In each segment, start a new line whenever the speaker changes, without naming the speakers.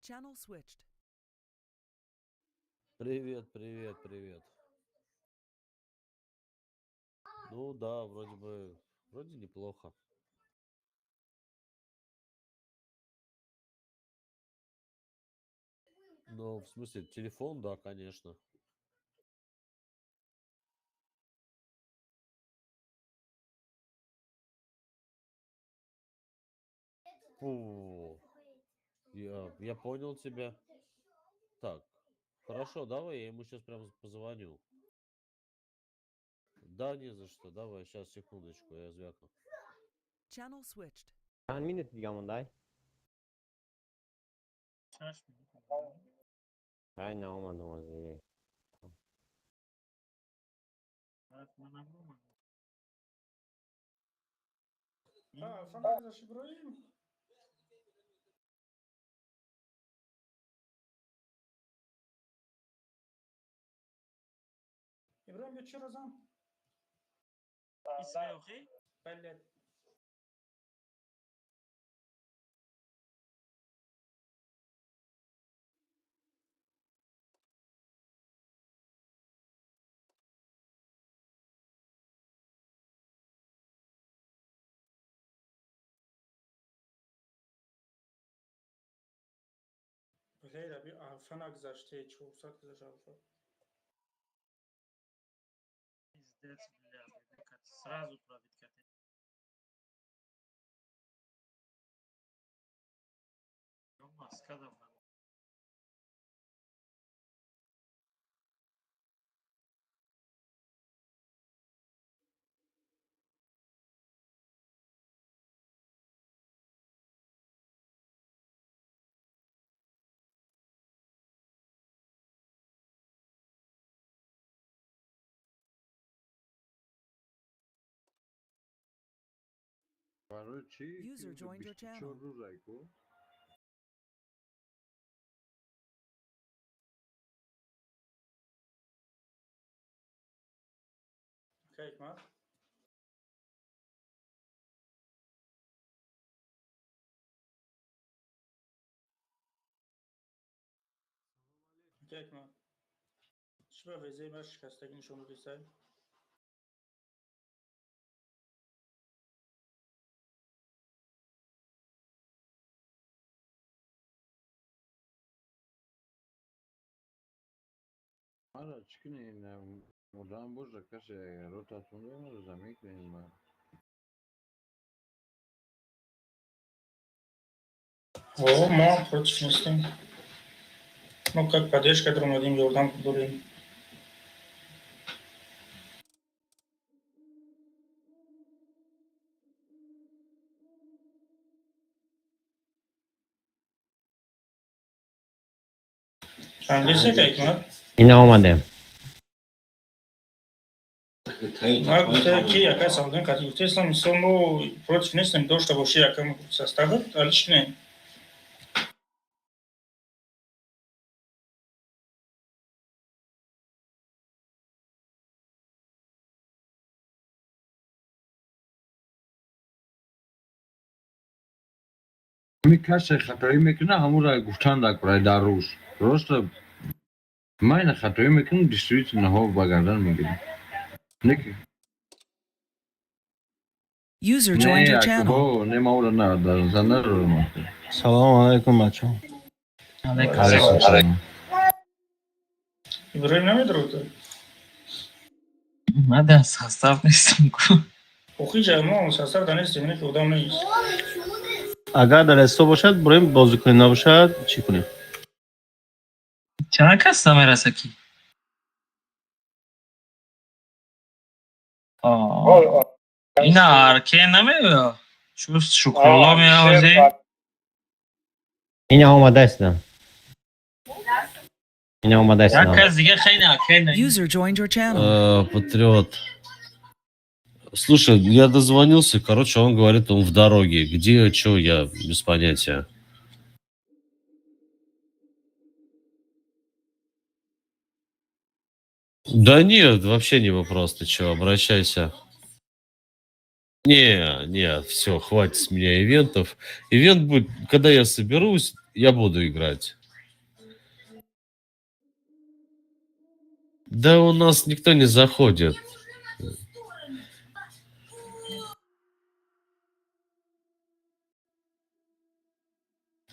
Channel switched.
Привет, привет, привет. Ну да, вроде неплохо. Ну, в смысле, телефон, да, конечно. Фу, я понял тебя. Так, хорошо, давай, я ему сейчас прям позвоню. Да, не за что, давай, сейчас, секундочку, я звякну.
Channel switched.
Kaç minut digamandai? Hai na olmadı o zaman.
Sana arkadaş İbrahim. İbrahim geçiyor o zaman.
İsrail okey?
Belli. Лейла bir sana güzel çok saat güzel alfa.
Пиздец, бля, дикат. Сразу пробить катать. Маска да var.
User joined your channel.
Kijk maar. Kijk maar. Şuraya vezey mer şikasteki nişonu disay.
Ara çıkın oradan boşa kaşı rotasyonda zamekleyin var.
О, ма, против не с ним. Ну, как поддержка Дромадим Йордан Дурин. Hangisi kijk maar.
Yine olmadı.
Ки яка саудан кати утеслам само против не с ним дошта боши яка составът, алиш не.
Mi kaşı xatoyi mekna hamura guftan da kuray daruş. Prosta mayna xatoyi mekna distribution hov bagardan migin. Ne ki?
User joined your channel.
Ho ne maula na da zanar olmaz.
Salam alaikum bachcho.
Aleykümselam.
İbrahim ne midir orada?
Надо состав нестимку.
Okuyacağım ama sastav da ne istemiyor ki odam neyiz.
Agar dar resto boshad بریم بازی کنیم نباشد چی کنیم؟
چند کس میرسه کی؟ این ارکه نمیاد. شو شکرولا میازی؟
Yine olmadı aslında. Yine olmadı
یک
aslında.
کس دیگه خیلی ارکه
User joined your channel.
Патриот. Слушай, я дозвонился, короче, он говорит, он в дороге. Где, что, я без понятия. Да нет, вообще не вопрос, ты что, обращайся. Не, все, хватит с меня ивентов. Ивент будет, когда я соберусь, я буду играть. Да у нас никто не заходит.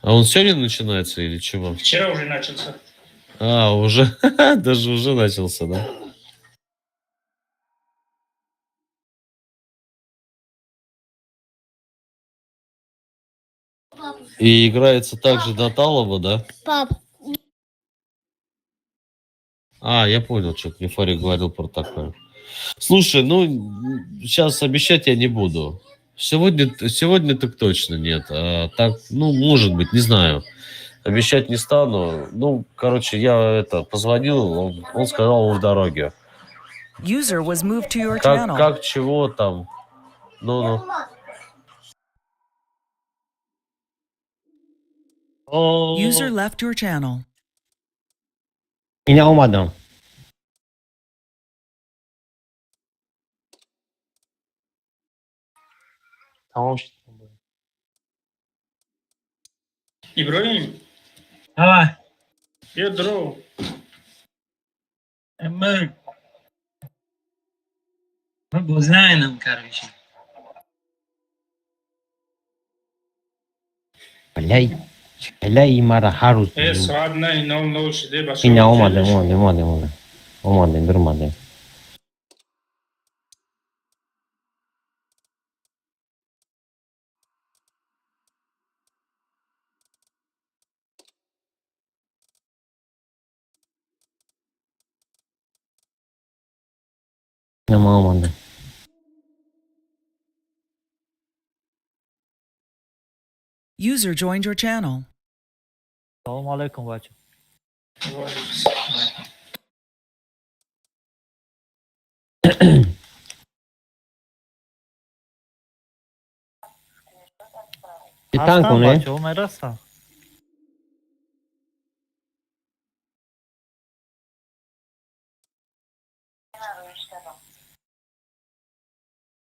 А он сегодня начинается или чего?
Вчера уже начался.
А, уже, даже уже начался, да? И играется также до Талова, да?
Пап,
А, я понял, что мне Фарик говорил про такое. Слушай, ну, сейчас обещать я не буду. Сегодня так точно нет. А так, ну, может быть, не знаю. Обещать не стану. Ну, короче, я позвонил, он сказал, он в дороге.
User was moved to your channel.
Как, чего там? Ну.
User left your channel.
Yine olmadım.
Tamam işte.
İbrahim,
Давай.
Pedro.
Мы бузайным, короче.
Vallahi mara harus.
Saat 9:00 şide başlıyor.
Yine olmadı. Durmadı. Ama olmadı.
User joined your channel.
Salam alaikum, bacım.
Tank o ne?
O merasa.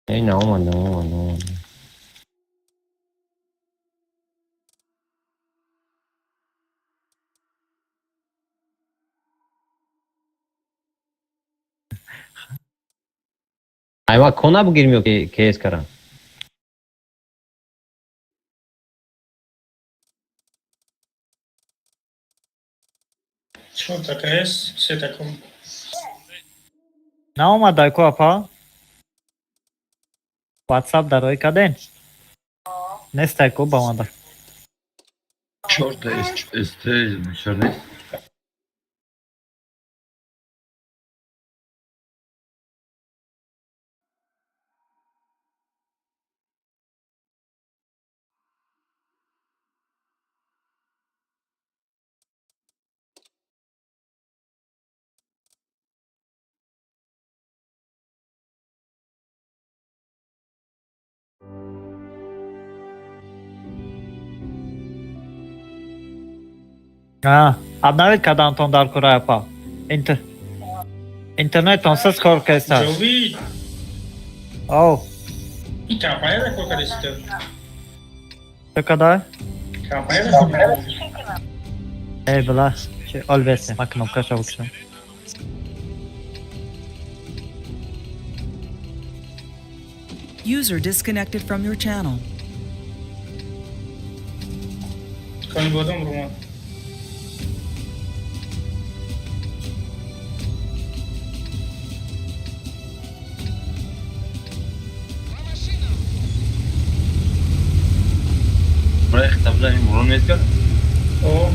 Yine olmadı. Ay bak kona mı girmiyor ki KS Karan?
Что такая есть? Все таком.
Ne olmadı Ayko apa? WhatsApp daroi kaden. Ne staj kubamada?
Şorta este dışarı.
Обновить, когда Антон Даркура apa? Интернет он сколько está?
Jovi,
Oh,
и kampanya da колко istiyor?
ne kadar?
Kampanya da колко?
Ey bila, olvesi, knopka çabuk şu.
User disconnected from your channel.
Kan bodum Roman.
Buraya kitaplarını vurulmayacak.
O.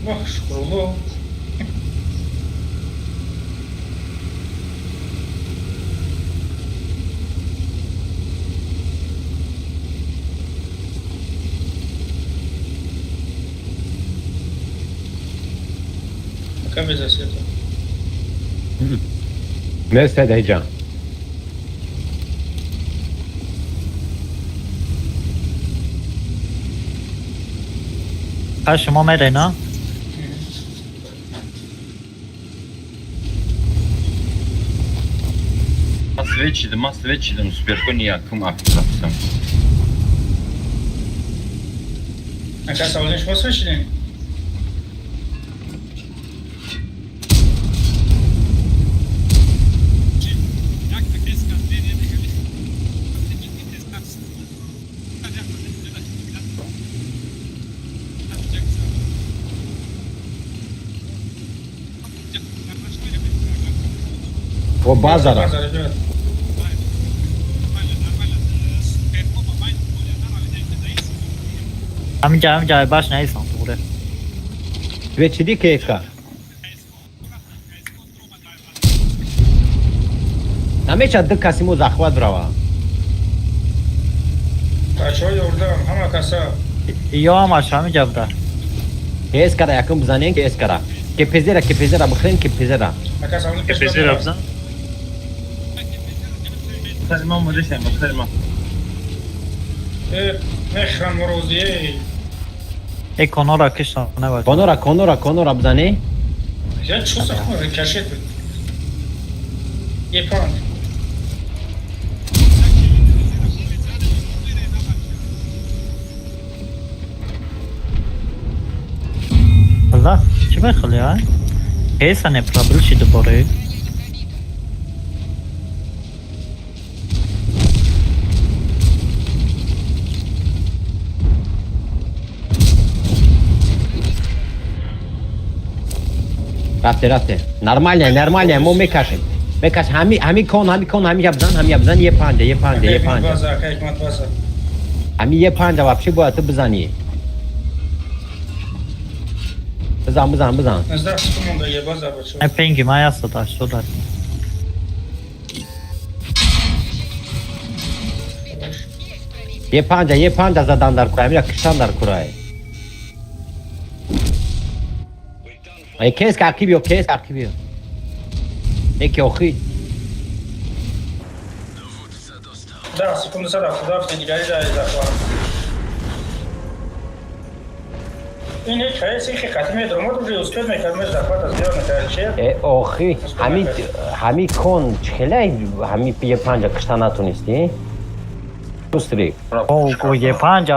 Bak şu kurulu. Какая без засвета?
Neyse heyecan.
Kaç moment no?
свечидам, суперкони якым активласам.
Ака саволин шумо шунидем?
O bazara.
Базар, да.
همینجا باش نیستم دوره.
Sveçidi KSK. Намеча ды касиму захват брава.
Бачаҳо ёрдам, ҳама каса.
یا همش همینجا بوده.
KSK ра якым бизанен KSK ра. Кепезера бихрен кепезера.
Ака саволин пеш
Пезер
додам.
абзан. Казма мудешем, бахтерма.
Мехрам морозие.
یک کنار را کشتم نباید.
Конора бизане.
Я чё сахмар, кашет. Епан.
الله چی بخلی ها؟ حیثا نپرابل شی دوباره.
Рафте. Нормально, мы мекашем. Мекаш, хами кон, хами ябзан, е панджа.
База, ака икмат база.
Хами е панджа вообще боя ты бизани. Бизан.
Наздах секунда, я база бачаҳо.
این پینگی ما هست داشت داد.
Е панджа задан дар курай, мира кишан дар курай. Ай KSK активио. Эки охи.
Да, секунду сада, худоафз, дигари да захват. ин ҳеҷ ҳайси хи қатиме даромад уже успед мекардме захват аз биёр мекард чи?
Охи. Хами кон чхелай, хами е панджа кишта натунисти. Пустри.
او یه پنج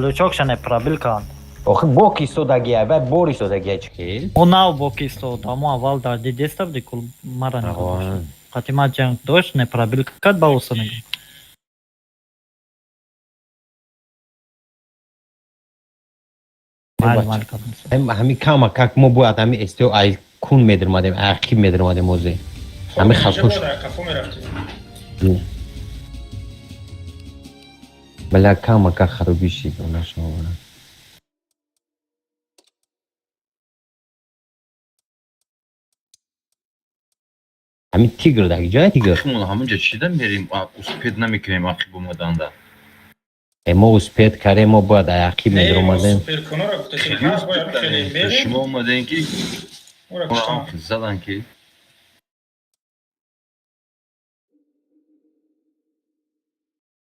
لوچوکش نپرابل کن.
Охи бок истодагия, ва бор истодагия чхел.
او ناو боки истод, аммо аввал дарди дестав дикул мара нигош. Қатима ҷанг дошт непрабил кад ба уса нигош. Майл кадам.
Хами кама как мо бояд хами эстео айл кун медирмадем, ақиб медирмадем мозе. Хами халқуш.
Кафо мерафтем.
Бля кама как хароби шид, она шо. Хами тигр даг, ҷоя тигр.
Шумон ҳамунҷа чида мерим, успед намекунем ақиб омаданда.
Мо успед карем, мо бояд ақиб медирмадем.
Суперконора гуфтасем, ҳар бояд хеле берем.
Шумо омадем ки
Ура киштам.
задан ки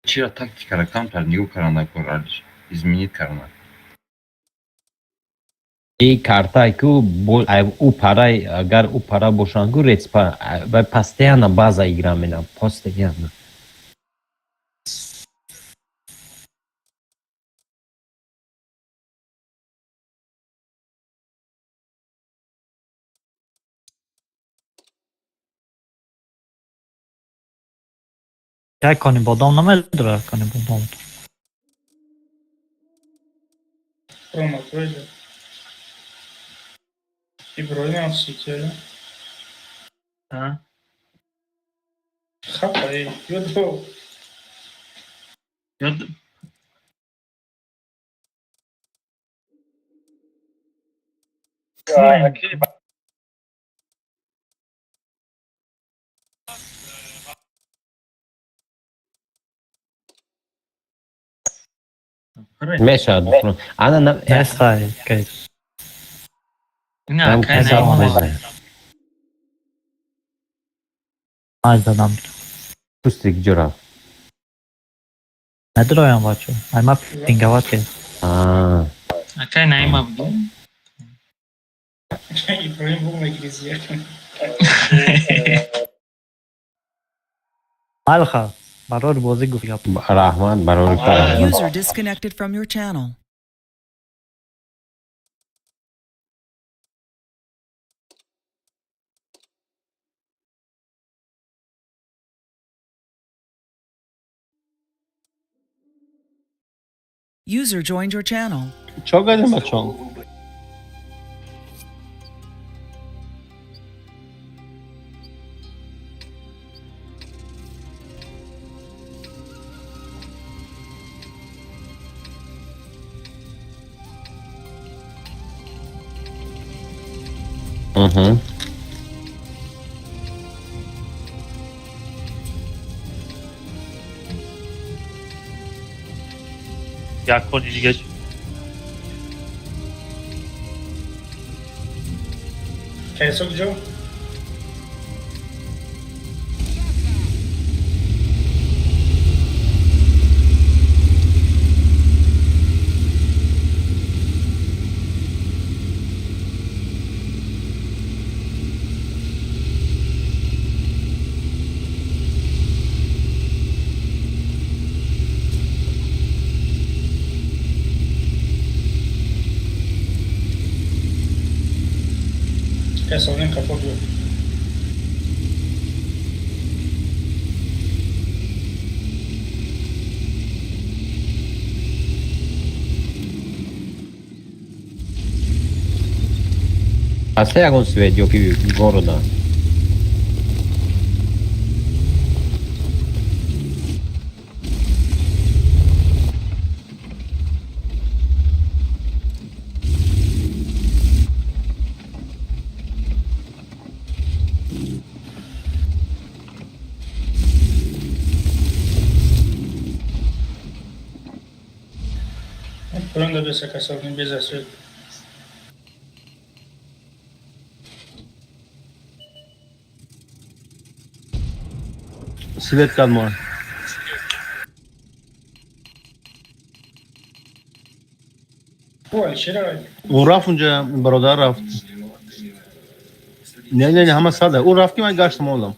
чира тактикара камтар нигоҳ карда кор изменит карда.
И картай ку у парай, агар у пара бошанд ку рецпа, ва постоянно база игра менам, постоянно.
چای کنی بادام نمیداره کنی بادام.
Рома, пройди. Иброимам ситя.
ها؟
Хапай, ёдо.
Меша, она на...
نسای که.
Там казав мезай.
آج دادم.
Пустрик ҷора.
ندرایم بچه. ایما پینگوات که.
Акай найма буду.
Иброим бу мегризия.
Malcha, baror bozi gufyap.
رحمت برای کار
User disconnected from your channel. User joined your channel.
چا کردیم بچه ها؟
یک کاری دیگه
کیسو جو کیسو این کپو جو
Asta je on svet, joki goroda.
پرنده بسه کسو این بیزه سوید
سویت کن ما
او چرا
اون رفت اونجا برادر رفت نه همه ساده اون رفت که من گشتم اولم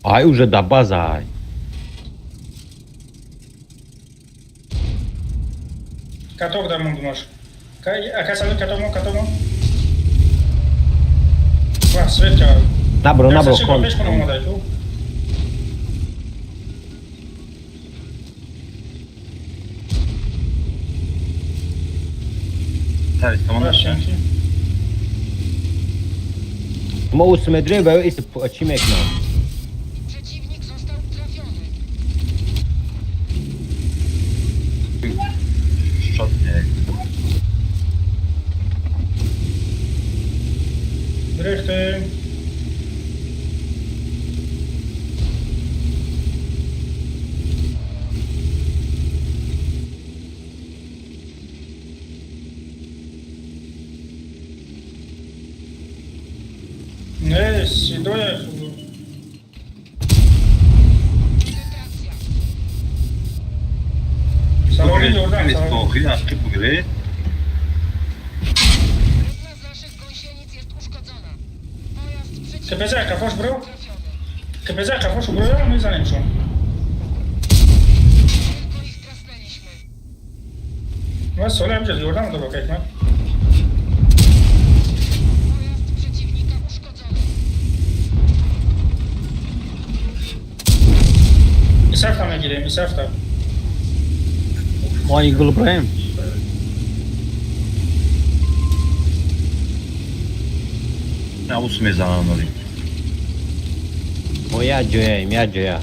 Ai уже до базы, ai.
کاتوک دارم دوماش کای اکاسال کاتومو واه سوید کرد
Nabro, kon.
پیش کنم اومده تو باشه
Ma usmedrim ve ise açayım ekran.
Przeciwnik został trafiony.
Brychty. Nie, siduję. Salony Jordan, salony.
Jedna z naszych gąsienic jest uszkodzona. Pojazd przeciwnika
Kepezeka, fosz bro?
trafiony.
Kepezeka, fosz ubroją, my za nim są.
Tylko ich trasnęliśmy.
No, solem, że z Jordan do lokajt, no.
Pojazd przeciwnika uszkodzony.
İsaf tam gireyim, isaf tam.
ما ایگل برایم
Navus mezanları.
Moja joja.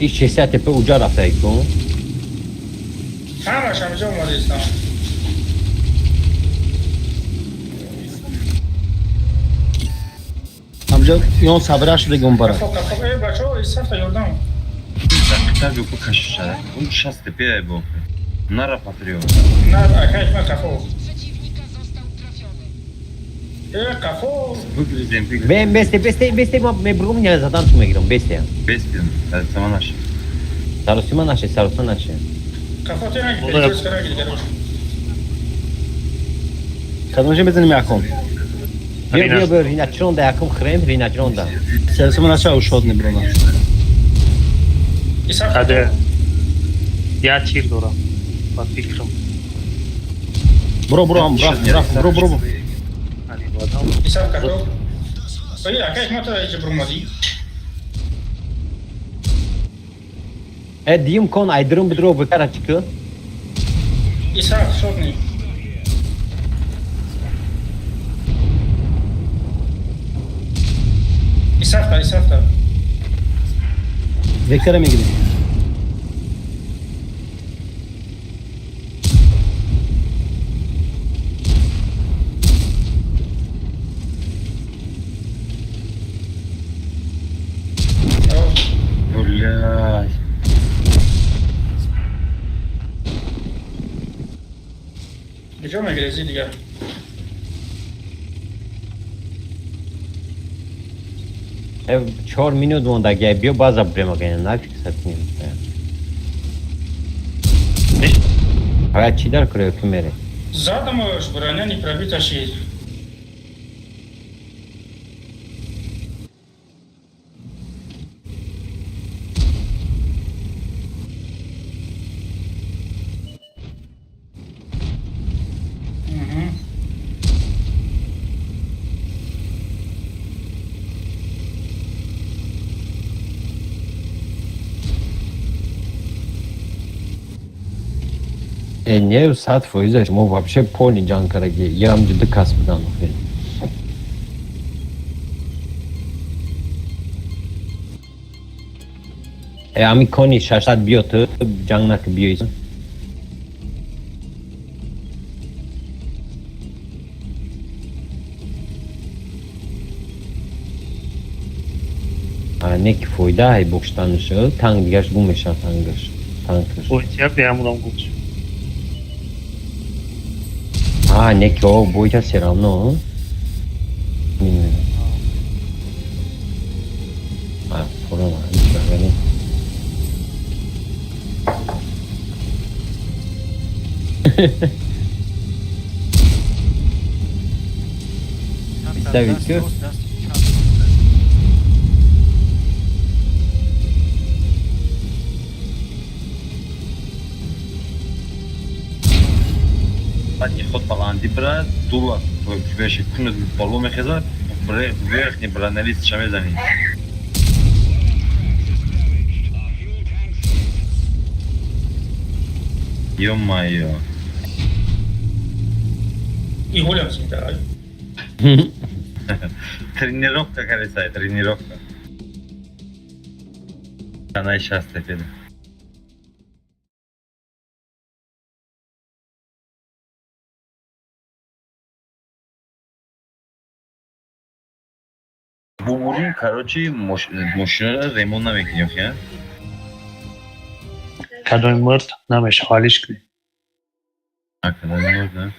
ایش 600 تپه اونجا رفته کن.
همش همجا اومده ایستان.
همجا یون صبره شده گم برا
Kafo, baczo, isaf ta Jordan.
Tak yok bu kaşışlar. Bu şas tepeye bu. Nara patriot.
Na, akajma kafo.
Przeciwnika został trafiony.
Kafo.
Ben beste me brum nie zadam ci megrom beste.
Bestian, zaman aşağı.
Sarusiman naše.
Kafo tena gidiyor. Skara gidiyor.
کدومش بزنیم یکم
Bio rinacronda jakom chrem rinacronda.
سرسمون aşağı uşad nebrola
İshak.
Hadi. Ya çir dora. Bak fikrim.
برو برو هم رفت رفت برو برو
Hani bu adam.
İshak kafo. Oye, acá es moto de Brumadi.
Diyum kon aydırım bidro bekara çıkı.
İshak, şotni. İshak da.
ذکر میگیری
Блядь.
Gidiyor mu Grezi diye.
Ev 4 minut onda gel bio baza brema gene na fiksatni.
Ne?
Aya çidar kırıyor kümeri.
Zadam zbrane ni pravita šir.
Не сад фойзаш, мы вообще пони джанкараги, я вам жды каспыдан. Ami koni şaşat biyotu, cangnak biyoysun. Ne ki foyda hay bokştanışı, tang digaş gumeşa tangır. Tankır.
O ya bir yamudan koç.
Ne ki o boyca seram no. Bilmiyorum. Forma, hiç Tabii ki.
Задний ход баланди брат, дула, беше кунет полуме хеза, верхний браналист шамезани. Ё-моё.
И гулям всегда.
Тренировка, кажется, тренировка. Она и сейчас теперь. Бубурин, короче, машина ремонтна мекунем, я?
Kadın mırt nameş halişkli.
А, когда не можно.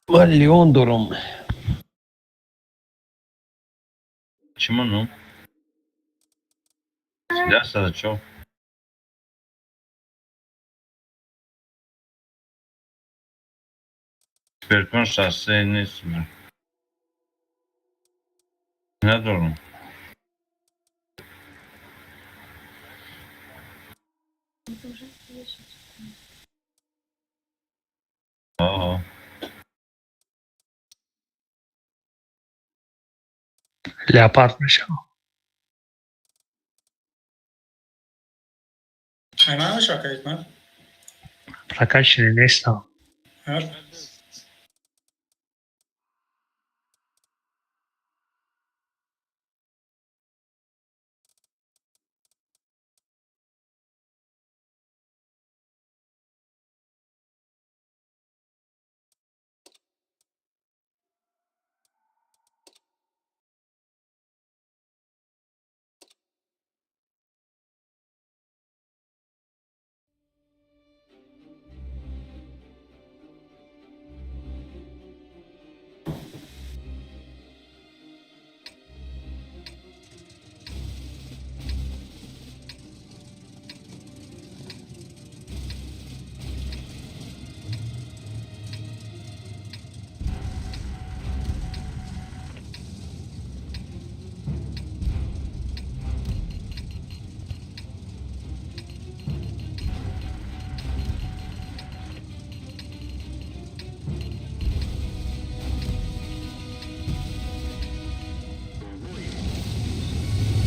Леон дурум.
Почему, ну? Да, что? Перкон шоссе не себе. Не дурно. Ага.
Leopardmış ama.
Aynen şaka etmez.
Прокачанный не стал.
Evet.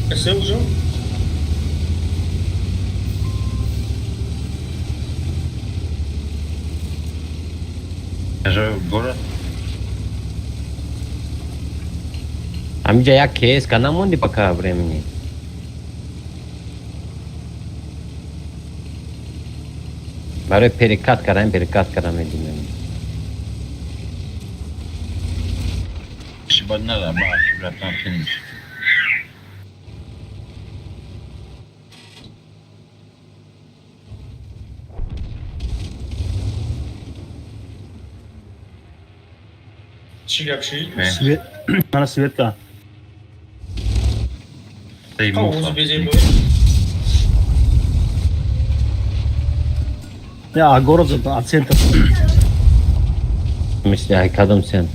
Ese uso.
Город.
Амиджа, я кейс, канамонди пока времени. برای перекат карам единем.
Шибаднала, ба, шибратан финиш.
Чигапши.
Свет. Она Светка.
Havuz bizi bu.
Я город, а центр.
Мисли, ай кадам sen.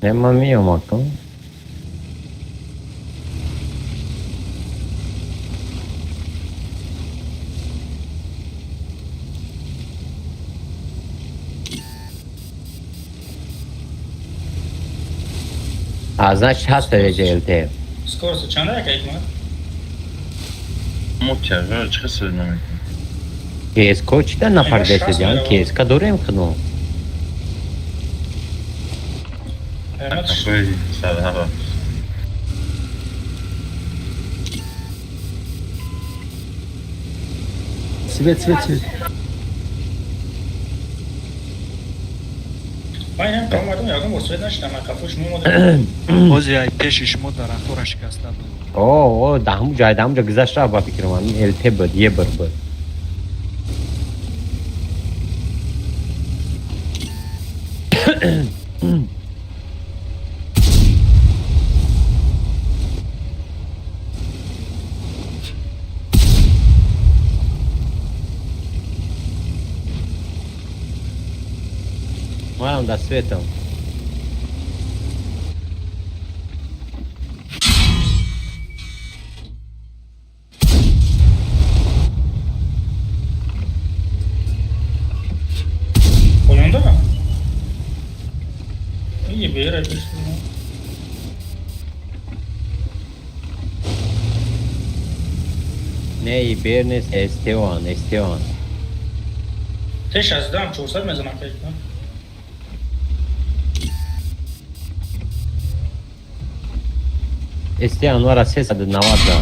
Mamma mia, Marco. А, значит, хастове ЛТ.
Скоро чанда yakaytma.
Мутя, жорчка сözlemek.
CSGO чита напар деседян, CSGO дорем хну.
Evet.
Такой садава.
Свет, свет, свет.
Aynen kalmadım ya. Bu süreden işte ama kapış mu moda.
Bozi ay peşiş moda rahtora şikastladı.
О, дамжа гзашра ба фикрман, ЛТ бад, е бар бад. Moram da svetam.
Oyunda mı? İyi bir yere geçtim.
Ne, Bernes, Esteban.
Teş azdan çoğusar mezana kayıtma.
Esteban var ses adı Navadra.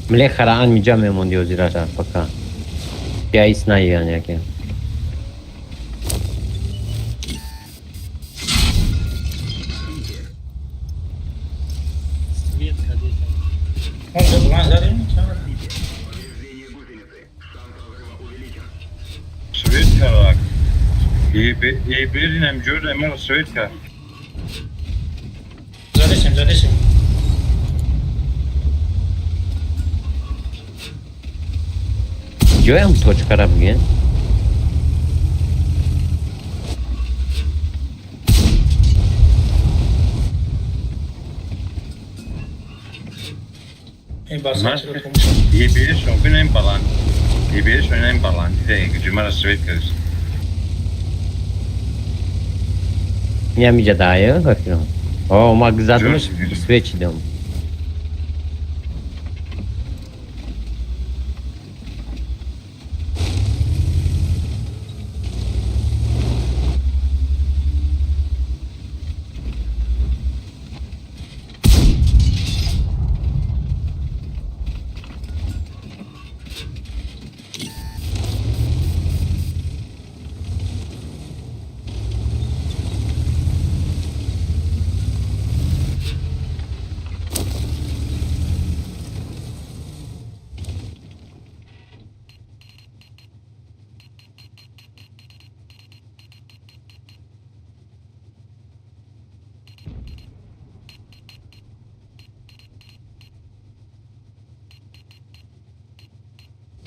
Млехара ан миджа мемонди озираша пока. Я и знаю я няке.
Светка где-то.
Он же буlan zaten mi?
Светка. И беринем журем о Светка.
Videoya mı toçkara bugün?
این باسه چرا کنش
EBS oynayın balan. EBS oynayın balan. Cumara Svet karısı.
Nie mi daje, gościu. O, ma zadumać świeci dom.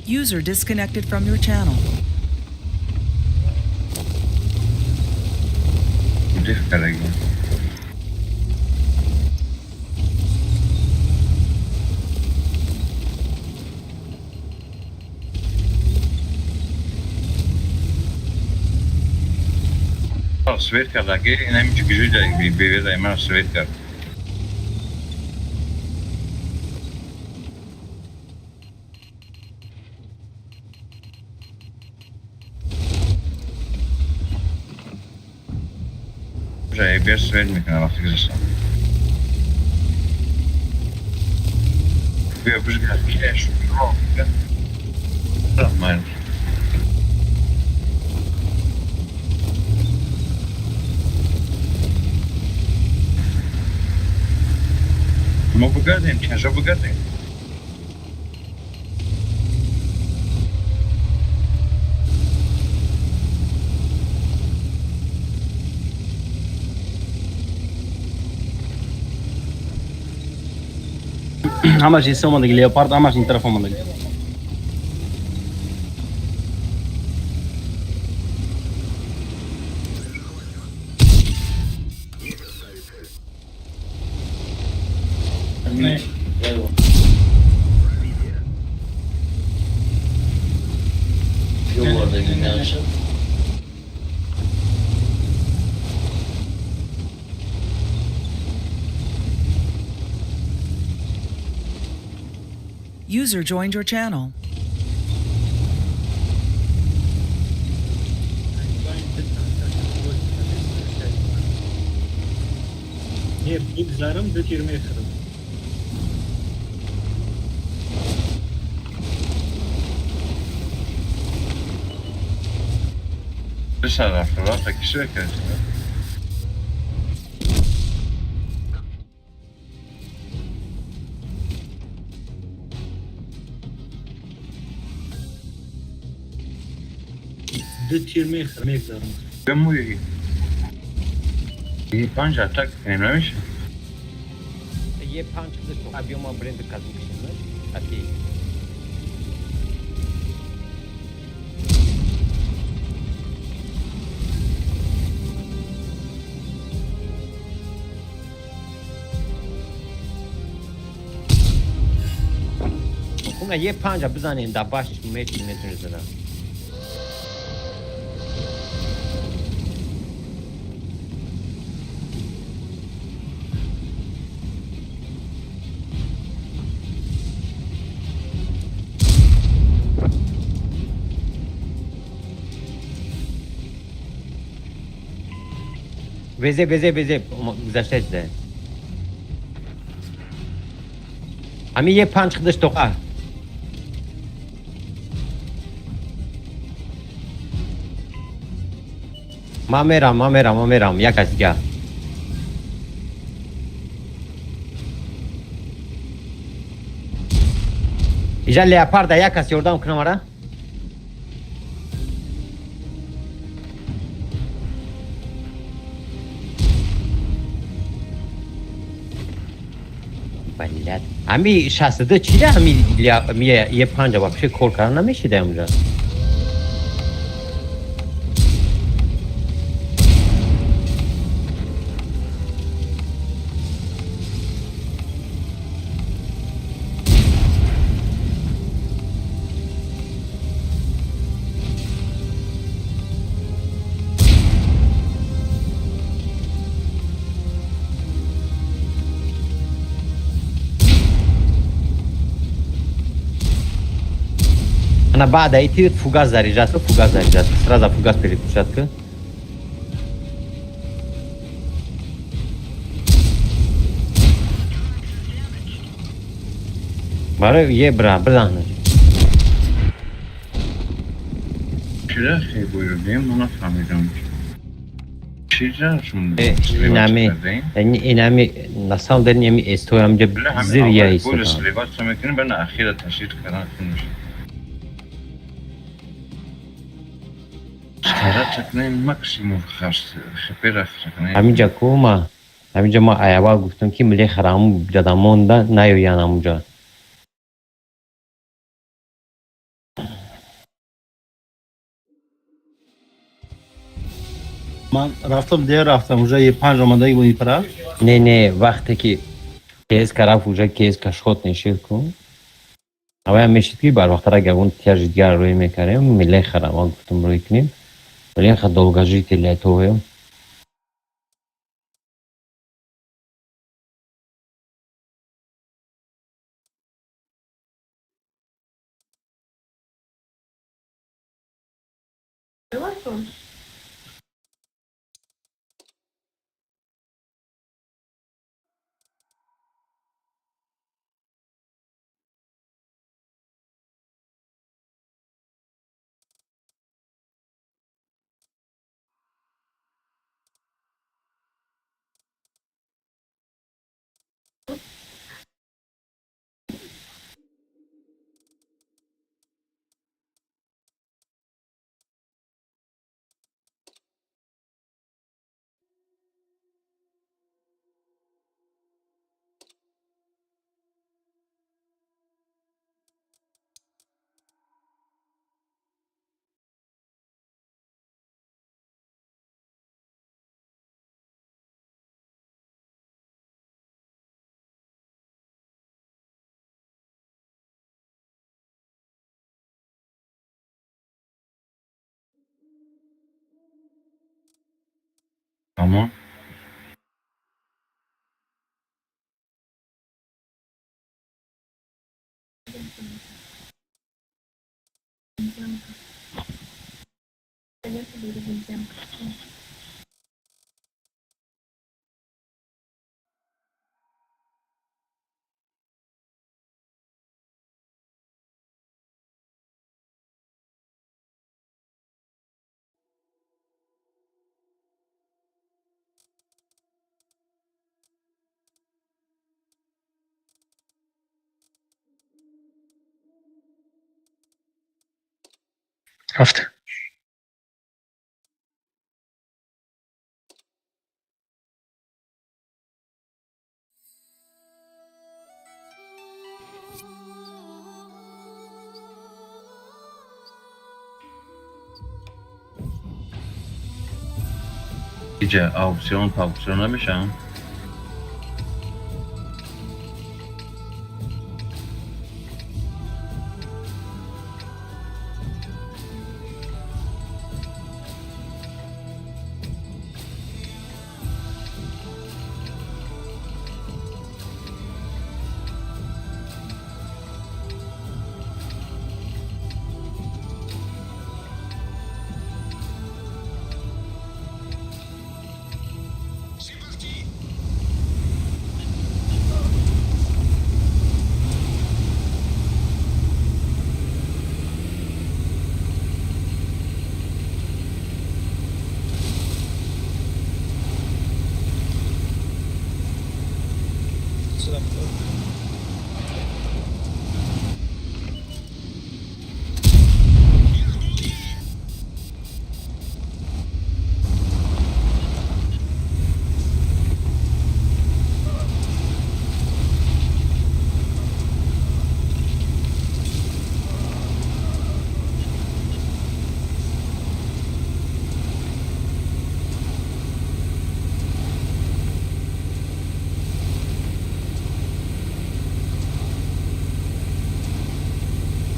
User disconnected from your channel.
Gidip karayı. Svet karıdaki en küçük gücü de bir hemen Svet karı. Że EBS vermiyor vakti güzel. Bir öpücük geldi. Şu Tamam. Ama bu kadar ciężko bu kadar.
همش يسوون دقيقة ليوبارد همش ينترفون دقيقة.
نه
Yollarda günler.
User joined your channel.
یه بگذارم دو تیر میخرم
Dışarı var da kişi bekliyor.
دو تیر میخرم
Ben bu iyi. İyi panca tak emlemiş.
Je pan çıktı çok abi ama brand kazmışsın. Hadi. Kuma je panca bzane da baş metin zada. Veze güzel de. Ami je pan çıktı stoka. Mameram, jakaś ga. İja leoparda jakaś oradan kınamara. بلد همی 62 چیه همی یه 5 بخش کار کردن نمیشه اونجا انا بعد ايتي فوقاز заряжаться фугас заряжаться сразу фугас переключаться برای یه بزنه
چرا خیلی بایردیم من نفهمیدم چرا شما
این همی نسال دارین یمی استوی همجا زیر یا
بول
ایستو
سلیوات سو میکنیم برن اخیر تشدید کردن کنش چرا تکنین مکسیموم خرست خپیر اخرکنین
همینجا کوما همینجا ما ایوال گفتم که ملی خرامو جدامون دا نیو یان همونجا
من رفتم دیگه رفتم اونجا یه 5 آماده بود این پرا
نه وقتی که کیس کرا فوجا کیس کشخوت نشید کن اوه هم میشید که بر وقت را گوون تیار جدگر روی میکریم ملی خرامو گفتم روی کنیم ولی خد دولگاجی تیلی توه
اما
رفته
اینجا آپسیون پاپسیون نمیشم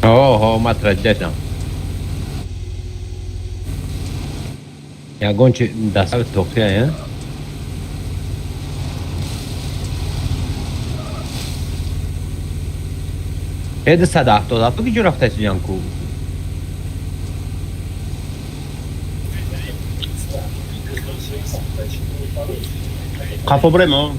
Oho, matraddetam. Ja gonci da să tocrea, ja? Ed sadato, dato che giuro ftai Janku.
Kafa buraya mı?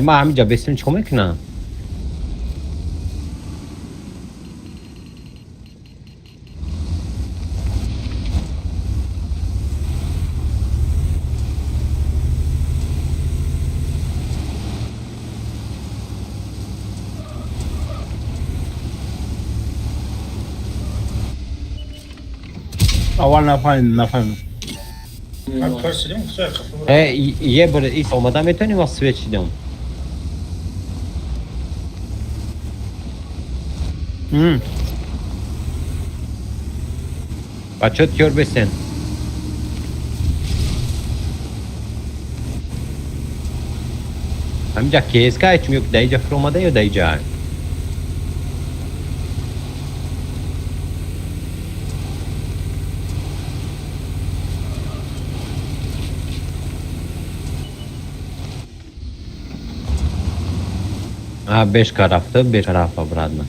ما همینجا بسیم چیکار میکنم؟
Aval nefayım.
Abi karşılayayım mı? Güzel kapı var.
یه بر ایست اومدم میتونی واسه سویچ دیدم. بچه تیور بسن. همینجا کیس که هیچ میوک دایجا فر اومده یا دایجا؟ Ha 5 karaftı, 5 karafa bırakma.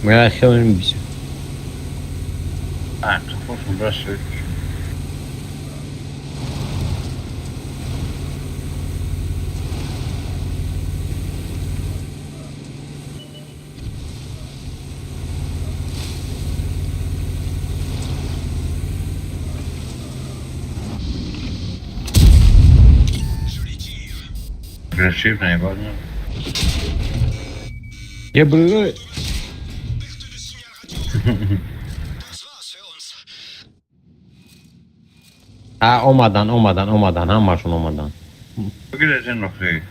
Ya خیلی بیشتر.
kafasını burası. Agresywne, bardzo.
یه برو. Ha olmadan همشون اومدن.
Bıgrezin o şey.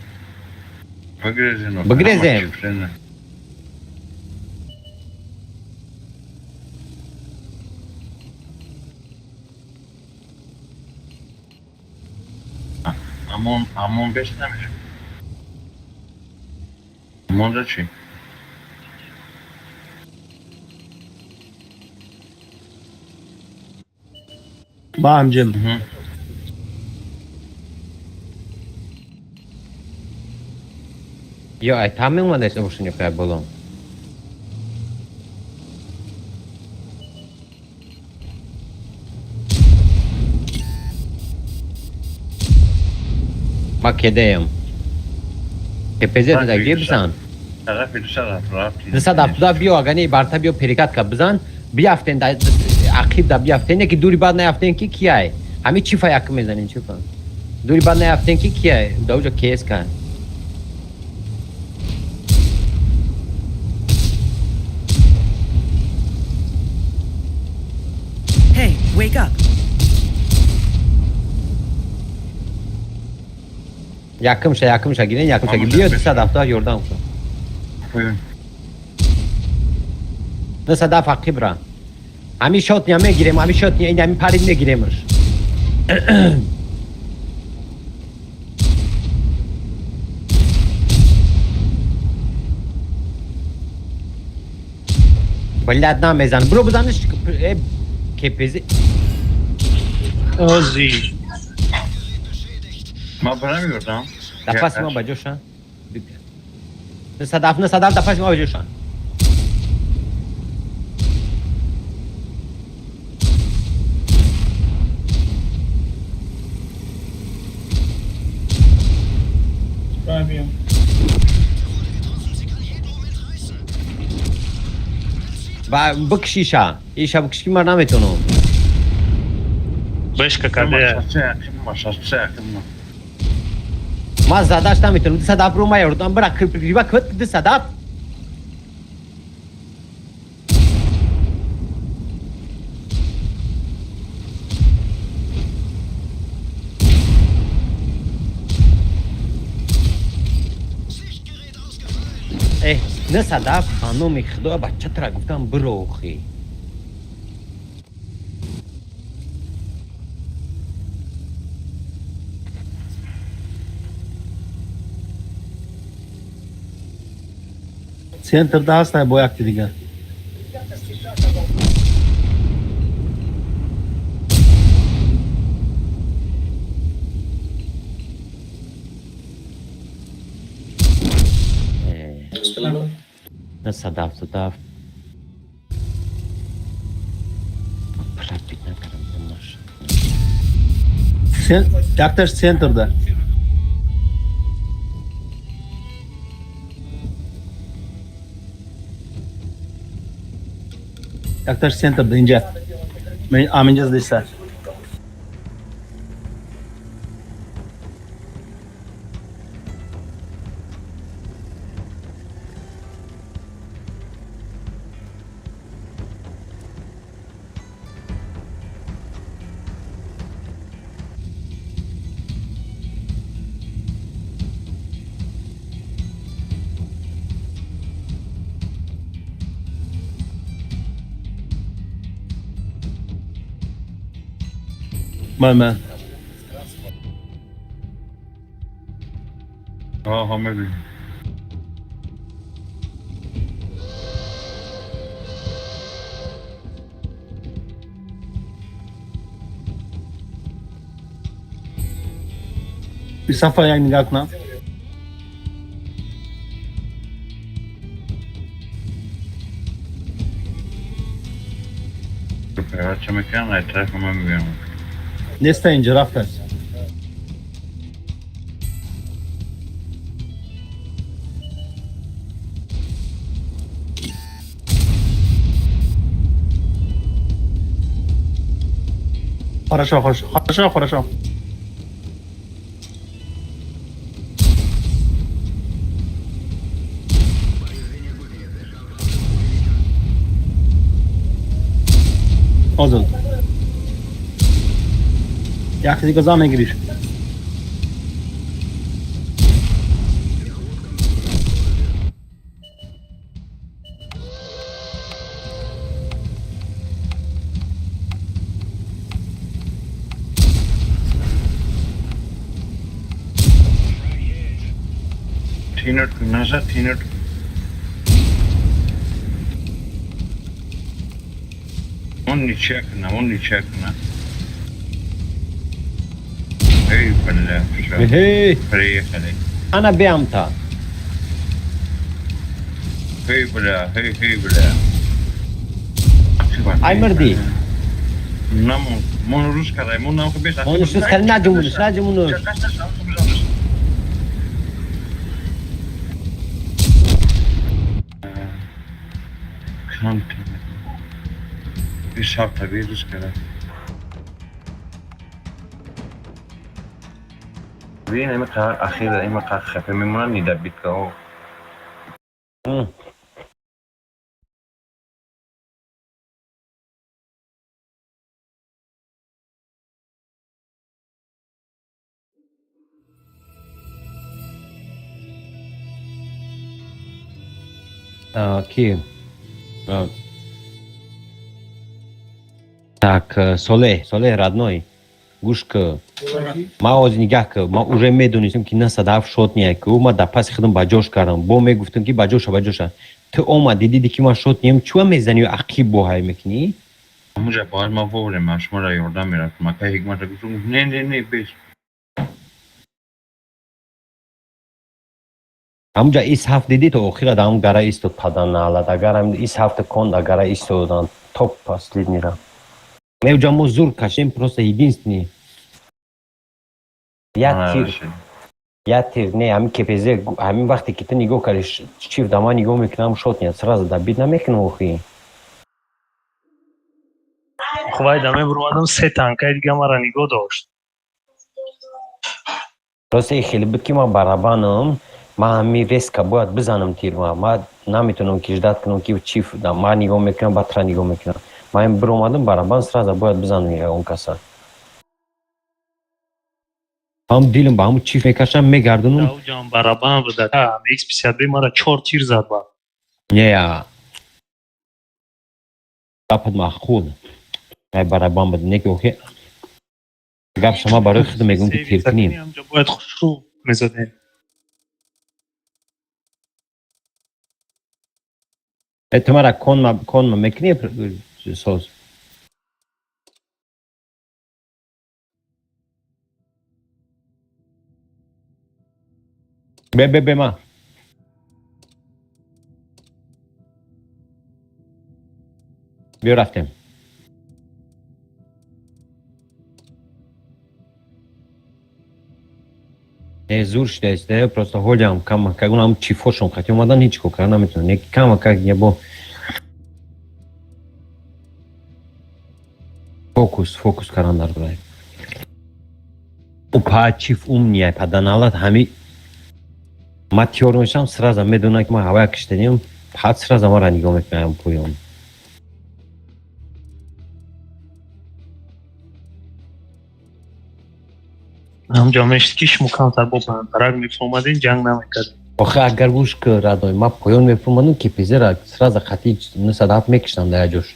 Bıgrezin o.
Bıgrezin.
Amon beslemiş. Amon da şey.
با همجم.
یا ای تامین اومده است باشین که بولم. ما کدیم. که پزید نداری بزن. نصد هفته بیو اگه بارتا بیو پریکات که بزن بیافتن دا عقیب دا بیافتن که دوری بعد نیافتن کی کیه؟ همین چی فایق میزنین چی کن؟ دوری بعد نیافتن کی کیه؟ دوجا کیس کن.
Hey, wake up.
Yakımşa gidin yakımşa gidin. Biyo dışa dafta yordan kın.
Buyurun.
Dışa daf hakkı bırak. Hami şot niye girem, hami şot niye, hami parin niye giremir. Ballad namezan. Bro buzanış kepezi.
Ozi.
Ma bırakmıyor lan.
Dafas mı bacoşan? Sadaf dafas mı bacoşan? بکشیشا ایشا بکشی من نمیتونم
Бешка каде.
ما زداش نمیتونم صدف رو ما یوردم برا ریبا کت صدف نه صدف خانومی خدا بچه ترا گفتم برو خی
Center'da hasta bu yaktı diye.
نه صدف صدف پرابیت نکردم bunlar
Yaktır center'da. Yaktır center'da ince. Ben amineceğiz de ister. Ben.
maybe.
Bir safa yani gakna.
Faccia meccanica e tre come mi viene.
Nesta ince rafter. Хорошо. Ozul. Jak ty go zamek gryź.
Teener. Only checking. Hey, بله.
هی
خلی.
انا بیامتا
Hey, بله.
ای مردی
Mon روز کرده. Mon نام خبیش.
اونش خیلی نجمونش
Kant. Bir şartta bir روز کرده. این همه قرار اخیر این مقدار خفه میمونن نیده بیت که او
کی Так, Соле, родной, гушка, ما نگاه که ما уже میدونیم که نه صدف شد نیه که او ما در پس خودم باجوش کردم با میگفتم که باجوشه تو اومد دیدی که ما شد نیم چوه میزنی و عقیب بوهای میکنی
همونجا باید ما وورم من شما را یاردم میرم ما که حکمت را گفتم نه بیش
همونجا ایس هفت دیدی تو اخیر دام گره ایستو پدن نالد اگر هم ایس هفت کند گره ایستو دان توپ پاسلید میرم میوجا ما زور کشیم просто единственный я тир не همین کپیزه همین وقتی که تو نگاه کردی چیف دما نگاه میکنم شد نیست سراز دبید نمیکنم اوخی
Хвай да мебурмадам се танкай дига мара нигоҳ дошт.
راستی خیلی بود که ما برابانم ما همین ریسک باید بزنم تیر ما نمیتونم کشدت کنم که چیف دام ما نگاه میکنم باتر نگاه میکنم ما این برآمدم برابان سراز باید بزنم اون کسا هم دیلم با همون چیف میکشم میگردونم
Дав ҷон барабан буда. X52 мара 4 тир зад ба.
نه داپت معقول ای برابان بود نگه اوکی گپ شما برای خود میگم که تیر کنیم
ҳамҷо бояд хушрӯ мезадем.
اعتمالا کن ما میکنی سوز به ما بیا رفتیم زور شده است просто ходям кама как нам чифошом хотим вода ничего как нам это не кама как я бо фокус карандар брай упа чиф умния паданалат хами матёрмишам сразу медуна ки ма ҳава киштадим пад сразу мара нигоҳ мекунам пӯём
ҳамҷо мешти шумо камтар бо бандбарак мефаҳмадин ҷанг намекардем.
охи агар гӯш ки радой ма поён мефаҳмадим ки пизера сразу хати 907 мекиштам дар ҷош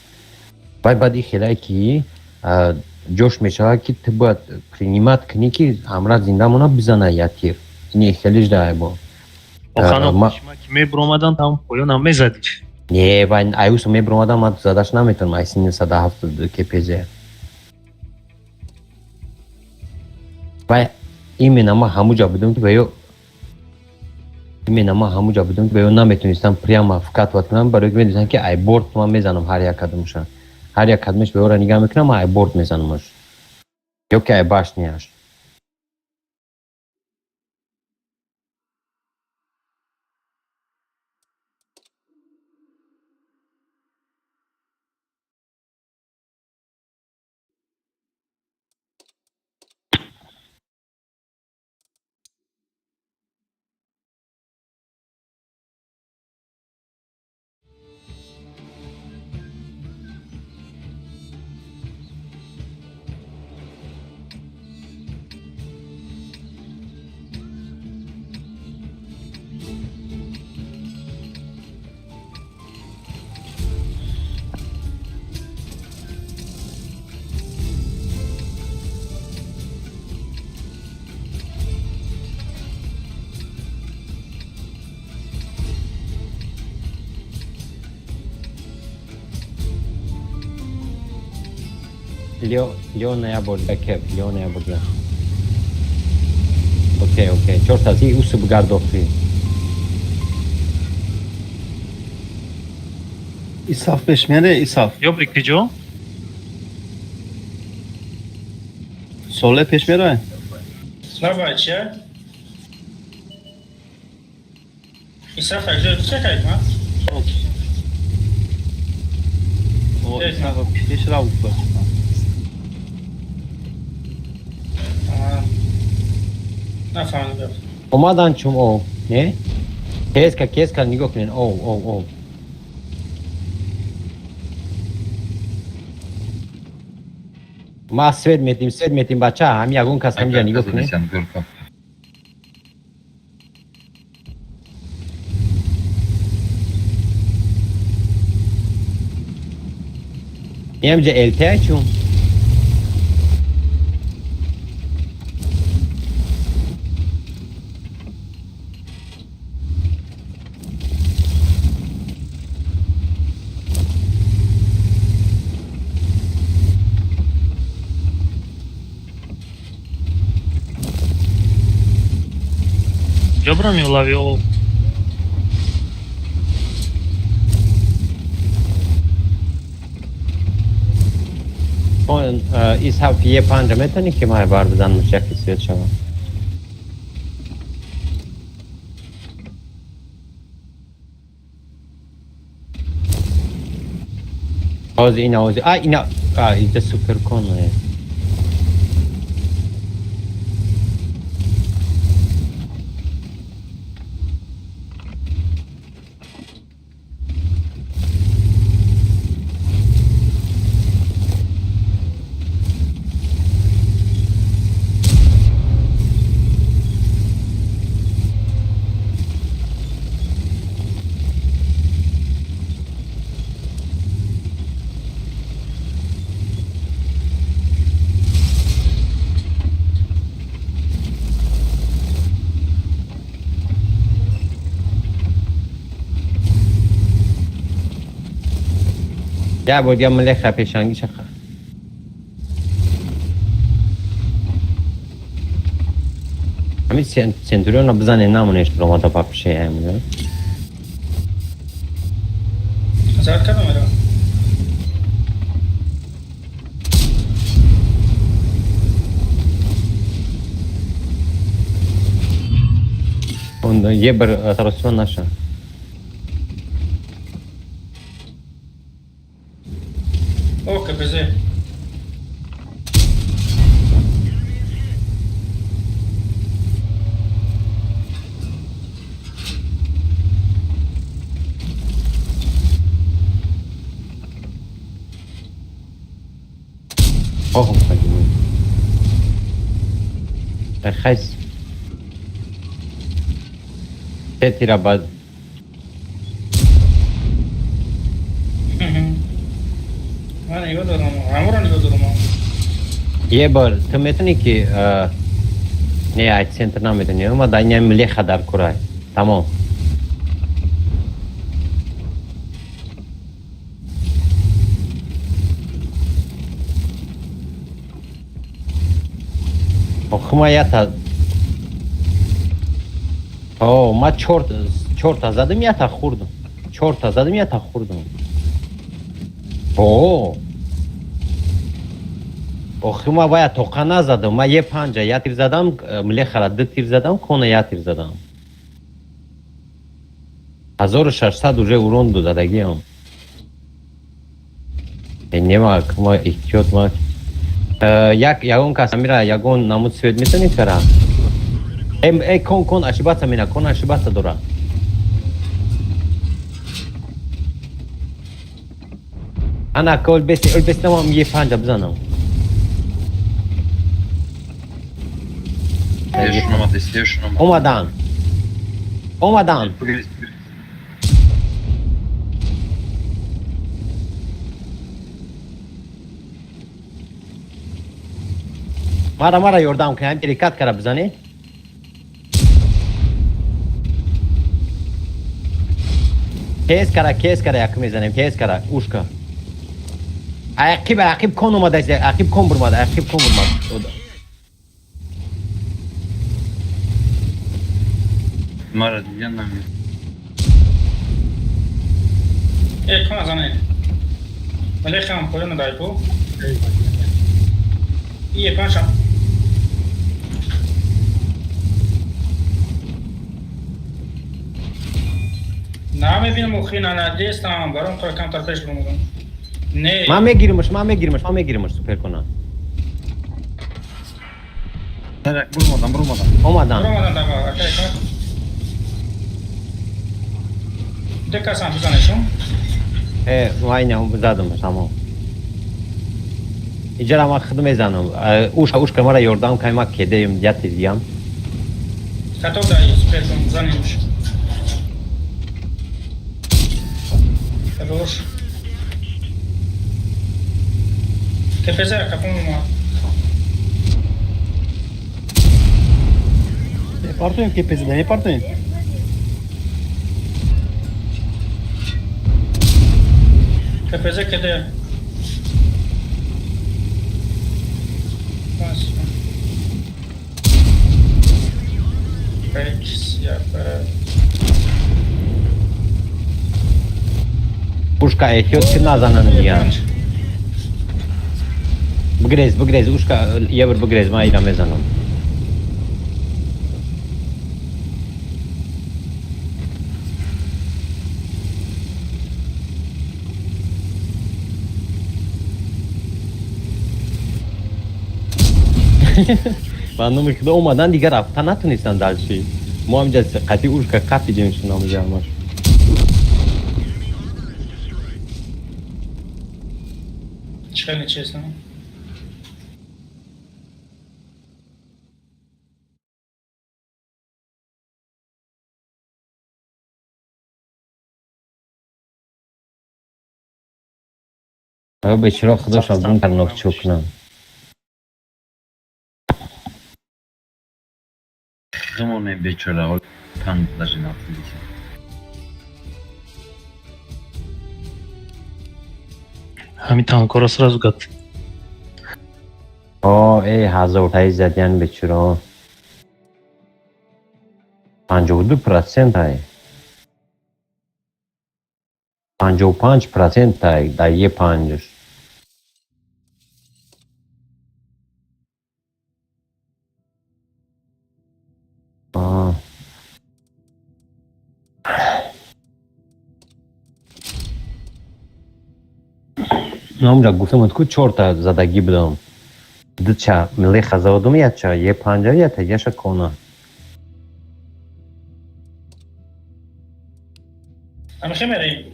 вай баъди хелае ки ҷош мешавад ки ту бояд принимат кунӣ ки ҳамра зинда мона бизана я тир ини хелиш дар бо
охано шумо ки мебуромадан там поёнам мезадӣ.
не вай аюсо мебуромадам ма задаш наметонам айси 907 кпз вай именно ма ҳамуҷа будем ки баё именно ма ҳамуҷа будем ки баё наметонистам прямо вкатват кунам барои ки медонистам ки ай борт ман мезанам ҳар як кадамша ҳар як кадамаш баёра нигаҳ мекунам ай борт мезанамаш ё ки ай башняш Леона я бурда кеп Леона я бурда окей чорт аз ин усуб гардохти
исаф пеш мере исаф
ё бикиҷо
соле пеш мере
Слава чия? Исаф акҷо чекайт ма?
пеш рав
нафаҳмидам.
омадан чум о не кеска нигоҳ кунед о ма свет метим бача ҳам ягон кас ҳамҷа нигоҳ кунед ҳамҷа элтя чум
ҷобрам ёлави о
исаф е панҷа метавонӣ ки май бар бизанам шакли свет шава ҳозир ина اینجا سوپر کنه. یا بود یا ملک پیشانگی چخه همین سنتوریون رو بزنه نمونش رو ما تا پاپشه همونه
زرد کردم میرم
اون یه بر ترسون نشه
اوکی بزه
اوه خیس تیرا بعد
من نگاه دارم همه رو نگاه دارم
یه بار تو میتونی که نه ایت سنتر نمیتونی اما دنیا ملی خدر کرای تمام حمایت ما چورت زدم یا تا خوردم چورت زدم یا تا خوردم ما باید توقع نزدم ما یه پنجه یا تیر زدم ملی خرد دو تیر زدم کنه یا تیر زدم 1600 уже урон дадagi هم нема кма ихтиёт ма ягон кас мира ягон намуд свет метони кара кон ошибаться мена кон ошибаться дора ана кол бес тамам е панҷа бизанам омадан мара ёрдам кунам диккат кара бизанӣ тез кара як мезанем тез кара ушка ақиб кон омада ақиб кон бурмад
Мара دیگه نمیاد
کن از آنه ولی خیلی پایان دایپو یه پنشم نمیبینم مخی نندیستم برام تو کم ترپش بمودم نه
من میگیرمش سوپر کنم اومدم
دکه هم بزنشون
وای زدم تمام اینجا ما خدمت میزنم اوش کمارا یوردام که ما کدیم یا تیزیم
کتاب دایی سپر کن بزنیمش روش تفزه کپون ما
Partoim que pesa daí, partoim.
تفزه کده
Ушка ehtiyor ki nazanın ya. Bgrez ушка yevr bgrez ma ila mezanım. برنامه که اومدن دیگه رفتن نتونستن درشی ما همینجا قطعی اون که قطعی جمعشون همونجا همش
چخیلی چیستم؟
به چرا خدا شابدون کناک چکنم
Замоне вечера там даже на улице.
همین تانکورا сразу гад.
ای هزار تایی زدین به چرا 52% های 55% های در یه پنجش همونجا گفتم که 4 تا زدگی بدم دو چه ملی خزادم یا چه یه پنجه یا تا یه کنه
اما خیلی میره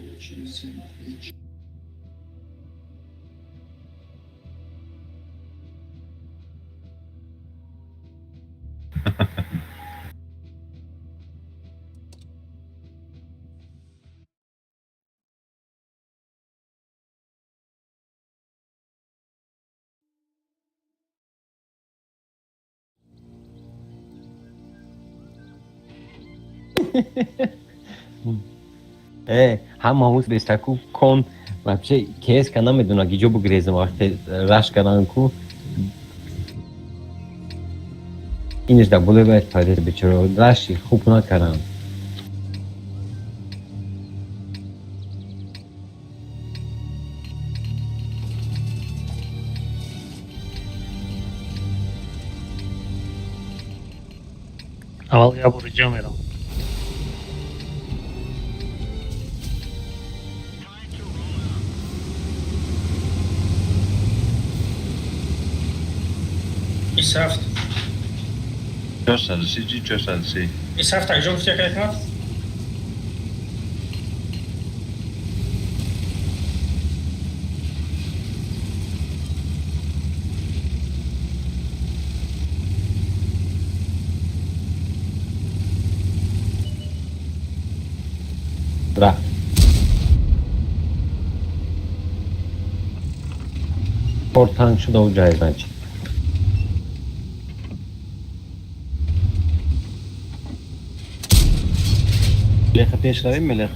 هم هموز بستکو کن вообще کیس که نمیدونه گیجو بگریزم وقتی رش کردن کو اینش در بوله باید پایده بچرا رشی خوب نکردم
اول я برو جا میرم.
بیست هفت
430 430
بیست هفت تک جا گفتی که اکنات؟
رفت پورتانگ شده و جایز نچید
ملخ پیش رویم ملخ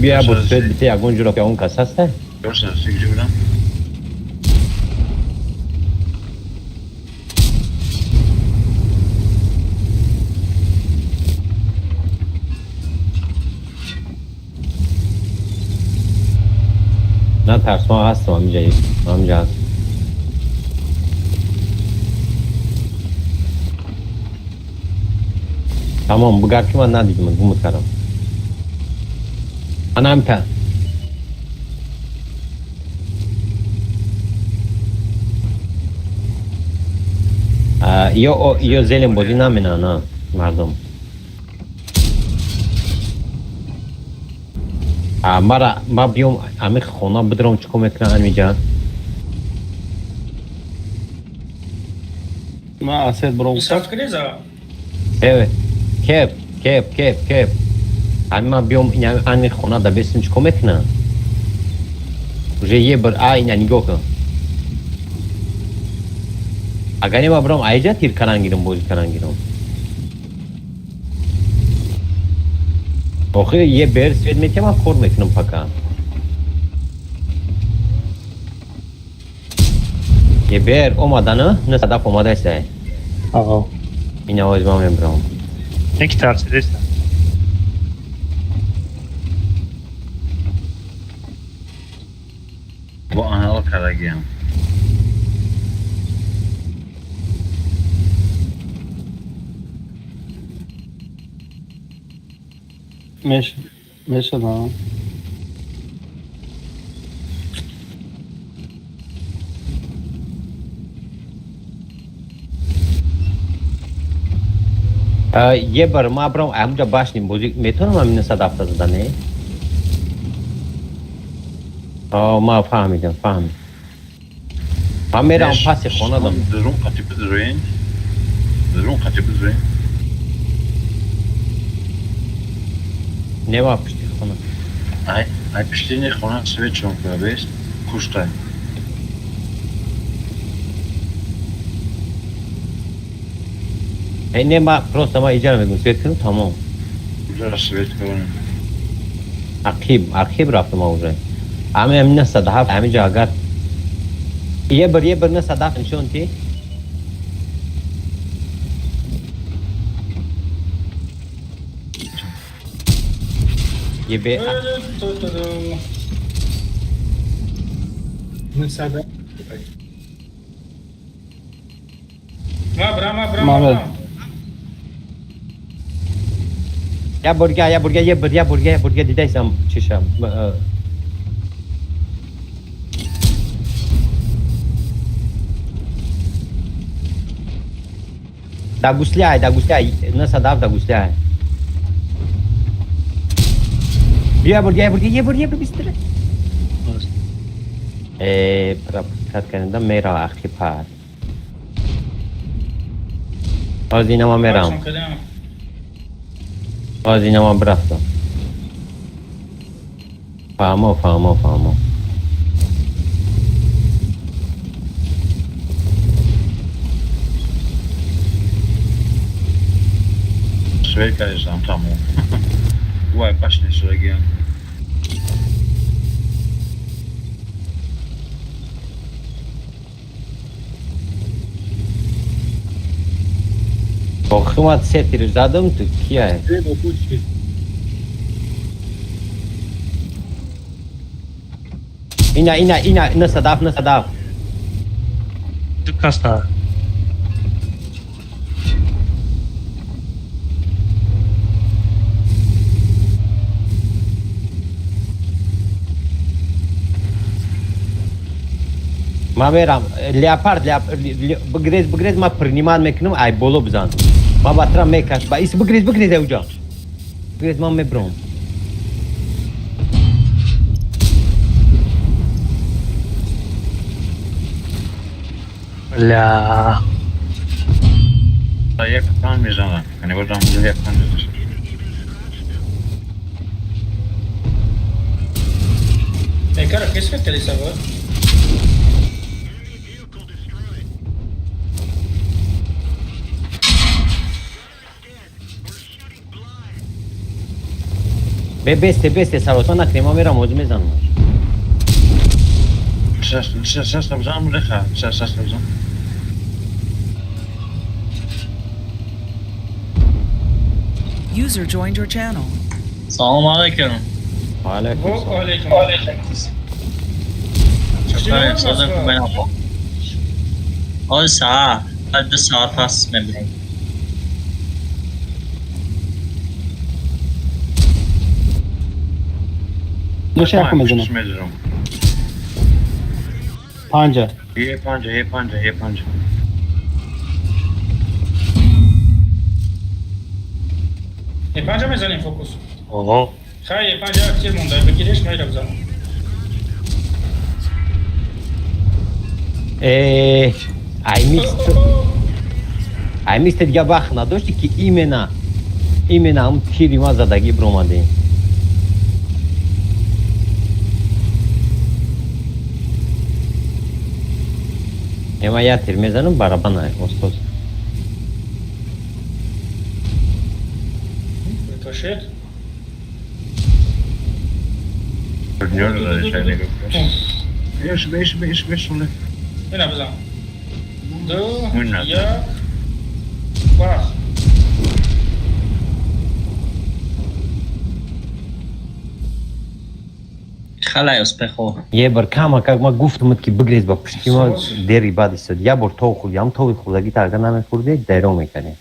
بیا بود فید بیتی اگون جورا که اون کس هسته
430 کجا برم
نه ترس ما هستم همینجا هست تمام بگرد که من ندیدم من گمت کردم من هم که یا زیلم بودی نمینه نه مردم ما بیام امی خونه بدرم چکو میکنه همینجا
ما اسید برو
بیست هفت کلیزا
کیف امی ما بیام امی خونه دا بستیم چکو میکنه یه بر اینا نگاه کن اگر ما برام ایجا تیر کنن گیرم بازی کنن گیرم آخه یه بر سوید میتیم هم کور میکنم پکا یه بر اومده نه صدف اومده است
آقا
این آواز ما میبرم
یک ترسیده است.
با آنها کرگیم
میشد
یه بار ما برام همونجا باشیم بازی میتونم همین 170 زدنه ما فهمیدم من میرم پس خونه دارم
درون قطی بذارین
نوا پشتی خونه
ای پشتین خونه سویت چون که بیست کشتای
اینه ما پروستا ما اجاره میگم سویت کنم تمام
اونجا را سویت کنیم
عقیب رفتم اونجا همین 107 همین جا اگر یه بر نه 107 نشون تی یه به
ما برام
یا برگه دیده ایسم چشم دا گوسلی های نه 107 دا گوسلی های بیا برگه بیستره پرابسکت کننده میرا اخی پار آزینه ما میرم آزینه ما برفتم فهمو
سویت کردم تمام وای پشنی سرگیان
با خیمت سه تیر زدم تو کیه اینا نه 107
کاستا
ما میرم لیاپارد بگریز ما پرنیمان میکنم ای بولو بزن ما باترم میکش با ایس بگریز اوجا بگریز ما میبرم
لا
یک پان میزنم یعنی بودم یک پان میزنم
cara, ¿qué es que te sabor?
بسته سواسا نکنی ما میرم موز میزنم
سست بزنم لخه سست بزنم
User joined your channel.
سلام علیکم.
علیکم.
چطوری؟ صادق بینم. ساعت 2 ساعت هست میبینم.
نوشه یکم بزنم پنجه
یه پنجه
یه پنجه میزنیم فوکوس
آها
خیلی یه پنجه اکتیر مونده بگیریش میره بزنم
ای میست دیگه وقت نداشتی که ایمنا هم تیری ما زدگی بروماده اما یا تیر میزنم برابر نه استاد
بکشید
نیاز داره شاید نگاه بیش سونه
اینه بزن 2
1
باخ
خلاص بخو
یه بار کاما как ما گفتم که بگریز با پشتی ما دری بعد است یا بار تو خود هم تو خودگی تا اگر نمیخورده درو میکنه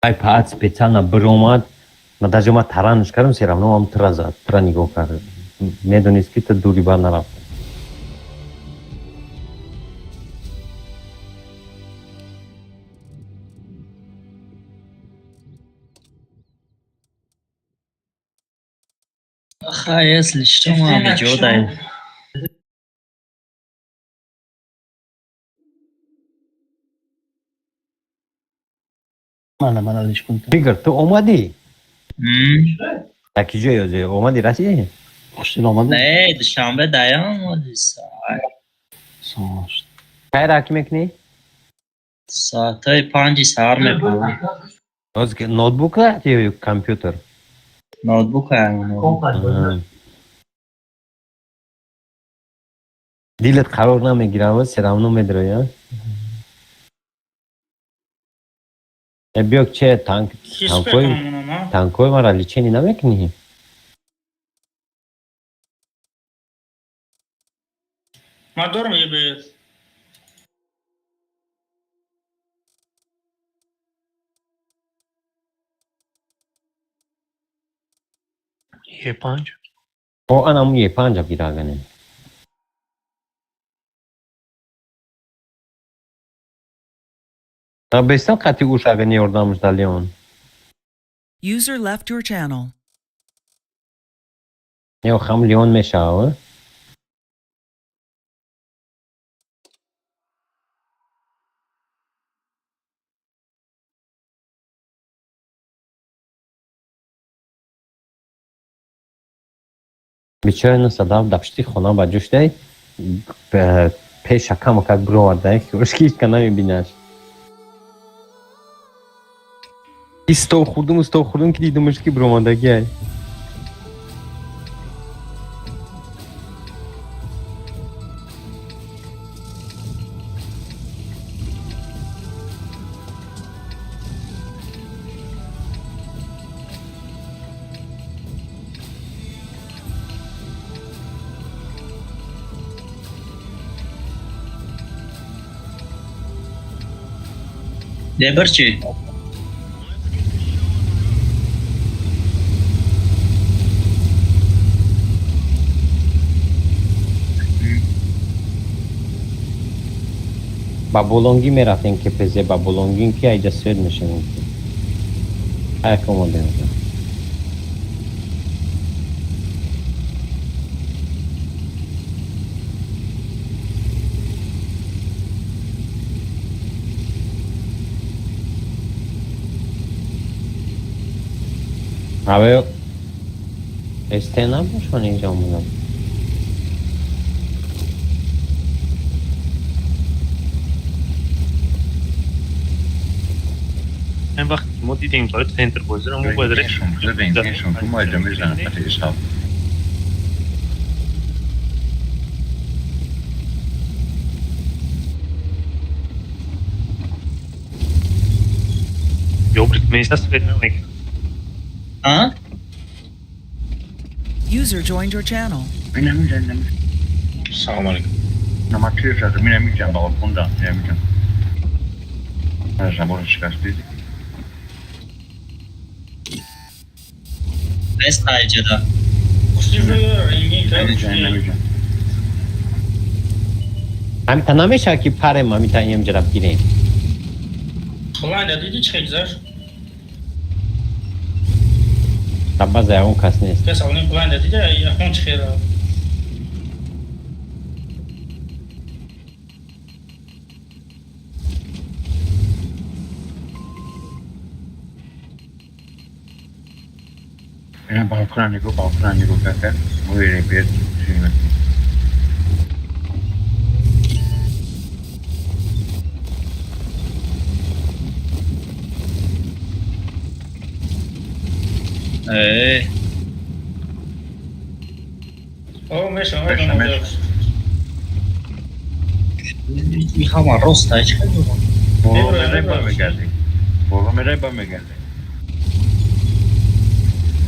Ай, пац специально бромад. Но даже мы таранш кардем, все равно он тра нигоҳ кард. Медонист ки ту дури бар нарафта.
Ха, если что, мы обидёдаем.
Mana lish kunta.
Фигр, ты омади? Так ки ҷо ёзе, омади Россия?
Xushtil omading.
Не, душанбе даём оди
So'sh.
Qayerda akim ekni?
соатаи 5 саҳар мепарам.
Оз ноутбук ё компютер?
ноутбук ҳам.
Дилет қарор намегирад, все равно медроя. Биё че танкой мара личени намекунӣ?
Ма дорам ебе.
E5.
О, анам E5 гирагане. Табестан қати ушагани ёрдамш далион.
User left your channel.
Ё хам лион мешава. Бичора садав дапшти хона ба ҷуштай пеша камо как бровардай хуршкиш ка намебинаш. И стол хурдум ки дидумаш ки бромадагиай.
Дебр чи?
ба болонги мерафтем кпз ба болонгин ки айҷа свед мешавем айкомодем аве эстена бошон инҷа омадам.
این وقت ما دیدیم باید سنتر بازی رو ما باید
نشون تو ما ادامه میزنن خیلی حساب
Jobbigt med sig svett med.
ها؟
User joined your channel.
نمیدونم سلام علیکم نما توی شده می نمیجم با خوندم نمیجم از زمان شکست دیدی
بس تایجدا.
نمیجم
ҳамита намешавад ки парем ҳамита имҷараб гирем.
Холландия диди чӣ гузар?
Табаза ягон кас нест.
Кас авлин Холландия диди яхон чӣ хера?
اینا بالکن نگو کرد مویره بیاد شیمت
او میشم
میخوام راست تایج کنم.
بولو میره برمیگردی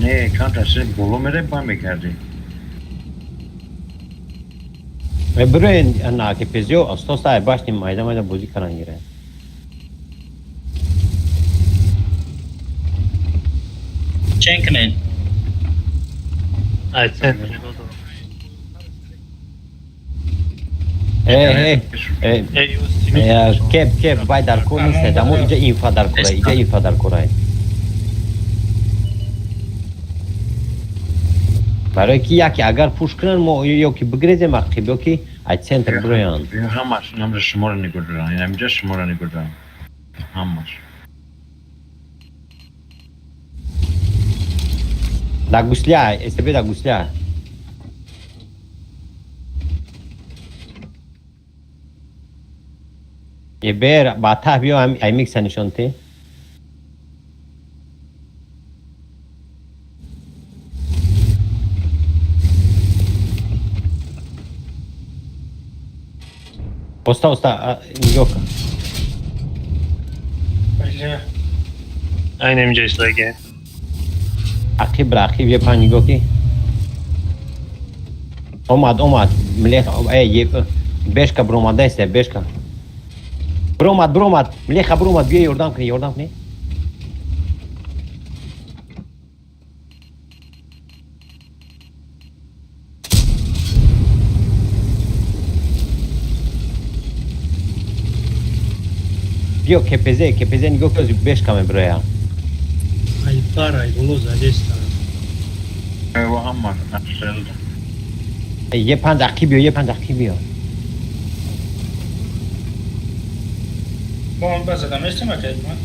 نه کانتا سه بولو میره برمیگردی
برӯен накпезиё остостай башни майда бозӣ кардан гире.
Çenkne.
Ay центр.
Kep vay dar konu se da mu iyice infadar kuray, iyice infadar kuray. برای کی یکی اگر پوش کنن ما یا کی بگریزیم عقیب یا کی از سنتر برویان
همش نمره شما رو نگردن این همینجا شما رو نگردن همش
da guslia este da guslia e ber bata bio ai mix anishonte Osta, yok.
بله
این اینجا ایستاگه.
عقیب یه پنیگو کی اومد ملیخ ای بشکا بروماد است بشکا بروماد ملیخ بروماد بیا یوردام کنی بیا کپزه نگاه که بشکا برای
Ai para, ai boloza desta.
و همش نقشل
یه پنج عقیب بیا
با هم بزدم اشتی مکرد من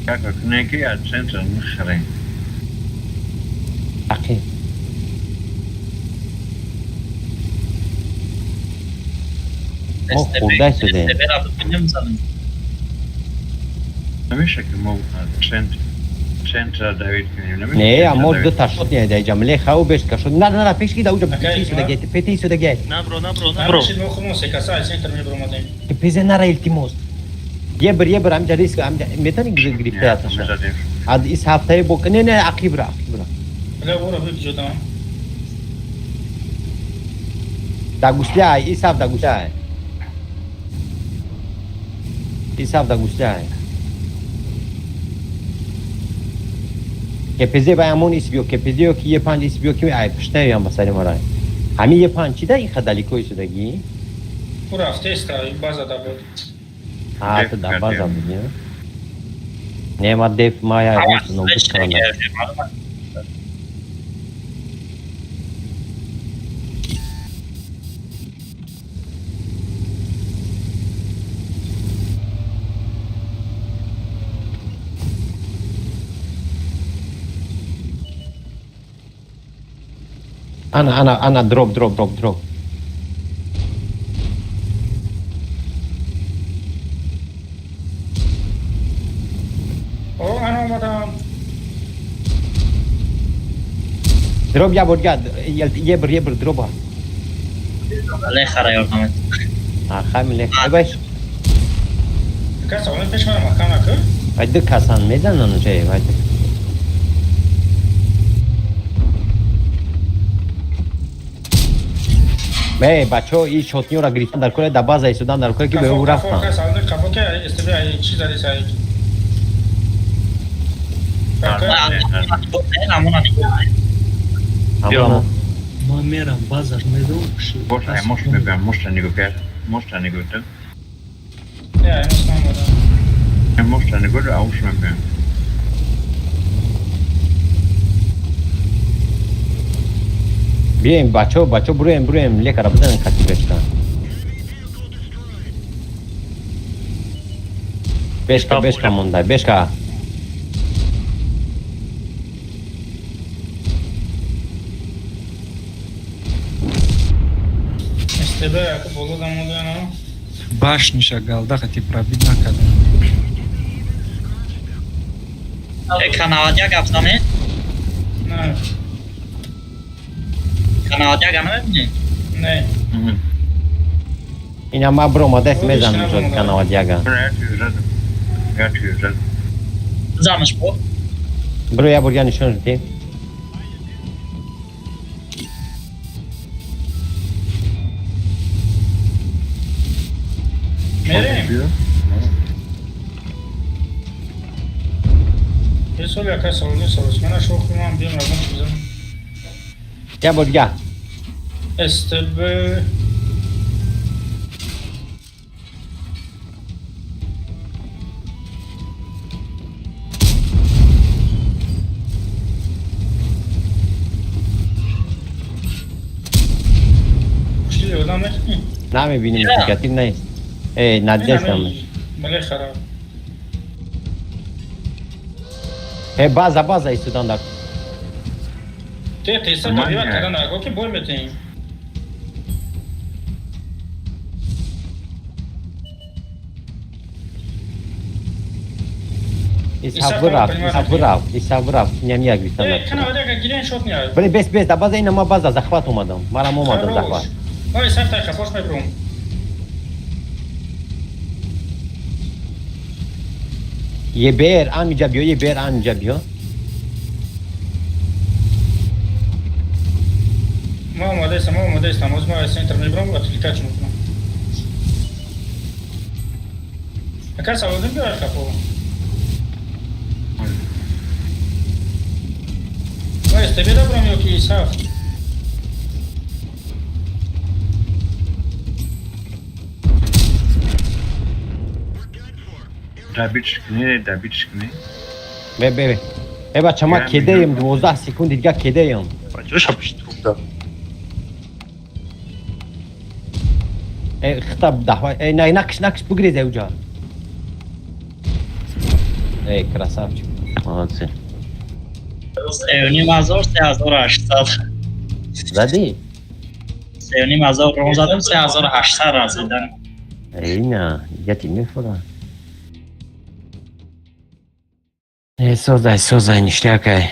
کاکا کنه که از سنتر نخره
عقیب ما خورده شده
نمیشه که ما سنتر دوید کنیم
نه اما دو تا شد نیده ایجا ملیخ او بشکا شد نه پیش کی دا اوجا پتی سوده گیت
نبرو.
نمیشید ما خمون سکسا از سنتر می برمادیم
کپزه نره التیموس یه بر همجا ریسک همجا میتونی گریفته اتشا از ایس هفته بک نه عقیب را
بله برو بید جدا
دا گوشلی های ایس هفته گوشلی های کپزه با همون ایس بیو کپزه که یه پنج ایس بیو که ای پشته هم بساری مرای همین یه پنج چی دا این خدالی کوی شدگی؟
برو افته استا بازا دا بود
تو دا بازا بودی نه ما دیف ما یا نو بود کنم انا دروب
انا اومدم
دروب یا برگرد یه بر دروب ها
Alay xara yordam et.
خیلی لیخ باش
کس اون پیش من مکان نکن
باید کسان میزنن چه باید بچه ها این شوتنیو را گریفتن در کره در باز ایستودن در کره که به او رفتن
کفو که استبی ای چی داری سایی
همون
Ma meram bazar medu și
مشت نگوکر
یا این اسلام
مشت نگوکر اوش میبیم
بیایم بچه ها برویم لیکر بزنن کتی بشکن بشکن مونده بشکن
استبی اکو بولو دموده انا
Башниша галда хати пробить накада.
Kanalacak yapsana.
نه
Kanalacak ama ne?
نه
این هم برو ما دست میزن شد کناوات یگا
Zamış bu.
برو یا برگا نشون شدی
میریم Песоли, яка салони сорос. Мене шохи мам бім разом чизам.
Я борга.
СТБ. Шили одам нехни.
نمیبینیم دیگه نیست نجس هم
مله خراب.
بازا ایستودان در
Те теста добива када на го ки бой метен.
ایسابراف نمیاگ بیستان
Кана ваде ка гилен шот ня.
ولی بس دا بازا اینا ما بازا زخوات اومدم مرام اومدم زخوات
Ой, сафта капош мебрум.
یه بیر همینجا بیا یه بیر همینجا بیا
ما مودستم از ما سنتر мебрум ва кликач мукна. Ака салодин биар капо. Ой, стебе добром ё ки саф.
دبیرش کنی
ببین بچه ما کده ایم 12 سکوند دیگه کده ایم
بچه‌ش پیشتوندا
خطاب دعوه نه نکش بگریز اوجا красавчик молодцы
سیونیم هزار 3800
زدی؟
سیونیم هزار رو زدم 3800 رسیدن
اینا دیگه تی میفورن سوزای ништякай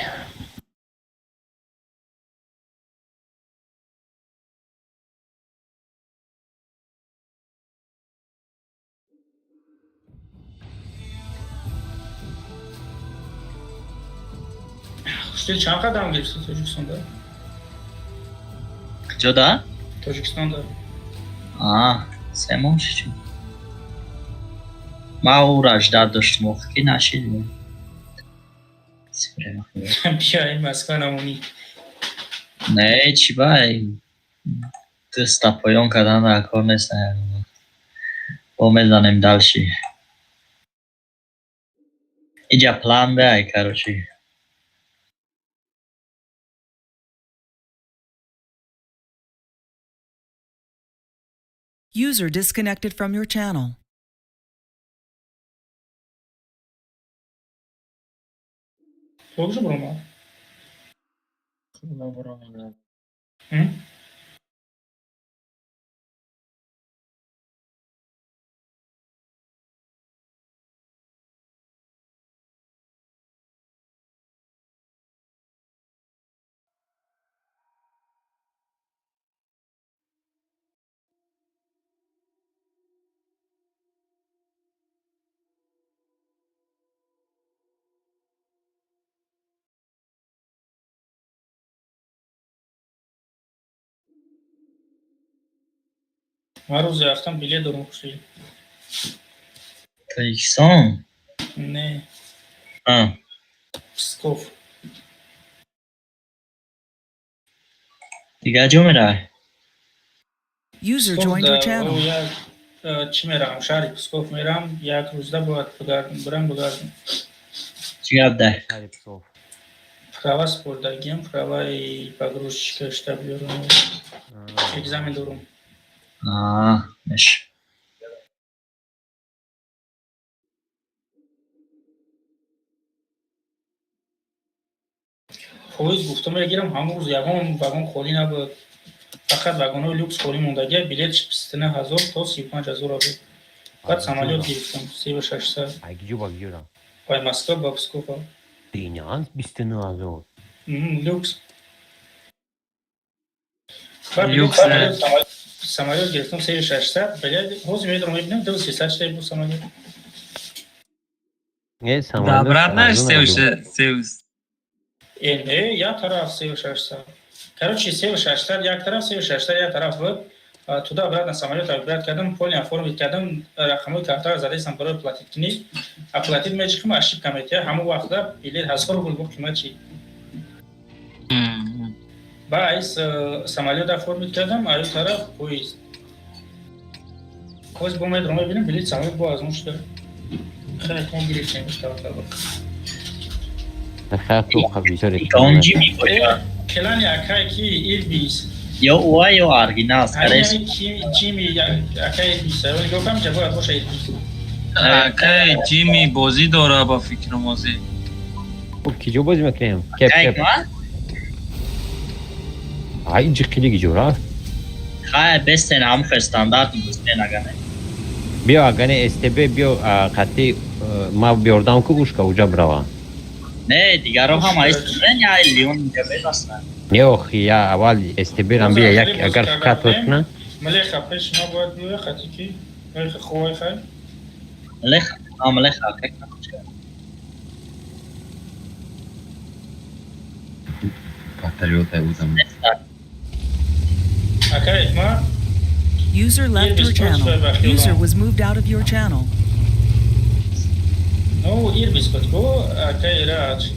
Штил чанд қадам гирифти Тоҷикистонда?
کجا؟
Тоҷикистонда.
سه ماه شد ما او رجدت داشت موقعی نشیدیم
بیا این مسکن همونی.
نه چی بای دستا پایان کردن در کار نیست با میزنیم دلشی اینجا پلان ده کاروچی
User disconnected from your channel.
Kog'u buraman. من روز رفتم بلیط دارم خوشی.
تاجیکستان؟
نه. پسکوف.
دیگه جا میره؟
User joined your channel.
چی میرم؟ شهری پسکوف میرم. یک روزده باید بگردم.
چی گفت ده؟
Права спордагим, права и погрузчика штаб беру. Экзамен дурум.
مش
Поезд гуфтам мегирам ҳамон рӯз ягон вагон холӣ набуд. Фақат вагонҳои люкс холӣ мондагия билет 25000 то 35000 буд. Баъд самолёт гирифтам 3600.
Агиҷо
Пай Москва ба Псков.
Динан 29000.
Люкс. Самолёт гирифтам 3600. Билет ҳозир медорам мебинам 2300 штай бу самолёт.
Добра
Сеус.
Не, я тараф 3600. Короче, 3600, як тараф 3600, я тараф буд. туда обратно самолет обрат кардам, полный оформить кардам, рақамой карта задайсам барои платит кини, а платит мечхим ошибка метя, ҳамон вақта билет 1000 рубл бо қимат чи. Баъз самолет оформить кардам, аю тараф поезд. Поезд бо мед рома бинем, билет самолет бо аз он шуда. Хай кон гирифтем иштавакар бо.
خیلی خوب بیشتر
اون جیمی کجا؟
کلانی اکای کی ایربیز
یا اوه یا آرگینال
هایی جیمی اکای ایربیز ولی گفتم جواب باشه ایربیز
اکای جیمی بازی داره با فکر موزی
خوب کی جو بازی میکنیم کپ
کای
کپ
کمان؟
های جی خیلی جورا
خواهی بستن هم خستاندارد بستن اگه
بیا اگه استبه بیا خطی ما بیاردم که گوش که اوجا بروا
نه دیگر هم ایستن یا لیون اینجا بیدستن
نه خیا اول استبرم بیا یک اگر خط وکنه
ملیخ خپش ما باید بیوه خطی کی ملیخ خواه خواهی
ملخ ملخ اکای
Patriota uzam.
اکای ما
User left your channel. User was moved out of your channel.
نو ایربیز کد کو اکای راج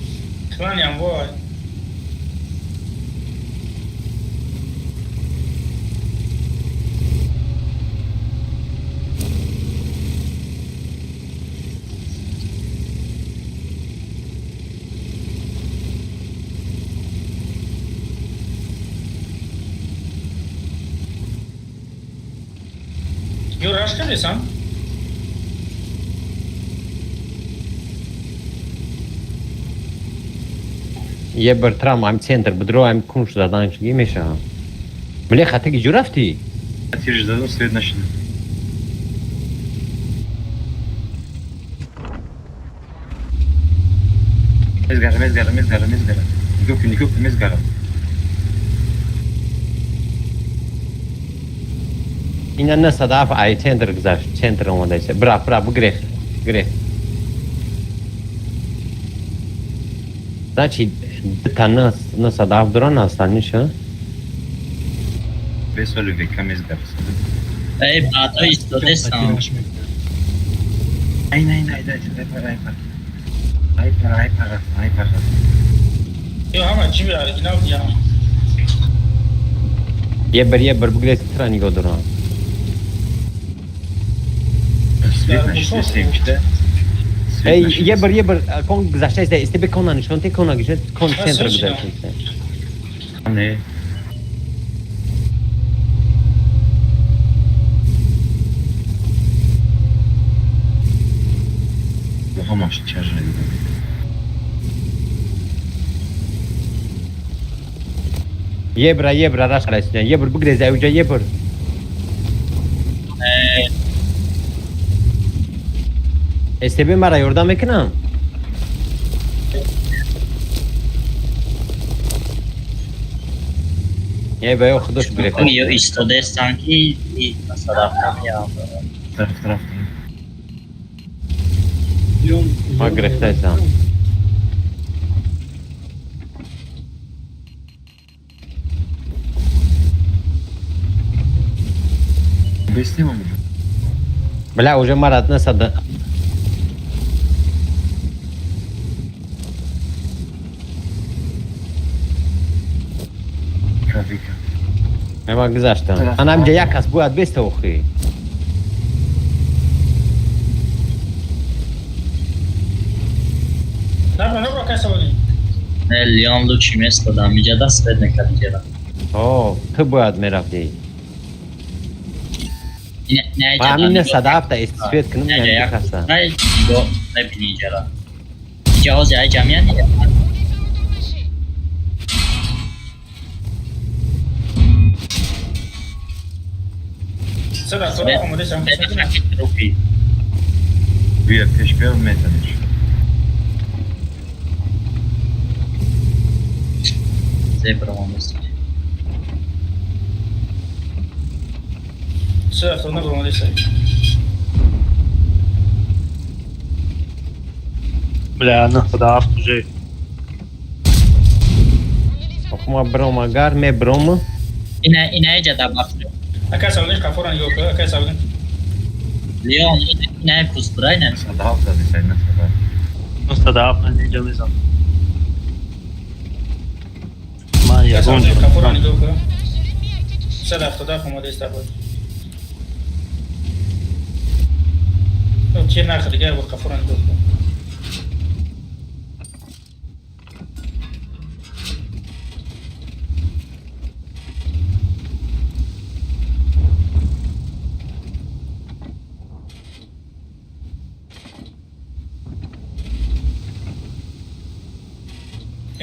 کلانی هم باید یو راش کردیسم
یه برترام هم سنتر بدرو هم کنش دادن چی میشه ملی خطی کی جو رفتی
Atiriş dedim suyun aşını. Mezgara. Nikop mezgara.
اینا نه صداف ای سنتر گذاشت سنتر اومده است برا بگریخ گریخ Znači, ta na sadav drona staniša?
Besoli veka mezgara.
ای بعدا ایستاده سام
Aypar.
یو همه جیمی ارگینال دیام
یه بر بگریخ ترا نگاه drona.
Svet naşitesiyim işte.
Ey یه بر کن گذاشته است استبه کنن نشون تی کنن گذاشته کن سنتر گذاشته است.
Ne? Yapamamış içeride.
یه بر راش خلاص یه بر بگریز اوجا یه بر استبه مرا یوردم میکنم یه باید خودش گرفت
یا ایستاده سانکی صدافتم یا
Taraf.
ما گرفته ایسم
Besleyeyim ama.
بله اوجا مرا نصد
Trafika.
ما گذاشتم انا هم یک کس باید بسته اخی
نبرا کسا بودی
نه لیان لوچی میستادم اینجا دست بد نکردی جرا
اوه تو باید میرفتی
نه
با همین صداف تا استفید کنم
نه
یعنی
جا
کسا
نه نگاه نبینی جرا جواز های جمعی نیده
صدا صدا آماده شم
روپی
Büyük teşbih metadır.
زبرمان بسید
صدا صدا آماده شم
بله نه خدا هفت جای
اخما بروم اگر می بروم
اینه جدا بخشو
اکا سعودی کافر نگاه کن اکا سعودی
لیون نه پوست برای نه
صداف زدی سینه صداف
مستضعف من اینجا میزم ما
اکا
یگون
سعودی کافر
جان
نگاه کن 170 اومده استقبال چه نخ دیگه با کافر نگاه کن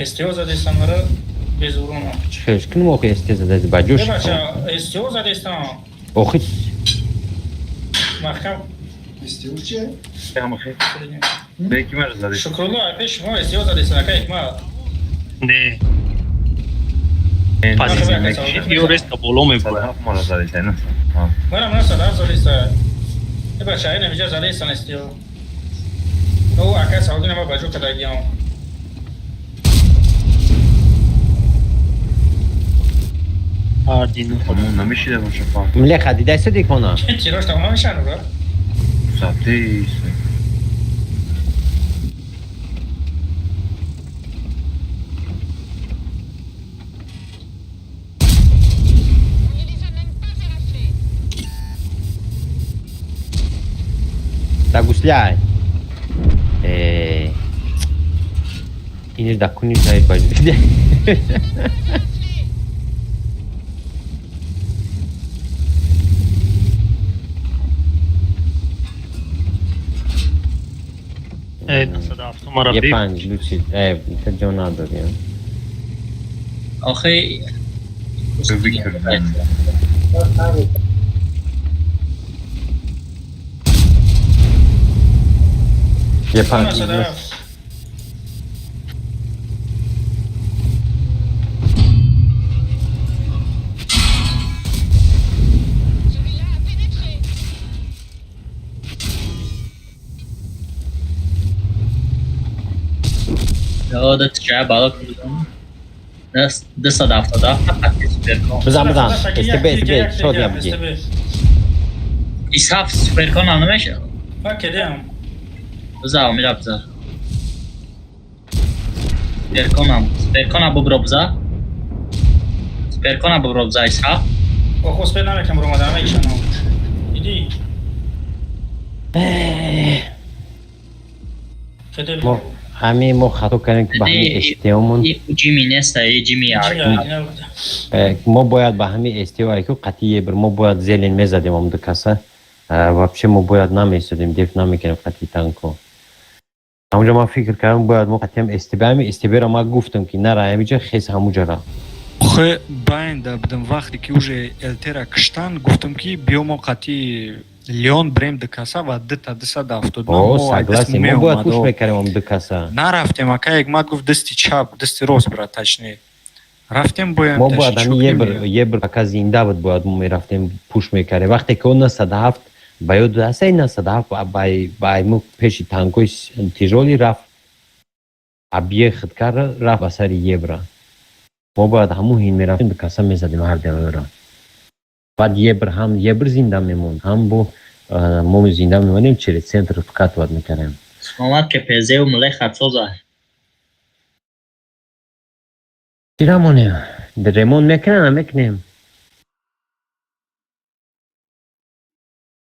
استیو زده استماره به زورون
چخش کنم اوخی استیزه دازی باجوش
بچه استیو زده استم
اوخی
محکم
هم خیلی به کی مرز زدی
شکرالله اکا شما استیو زده استم اکا اکما
نه
Pode
پس
ser.
یو رست بولو میبوره
صداف مرز زدی سینه
منم صداف زده است بچه های نمیشه زده استن استیو او اکا سعودی نما باجو کدایی هم
آردینو
همون نمیشیده باشه فا
ملی خدی دست دی کنه
چیراش تمام میشن رو
سبته ایست
On ne les a même pas fait rafler.
Da gusliai. اینش دا کنی سایت باید
مستضعف تو مرا
یه
بگو
پنج لوچی تا جا نداریم
آخه
ویکتور بند
یه
نه
پنج
صداف
Celui-là a pénétré.
یادت چه بالا کردم دست دفتر حتی سوپر کن
بزن استبه شد یا بگی
اسحاف سوپر کن نمیشه
من کده هم
بزا میرا بزا سوپر کنم ببرو بزا سوپر کنم ببرو بزا اسحاف
با خوست بید نمیکنم رو مادرمه ایشان هم دیدی کده
ما
بید
همه ما خطا کردیم که به همین استیامون
جیمی نستا یه جیمی آرکو
ما باید به همین استیو که قطعیه بر ما باید زیلین میزدیم هم دو کسه وابشه ما باید نمیستدیم دیف نمیکنیم قطعی تنکو همونجا ما فکر کردم باید ما قطعی هم استیبه را ما گفتم که نره همینجا خیس همونجا را
خو باید بدم وقتی که уже الترا کشتن گفتم که بیوم قطعی لیون بریم دو کسه و دستا دافتاد
او ساگلاسی ما باید پوش میکنیم هم دو کسه
نرفتیم اکا یک ما گفت دستی چپ دستی راست برا تشنید رفتیم
ما باید همین یه بر پکا زنده بود باید ما میرفتیم پوش میکرده وقتی که اون صدافت باید دسته این صدافت باید مو پیشی تانکوی تیجولی رفت عبیه خدکار رفت اثر یه برا ما باید همون هین میرفتیم دو کسه میزدیم هر دیگه را بعد یه بر زنده میمون هم بو ما زنده میمونیم چلی سنتر فقط باید میکنیم
سمامت که پیزه و ملی خطوزه
چی رامونیم؟ در ریمون میکنیم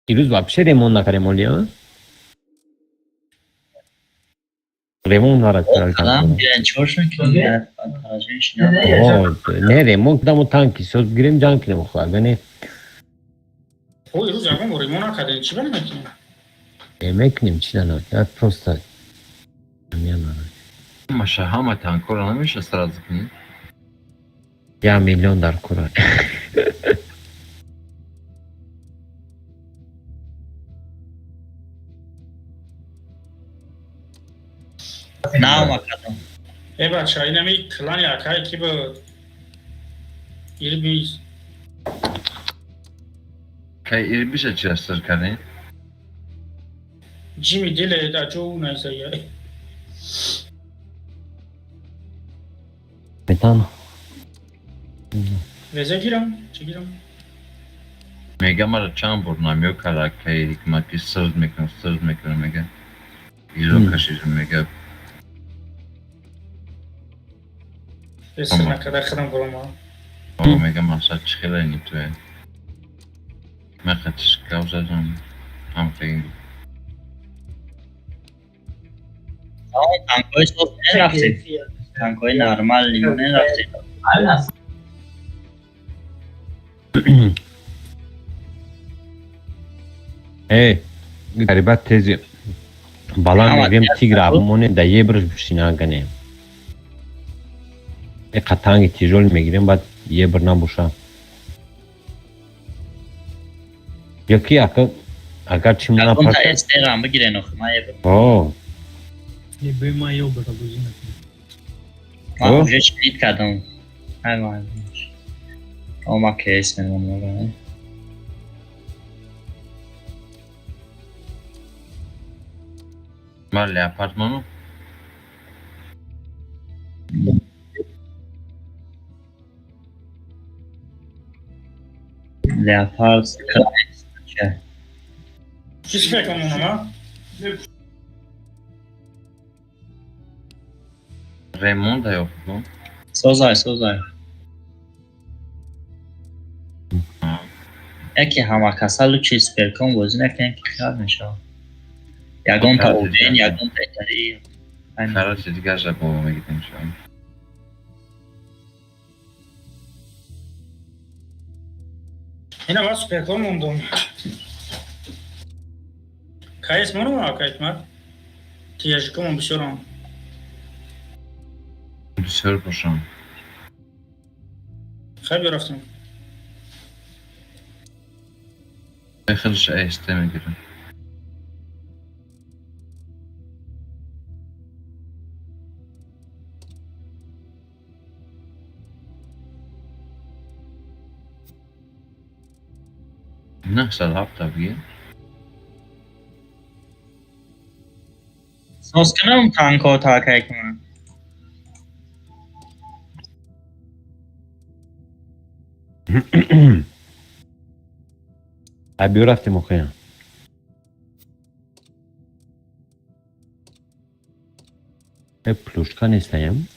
دیروز واپشه ریمون نکریم ها؟ ریمون نارد
کلام بیرن چورشون که بیرن تراجمش
نه ریمون کدامو تانکی سوز گیریم جان کنیم خواهد بینی
او یه روز جوان با ریمون نکرده چی بانی میکنیم؟
میکنیم چی دانم یاد پروستا
ماشه همه تانکو رو نمیشه استراز کنیم
1 میلیون در کرای
نه مکدم
ای بچه این همی کلانی اکایی که با ایری بیز
که ایری بیشه چی استر کردین؟
جیمی دیله در جو نیسه یه
بتان
وزه گیرم؟ چی گیرم؟
میگم آره چند برنامه و کلاکی ما که سرد میکنم میگه ایرو کشیدم میگه
بس نکرده خودم برام
بابا میگم اصلا چی خیلی نیتوه من خطش گاو زدم هم خیلی
تانکای صبح نرفتیم تانکای نرمال لیمون نرفتیم
غریبت تیزی بالا میگم تیگر مونه در یه برش بشینه گنه یک قطعانگ تیجول میگیریم بعد یه بر نبوشه یکی اگر چی منا
اون تا
پرسه
استیرام بگیره نخ ما یه بر
اوه
یه به ما یو برا بزنه
ما اونجا شدید کردم های ما او ما کیس منون بگم
مالی اپارتمانو
لیاپارد کرایست چه
چیز فکر کنم اونم
ریمون da yok bu.
سوزای یکی همه کسا لو چیز پرکن بازی نکنن که خیال میشه یکم تا اودین یکم تا ایتری
Karar دیگه از babama gidin şu an.
Yine var süper olmamdım. Kayıs mı var kayıtmak? Tiyajıkım mı bir şey olan?
Dışarı boşan.
Hayır raftim.
Bexil şey isteme girin. نفس الهفته بگیر
سوز کنم تانکو تا که کنم
ابیو رفتیم اوخیه پلوشکا نیستیم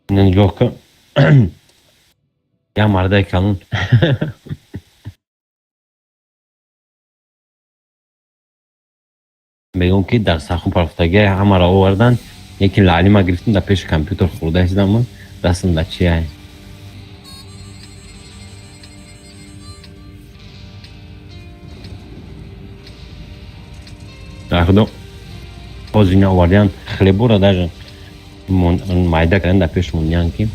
yok ya مرده کلون بگم که در سخون پرفتگی همه را آوردن یکی لعلی ما گرفتیم در پیش کامپیوتر خورده شدم من دستم در چی های در خدا باز این آوردن خلیبو را در مایده کردن در پیش موندیان که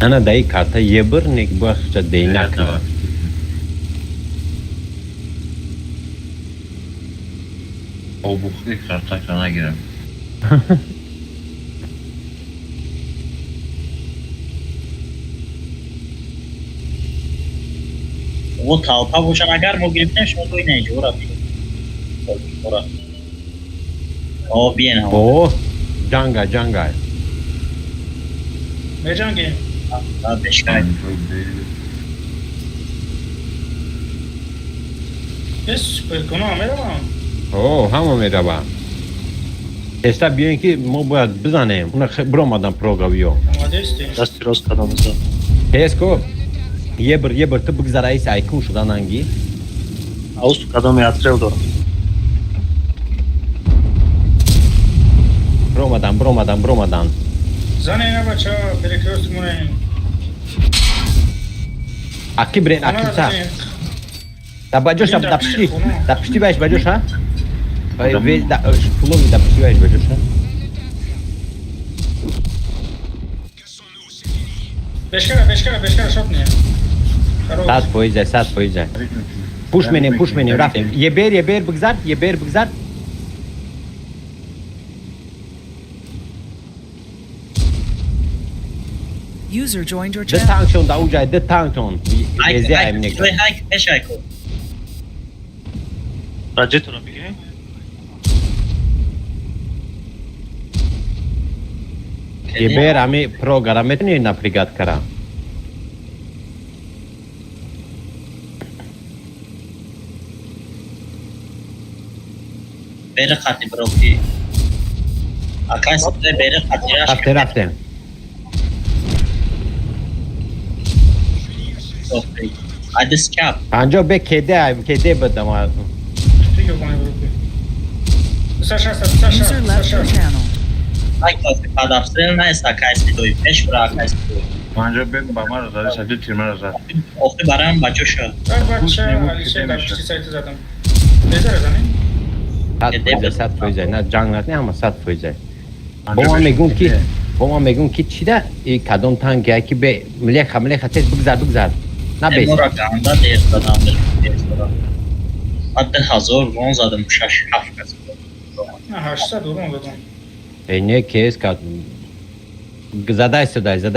انا دایی کارتا یه بر نیک باخت دی نکنه
O bu tekrar takrana girelim.
वो talpa boşan agar mo giripten şunu oynayıcı ora ora o bien ha
o Canga
Ne cangi?
daha 5 kay
Yes süper konu merhaba.
همه میروم استا بیاین که ما باید بزنیم اون برامدن پروگرامیو
Amade isteyim.
دستی راست قدمزده
اسکو یه بر تو بگذار ایس ایکون شدن انگی
اوست قدم یاترل دارم
برامدن
Zane ne bacha bekliyoruz bunu.
اکی برین اکی سا دباجوش دپشتی باش باجوش ها وی فلومی دپشتی باش باجوش ها
Beş kere şot ne? خراب
100% پوش منیم رفتیم یه بیر بگذار
User joined your
ده
channel.
تانک شون دا اوجای ده تانک شون یزی ایم
توی
نگه
هک بشای کو
راجع تو رو بگه
یه بیر همی پروگرامت نی نپریگات کرا
بره خطی بروکی اکای سبته بره خطی راش
رفتیم
ادس کپ
انجا به کده بدم
فکر کنه بروکی Саша
User left your channel.
ای کافی پادافسترل نیست اکای سیدوی پش برا اکای سیدوی
آنجا بگو با ما رزاده سجد تیرمه رزاده
اخی برایم بچه شد
بچه علیشه در پشتی سایت زدم لیزر زنیم
100% نه جنگ نه اما 100% با ما میگون که چی ده این کدام تانگه که به ملیخ تیز بگذار نه بیس
امورا گانده دیر دادم حتی هزار گون زدم 6-7 کسی
نه 800 دورون دادم
اینه کیس که زدای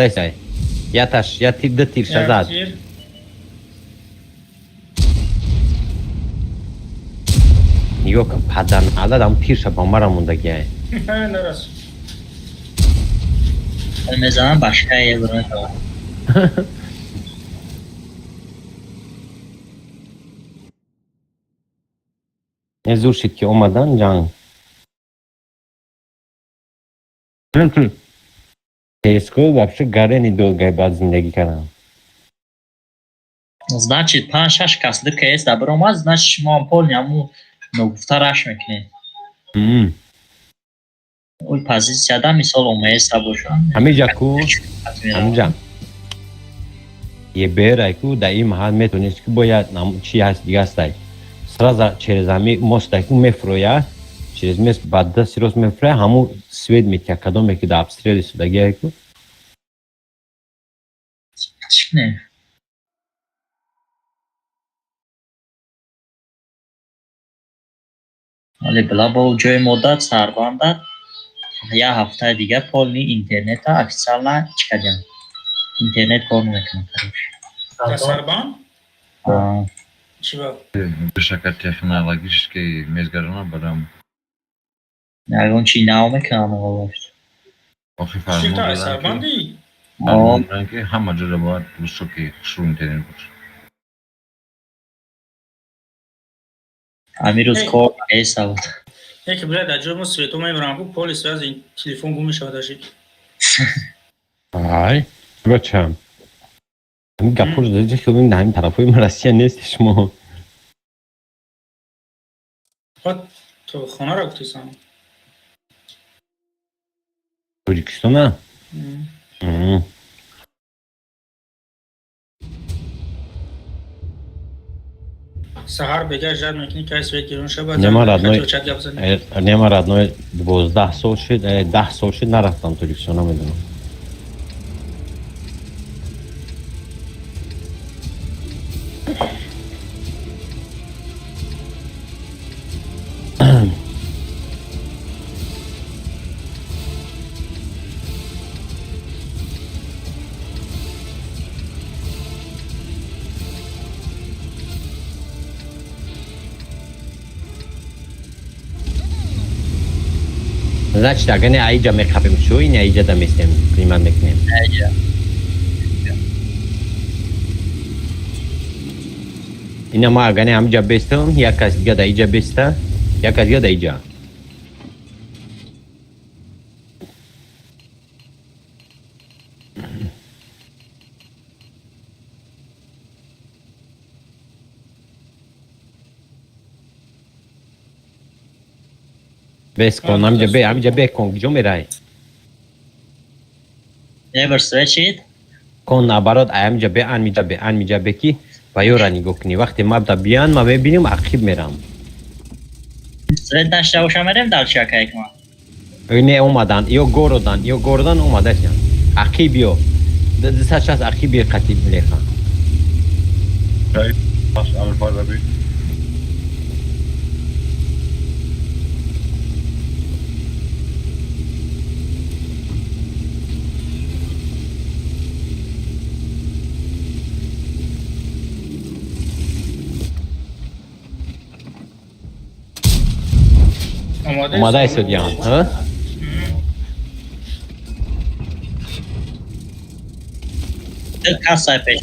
سای یا تاش یا تیر ده تیر شزاد نیو که پدن عدد هم تیر شد با مرا مونده گیه
همین درست
میزنم باشکه یه برای تو
زور شد که اومدن جان تیسکو вообще гарени долгой بعد زندگی کردم
Значит, 5-6 کس که است در اومد значит شما هم پول نیامو نگفته رش میکنید اون پازیسیا دا مثال اومه باشن
همینجا کو همینجا یه بیرای کو در این محل میتونید که باید چی هست دیگه هستی سرازا через همی مستای کو میفرویا через месяц بعد سیروس میفرویا همون سوید میتیا کدومی که در ابستریلی سودگی های کو
چکنه ولی بلا با جای مدت سربان داد یه هفته دیگه پول اینترنت اکسال چکدیم اینترنت کار نمیکنه
در سربان؟ چی با؟
بشکر تکنولوژیش که میزگرانه برام
اون چی ناو میکنم آقاش
آخی
چی تا
فرمون
سربان دی؟
دادن که همه جا باید بسو که شروع اینترنت باشه
امیر روز کار ایسا بود
یکی برای در جای ما سویتو میبرم بود پولیس از این تلفن گم میشه داشت
آی بچم این گپور داده که این همین طرف های مرسیه نیستش ما
خود تو خانه را گفتی سام
توجیکستان نه
سهر بگه جد میکنی که سویت گیرون شد
نما ردنوی 12 سال شد 10 سال شد نرفتم توجیکستان نمیدونم Значит, агане айджа мекапим шо, ин айджа да местем, климат мекнем.
ایجا
Ина ма агане амджа бестем, як кас дига да айджа беста, як кас дига да айджа. بس کن amca be کن کجا میرای
نیبر سویچید
کن نبرات amca be کی و یو را نگاه کنی وقتی ما بدا بیان ما ببینیم عقیب میرم
سویت نشته باشم مریم در چه که ما
اینه اومدن یا گوردن اومده شن عقیب یو دست از عقیب قطیب لیخان
چای بس الفارابی
اومده ای سودیان ها
کاسای پیش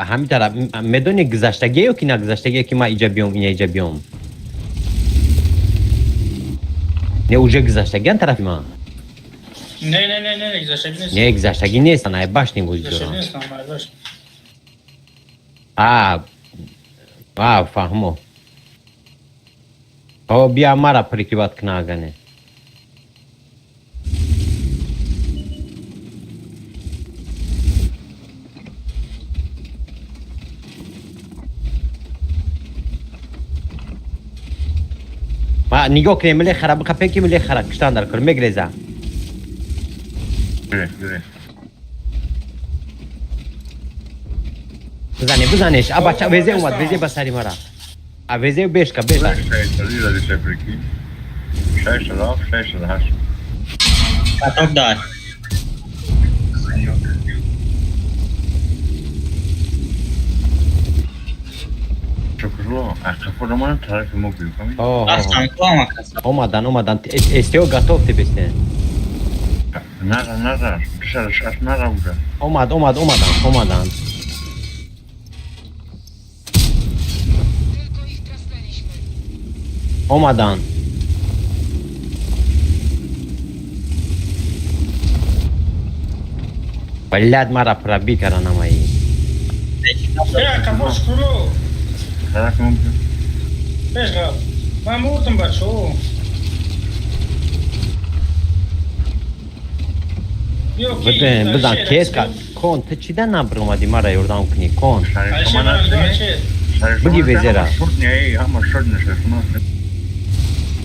همین طرف میدونی گذشتگی یا که نه گذشتگی که ما اینجا بیام این اینجا بیام نه اوجه گذشتگی طرف ما
نه گذشتگی نیست.
نه گذشتگی نیست نه باش نیم وجود
گذشتگی نیست باش.
فهمو بیا مرا پرکیبات کناگنه ما نگاه کنیم ملی خراب کپی کی ملی خراب کشتن در کنم میگریزه بزنش بچه ویزه اومد ویزه بسری مرا ویزه بیش که بیش
کاتوک دار
شکرلو اخفا رو من طرف مو بیوکمی
رفتم تو هم کسا
اومدن استیو گاتوف تی بسته
نره دشارش اش نره بوده
اومدن
Tylko ich trasnęliśmy.
اومدن ولاد مرا پرابی کردن مایی
کفاش کرو
طرف مو بیوکمی
پیش قبل من مورتم بچه
بزن کیس کن تو چی دن نبر اومدی مرا یوردان کنی کن
شریف من هستی
بگی ویزه را
شرط نیایی همه شرط نشست من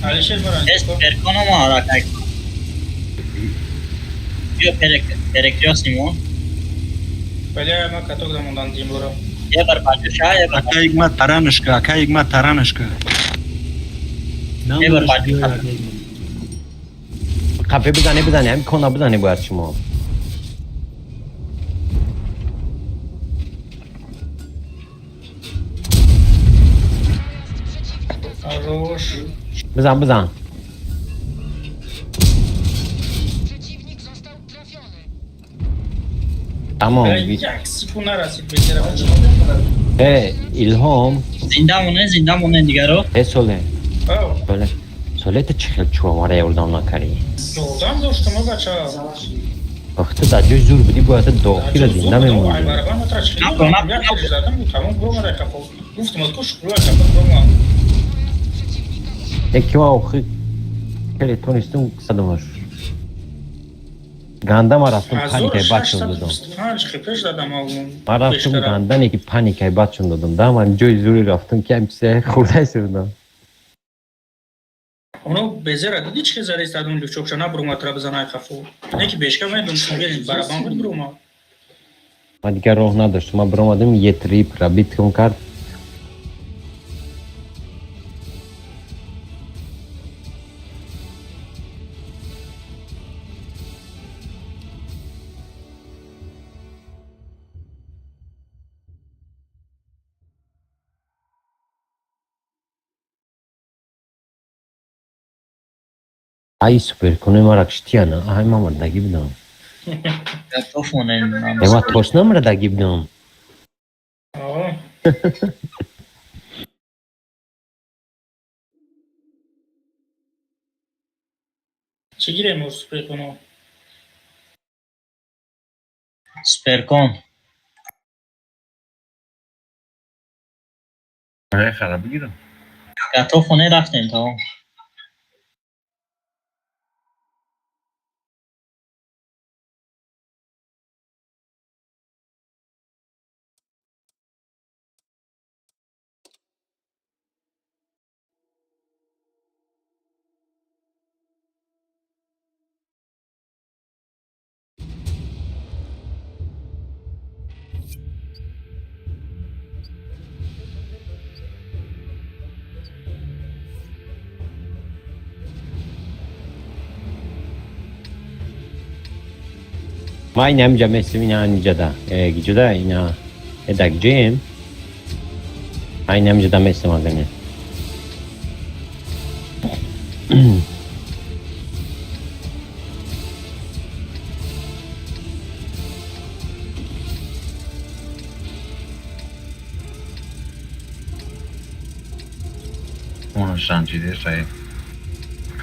علیشیر بران
پرکونو ما حرکت بیا پرکریو سیمون
ولی ما کتوک دموندن دیم برا
یه بر پاچوشا یه بر
Aka igma taranishka, aka igma taranishka.
یه بر پاچوشا
کافه بزنه هم کنا بزنه باید شما
روش
بزن
Przeciwnik został trafiony.
تمام
یک سیپو نرسید بگیره
الهام
زنده مونه دیگه رو
سوله تو چه خیل چوه مرا یوردان نکری
جردن داشتم بچه
وقتی در جای زور بودی باید داخلی را زنده میموندی
برابر متر چخیلی بودم یک ترش زدم بود تمام برو مرا کفا گفتم از کش روی کفا برو ما
یکی ما آخی خیلی تونستم صدمش گنده ما رفتم پانیکای بچون دادم
خیپش دادم
ما رفتم گنده نیکی پانیکای بچون دادم دم من جای زوری رفتم که همچه خورده سردم
اونو بزر دیدی چه زره استادون لوچوکشا نبرو ما ترا بزنای خفو یکی بشکا من دونشون بیاریم برابان بود برو ما
من دیگه راه نداشتم من برامدم یه تریپ را بیت کن کرد ای سوپر کنه ما را کشتی نه ای ما مردگی بدم
توفونه
اما توش نمردگی بدم
چی گیره مور سپر کنو
سپرکون
خراب بگیرم
توفونه رفتیم تا
ما این هم جمع اسم این اینجا ده گیجو ده اینا ادک جیم این هم جدا مثل ما گنه
Uno santide sai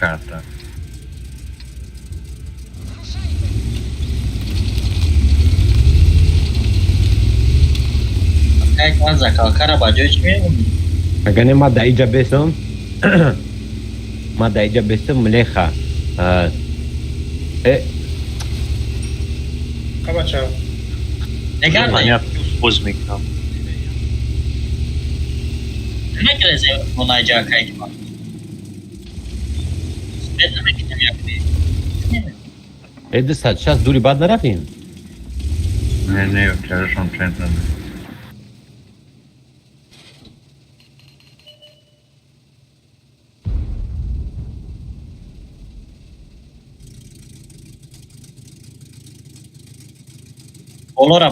carta.
Kijk, man zakal bajaj mi?
اگه ما در اینجا بستم ما در اینجا بستم ملیخا
Kabaça.
Negar
من
da.
باز میکنم.
Ne kreze onayca kayıtma. Ben demek ki yapayım.
ایده ست شست دوری بعد نرفیم
Ne yok çalışan centrum.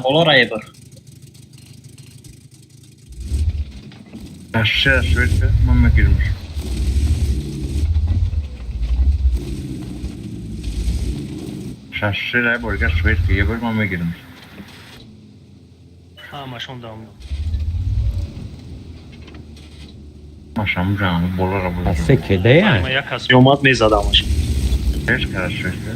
Bolora eber.
Aşağı sürekli mama girmiş. Aşağı borga sürekli yeber mama girmiş.
همشون دام.
Maşam canı bolara bulur.
سکه ده
من یک کسی اومد میزدمش.
Hiç kadar sürekli.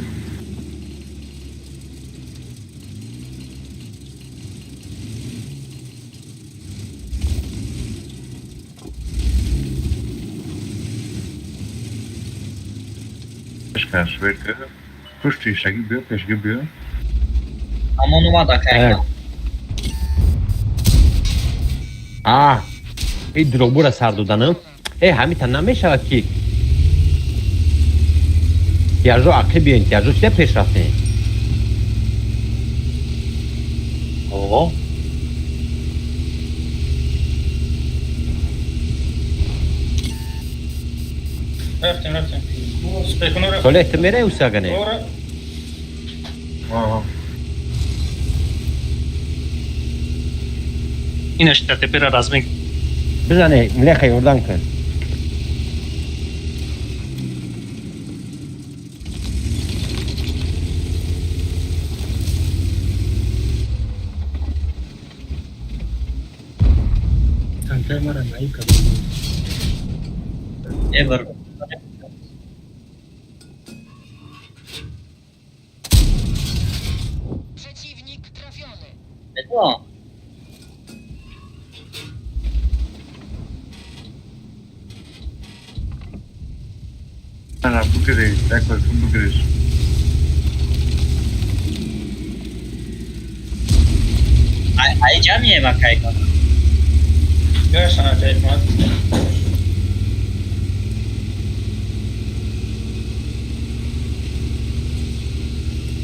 Hiç kadar sürekli. Kuş tüyse gibi, peş gibi.
Ama onuma da kayıtma.
آه این دروغ را سر دادنم همین تا نمیشه که تیاجو عقل بیاین تیاجو چه پیش رفته
آقا
Raftim. Spekunu raftim.
ساله احتمیره او ساگنه
Doğru.
Aha.
اینش تپه را رزمی
بزنه ملیخه یوردان کن
Eber.
Przeciwnik trafiony.
Beto.
Ana bu kere, tekrar bu kere.
Ay camiye bak kayıtma.
Gel sana kayıtma.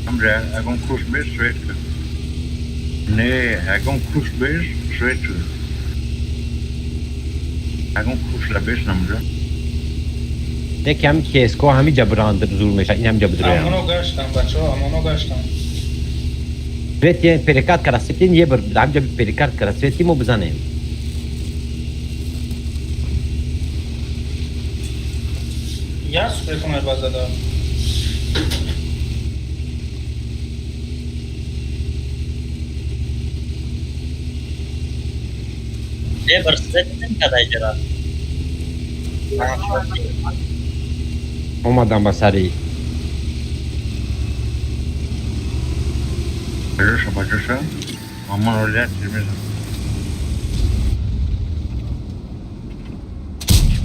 Amca, এখন খুশবে স্ট্রেট নে এখন খুশবে স্ট্রেট এখন খুশলা বেশ amca.
نه کم که اسکو همین جبران زور میشه این هم جبدرویم
Amono gaştan bacho, amono gaştan.
Svet je perikat karasvetin je br damja perikat karasvetin mu bzanem
Ya spekunu bazada.
Eber size dedim kadar cera.
اومدم با سری
Bacısa bacısa. Aman oraya girmez.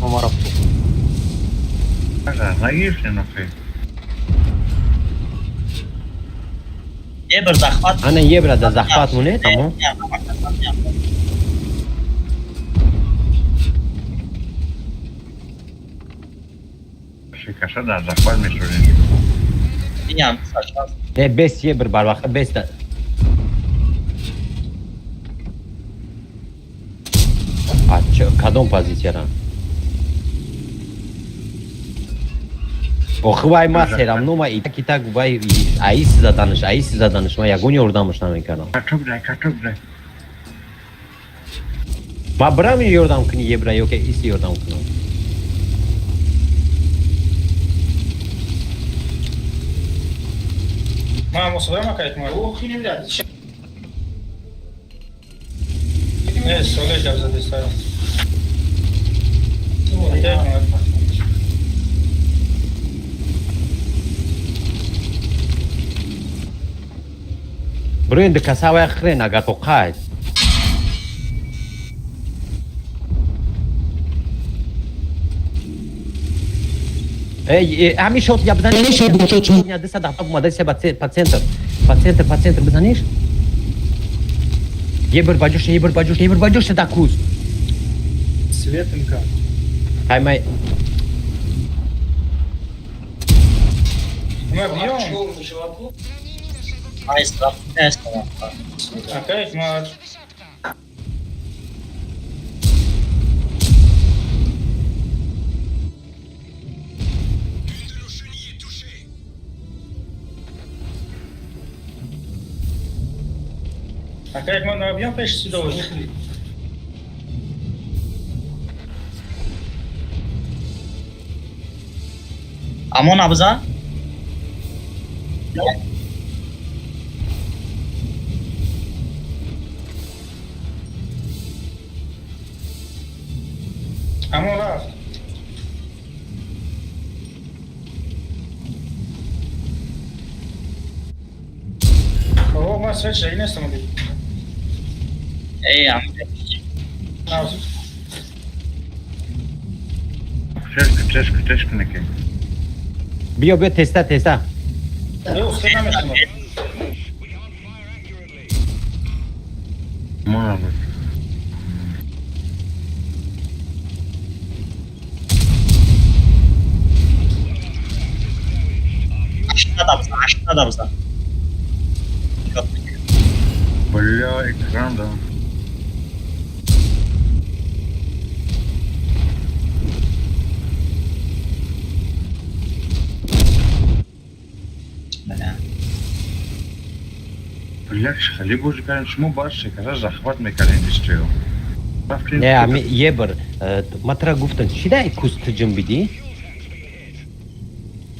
شما رفت.
Ne girsin o şey?
Eber zahmat.
انا یه برد از زخفات مونه تمام
Şey kasa da zakvar mı söylüyor?
Bilmiyorum saçma.
نه بس یه بر بر وقت بس ده کدوم پوزیسیون охи вай ма серамнума итак вай аис заданыш ма ягони ёрдамаш намекардам.
Картоп дай.
Ма бирам ёрдам кунӣ ебра ёке ис ёрдам кунам.
Ма мусоима кайт ма. Не, соле жабза дестара.
Бро инде касавай хрен агар тоқайт. Ҳамин шот я бизаниш я диса дафта омада се по центр бизаниш. Ебр баҷош да куз.
Светенка.
Хаймай.
Ма биём.
Айс рафта ҳастам.
Акайт ма. Акайт ма набиём пеш сидо.
Амон абза?
Амон рафт. О, ма свет шай нестам ди.
Эй,
Наус.
Чешка неке.
Биё теста.
Е, устед наместам.
Мона бе.
Aşağıda abza.
Бля, экран да. Бля, хали боже карен, шумо баъд шекара захват мекардем дистрио.
Не, ами ебр матра гуфтан чӣ дай куз тиҷим бидӣ?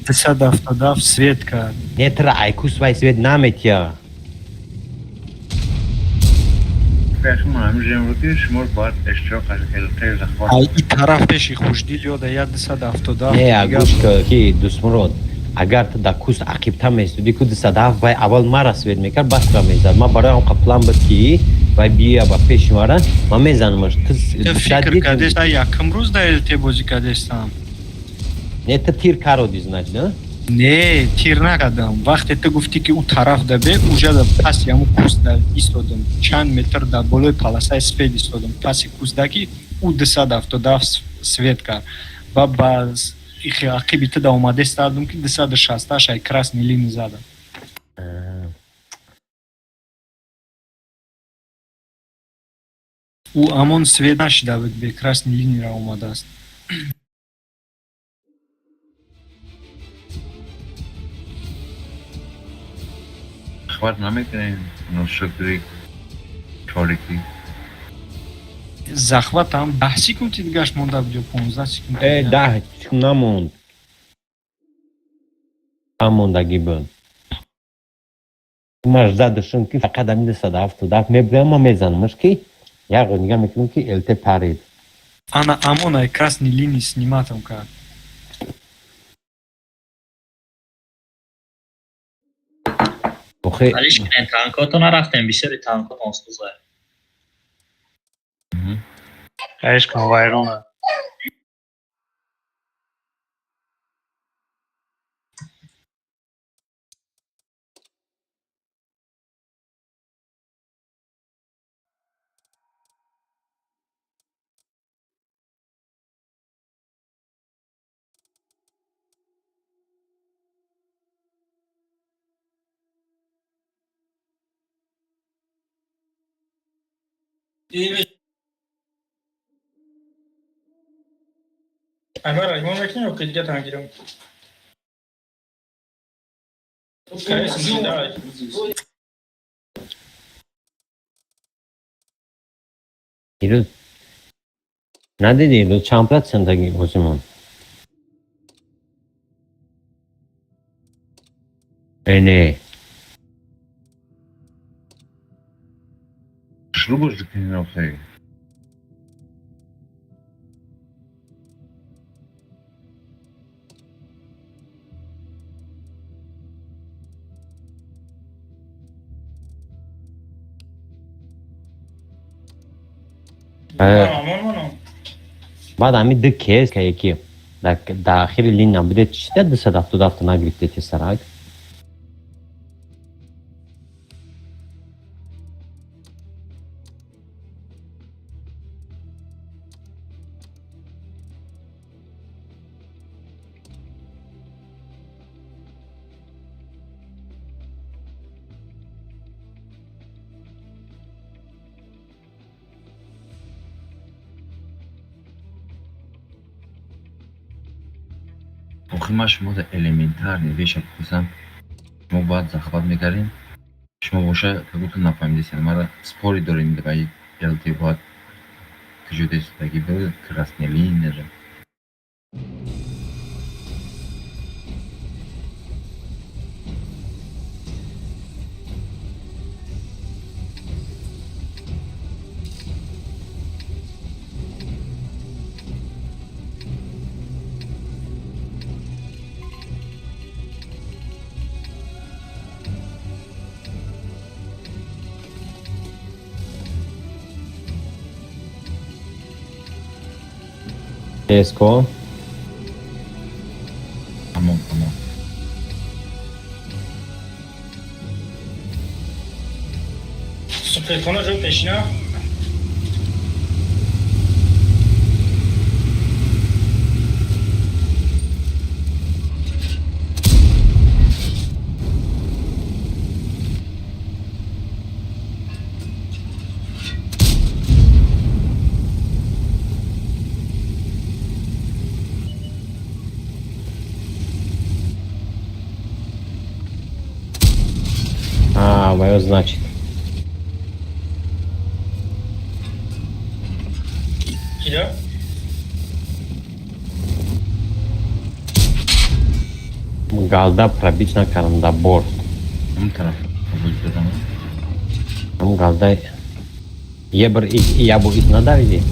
10 Светка.
Не тра ай куз вай свет наметия.
Фехмон ҳамин ҷемрӯки шумо баъд эштироқ ҳазакелтаи захват.
Ай и тараф пеши хушдил ёда я 270.
Не агӯш ки дӯстмурод агар ту да куз ақибта месуди ку 207 вай аввал мара свет мекард басра мезад. Ма барои он план буд ки вай бия ба пеши мара ма мезанамаш.
Фикр кардеста якм рӯз да ЛТ бозӣ кардестам.
Не ту тир кароди значит, да?
Не, тир накардам. Вақте ту гуфтӣ ки ӯ тараф да бе, уҷа да паси ҳамун кӯсда истодам. Чанд метр да болои полосаи сфед истодам. Паси кӯсда ки ӯ 277 свет кард. Ва ба ақиби ту да омада истадам ки 260 ай красни лини задам. ӯ ҳамон свет нашида буд бе красни линира омадааст.
захват намекунем ношукри торикӣ.
Захват ҳам 10 секунди дигаш монда буд ё 15 секунд.
10 намонд. Амондагӣ буд. Маш задашум ки фақат ҳамин 270 мебудам, ма мезанамаш ки як нига мекунам ки ЛТ парид.
Ана амон ай красни линии сниматам кард.
Алиш кинен танкото нарафтем, бисёри танкот онсуза.
Кайшкам вайрона.
Аймар аймон мекунем ё ки дига тангирам. Конечно, да.
دیروز ندیدی دیروز چند پلات زندگی بازیمون اینه
Шру будешь закинул хей?
Мамон.
بعد همین دو کیس که یکی در آخر لین نبوده چی دست صدف دفت نگرفته تی سرک
آخه ما شما در elementar نویشه بخوزم شما باید زخبت میکردیم شما باشه که گوتون نفهمیدیسید ما را سپوری داریم در باید یلتی باید تجوده سودگی بود کرسنیلی نره
اسکو
تمام
Superkono جو پیشنا.
Вайо значит.
Киля?
Galda пробить на каранда борт.
اون طرف قبول بدم
Там galda ебр и я бы их надавили.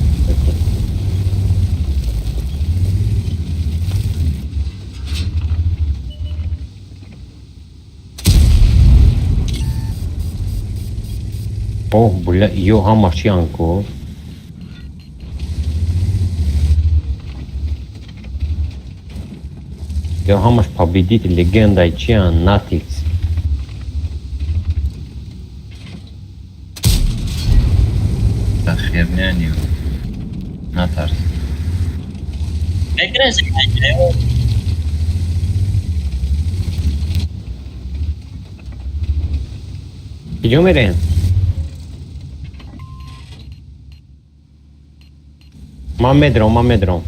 О, бля, йога машинку. Йога маш победитель легенда Чиан Натикс.
خیر نه نیو نترس
بگرز کنجه
کجا میرین؟ من میدرم من میدرم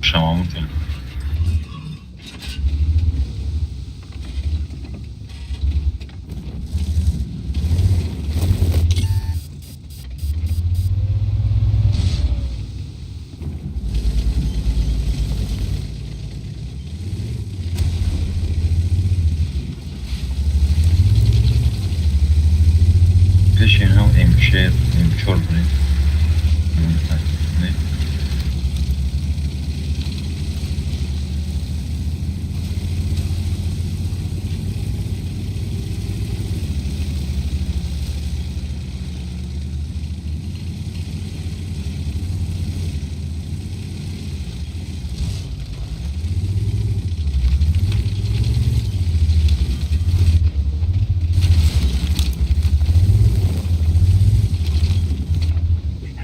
شما میتونید بشین هم امچور برید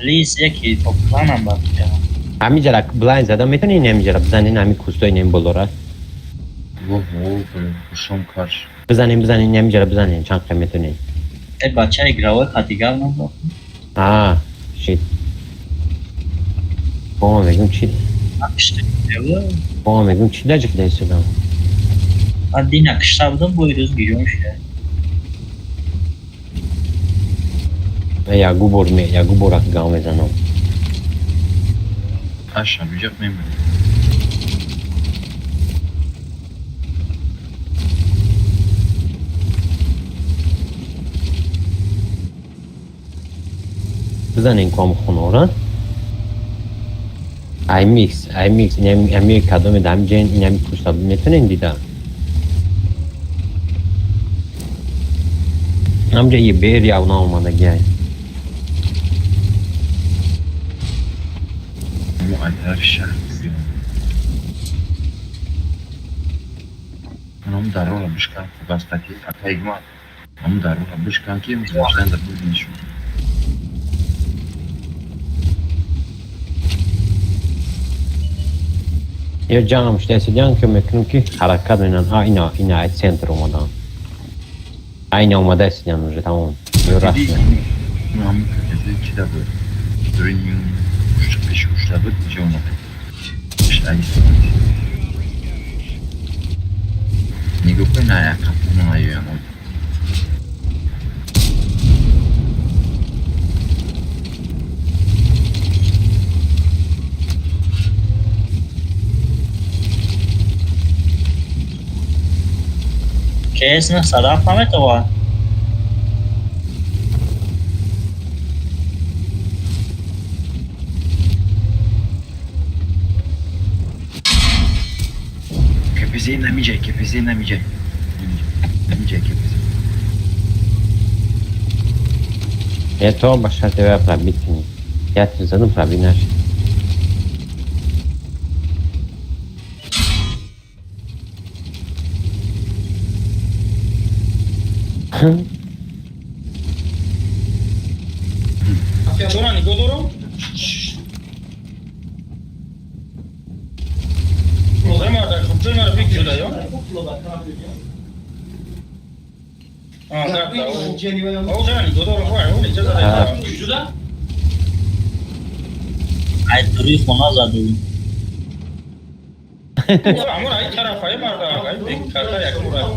پلیز یکی توپلانم باید کنم
همینجا بلایند زدم میتونین همینجا بزنین همین کوستای نیم بلوره
شم کارش
بزنین همینجا بزنین چند قیم میتونین
ای بچه اگراوه خطیگل نبود
شیت بابا بگم چی
Akıştı. Evet.
Bana megun çilecek değilse ben.
Hadi nakışladım buyuruz giriyormuş ya.
Ve ya guborak game zanom.
Aşağı bir yapmayayım ben.
بزنین کام خونورا ای میکس اینم کدوم دم جن اینم پوستا میتونین دیدم amca iyi bir yavna olmadı gel.
Muayyer şart diyor. Нам дорога бышка, бастаки, атайгма. Нам дорога бышка, кем зашдан да будем еще.
Ya canım işte can ki mümkün ki hareket eden aynı center olmadan. Aynı olmadan esen уже tamam. Yorasın.
Нам это кидабы. Дурин уж пеш уж табы жона. İşte не гупай на я капуна я.
Честно, сарафам этого.
Kepezeye namiyecek, kepezeye namiyecek. Namiyecek kepezeye.
Ya to başka teve yapar bitkin. Ya tezanım rabinaş.
Dora, Nigodoro? Problema da problema da büyük şurada ya. Da. O da Nigodoro var. O ne ceza da.
Ay duruyor ona zaten.
Ama ay tarafa var da. Ay bir karta yakura.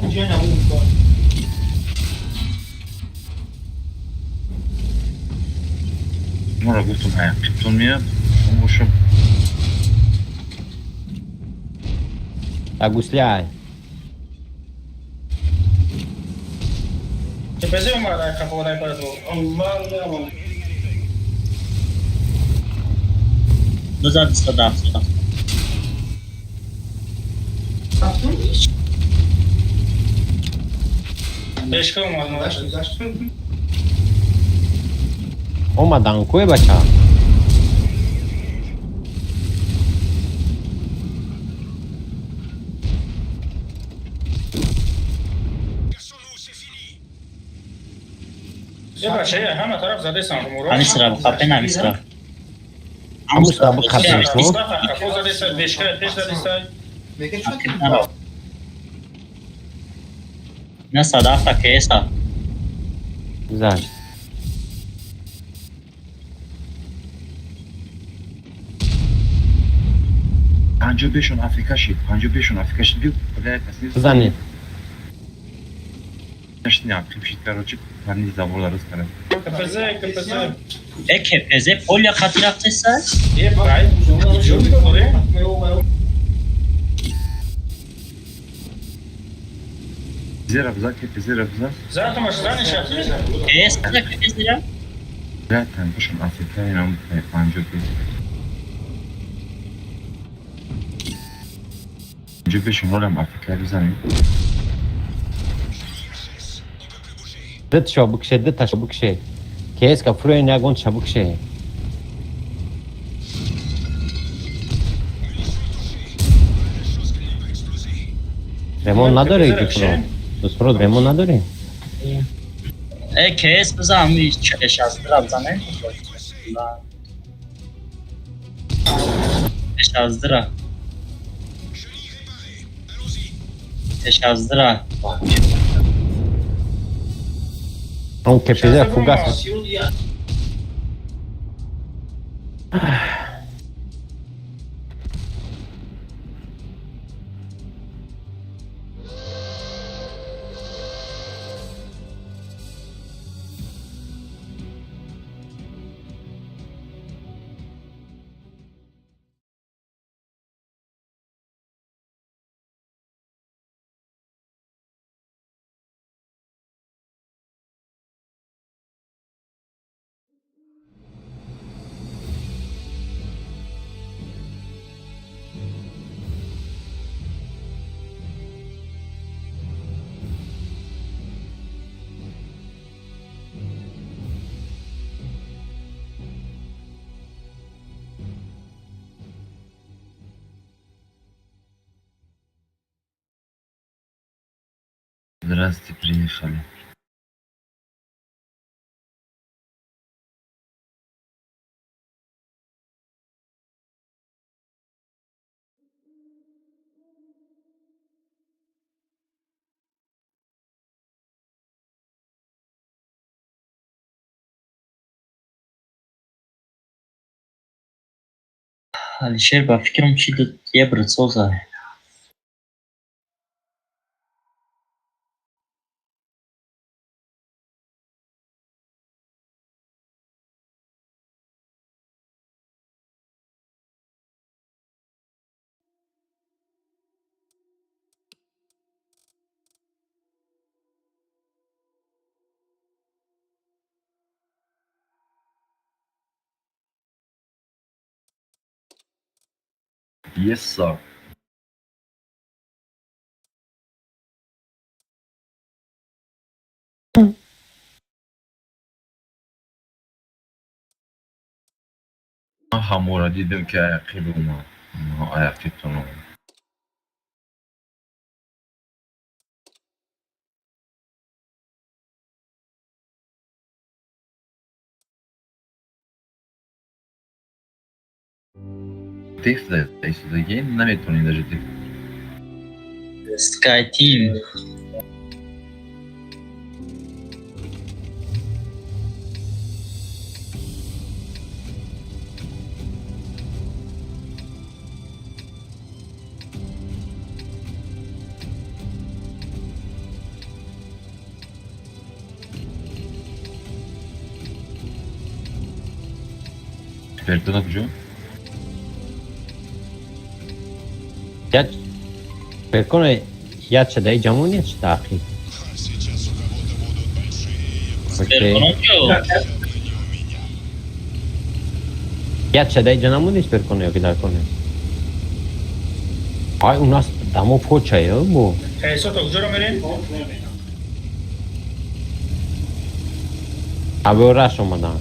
Mora guttum ayak tutulmuyor. Boşum.
Agusliay.
Kepeze mi var kafa oraya para doğru? Allah.
Назад сюда.
Beşka olmaz mı?
Olmadan koy baça.
Ya şey hemen taraf zaten sandım oraya.
Hani sıra bu kapı ne sıra?
Ama sıra bu kapı.
Mustafa kafa zaten beşka zaten.
Ne sadafa kesa.
Güzel.
Panca 5 Afrika şey. Panca 5 Afrika şey. Bir
Zannet.
Значит, не открывший, короче, парни забрали рассказать.
Kepeze.
Kepeze polya katiraktıysa.
Bay. Oraya.
Bize rabza, bize rabza.
Zaten baştan iş yapıyor.
Kesa da kepeze ya.
Zaten bu şu Afrika'ya nam Panca 5. Panca 5 olalım Afrika'ya bizani.
Dıt çabuk şey, dıt çabuk şey. Kes ka froy nagon çabuk şey. Remon nadore ki fro. Dostro remon nadore.
Kes bizami şazdıra bizane. Şazdıra. Şazdıra.
On kepeze fugas.
Здравствуйте, приехали.
Алишер, ба фикрам чӣ я бритсоза.
Yes, sir. من همورا دیدم که عیقی اومد. عیقیتون اومد. Тифте, ایستادگی نمیتونی даже тиф.
Sky Team.
Пердона кужо?
Я перконе я чадай жамони чтахи. Я чадай жанамуни перконе кидар коне. Ай у нас дамо почая бо.
Эсо то куҷоро мерем?
Абораш омадан.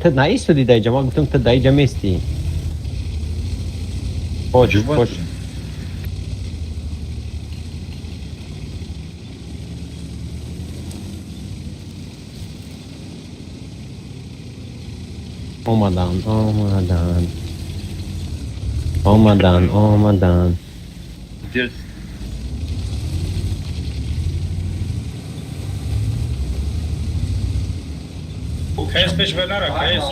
Ты на истуди дай жама, гуфтам ты дай жамести. Хоч. Омадан.
Где?
Кайс пеш вернара, кайс.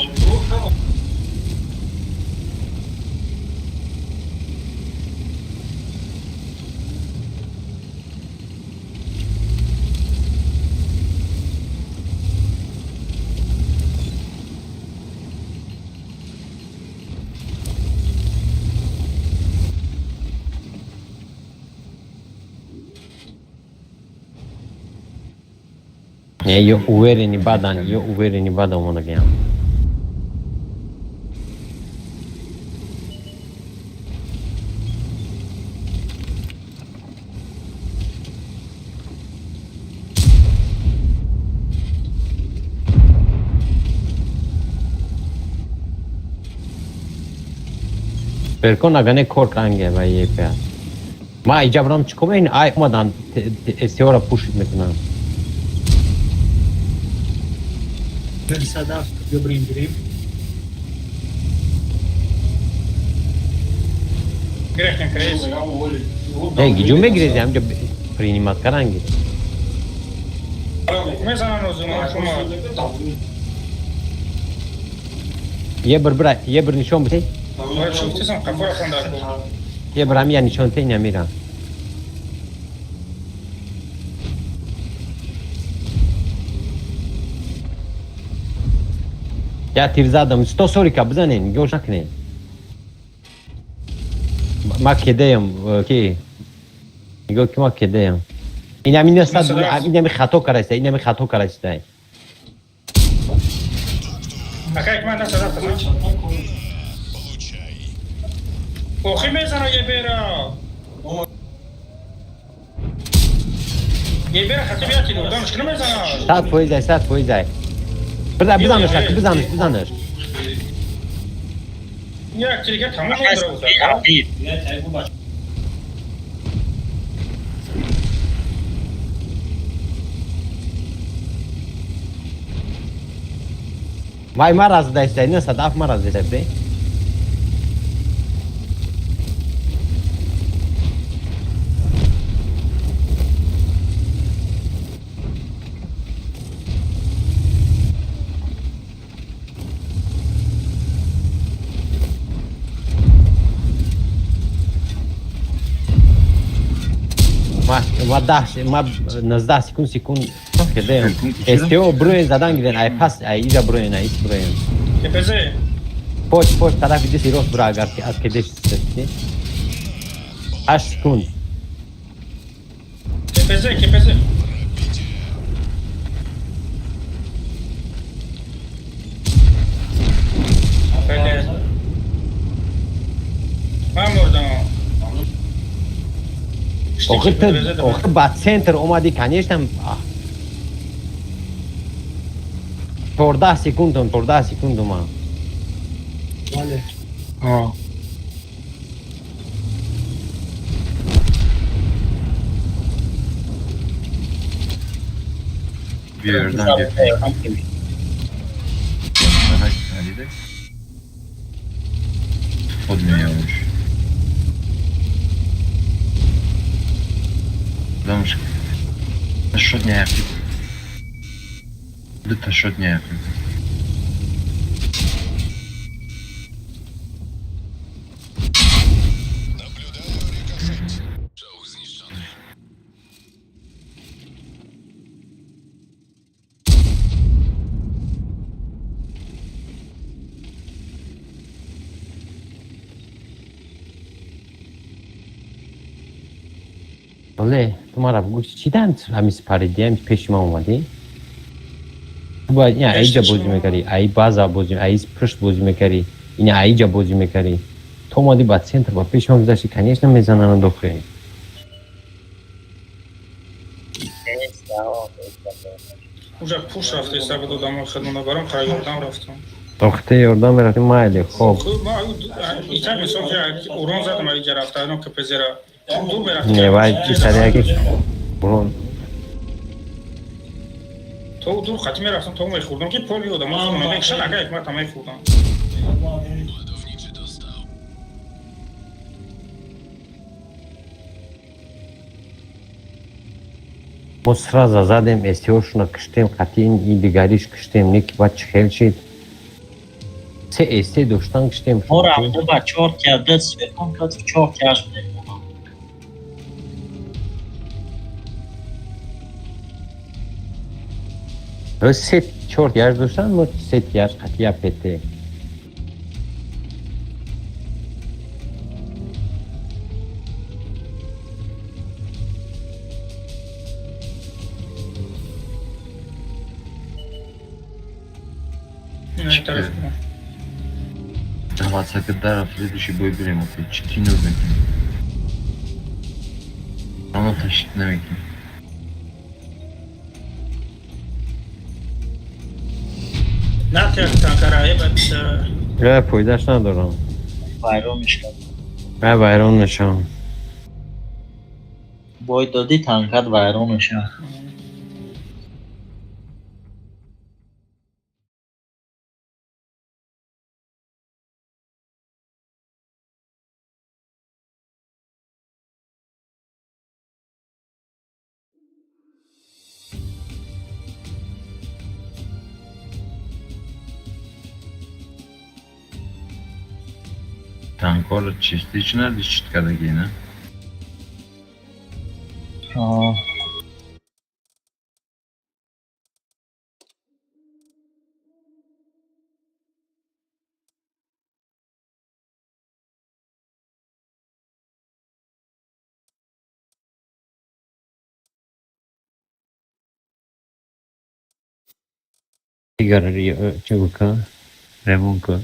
Io uvereni badan ona gel. Perkon agane kort range vai ye pe. Ma ijabram chikomen ay madan استیارا پوشید میکنن.
صدف ببریم گریم گرفتن کریز
گیجون بگیرید همجا پرینیمات کرنگی
میزنن o zaman شما
یه بر نشان بده
باید شفتیسم قفا را خونده کن
یه بر هم یه نشان تین نمیرم یا تیر زدم 100 سوریکا بزنین گوش نکنین ما کدیم کی میگه که ما کدیم این همین است این همین خطا کرده این همین خطا کرده
Акай команда садат азан. Охи мезана ебера. Ебера хатиб яки додам шкна мезана.
100% بزنش
Як тига тамом
Хас
дро.
Абид.
وای ما راز داشته نه صدف ما راز داشته ما داش ما 19 سکند کدیم استیو بروی زدن گیرن ای پس ای ایجا بروی نه ایس بروی
Кепезе.
پوش طرف دیسی روز برا اگر که از کدیش سستی 8 سکند
Кепезе. Бele. Мамордан.
آخه بعد سنتر اومدی کنیشتم 14 سکند ما
Bir yerden bir. Daha hadi de. Odmuyormuş. Потому что что дня это что дня
ولی تو ما را بگوش چیدن همین سپاریدی هم پیش ما اومدی تو باید این ایجا بازی میکردی ای بازا بازی ای پشت بازی میکردی این ایجا بازی میکردی تو اومدی بعد سنتر با پیش ما گذاشتی کنیش نمیزنن داخل
Уже пуш рафта иса буду домой хадмона барам хайёрдам рафтам.
داخته یاردان براتیم مایلی خب
Ма ита мисол ки урон задам айҷа рафта ано кепезера. Дур берафта.
نه باید این سریع که برون
То дур хати мерафтам то мехурдам ки поли одам хона мекшан ага як ма тамай хурдам.
ما سرازا زدیم استیوشنا کشتیم قطعین این دیگریش کشتیم نیکی باید چخیل شید سه استی دوشتن کشتیم
ما رفته با 4 کرده سویتان کاتر 4 کرش بودیم
رو سه چورت یاش دوشتن ما سه یاش قطعی پیته
Не тариф.
Давай Сакадаров следующий бой берем опять. Чики нужно. Оно тащит на веки.
نکرد تنکرایه بعد
پویدش ندارم
بایرون میشکن
بایرون نشم
باید دادی تنکت بایرون میشن
Танкор частично или читка дагина?
Sigara çubuk, remunku.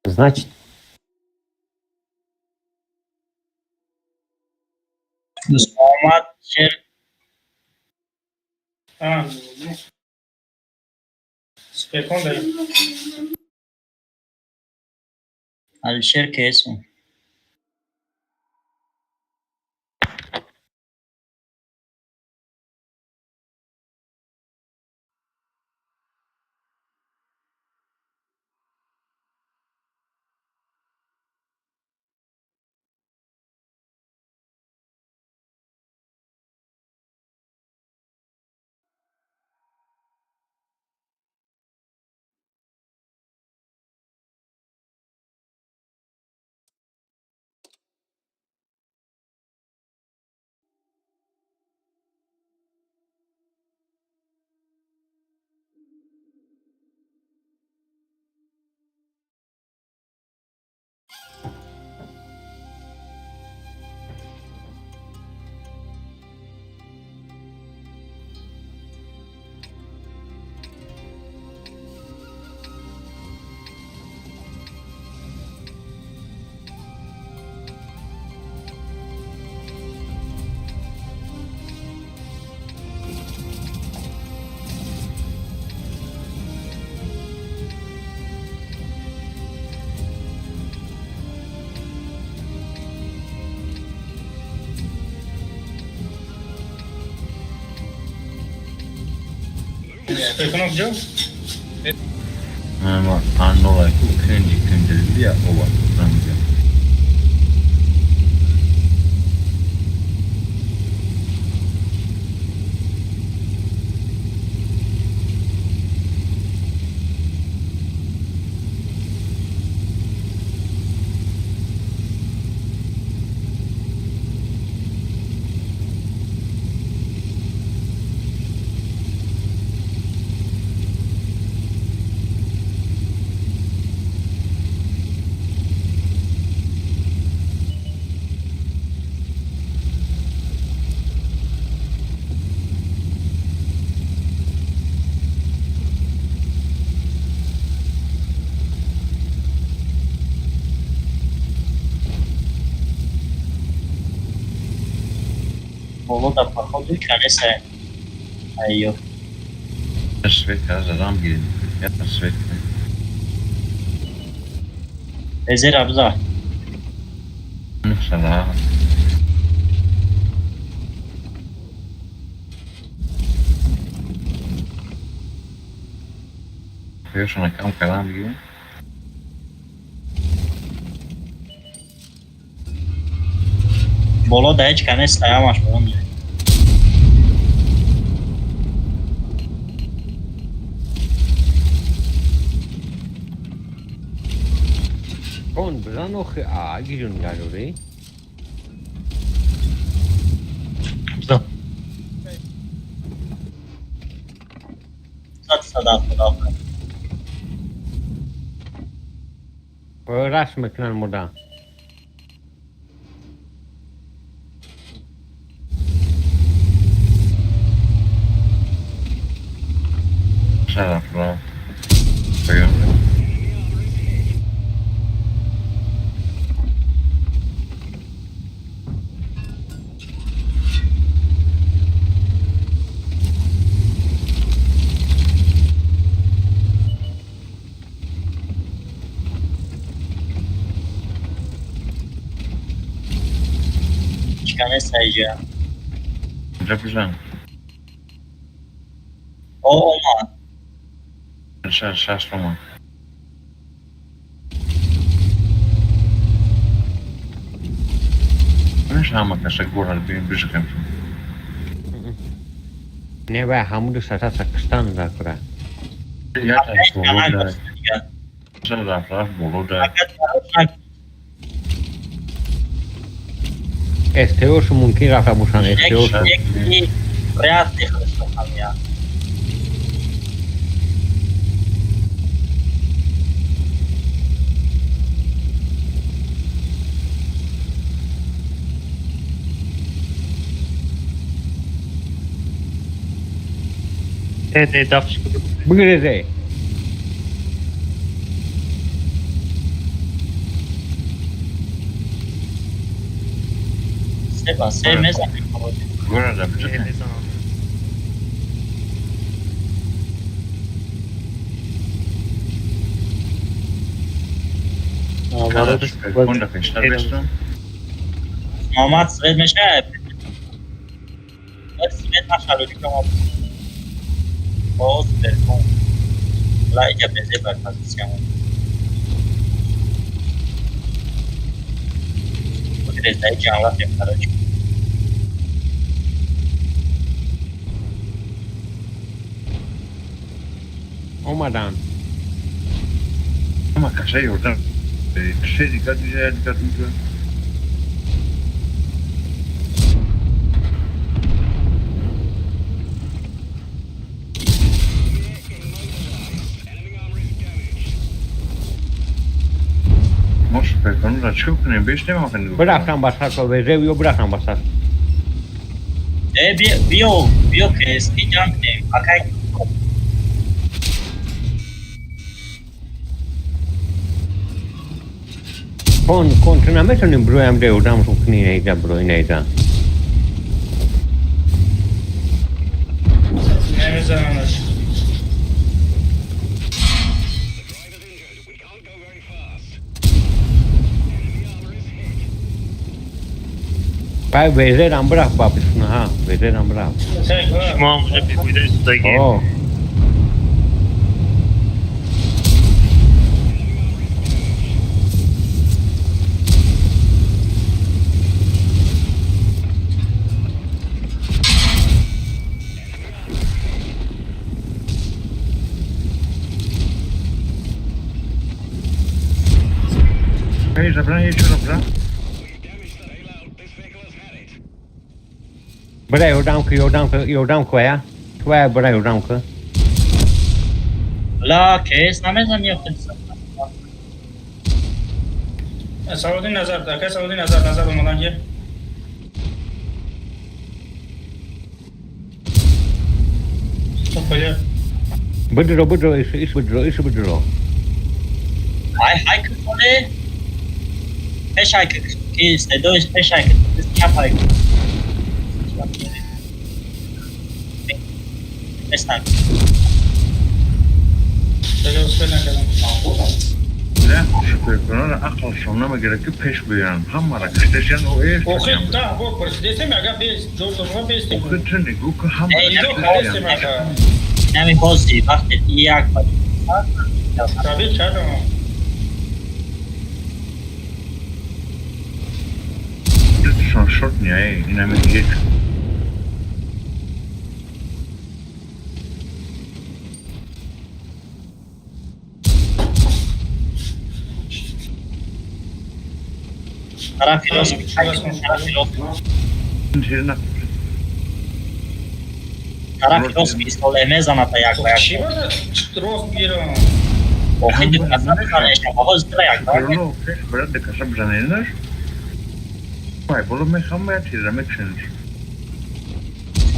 Значит,
Muhammed Şer
Tamam. Spekon dayım.
Alişer Keso.
Spekono gdzie?
Ama Andola ikinci ya o var. Ramazan.
Bolo da pochodu kanesa. Ayo.
Şvet kaza ram girin. Ya şvet.
Ezer abza.
Nuşala. Şuna kam kalam gibi.
Bolo da hiç kanesa yamaş bunun.
con brano giriyorum galiba orayı.
Güzel.
Sat.
Uğraş mıknan burada.
طرف را بیان
چیکانه سایجا
اینجا بزن
اومد
شش تومن منش همه کشک گورال بیم بیشه کم شد
نه به همون ستا سکستان را کرد
یا تایش بولو دای چرا رفت بولو دای
استیوش ممکن رفت باشن استیوش
یکی ریاض دیخلش بخم یا
ده دفش کنه
بگیره
سه مزن
گورال دای بیشه کم کنده پیشتر بستم
محمد سوید میشه سوید مخلولی که ما باز برکن لا اینجا بزه برپازیسیون بودی رزایی جانوات نمیتره چون
اومدن
همه کشه یوردن کشه دیگه دیگه میگه ماش پیکانو را چکو کنیم بیش نمیم کنیم
برفتم بسر تو ویزه بیو برفتم بسر
بیو که اسکی جان کنیم اکای
کن تو نمیتونیم بروی هم دیودم رو کنی نیدم بروی نیدم
نمیزنمش
پای ویزه رم برفت واپس کنه ها ویزه رم برفت
شما هم اونجا بیبویده سوداگی
اوه
هی ربران یه چو ربران
برای یودم که یا برای یودم که
لا کیس نمیزن یا خیلی
سعودی نظر دکه سعودی نظر بمونن که
بدرو ایش بدرو
های کنه پیش های که صدایش پیش های که چپ های بستن
نه پیکانو را اقلشون نمیگیره که پیش بیان همه را کشتشن و ایش
اوخی دا بو پرسیدیم اگه بیست جور بیستی
اوخی تو نگو که همه را
نمی بازی وقتی یک بار
تابیل کردم
شون شورت نیایی این همه یک
طرفی راست طرفی راست پیستول میزنه تا یک بار
چی باید درست بیرم
اوخی دو کسا بزنه باز داره یک بار
پیرونو پیش برد دکشا بزنه اینش وای بولو میخوام باید تیره میکشنش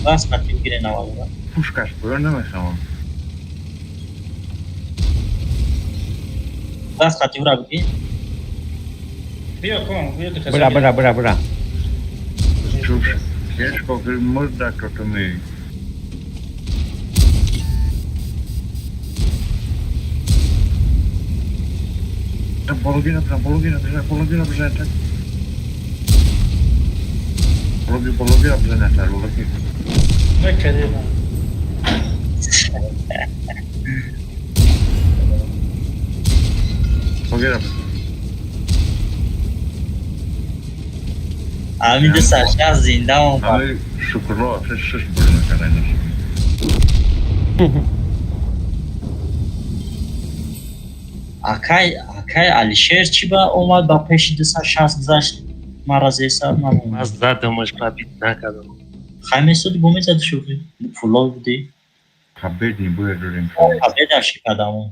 راست مطلب گیره نوازه
پوشکش باید نمیخوام
دست خطی برا بگی
بیا کن بیا دکه
برا
چوب شد یش باقی مرد در کتمی Bologina بزن Bologina بزن نتر
نکرده
Bologina بزن
همین دو سرشه زنده هم
همه شکرها شش برونه کنه
акай алишер чӣ ба омад ба пеши 260 гузашт мара зеса
من زدمش قبیل نکردم
хай месуди бо мезади шуфи фулло буди
Habed ni bude durim
абедаши кадамо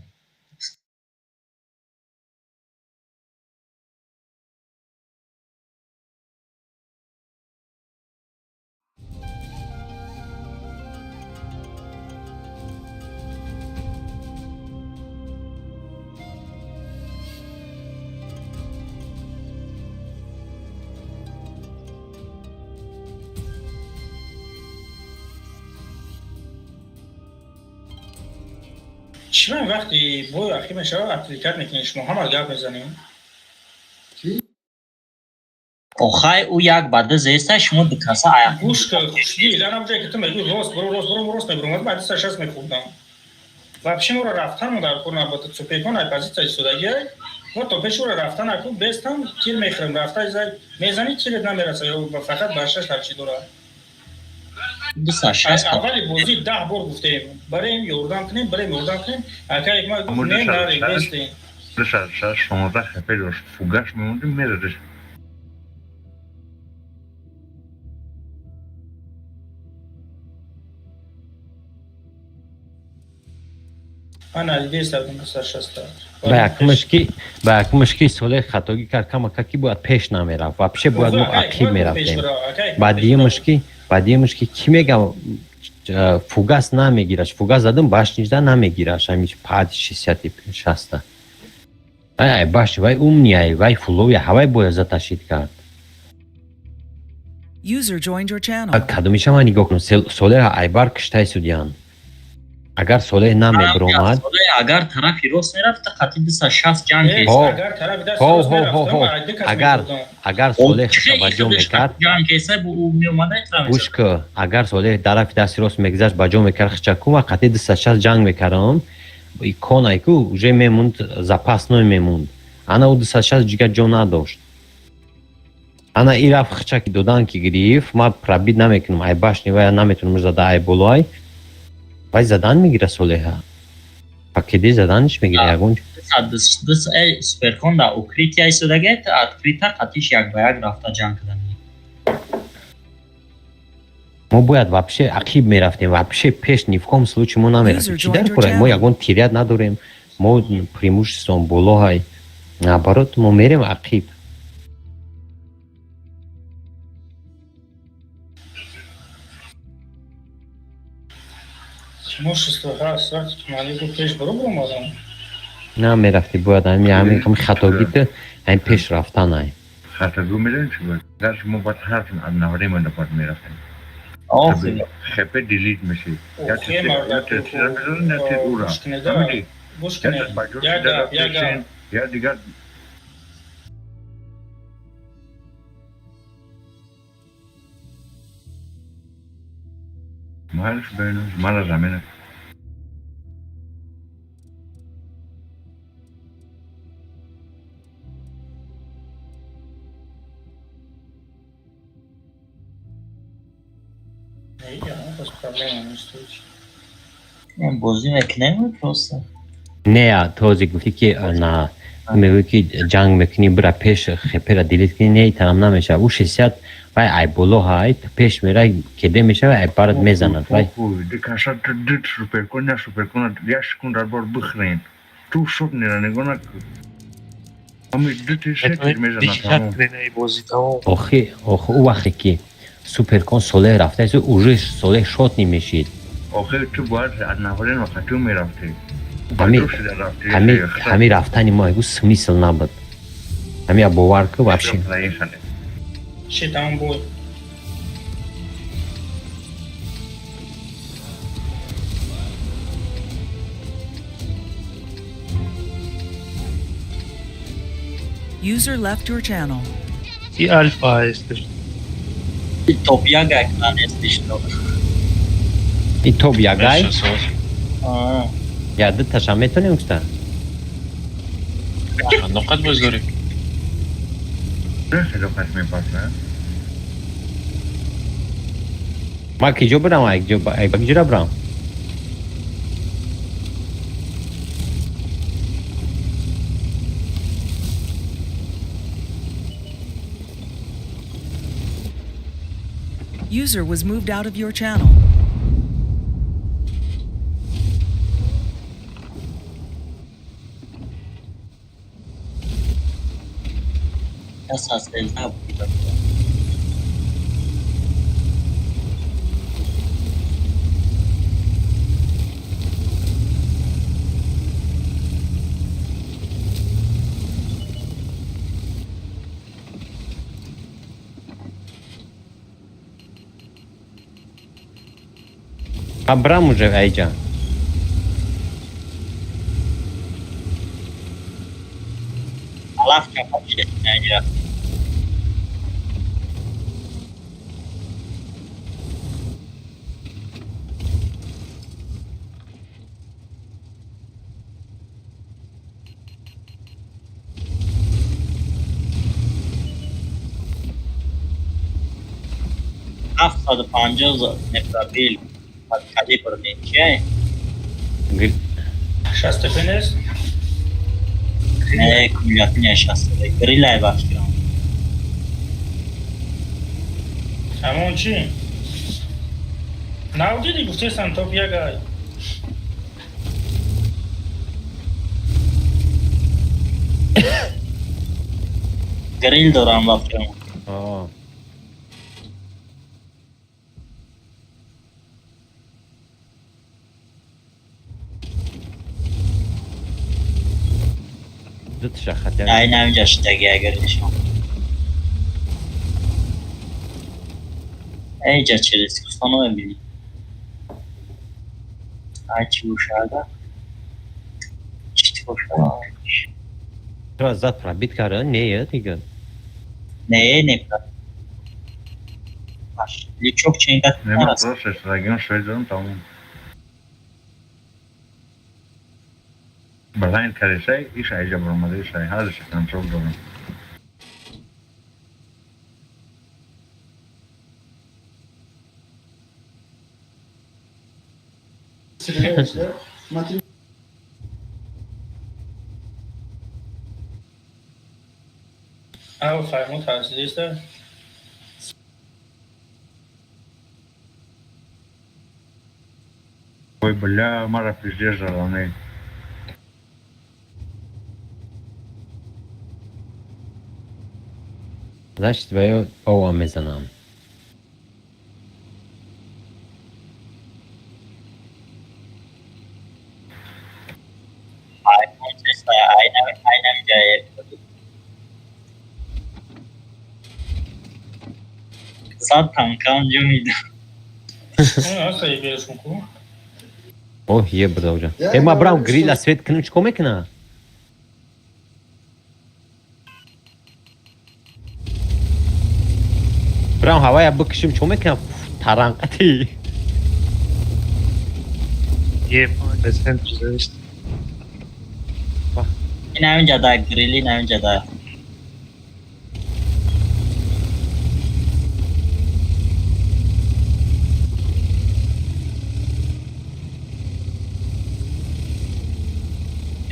شما وقتی بوی اخیر میشه اپلیکیشن میکنین شما هم گپ میزنین
охай ӯ як баъда зеста шумо дукаса аяқ
گوش که خوشی الان جایی که تو میگی راست میبرم بعد 260 میخوردم و پیش ما رو رفتن ما در کورنا با تو سوپیکون ای پازیت شدگی ما تو پیش رو رفتن اكو بستم تیر میخرم رفته زای میزنی تیر نمیرسه فقط باشش هرچی دوره
260
اولی بازی 10 بار گفتیم بریم یوردان کنیم اگه یک ما گفت نه نری بستیم
Dışarı sonra da yapıyoruz. Fugaş mı oldu mezarı?
من علی دستم 260
با یک مشکی سوله خطاگی کرد کما کی باید پیش نمیرفت واپشه باید ما عقیب میرفتیم بعد یه مشکی کی میگه فوگاس نمیگیرش فوگاس زدم باش 19 نمیگیرش همیشه پاد 60 ای باش وای نیای وای فلوی هوای باید زتاشید کرد
User joined your channel.
کدومیشه من نگاه کنم سوله ای بار کشتای سودیان اگر سوله نمیبرومد
اگر طرفی راست میرفت قطعی 260 جنگ کیست
اگر سوله بجا میکرد
جنگ کیسه بو او میومده
گوش که اگر سوله طرف دست راست میگذاشت بجا میکرد خچکو و قطعی 260 جنگ میکردم کونای که اوجه میموند زپاس نوی میموند انا او 260 جگر جو نداشت انا ای رفت خچکی دودن که گریف ما پرابید نمیکنم ای باش نیوه نمیتونم زده ای بولوی وای زدن میگیره سوله ها پاکیدی زدنش میگیره یگونج
ای سپرکون دا اوکریتی ای سودگه اتکریتا قطیش یک با یک رفته جنگ کردنی
ما باید واپشه عقیب میرفتیم واپشه پیش نیفکم سلوچی ما نمیرفتیم چی در کنیم ما یگون تیریت نداریم ما پریموش سون بولو های نبارات ما میریم عقیب
مش استراحت که مالی رو پیش برو آدم
نه میرفتی باید همین خطاگیت این پیش رفتن های
خطاگی میرن چی باید در شما باید حرف نواری من باید میرفتن خپه دیلیت میشه یا تیر میزنن یا تیر او را همینی یا دیگر معرف بینوش مالا زمینه
بازی میکنه پروسته
نه توزی گفتی که نه میگوی که جنگ میکنی برا پیش خپه را دیلیت کنی نه تمام نمیشه او شیسیت وای ای بولو های پیش میره کده میشه و ای بارد میزند وای
دیکاشا دیت سوپرکون یاش کن در بار بخرین تو شب نیره نگونه امی دیتی شکل میزند
آخه او وقتی که سوپرکون سوله رفته است اوجه سوله شوت نمیشید
آخه تو باید از نوارین و خطو میرفتی
همین رفتن ما اگه سمیسل نبود همین باور که вообще
چی تمام بود
User left your channel.
این الفا هستش.
توپیا گاکان استش تو
این توب یا گای
آه
یادتش هم میتونی اونستا
نقط بذاری
ما کجا برم ای بگیره برم
User was moved out of your channel.
اساس دلتا بود
برم اونجا ای جان
الاف کفا شد نگیره هفتاد و پنجاه نفرابیل کالیبر نیچه
شسته پنست
نه کمیت نشسته گریل های بخش کنم
همون چی؟ ناو دیدی گفته سنتوپیا گای
گریل دارم بخش کنم
آه دوتش خطر
ای نمیجا شدگی اگر نشون ای جا چه ریسکستانو ببینی ای چی بوشاده چی بوشاده
تو از ذات رابط کرده نه دیگه
نه نکرد باش çok çengat neresi
Buradan kare şey, iş ayrıca bulunmadığı şey, her şey kontrol durun.
او فرمود تحصیلیست
Ой, бля, Мара придержала,
داشت باید بابا میزنم
aynen جای saat kanka önce miydi?
هسته ای بیرشون کو
اوه یه برده اونجا ما برام گریل اسویت کنم چکو میکنه برام هوای بکشیم چکو میکنه ترانقتی
یه پرسنت گذاشت
این همینجا دا گریلی این همینجا دا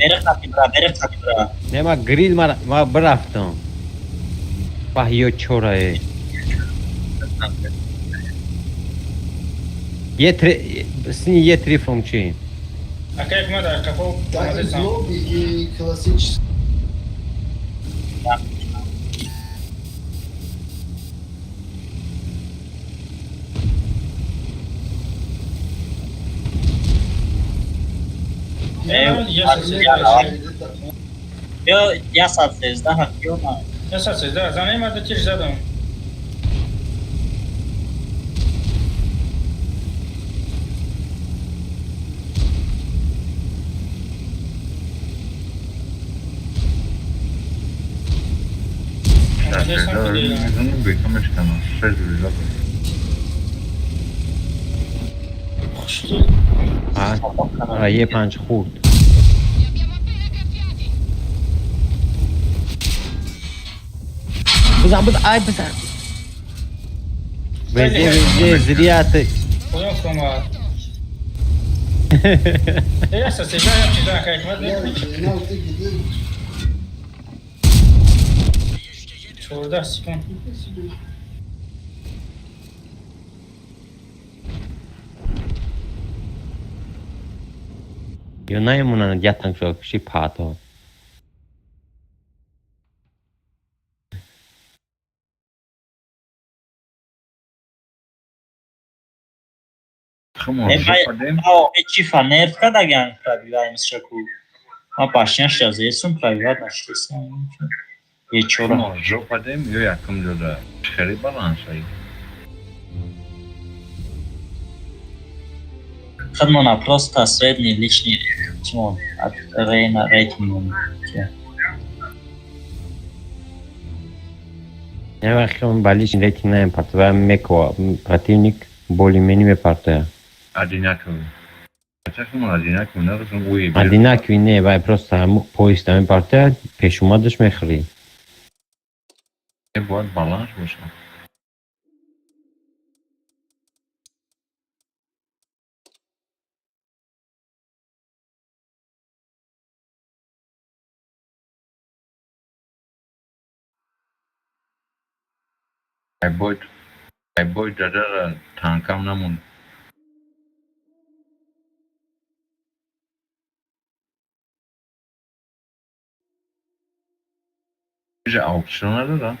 بره خطی برا
نه ما گریل ما برفتم وحیو چورای یه تریفم چی
اکا یک ما در کفا اومده سم
Я 113 ҳақиё на.
Я 113, зане мада тиш задам.
Beklemiş kanal. Söz veriyor.
یه پنج خورد بزن ای بزن وزه زریعت
Pojem frumos. E asta se ia ce dacă ai mai de. Şurada spun.
یا نمیمونن یتن شو کشی پاتا
Чифа нерв кадаган правилаем шаку. А пашнян шазесун правила наштесан. Ечора.
Жопадем ё яким ҷода хери балансай.
Хадмона просто средний личный чмон от рейна рейтинг.
Я вахтом балич рейтинг на импорт ва меко противник более-менее мепартая.
Одинаково.
Одинаковый не, вай просто поезд там партия пешумадыш мехри.
Будет баланс вышел. Будет даже танкам намун. Же аукционları da.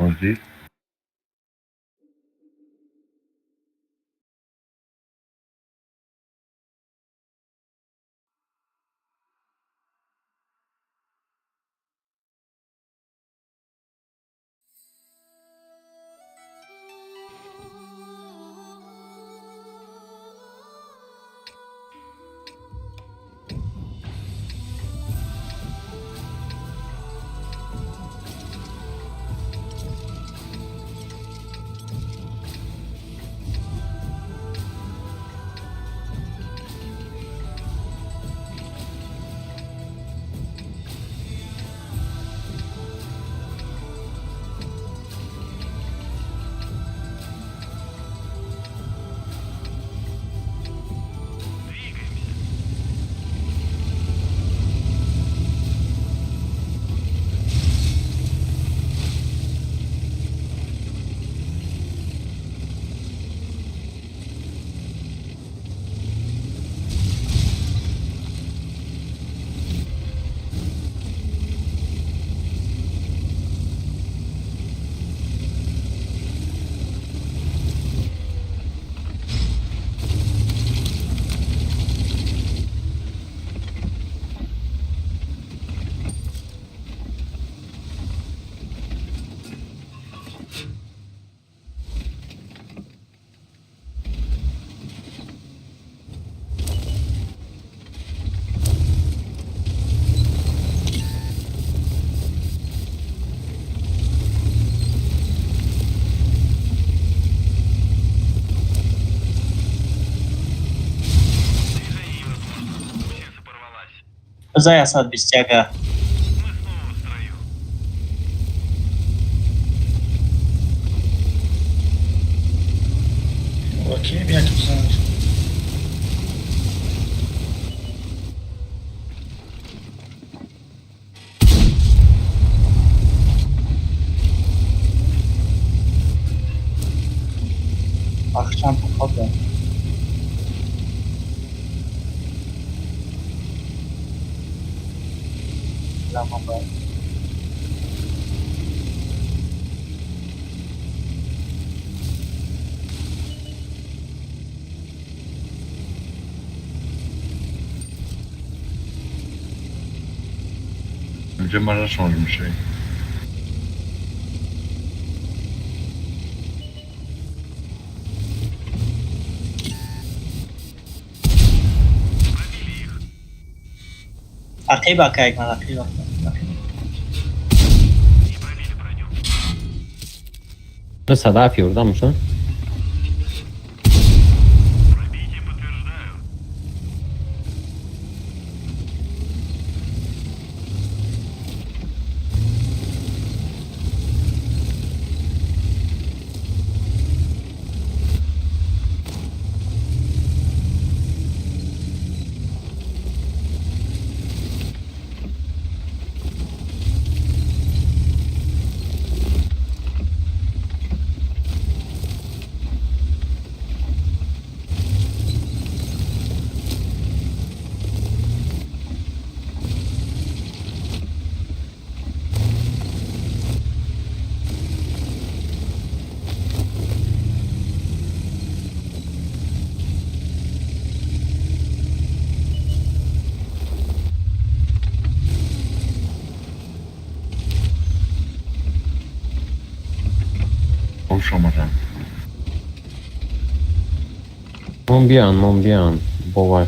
Hoş.
Зая сад без тяга.
Окей, я тут знаю.
زمان باید
اینجا مرا شارژ میشه.
عقیب عقیب عقیب
نه صدف یورده میشن
خوش آمدن.
من بیان باور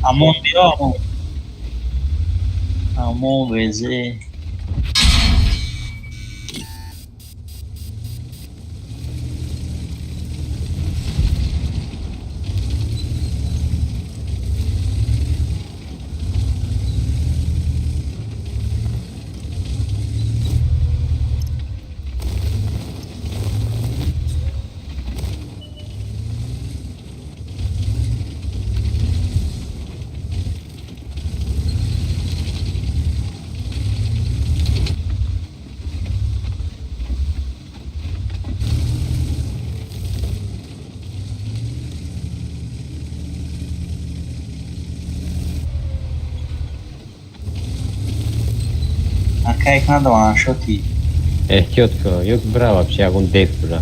امون بیا امون وزه عقیب ندوان شدی
احتیاط که یک برا вообще اون دیف برا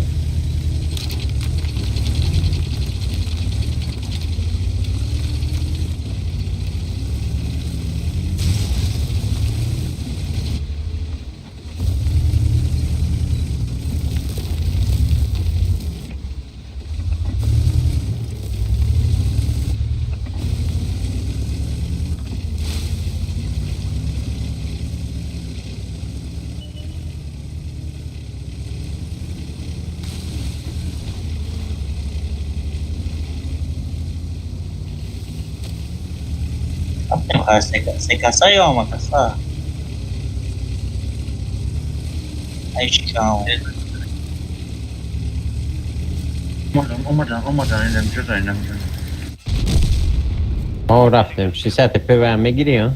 se casa ya vamos a casar. Ahí chicao.
اومدن اینجا دارین
ما رفتیم 600 پی و هم میگیری ها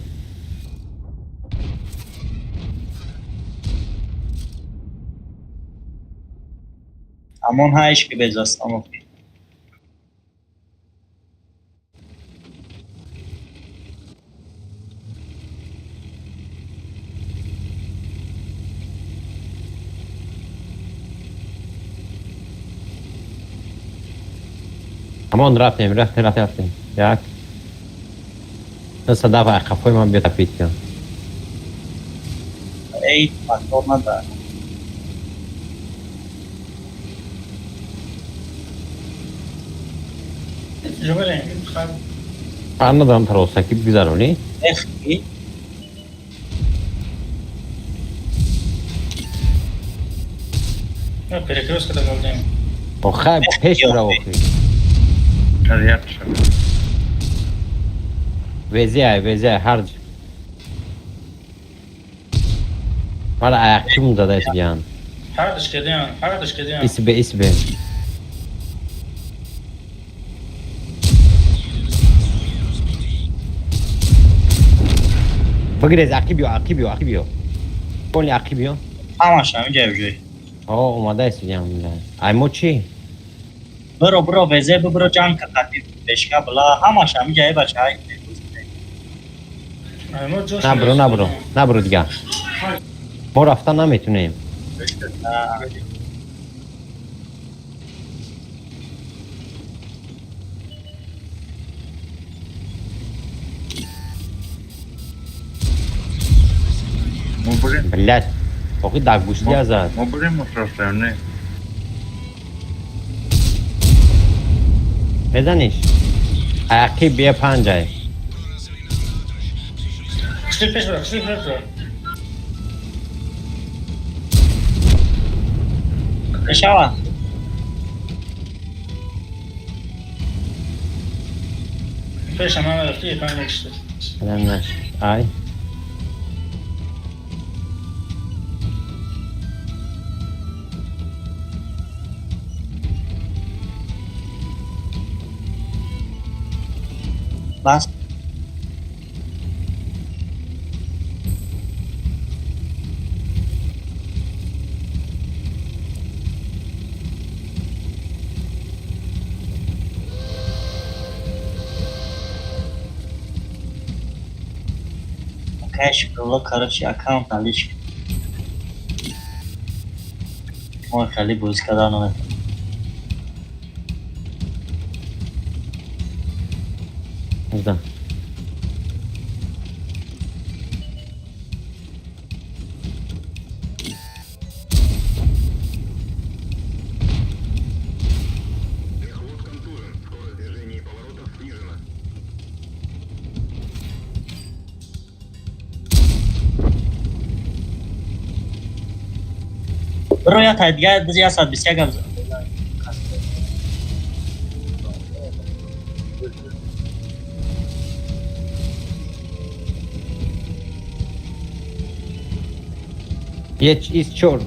همون هایش که بزاست همون
همون رفتیم یک دست دفعه خفای من بیتا پیت کن
ای پاکتور نداره
جبرین
پر ندارم تر سکیب بیزارونی
اخی
پرکروز کده بودیم
و خیب پیش برا وقتی
شریعت شد
وزیه هرج مرا ayakçım da eskiden.
هردش کدیم
İsbe. بگریز عقیبیو پول عقیبیو
همش هم اینجا بجوی
اومده است بگم ایمو چی؟
برو وزه برو جنگ که خفیف بشکه بلا همش هم اینجا بچه های
نبرو دیگه ما رفتن نمیتونیم
ما بریم
بلد باقی دگوشتی ازد
ما بریم مترافرانه
بزنیش عقیب بیا پنجه
کشتی پیش برو
بشوه
پیش هم همه رفتی پنج نکشتی
ای
بس Окей, школа, короче, аккаунт налички. Ой, خیلی بوز کردن
بزن
برو یا تا دیگه بزی اسد بسیار گم
یه چیز چور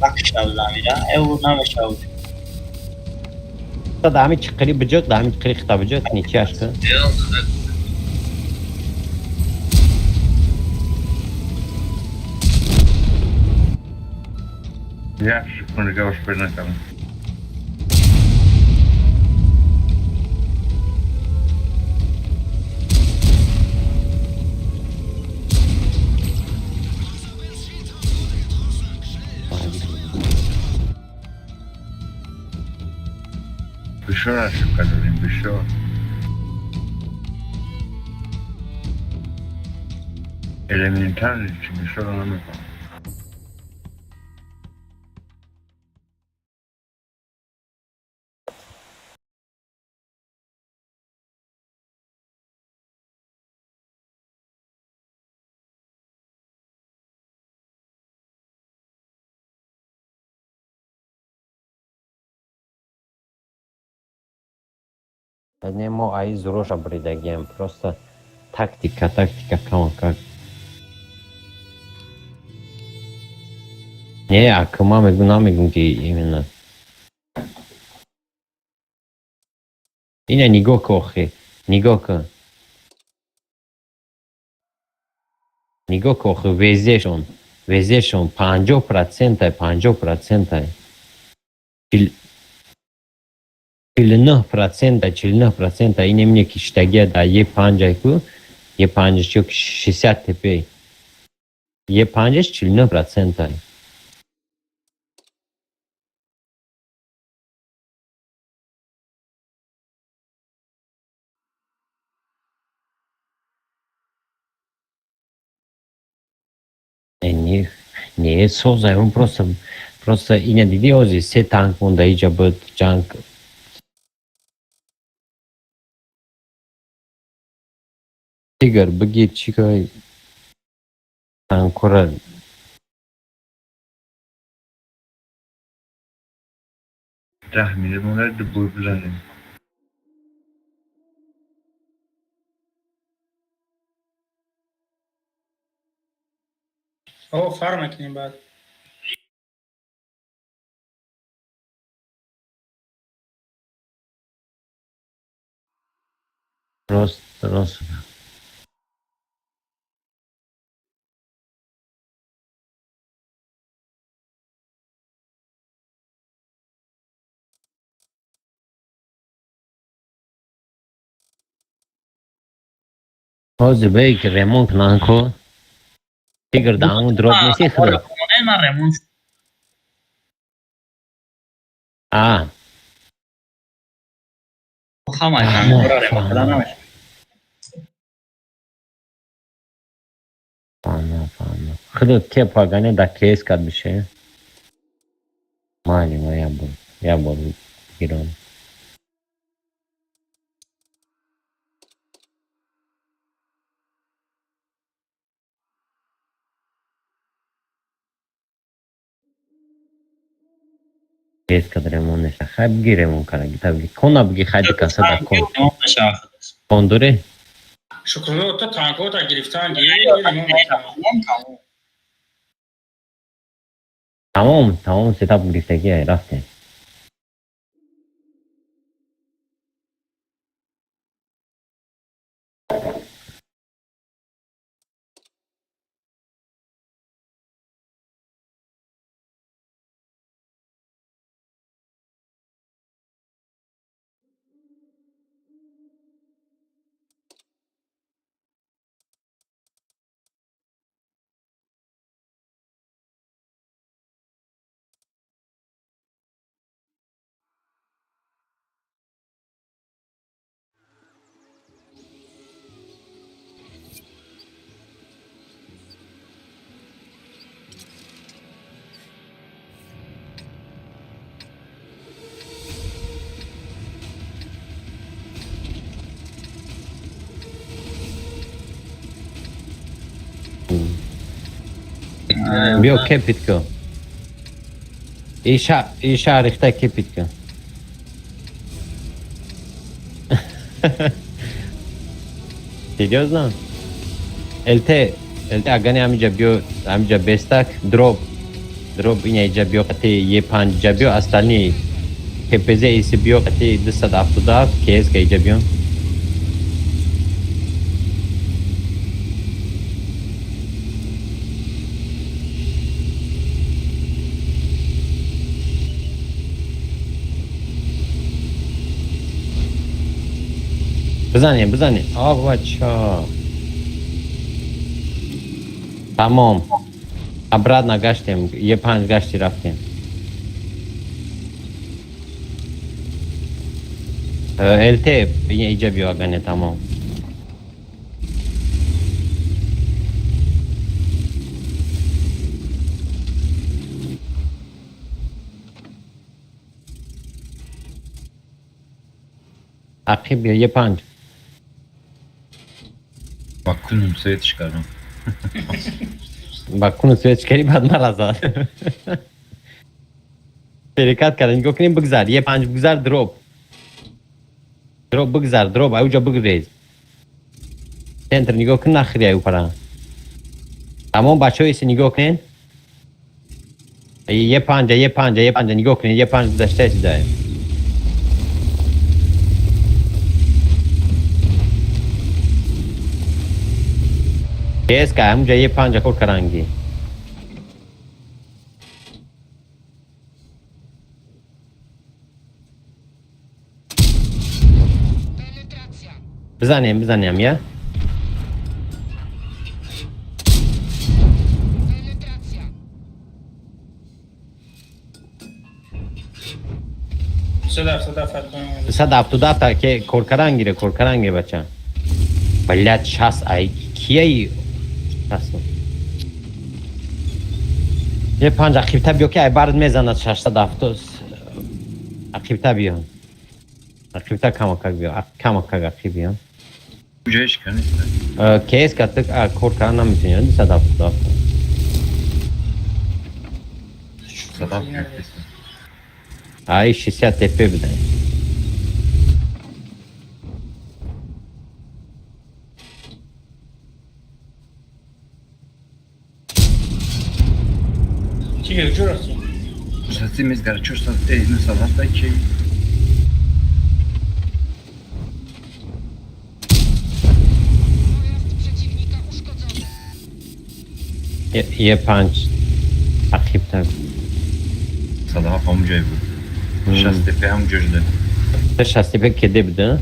بکشتم زمیره او نمشتم
دامی چقری بجد دامی چقری خطا بجد نیچی عشقه
Ja, schon eine Gauss spielen kann. Bishor aşık kadarıyım, Bishor. Elementar için Bishor anlamı var.
Не мо ай зроша бридагем, просто тактика, кама как. Не, акыма мегунамигун ки именно. Иня нигоко охи, нигоко. Нигоко охи везешон, 50%. 49% اینه میگه کشتگی در یه پنجه کو یه پنجش که 60 تپه یه پنجش 49% не созай он просто اینه دیدی اوزی سه تانک مونده ایجا بود جنگ دیگر بگیر چی که تانکورا
Tahminim onlar da bulgulanın.
او فرق میکنیم بعد
راست. حاضر بایی که ریمون کنن کو تیگر دامون دروب نیستی خدا
من رمون خواهم
فهمم خدا که پاگانه دا کیس کرد بشه مالی ما یا برو گیرون کیس کرد ریمون نشه خیلی بگی ریمون کرد تبگی کنا بگی خیلی کسا دا کن کندوره
شکرلو تو تانکو تا گرفتن
تمام ستاپ گرفتگی های رفته بیا کپیت کن ایشا ریخته کپیت کن دیگه نه الته اگانی همینجا بستک دروب اینه اینجا بیا قطعی یه 5 جا بیا اصلانی کپیزه ایسی بیا قطعی 270 کیز که اینجا بیا بزنیم آقا بچه تمام ابراد نگشتیم یه 5 گشتی رفتیم الته اینجا بیا گنه تمام عقیب بیا یه 5
Bakkunum suya çıkarım.
Bakkunum suya çıkarayım بعد مرزاد شرکت کردن نگاه کنیم بگذار یه 5 بگذار دروب بگذار دروب اوجا بگریز سنتر نگاه کن نخری ایو پرا تمام بچه هایسی نگاه کنین یه 5 نگاه کنین یه 5 گذاشته چی داره کیس که همونجا یه 5 کور کرنگی بزنیم یا صدف تا که کور کرنگی بچه بلد شخص ای کیه یه 5 عقیبتا بیا که عبارت میزند 670 عقیبتا بیا عقیبتا کمک عقیب بیا
Kujaya çıkarın işte.
کیس که تک کور کردن نمیتونی 270
Sabah neredesin?
ای 600 تپه بده
چیه جور هستی؟
Zaten mezgar çok sattı. Ne sabah da ki.
یه پنج عقیب تر
صداقت همون جای بود. شست تپه هم جوجده.
تو شستی به کده بده؟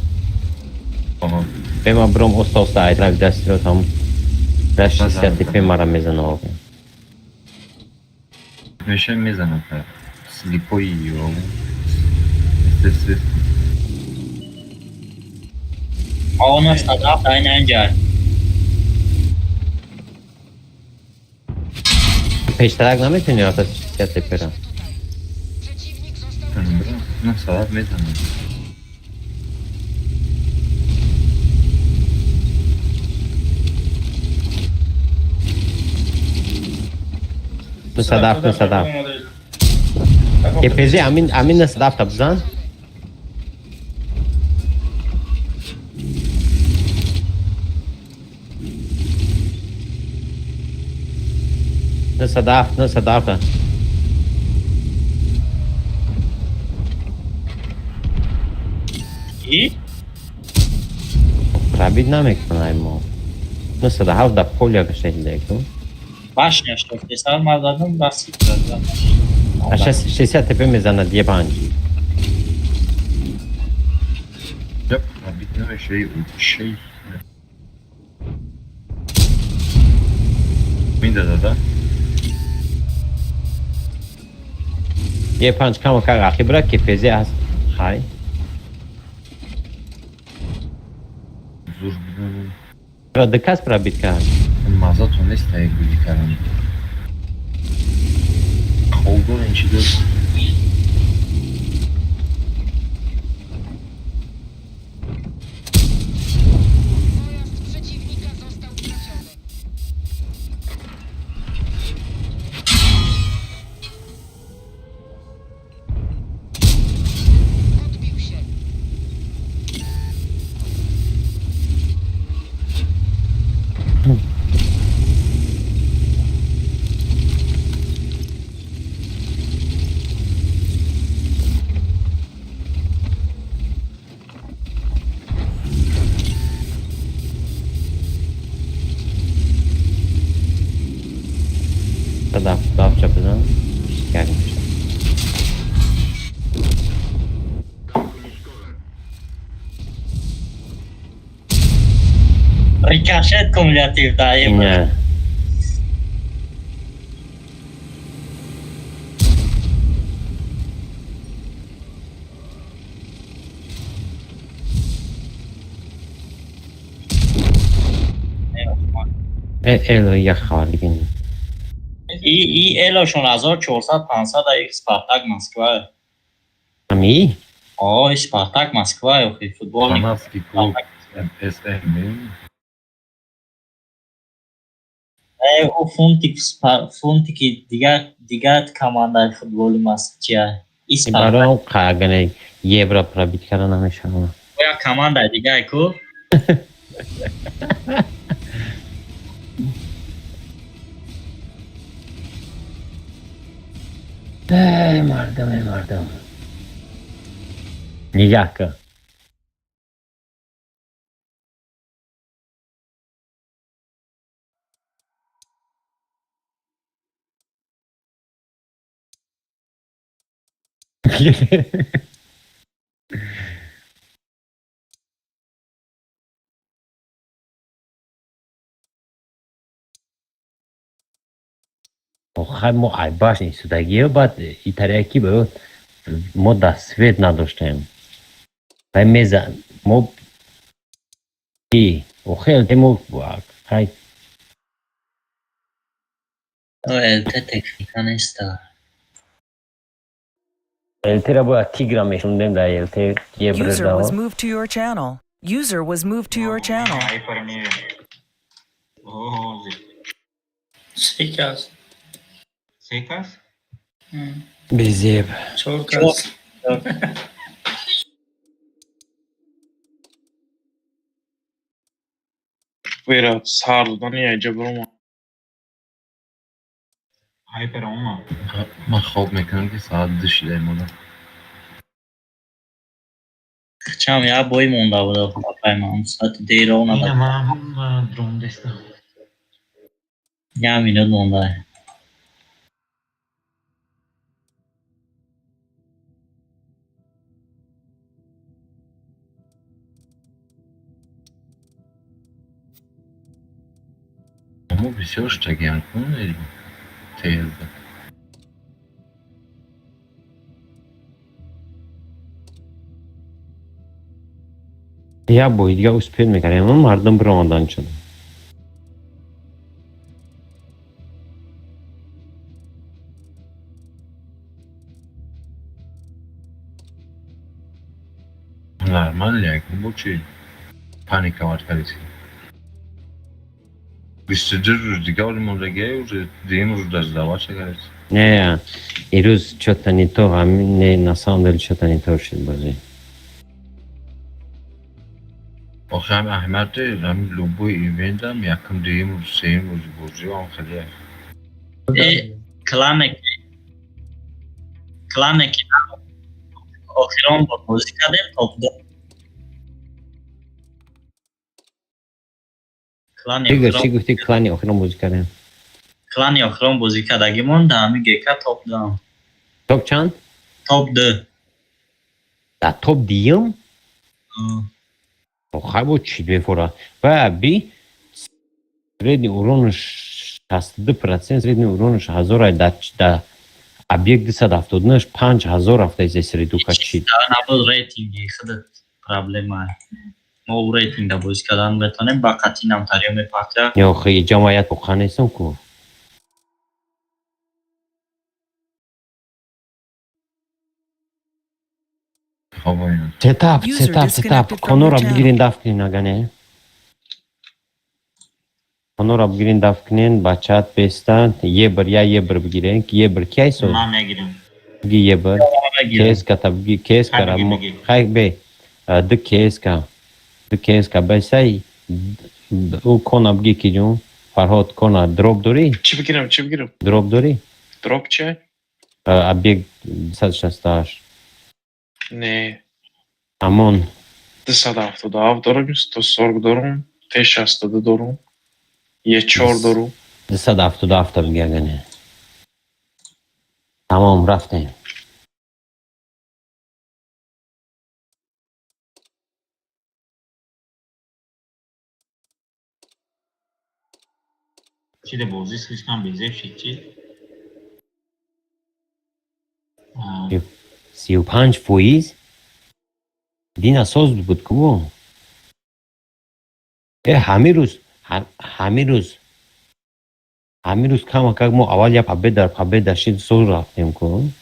آها.
به ما برام استاد ایتلاف دستی رو هم رشتی سیاتی به مرا میزنه آقا.
میشه میزنه تا سلیپوی یا استرس.
آقا صداقت این انجار.
پیشترک نمیتونی آتا سیاتی برم.
Przeciwnik został
نه صداقت میزنه.
تو صداقت که پیزی امین صداقت بزن نه صداقت
چی؟
رابید نمیکنه ما نه صداقت در پولیا کشته دیگه
باش نشد. پسر مردم بسیط کردم.
شیسیت تپه میزنه دیگه پنج
Yep, bitmiyor şey. Minde dada.
یه پنج کم و که عقیب را که پیزی هست های
Zor bilmiyorum.
را دکست برا بیت کرد
Mağaza tonnes tayek bilgi karan. Oldu ençi de.
pojazd przeciwnika został trafiony. Odbił się.
صداقت چه بزن کردیم
Ricochet cumulativ daim.
نه الو یه خالی بینیم
ای الاشون 1400 500 یک سپارتاک مسکو.
همی؟
آه سپارتاک مسکو اخی فوتبال نی.
Kanadski klub SM.
او فونتی که دیگه کماندای فوتبالی ماست چیه؟
برای
اسپارتاک
اون قاگنه یه برا پرابیت کردن نمیشه
یا کماندای دیگه کو.
مردم نگاه که خیلی ما عیباش نیست سودگی باید ایتالیاکی باید ما دستوید نداشتیم و میزن ما و خیلی ما خیلی
البته تکنیکا نیست.
التی را باید تیگرام میشوندیم در التی یه
User was
برده
moved to your channel. User was moved to your channel.
Sekas.
Sekas?
بیزیب
Çorkas.
Vera sarıdan ya acaba
Hyper olma. من خواب میکنم که ساعت 2 شده مادم.
چم یا بوی مونده بود پای من ساعت دیر اون
اینه
داد.
من هم درون دستم.
1 minut монда.
Ama все штагиан, ну, тезда.
Я боидга успел мекардем, мардам биромадан шуд.
Нормально, ну, че паниковать хотите. 24 روز دیگه ولی مونده уже دیم روز даже даваться говорится.
Не, ирус что-то не то, а мне на самом деле что-то не то шуд бази.
آخه هم احمد هم لوبو ایونت هم یکم دیم روز سیم روز بازی هم خیلی
کلانه که آخران با بازی کردیم توپ دو.
چی گفتی کلانی آخران بازی کردیم؟
کلانی آخران بازی کردگیمون در همین گیکا توپ دو.
توپ چند؟
توپ دو.
در توپ دیم؟ خیلی بود چی بفورا و بی سریدنی اورونش 62% سریدنی اورونش 1000 در объект 270 5000 هفته از سریدو کچید
نبود ریتینگی خودت پرابلم ما او ریتینگ در بازی کردن بتانیم با قطعی نمتریا میپرده
یا خیلی جمعیت بخواه نیستم که ستاپ کنو را بگیرین دفت کنین اگه کنو را بگیرین دفت کنین بچهت بیستن یه بر بگیرین که یه بر کی سو
من میگیرم
بگی یه بر کیس که تا بگی کیس که خیلی بی دو کیس که بیسای او کنا بگی که جون فرهاد کنا دروب داری
چی بگیرم
دروب داری
دروب چه
объект 268
نه
همون
277 دارم 140 دارم 262 دارم یه 4 دارم
277 بگی اگه نه تمام رفتیم
چی ده بازی سیستم بیزه شکل
35 فویز دین اساس بود که بو همین روز کم که ما اول یا پبه در شید سول رفتیم کن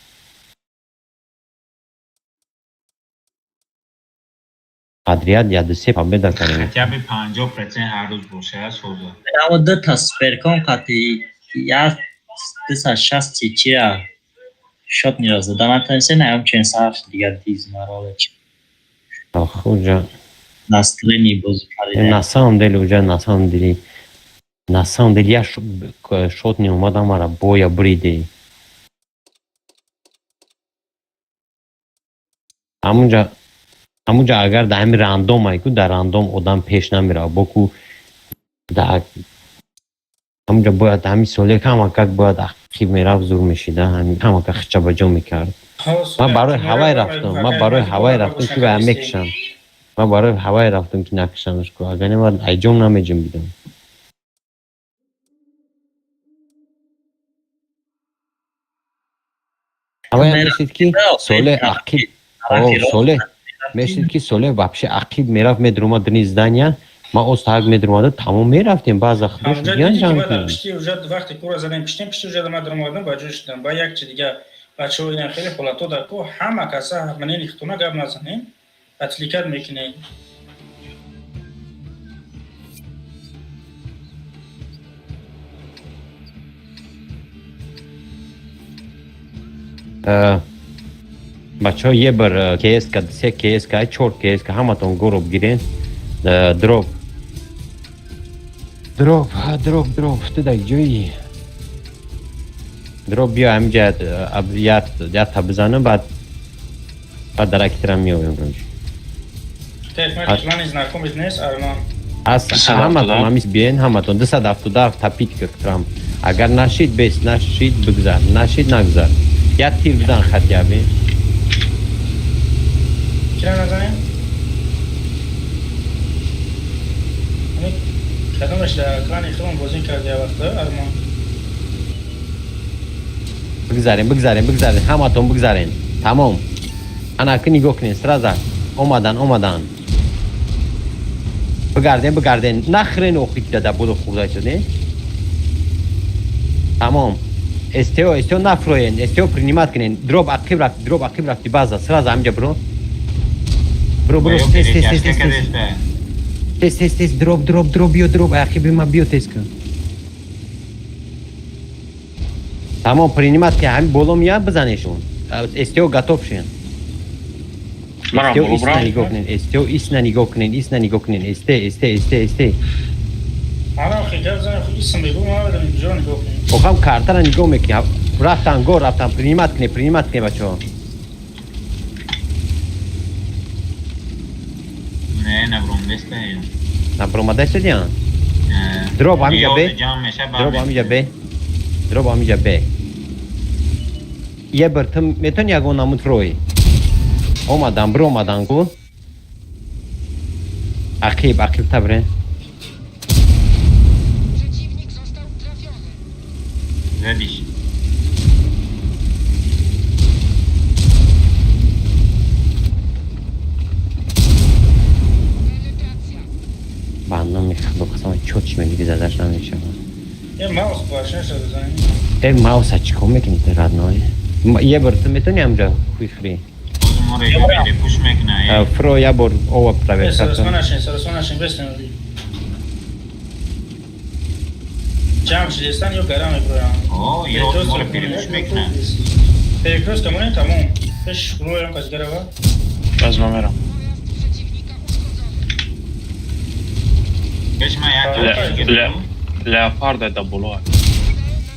قدریت یا دسته پبه در کنیم
خطیب 50% هر روز باشه سوزا اما دو تا سپرکان قطعی یا 260 چی را شد نیازه دانم تنسه نیم چند سرف دیگر دیز مراله چی
خوجا
نسترینی بازی کردیم
на самом деле я шот не умадам мара боя бриди همونجا اگر در همین راندوم هایی در راندوم آدم پیش نمیره بکو در همونجا باید همین سوله که همه که باید اخیب میرفت زور میشیده همه که خچه بجا میکرد من برای هوای رفتم که به همه کشم من برای هوای رفتم که نکشمش که اگر نمید ایجام نمیجم بیدم هوای هم میشید که سوله اخیب میشید که سوله وابشه اخیب میرفت میدرومه دنی زدنیا ما استاق میدرومه تمام میرفتیم باز اخیبش بیان جان کنیم
وقتی کور زدیم پشتی وجد مدرومه با جوش دادم با یک چی دیگه بچه های این خیلی خلاتو در کو همه کسا من این اختونه گب نزنیم اتلیکت میکنیم
بچه ها یه بر کیس که سه کیس که چور کیس که همه تون گروه بگیرین دروب تو در جایی دروب بیا همینجا یا تا بزنم بعد درکی ترم میویم روش
تکمه کلانی znakомit نیست ارمان
هست همتون همیش بیاین همتون 277 تپید کرد ترامپ اگر نشید بیست نشید بگذار نشید نگذار یک تیر بدن خط یابی
چرا نزنیم؟ کدومش در اکران خودم بازی کرده وقته ارمان
بگذارین همتون بگذارین تمام انا که نگاه کنین سرازا اومدن بگردین نخرین اوخی که داده بودو خوردای شده تمام استیو نفروین استیو پرینیمات کنین دروب عقیب رفتی بازا سرازا همجا برو تست دروب بیو عقیب ما بیو تست کن تمام پرینیمات که همین بولو میاد بزنیشون استیو گاتوب شین استیو ایسنا نگاه کنین استه
آره خیلی بزنیم خیلی اسم بگو ما بدم اینجا نگاه کنیم
اوخم کارتا را نگاه میکنی رفتن پرینیمات کنی بچه ها
نه
نبروم دسته دیان دروب همینجا به یه برتم میتونی اگه نمود روی اومدن کو عقیب تبره
Przeciwnik został trafiony.
زدیش
Penetracja.
بندم میخواد بخواستم چوچ میگیری زدش نمیشه
یه ماوس باشن شده بزنیم
ای ماوس چیکار میکنی درد نای یه برتم میتونی همجا خوی خری
ما رو بیده پوش میکنه
فرو یا بر او پراویت
سرسونشین بستیم جمع شدستان یا گرم برایان
یا ما رو پیروش میکنه
پیروز کمونه تمام پیش روی هم کسی گره
از ما میرم
پیش ما
لپارد دا بلو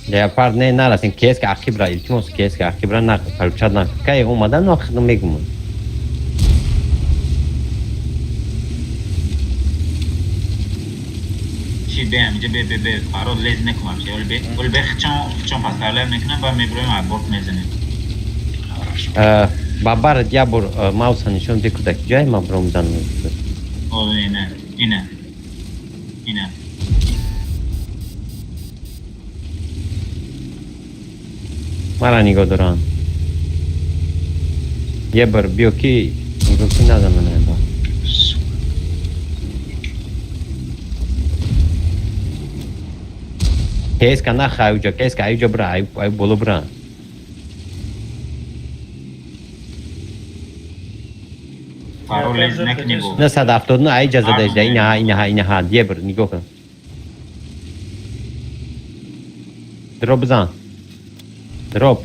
لیاپارد نه نرسین کیس که عقیب را التماس کیس که عقیب را نکن پلوچاد نکن که اومدن ناخدم میگمون
چی به همینجا به فراد لیز نکنم ولی به خچان پسرلر میکنم و میبرویم عبورت میزنیم
بابار یا بر ماوس نشون دی کودک جای ما برام زن
اینه
مرا نگاه دارن یه بر بیو کی نگاه کی ندارم نه کیس که نخ ایوجا برا ای بولو برا
فراد لیز نکنی بو
نه 179 ای اجازه داشته اینها یه بر نگاه کن دروب بزن دروب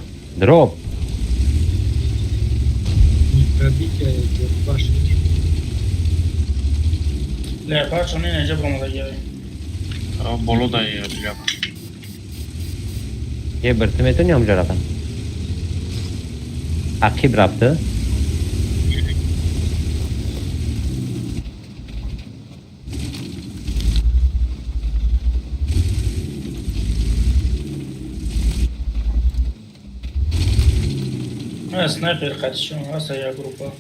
لیپار چون این اینجا برمده گیری
بلو دا یا
یه برتم میتونی همجا رفتن عقیب رفته
سنایپر قدشون هست یا گروپا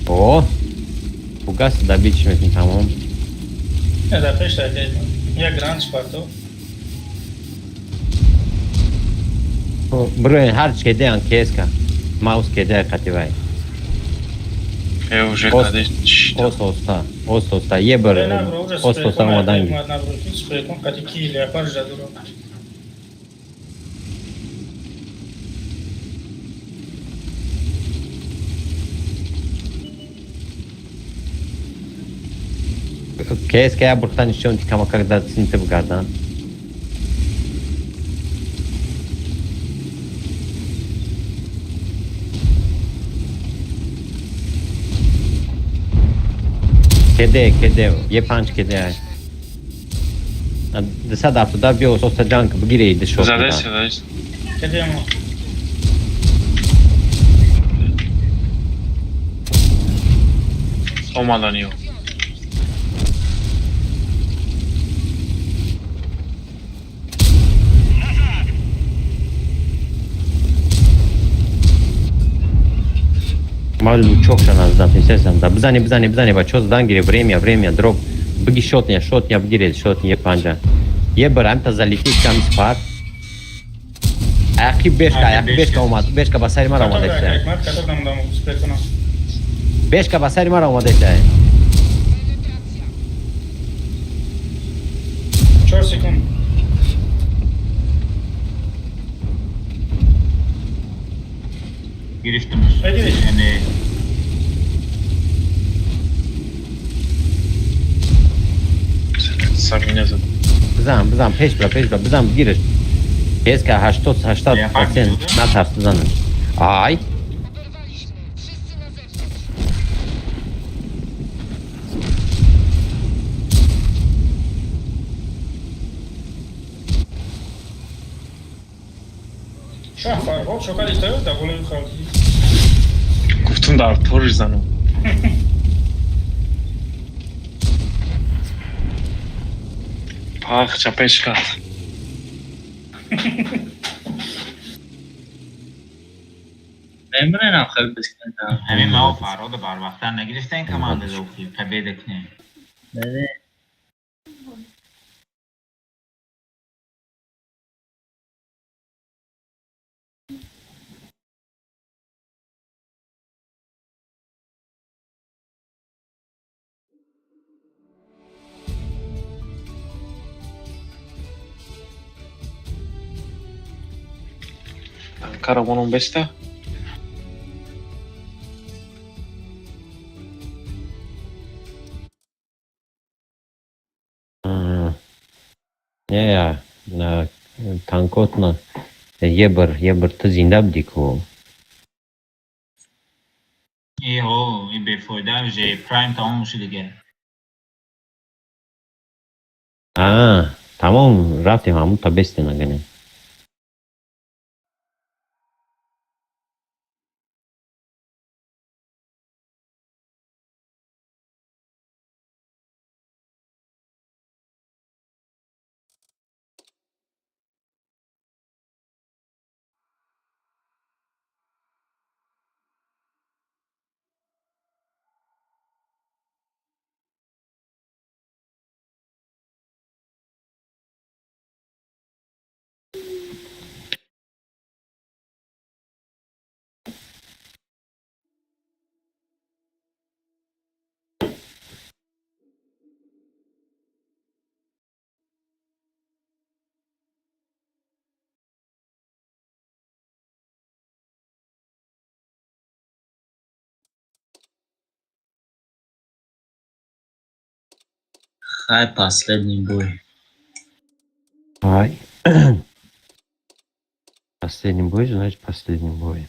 اوه بوگاس добить میکنی تمام
نه در پیش در دید یا گراند سپارتو
برو هر چی که دیان کیس که ماوس که دیان قطیبای
уже кадеш
اوستا یه بر اوستا اومدن
سپریکون قطی کی لیپار جدو رو
کیس که یا برتن شون که کما когда سنت بگردن کده یه پنج کده هست دسته دفت دا بیو سوستا جان که بگیره دشو
کده ما
اومدنیو
ما лучокшан аздам писесам да бзани бачо задан гире время дроп бги шотня бгире шотня панжа е барам та залики кам спар ахи бешка омад бешка ба сари мара омаде чай бешка ба сари мара омаде чай
4 секунд.
گرفتمش
بگیرش.
یعنی
سمی نزد
بزن پیش برا بزن بگیرش پیس که 80% نترس بزنش آی
شاه فرهاد شکر ایستاده در گونه خواهدی
گفتم در طورش زنم پاخ چپش کرد
نمیرنم خیلی بسکنم
همین ما و فراد بر وقتا نگرفتن کمانده زوکی پبیده کنیم
بله
карамонон беста
не на танкотно ебр تو زنده بودی کو
این بفایده میشه پرایم تمام میشه دیگه
تمام رفتیم همون تا بستی نگنه
хай последний бой
ай последний бой значит последний бой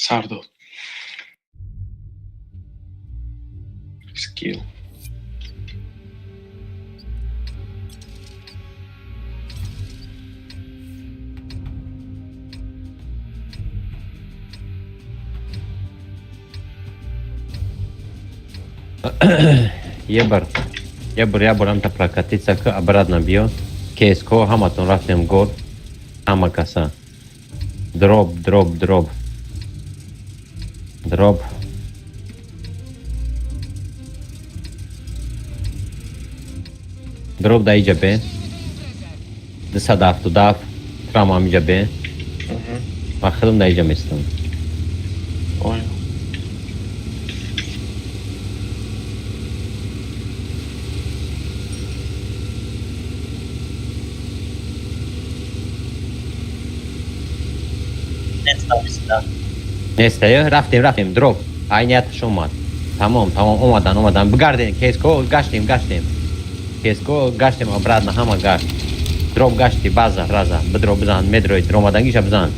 سر داد سکیل
یه بر هم تا پلاکاتیسا که обратно بیو کیسکو همتون رفتیم گل همه کسا دروب دروب دایی جبه دسا داف تو داف ترام جبه و خدم دایی جمستم نسته رفتیم دروب عینیتش اومد تمام اومدن بگردین کیسکو گشتیم کیسکو گشتیم обратно همه گشت دروب گشتی بازا رازا بدرو بزن مدروی درومادنگیش بزن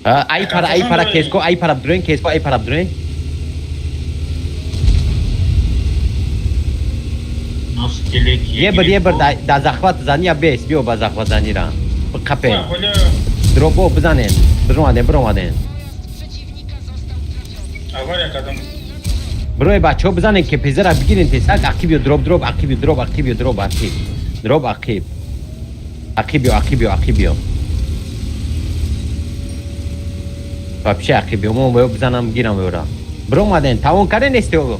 ای para کیسکو ای para بدروین کیسکو ای para بدروین یه بر دا زخوات زنی یا بیس بیو با زخوات زنی را بکپین دروبو بزنین برو بروی بچه ها بزنین که پیزه را بگیرین تیسک اقیبیو دروب اقیبیو وابشه اقیبیو مو بزنم بگیرم بورا برو مادین تاون کاره نیستی او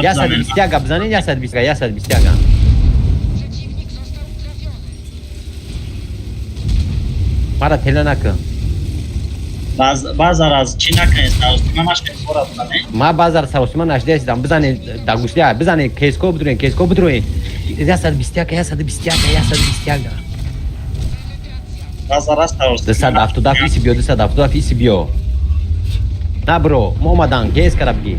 یا 120 بزنین یا 120 مرا تله نکن
بازار از چی نکنید ساوسیمان اشته خورا بزنه
ما بازار ساوسیمان اشته هستم بزنید داگوشلیا بزنید کیسکو بدروین یا 120
بازار از ساوسیمان
دسا دافتو دافیسی بیو نه برو محمدان کیس کرابگی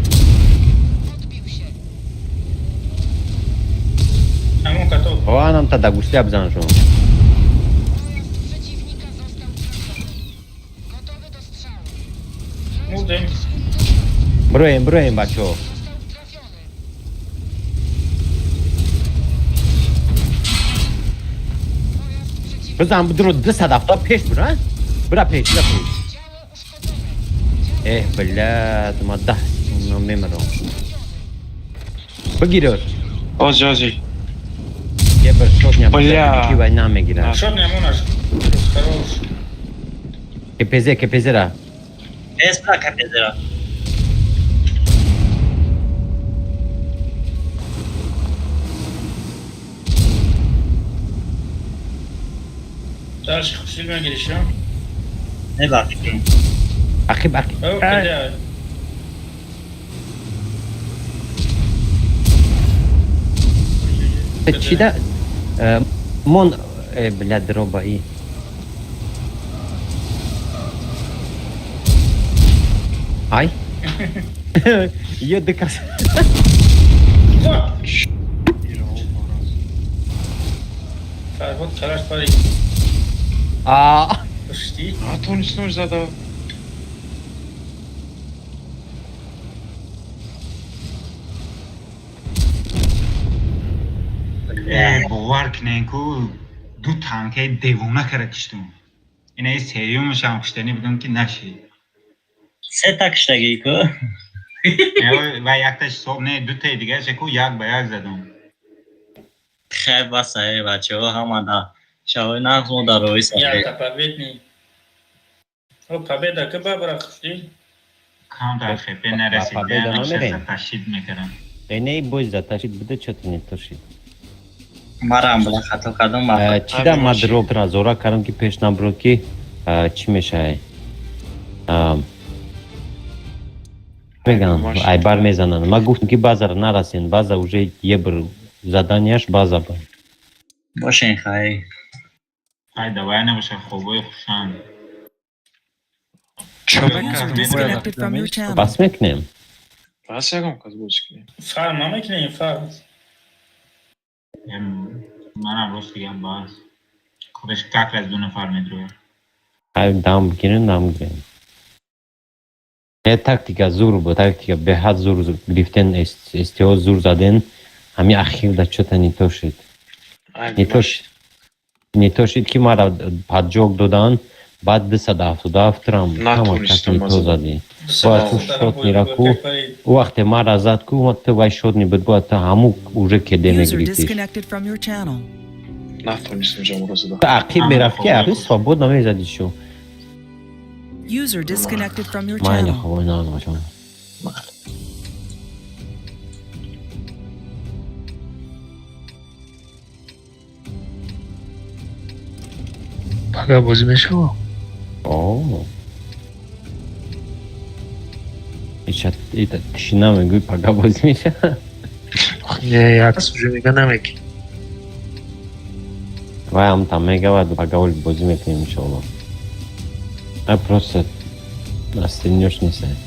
هم تا داگوشلیا بزن شما برویم بچه ها بزن بدرو 270 پیش برا پیش بلاد ما ده نمیمرم بگیرد
آجازی
یه بر شوت نمیگیره کی وای نمیگیره
شوت نمونش
که پیزه را
اسپرا کپیزرا
دارش خشیل من گیرشم
نه باقی
اخیب چی ده من بلاد دروبایی Ay. Yo de casa.
Farhod خلاص پاری پشتی
تو نیستونش زده
باور کنین که دو تانکه دیوونه کرده کشتم اینه سریومش هم کشتنی بودم که نشید
سه تا کشتگی که
و یک تاش صبح نه دو تا دیگه شکو یک به یک زدم
خیلی بسه بچه ها همه دا شاوی نقص در روی سفید
یا تا پاوید نی او پاوید که برا خشتی
کام در خیپه نرسیده نقشه تشید میکرم
اینه بوز دا تشید بوده چطور تشید
مرا هم بلا خطا کردم
چی دا ما دروب را زورا کردم که پیش نبرو که چی میشه بگم ای بار میزنن ما گفتم که بازار نرسین بازار уже یه بر زدانیش بازار با
باشین خواهی
ای دوای نباشه خوبای خوشان
Disconnected from your channel.
بس میکنیم
بس یکم کاز بوش کنیم
فر ما میکنیم فر
منم روش بگم باز خودش کک از دو نفر میدروه
ای دام بگیرین یه تاکتیکا زور بود تاکتیکا به حد زور گرفتن استیو زور زدن همین اخیر دا چطور نیتوشید نیتوشید که ما را پادجوک دادن بعد 270 ترام همه کسی نیتو زدی با تو شد میرا کو وقت ما را زد کو ما تو وای شد نی بود تا همو уже کده
User
میگریتی
disconnected from your channel.
نتونستیم جمع رو زدم.
تعقیب میرفت که عقیب سوابود نمیزدی شو
User disconnected from your
ما این
channel.
خواه ناز باشم
پگه بازی میشه
اوه ایتا تشی نمیگوی پگه بازی میشه
نه یک سوژه میگه نمیگی
وای هم تا میگه و پگه بازی میکنیم انشاءالله просто остынешь не сядь.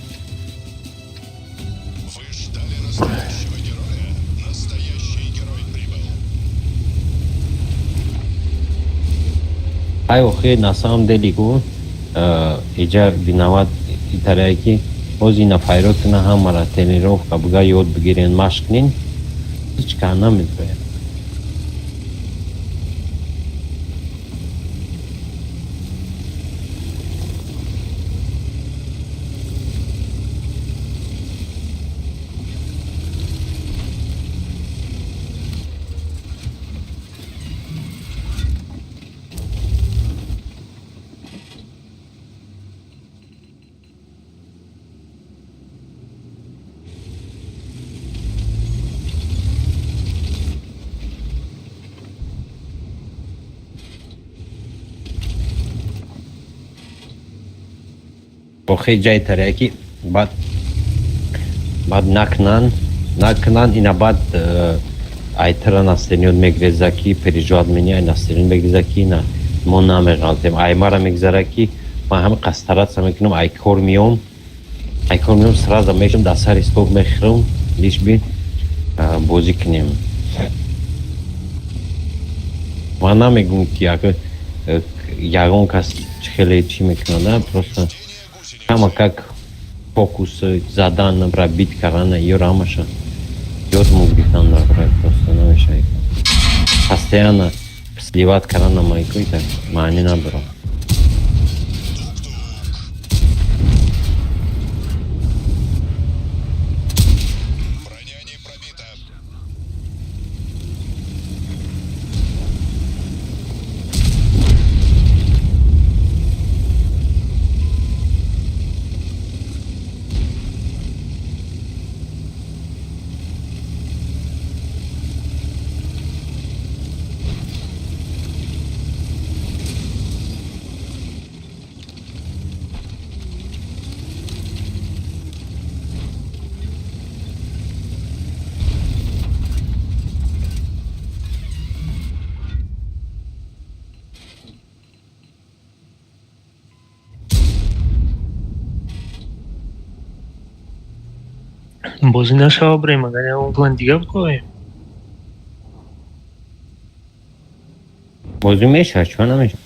Ай, охи, на самом деле, иджа виноват итаряки, ози на файрот на хамара тренировка буга ёд бигирен машкнин, ҳеҷ кар намедояд. охи ҷаи таряки баъд накнан ина баъд айтра настениёд мегреза ки перижоат мени ай настениёд мегреза ки на мо намеғалтем ай мара мегзара ки ман ҳама қастаратса мекунам ай кор меом сразу мешам дар сари стол мехӯрам лиш би бозӣ кунем ман намегӯм ки ягон кас хеле чӣ мекунад просто ҳама как фокус задан пробит кардан её рамаша ёд мугрифтан набрать просто намешавад постоянно сливат кардан намайкӯй так маъни надорад
بازی نشه بریم مگر اون پلان دیگه بکنیم
بازی میشه چون نمیشه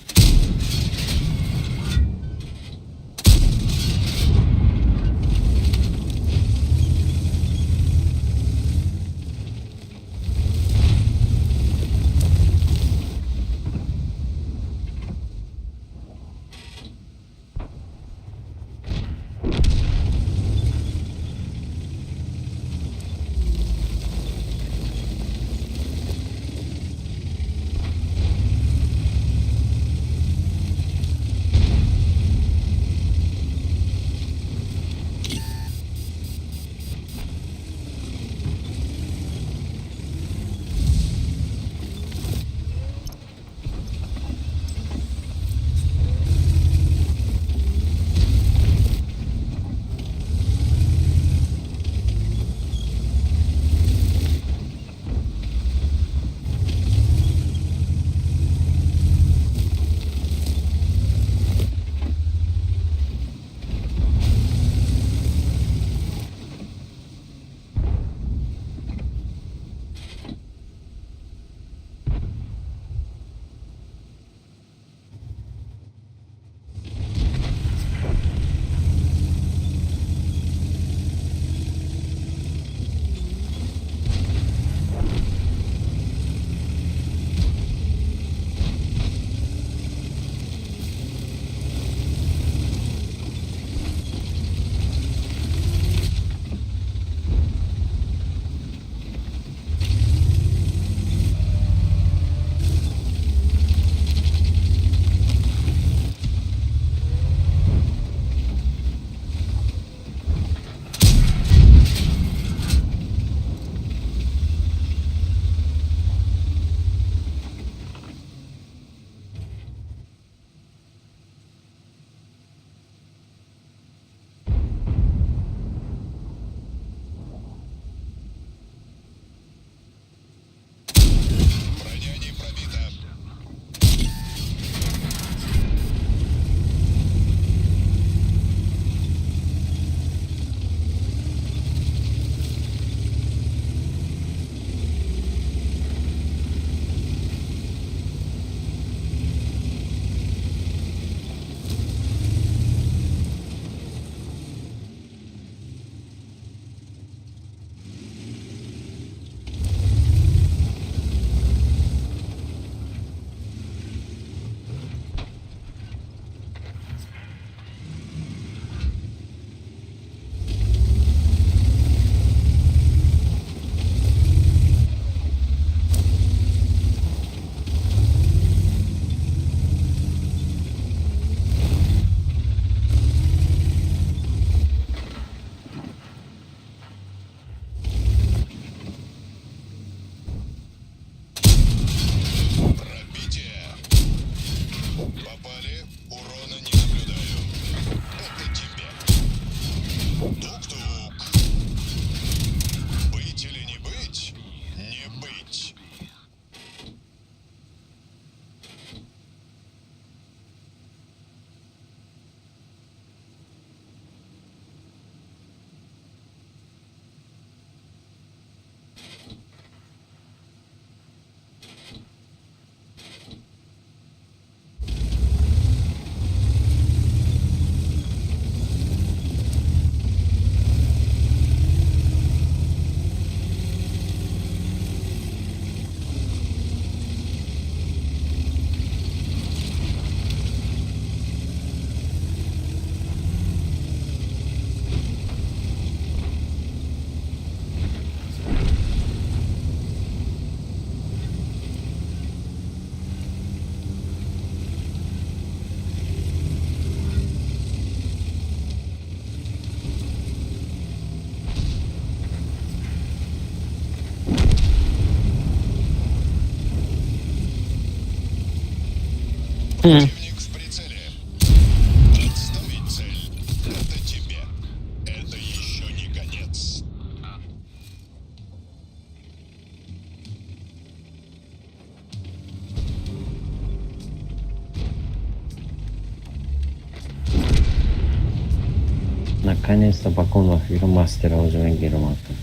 Наконец-то поконов мастера уже Гермата.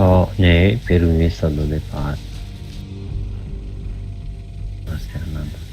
Oh, ne, per un stato di parte. Ma stai andando.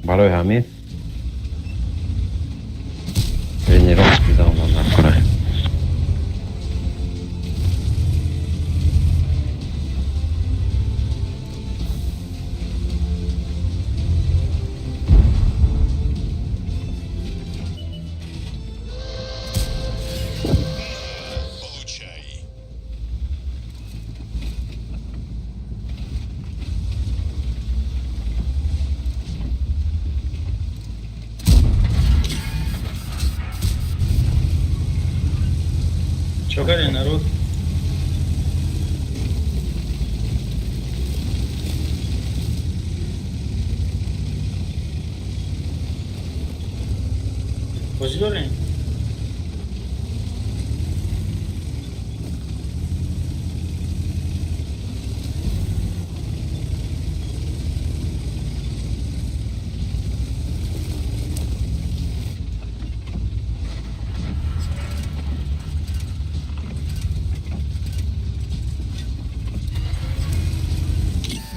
برای همین بینی راست بیدم من نکنه
Что говори, народ? بازی داریم؟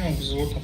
Ну, звука.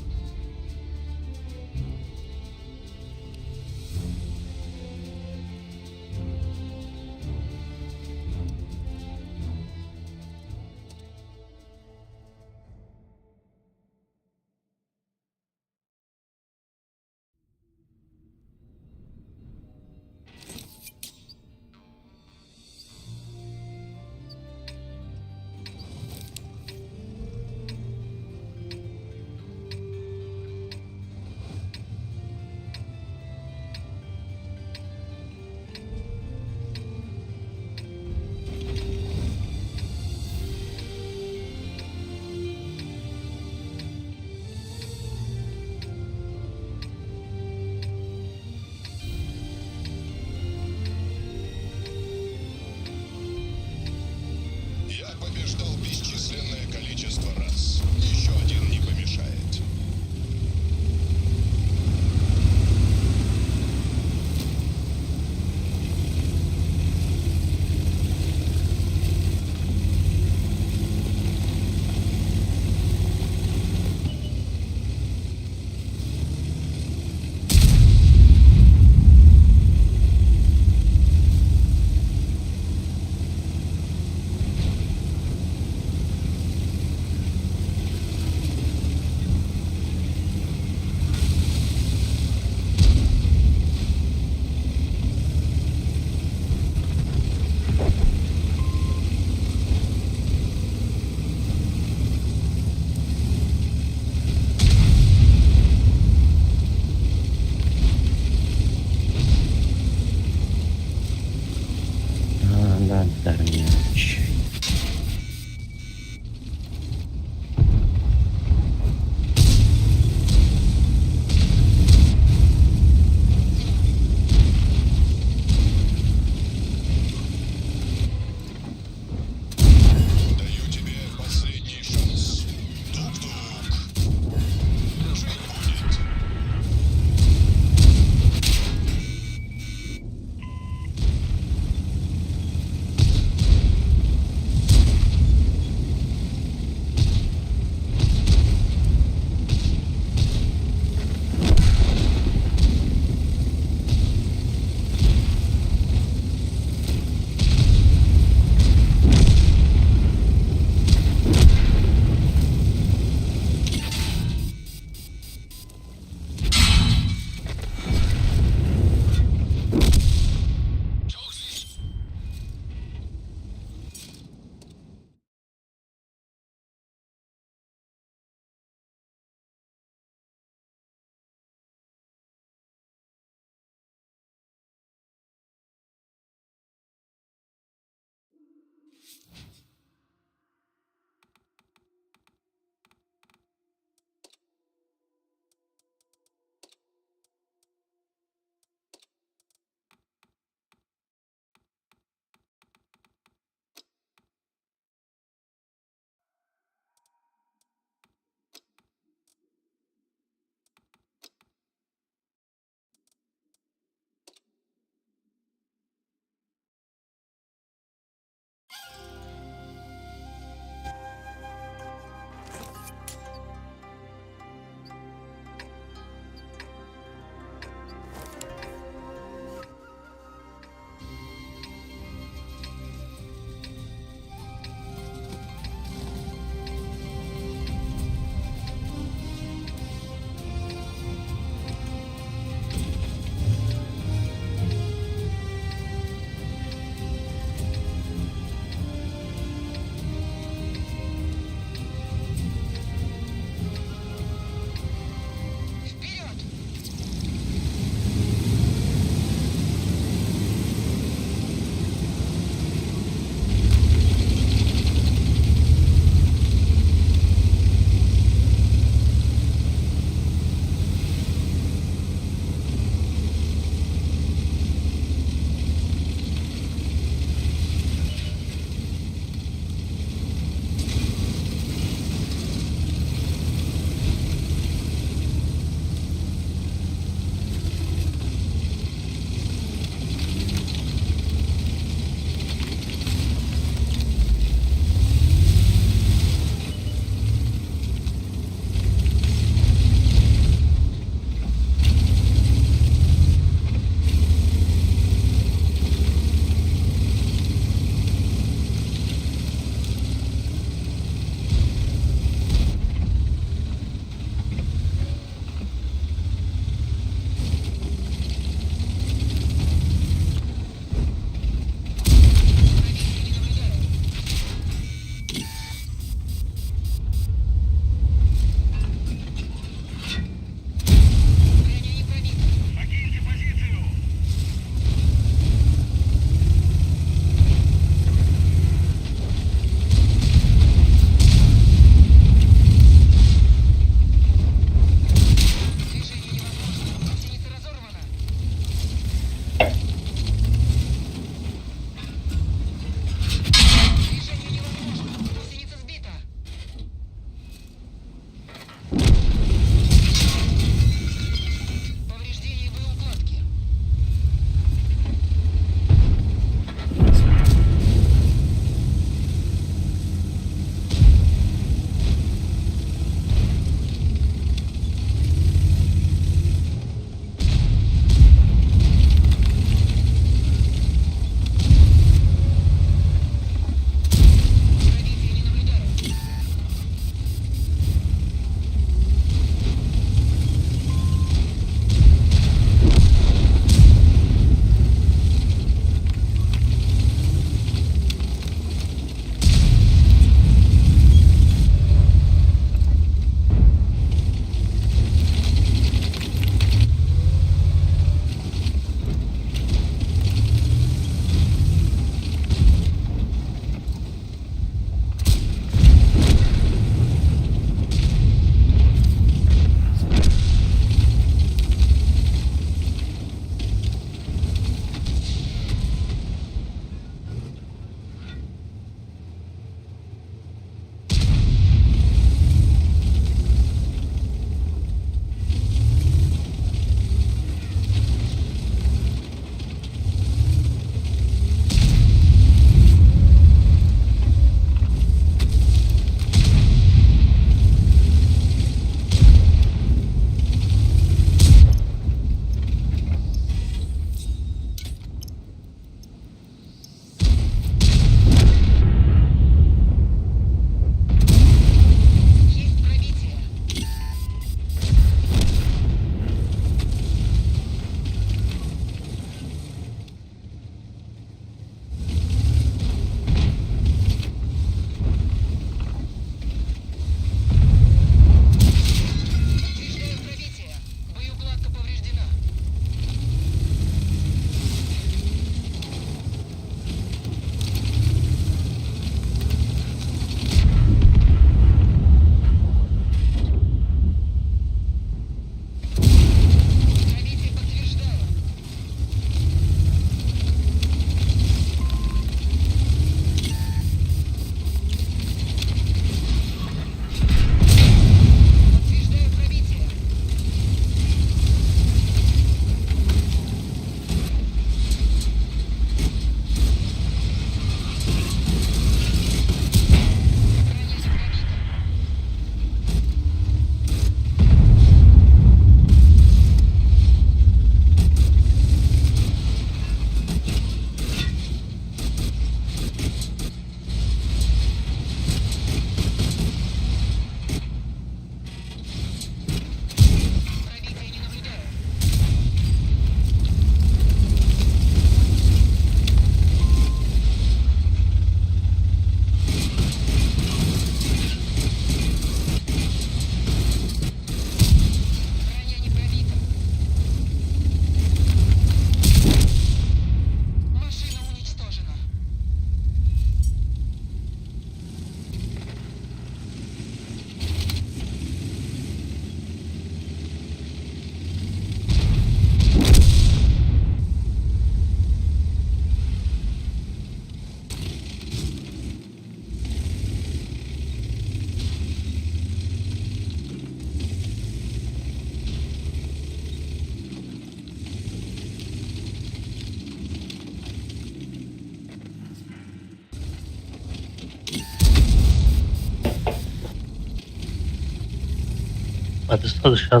достаточно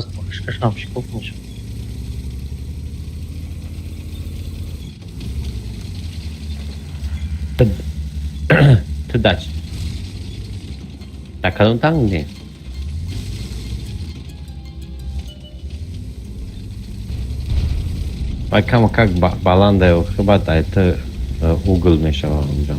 штампщиков нужно.
Tu daci. Dacă nu tangi. Vai cam как баланда eu chyba это угол мешал уже.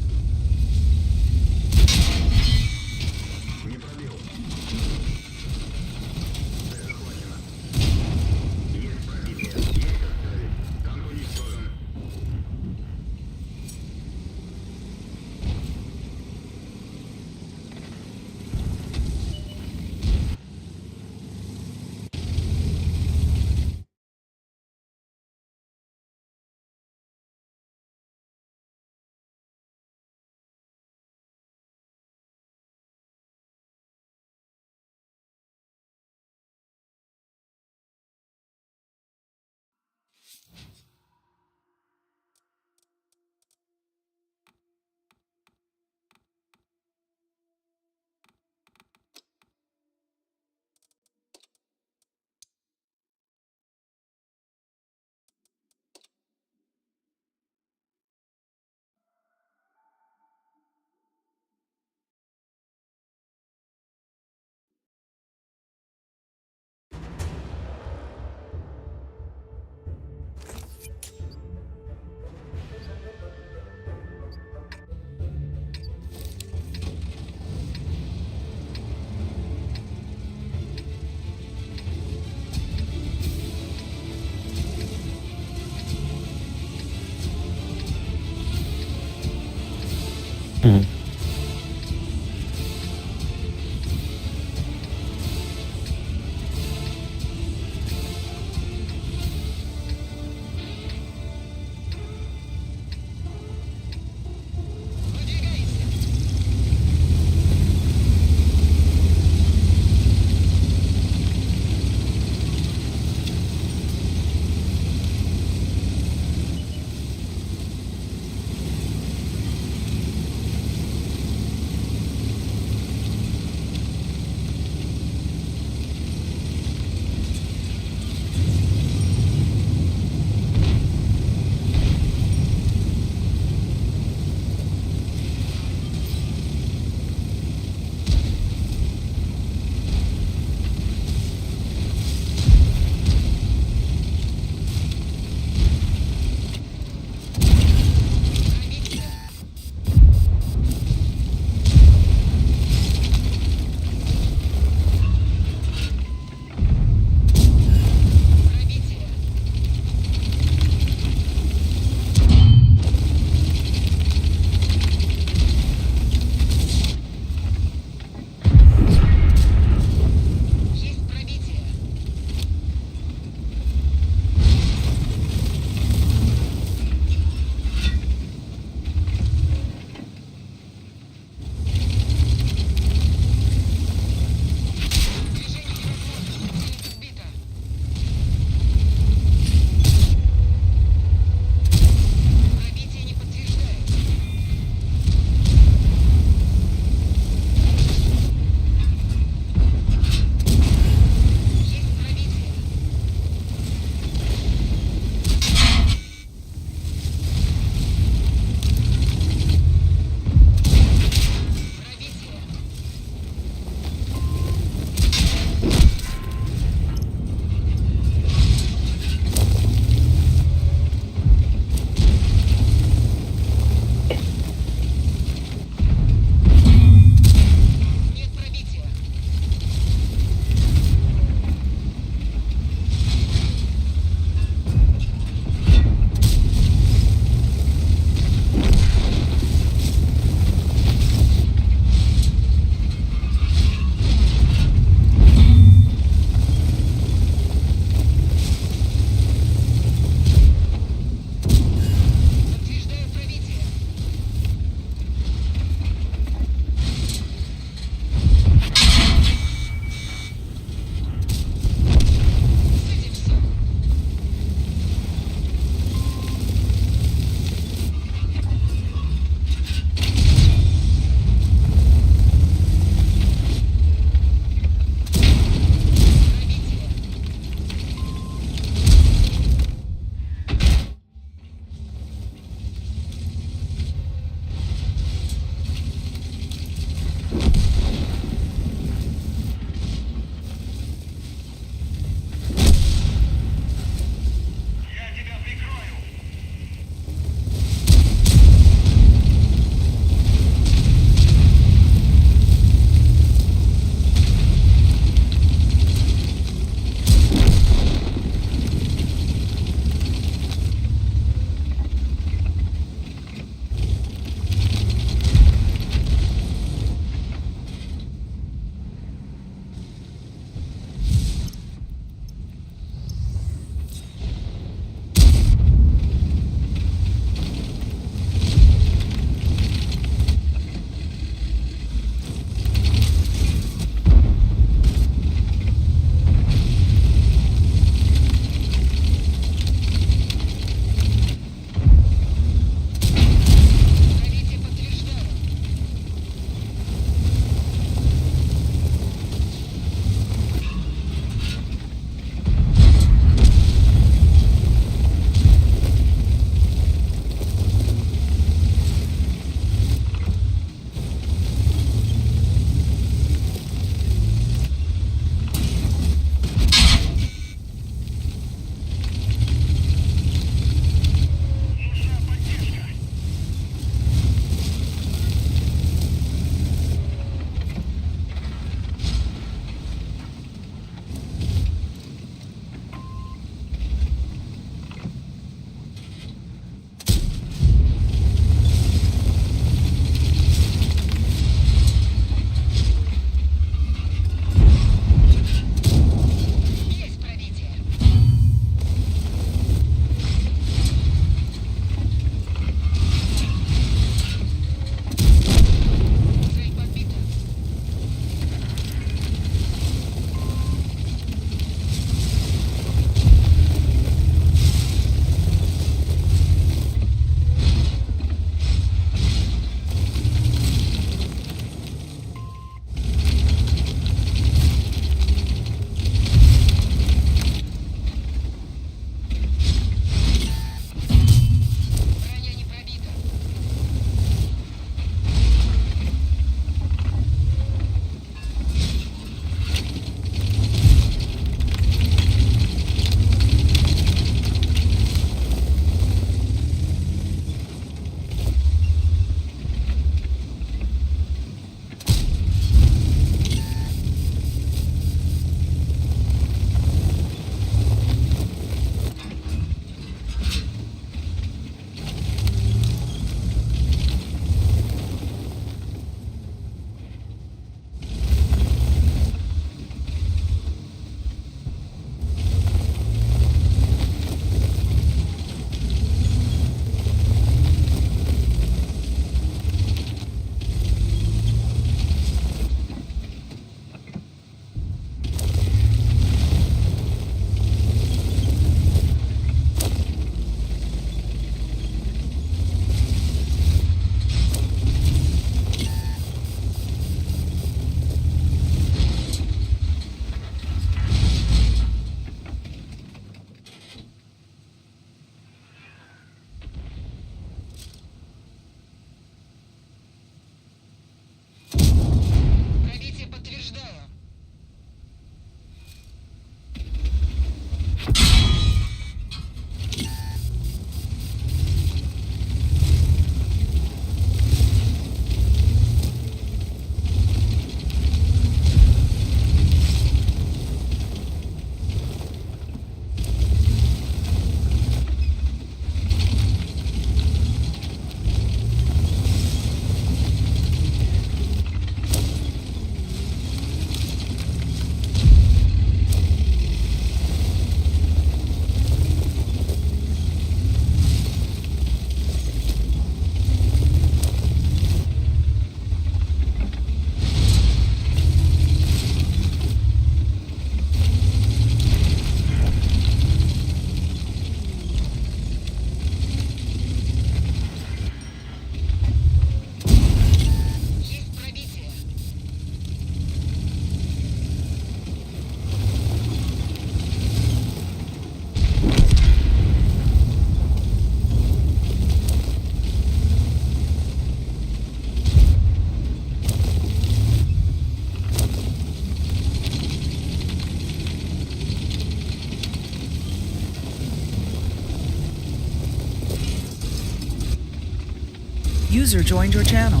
User joined your channel.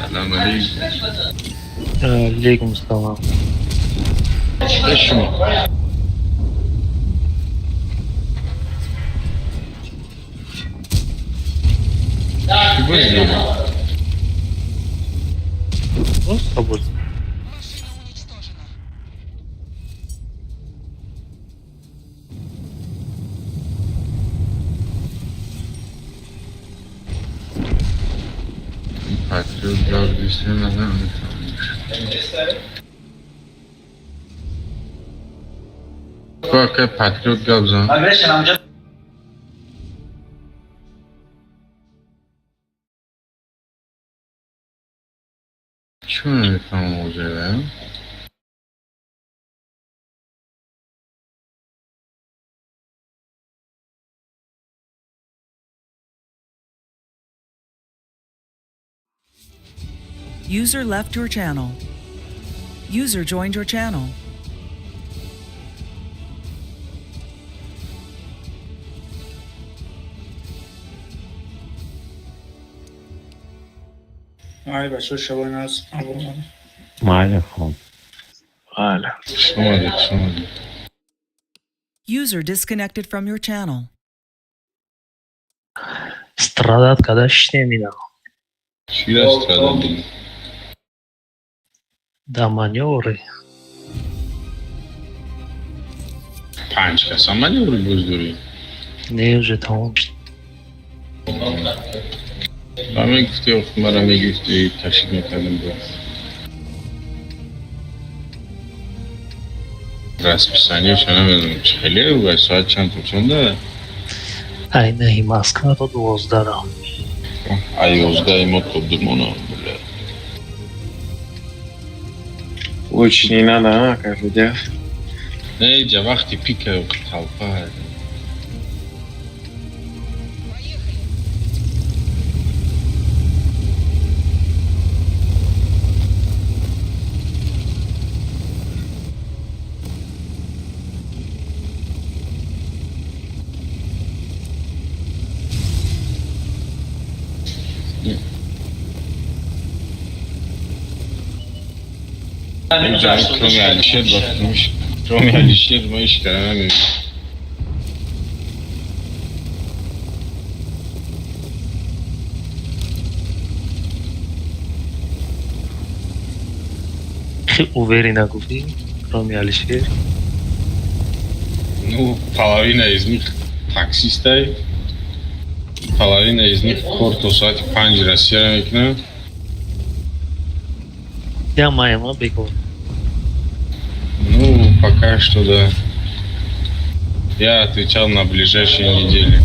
سلام علیکم.
علیکم السلام.
شما چی بازی داری؟
Просто
پاتریوت داردیسته ندارم که پاتریوت گابزن چون نمیفهم موضوع دارم
User left your channel. User joined your channel.
آره بچه شبانه از عبور
بله خب.
بله.
شما
User disconnected from your channel.
страдать, когда немидам.
چی راست کردن؟
Да маневры.
5 کس هم منیوری بزدوری
Не, уже tamam işte.
همه گفتی اخت مرا میگفتی تشکیل میکردم با رسم ثانیه شنه بدونم خیلی و ساعت چند تو چنده؟
Aynen Himaskara to 12 dám.
a 11 ما подумано.
Очень не надо, как же
Не, جا وقتی پیک خلقه اینجا کمی علیشر وقتی میشه کمی علیشر ما ایش کردن نمیشه
خیلی اووری نگفتی؟ رامی علیشیر؟
Ну, половина из них таксисты, половина из них кортосать панч Россия мекна.
Я майма бегу.
Ну, пока что да. Я отвечал на ближайшие недели.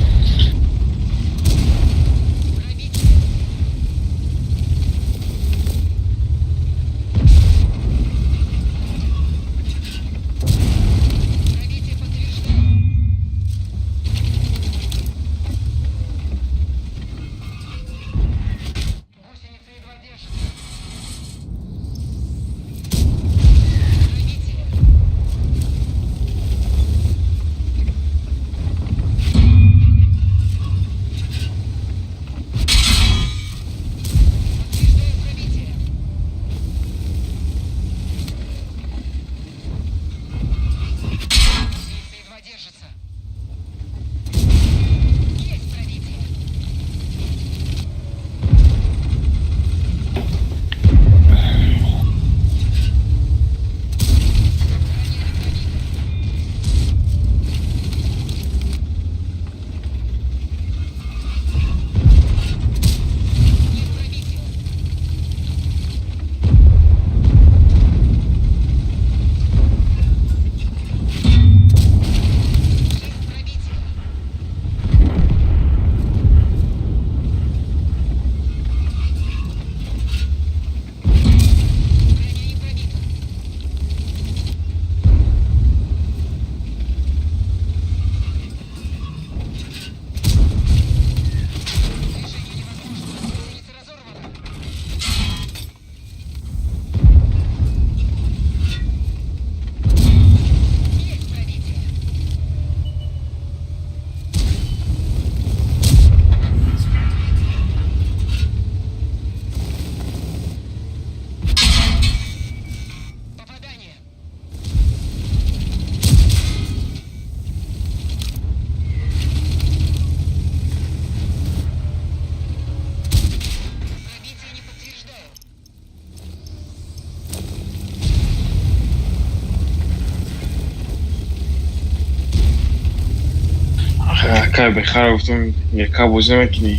Акай бехара гуфтам яка бозӣ намекунӣ?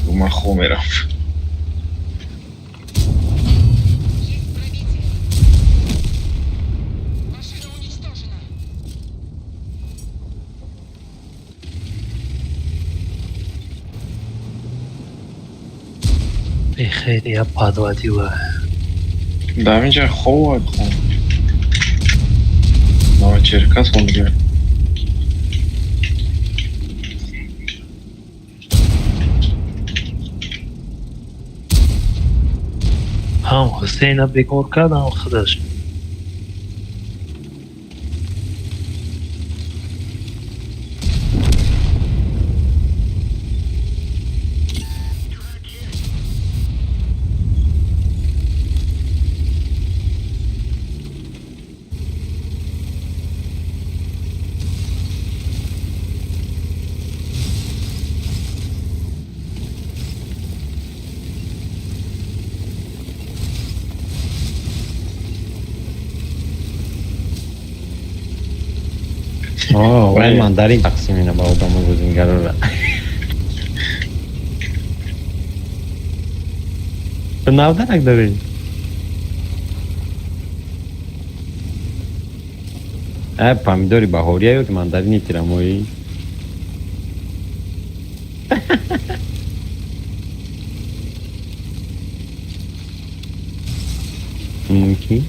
Гу ман хоб мерам.
خیلی یا پادوادی و
Да اینجا خوب خون. ما چرکس خون دیگه.
هم حسین بگور کردم خودش
ولی من در این تقسیم اینه با آدم و روزینگرا را تو نودرک داری؟ پامیداری بهاری یا که من در این تیرمویی؟ ممکن؟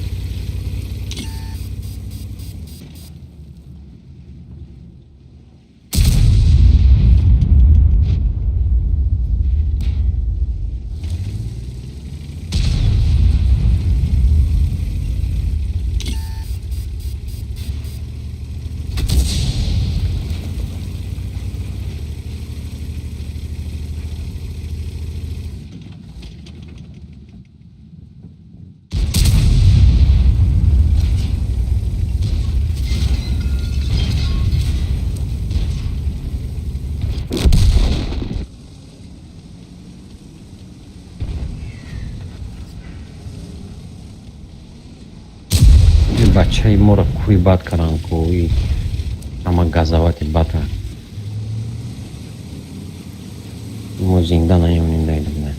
بچه ای ما را کوی بد کردن کوی اما گذاوت بطر ما زنده نیمونیم دیدم نه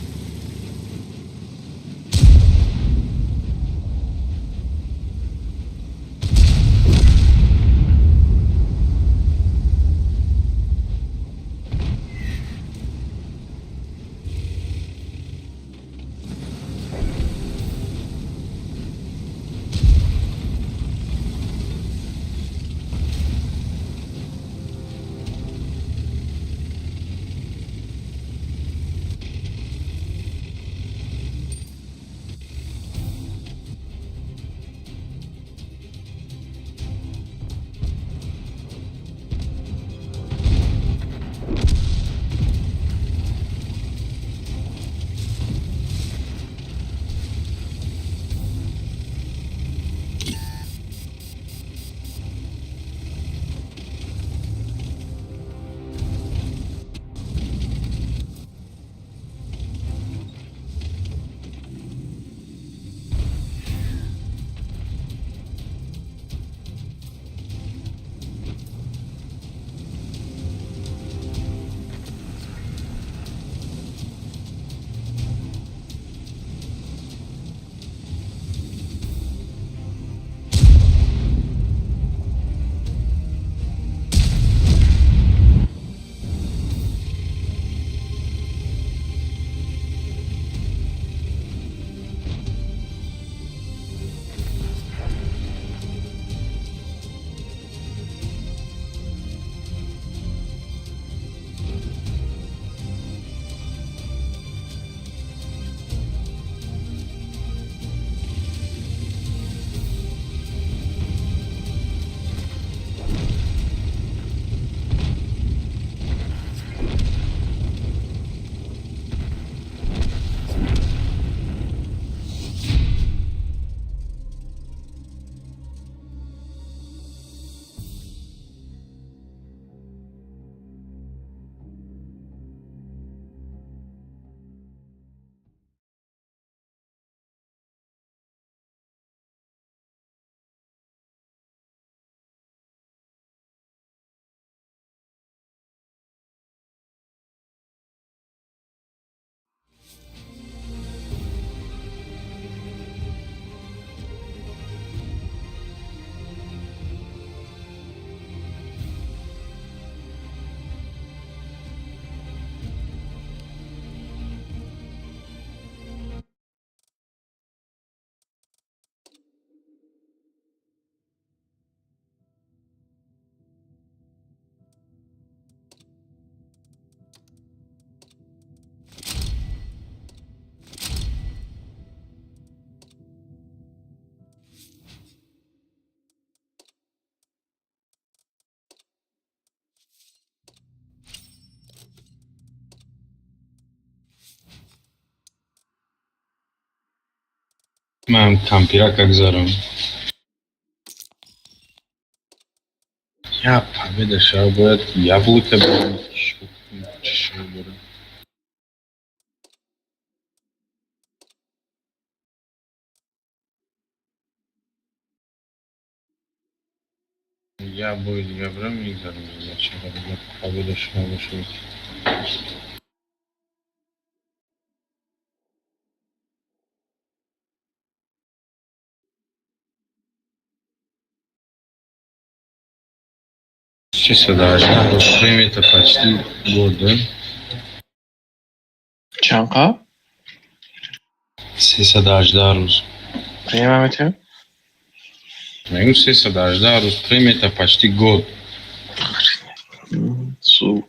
من кампира как зарам. Я победа шаг будет яблоко будет. Я будет я прям не зарам. Зачем победа шаг будет. Чисто даже. Время-то почти год, да?
Чанка?
318 روز.
Принимаете?
Могу 318 روز. Время-то почти год.
Су.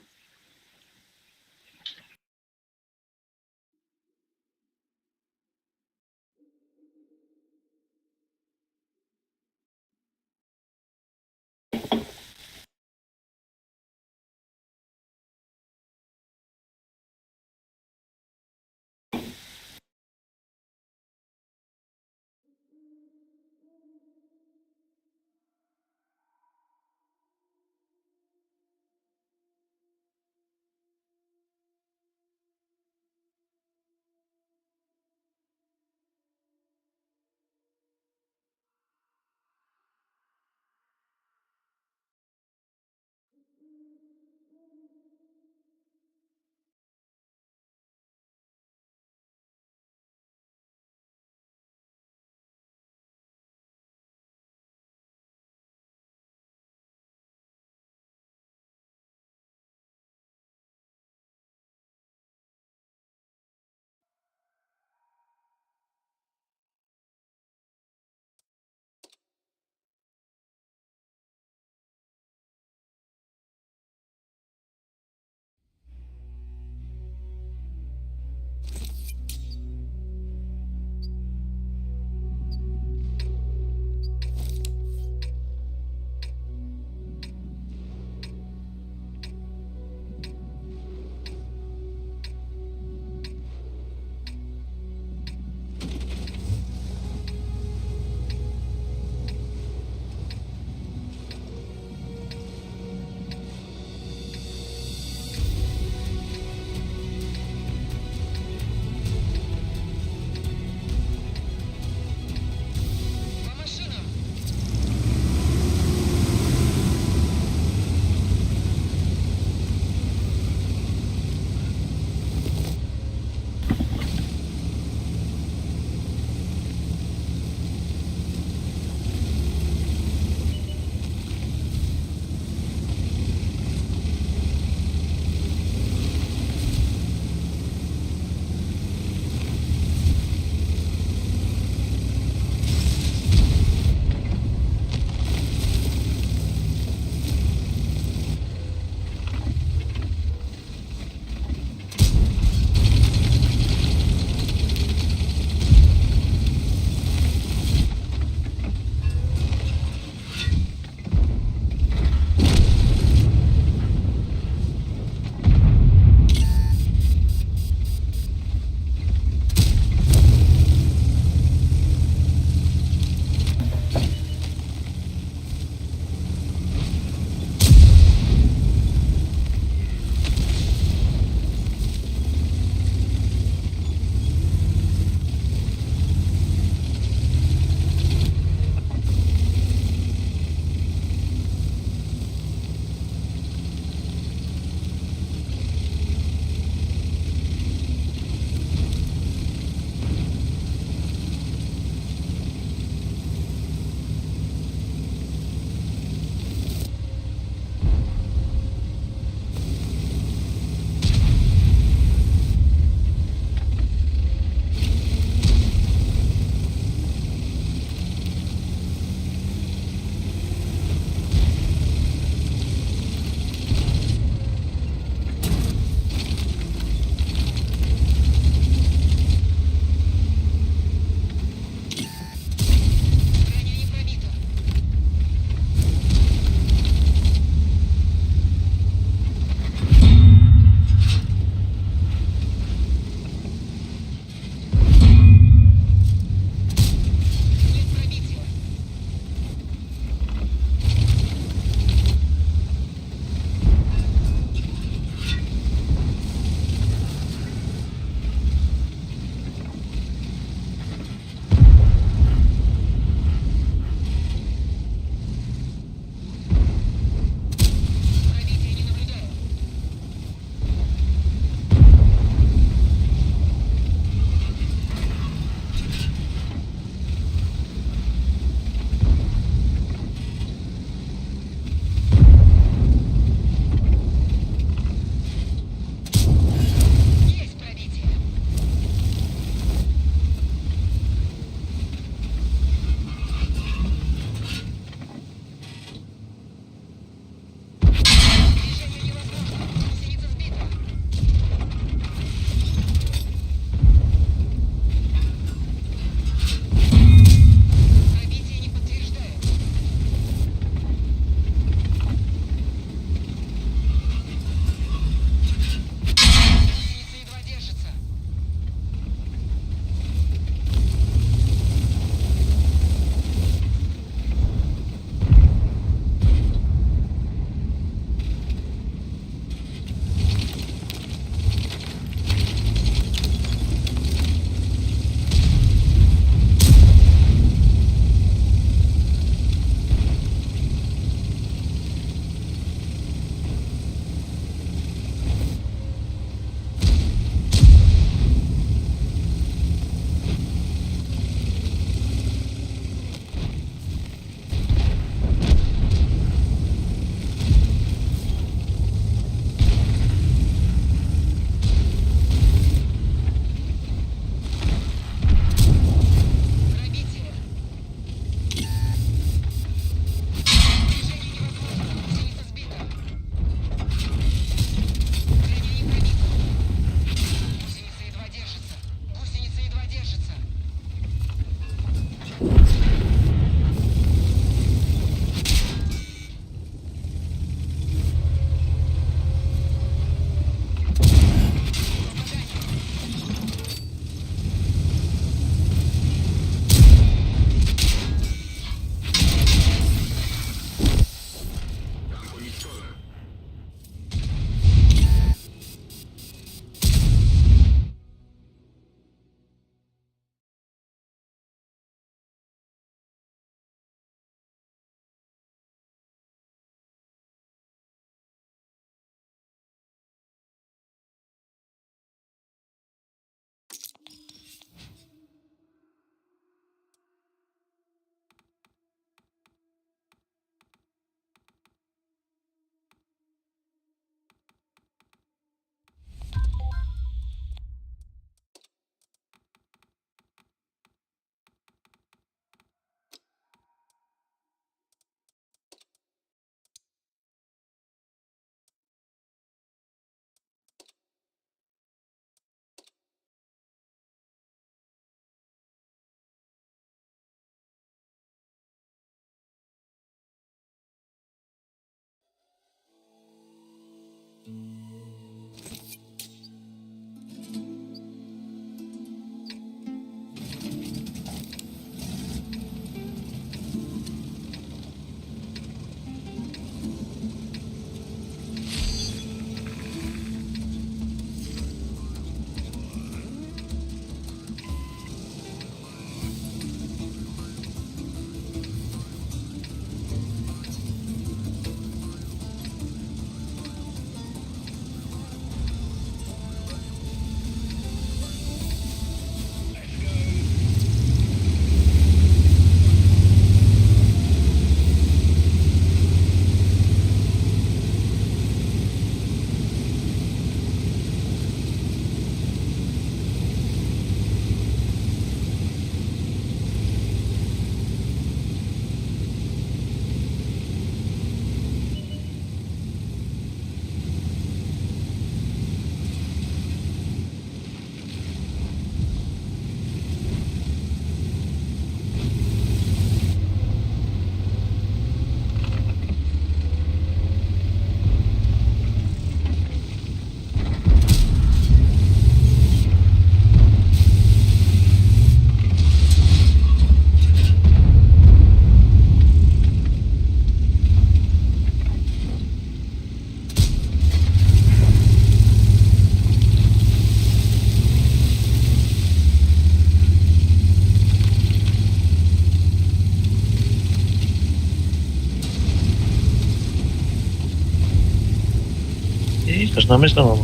Też namyślam.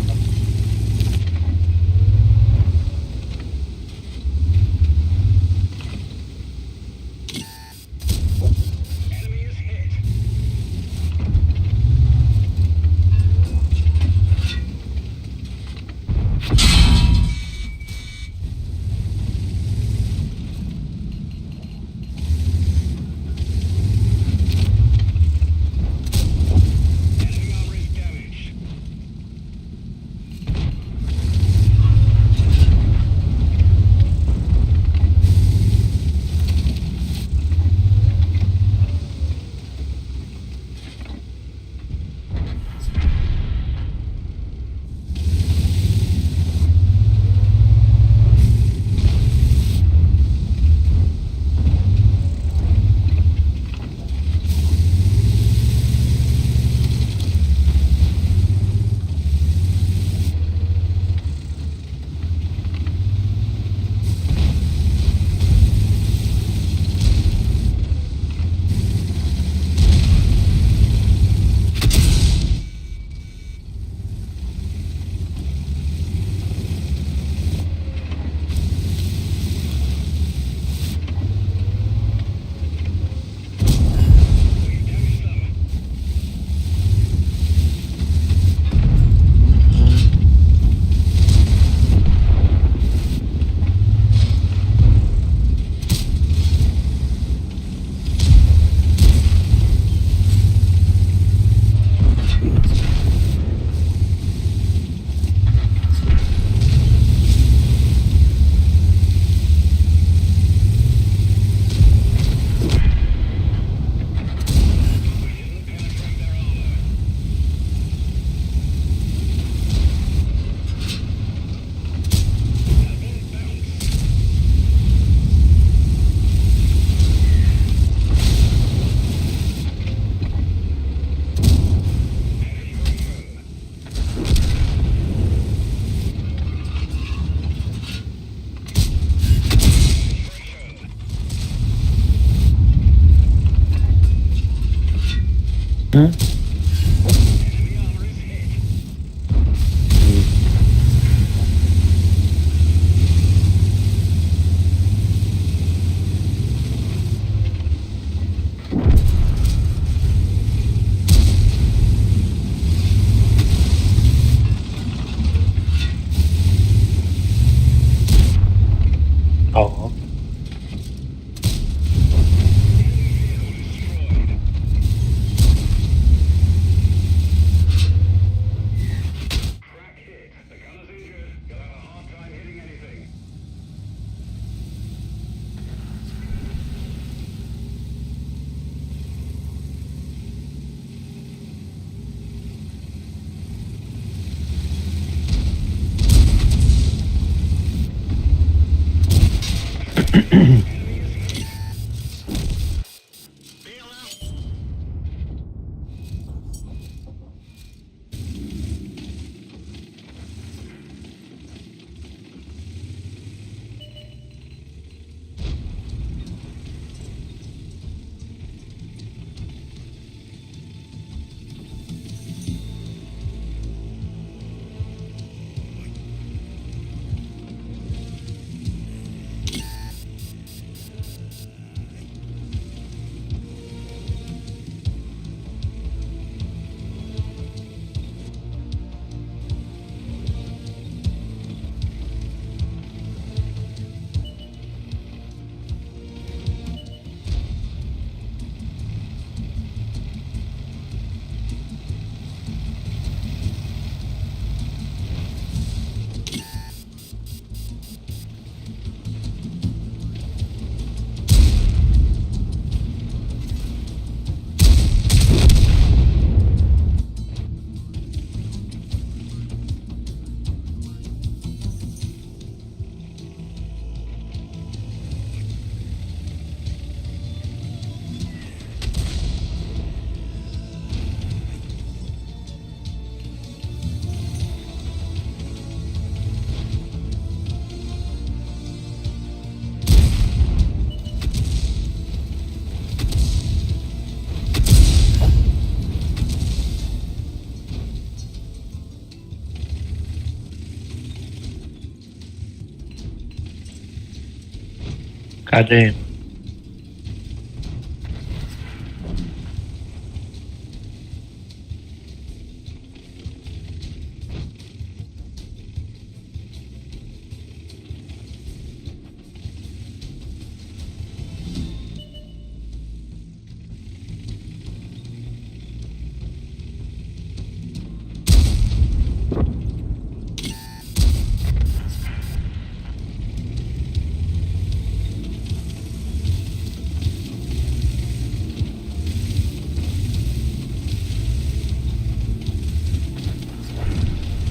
کردیم.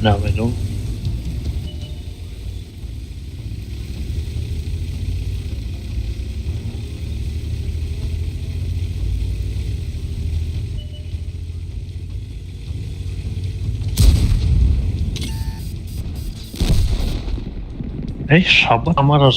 نمیدونم. ای شبا همه را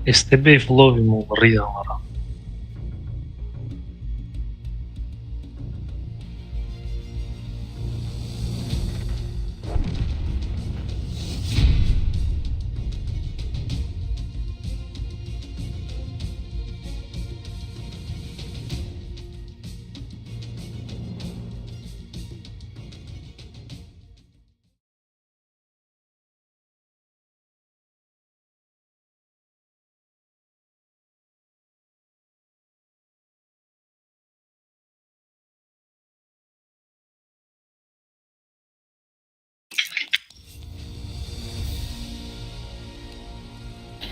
СТБ в ловиму ридамара.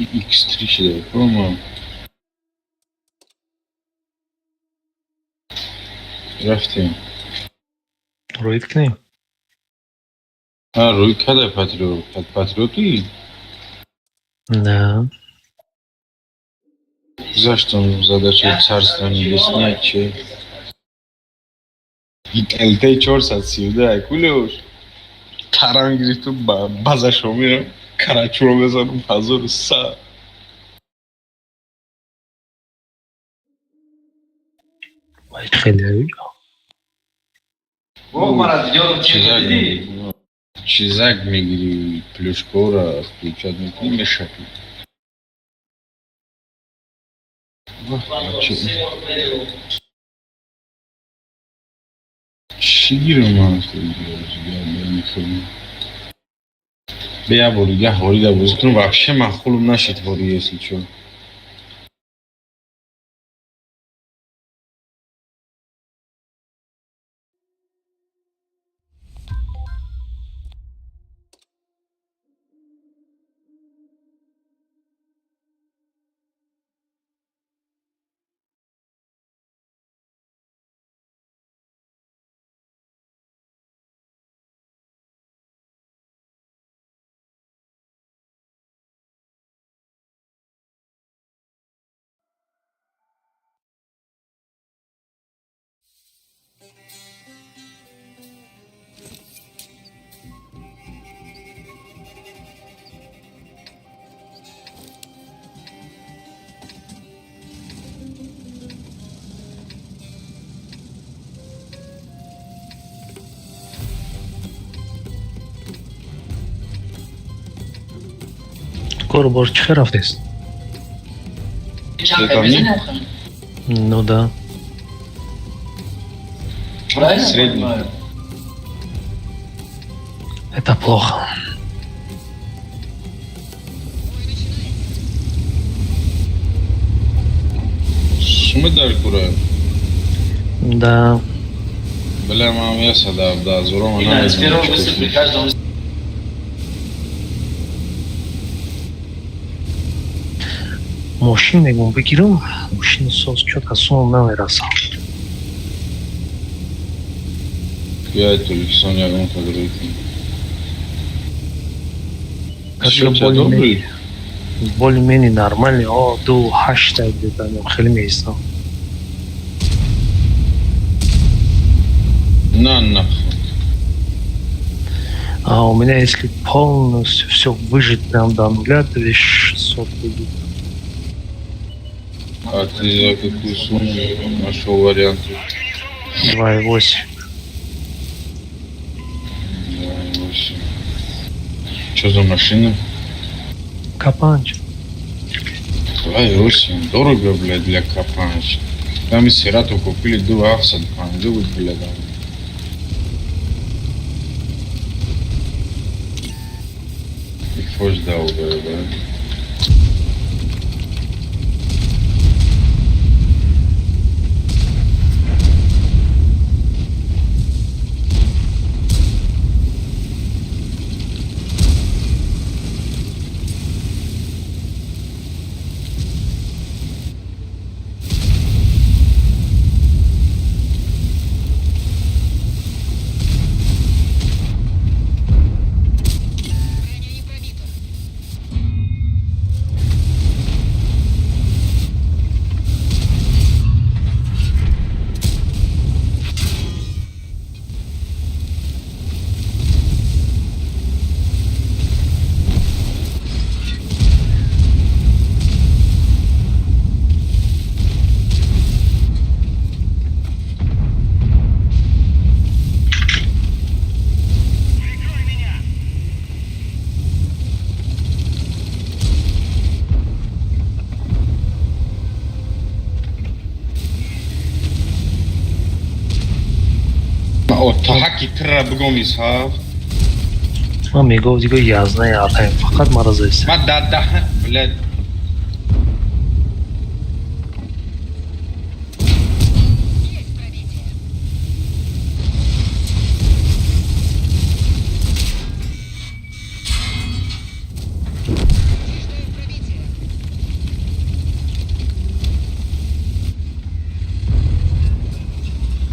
X3 شده کنم رفتیم
روی کنیم.
روی کده پاتریوتی
نه.
Zašto zadaća carstva nebesnije će LT 417 кулёш таран гирифту базашо мирам карачуро мезанам 1100
باید خیلی
чизак мегири плюшкора включать не мешать شیرم بیا برو یه هوری دا بازی کنم вообще مخولم نشید هوری اصلی چون
Корбор чхеров есть. Ну да.
средний
Это плохо.
шумедар кура
Да.
бля мам я сада да зурома на
ماشین نگم بگیرم ماشین ساز چطور سون نمیرسم
я эту Соня гон кадрой
более-менее нормальный, до хэштег где-то خیلی میستم.
на
А у меня если полностью все выжить прям до нуля, 2600 будет.
А ты за какую сумму нашел вариант?
2,8.
2,8. Что за машина?
Капанч.
2,8. Дорого, блядь, для Капанча. Там из Сирату купили 2,8. Делают, блядь, там. И фош дал, да. تا حکی تر را بگم ایس ها
من میگو دیگه 11 آخه فقط مرض است.
من ده بلد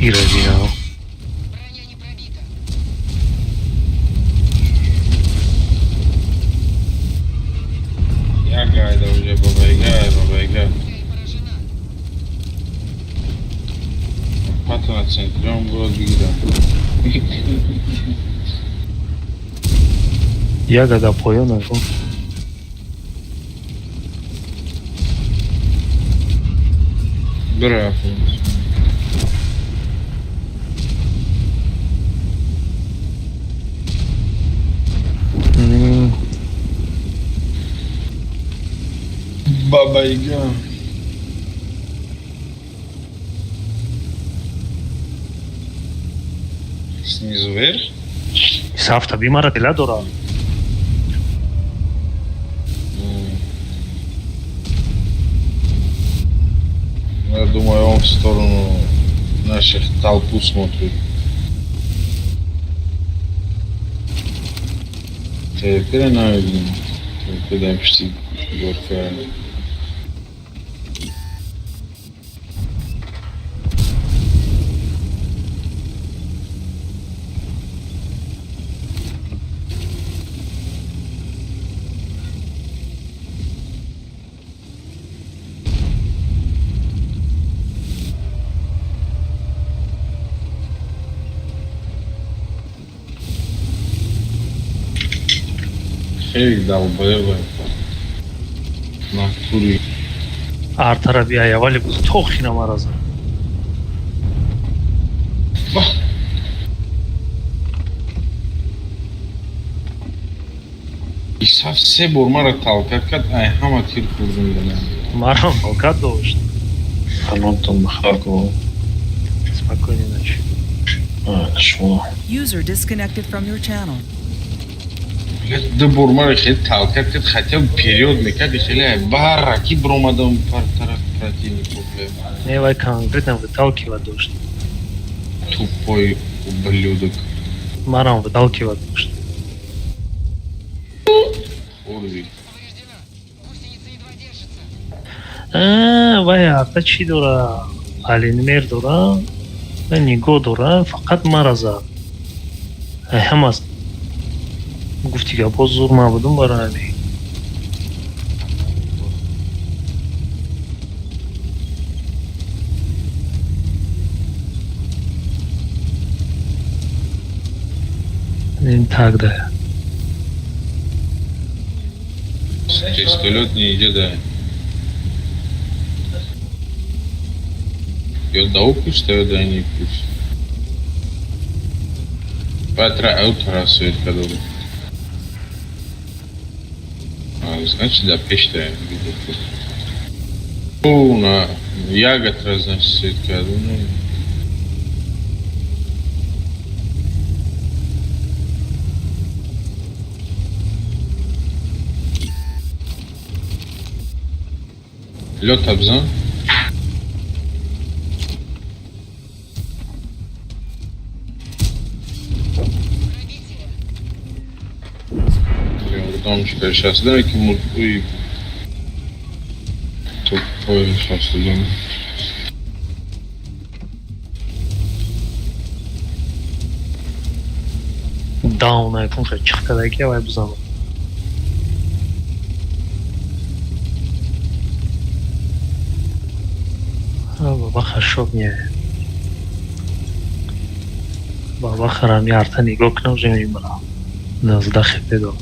Иродио.
Я гайда уже бабайга. Пато на центрион было бигда.
Ягода поёна.
Браво. Баба-яга. Снизу вверх?
Сафта бимара теладора.
Я думаю, он в сторону наших толпу смотрит. Теперь она видно. Когда почти горка. خیلی долбоёбы. Натуре.
Артара биая, вали буду тохина мараза.
И совсем бурмара талкат кад, ай хама тир курдун дана.
Марам талкат дошт.
Анонтон Махаркова.
Спокойной ночи.
Шо?
User disconnected from your channel.
Да бурмара хеле талкат кад, хотя бы вперед мекад, и хеле бараки бромадам партарак противников.
Не, вай конкретно выталкивать дошт.
Тупой ублюдок.
Марам выталкивать дошт.
Урви.
Вай арта чи дора? Алинмер дора? Ниго дора? Фақат мараза. Ҳамаст. گفتی که باز زور نبودم برای همین این تاگ ده
Пистолет не идет, да. Я дал куш, то да не куш. Патра аутра свет кадовый. Значит, да, печта. О, на ягод значит, свет кадовый. Лед обзан. Домчика сейчас дайте мутку и тупой сейчас идем.
даун айфон шо чихкадаки вай бизанам баба хашоб не баба харам ярта нигоҳ кунам жемибарам наздахи педо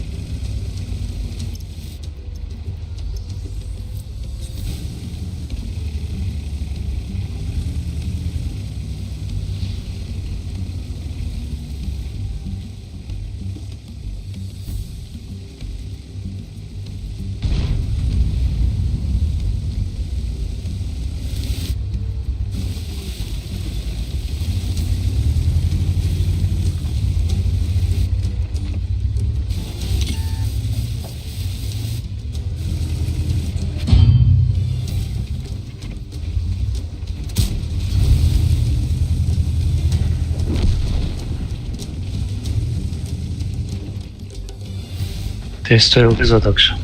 Тестовый задача.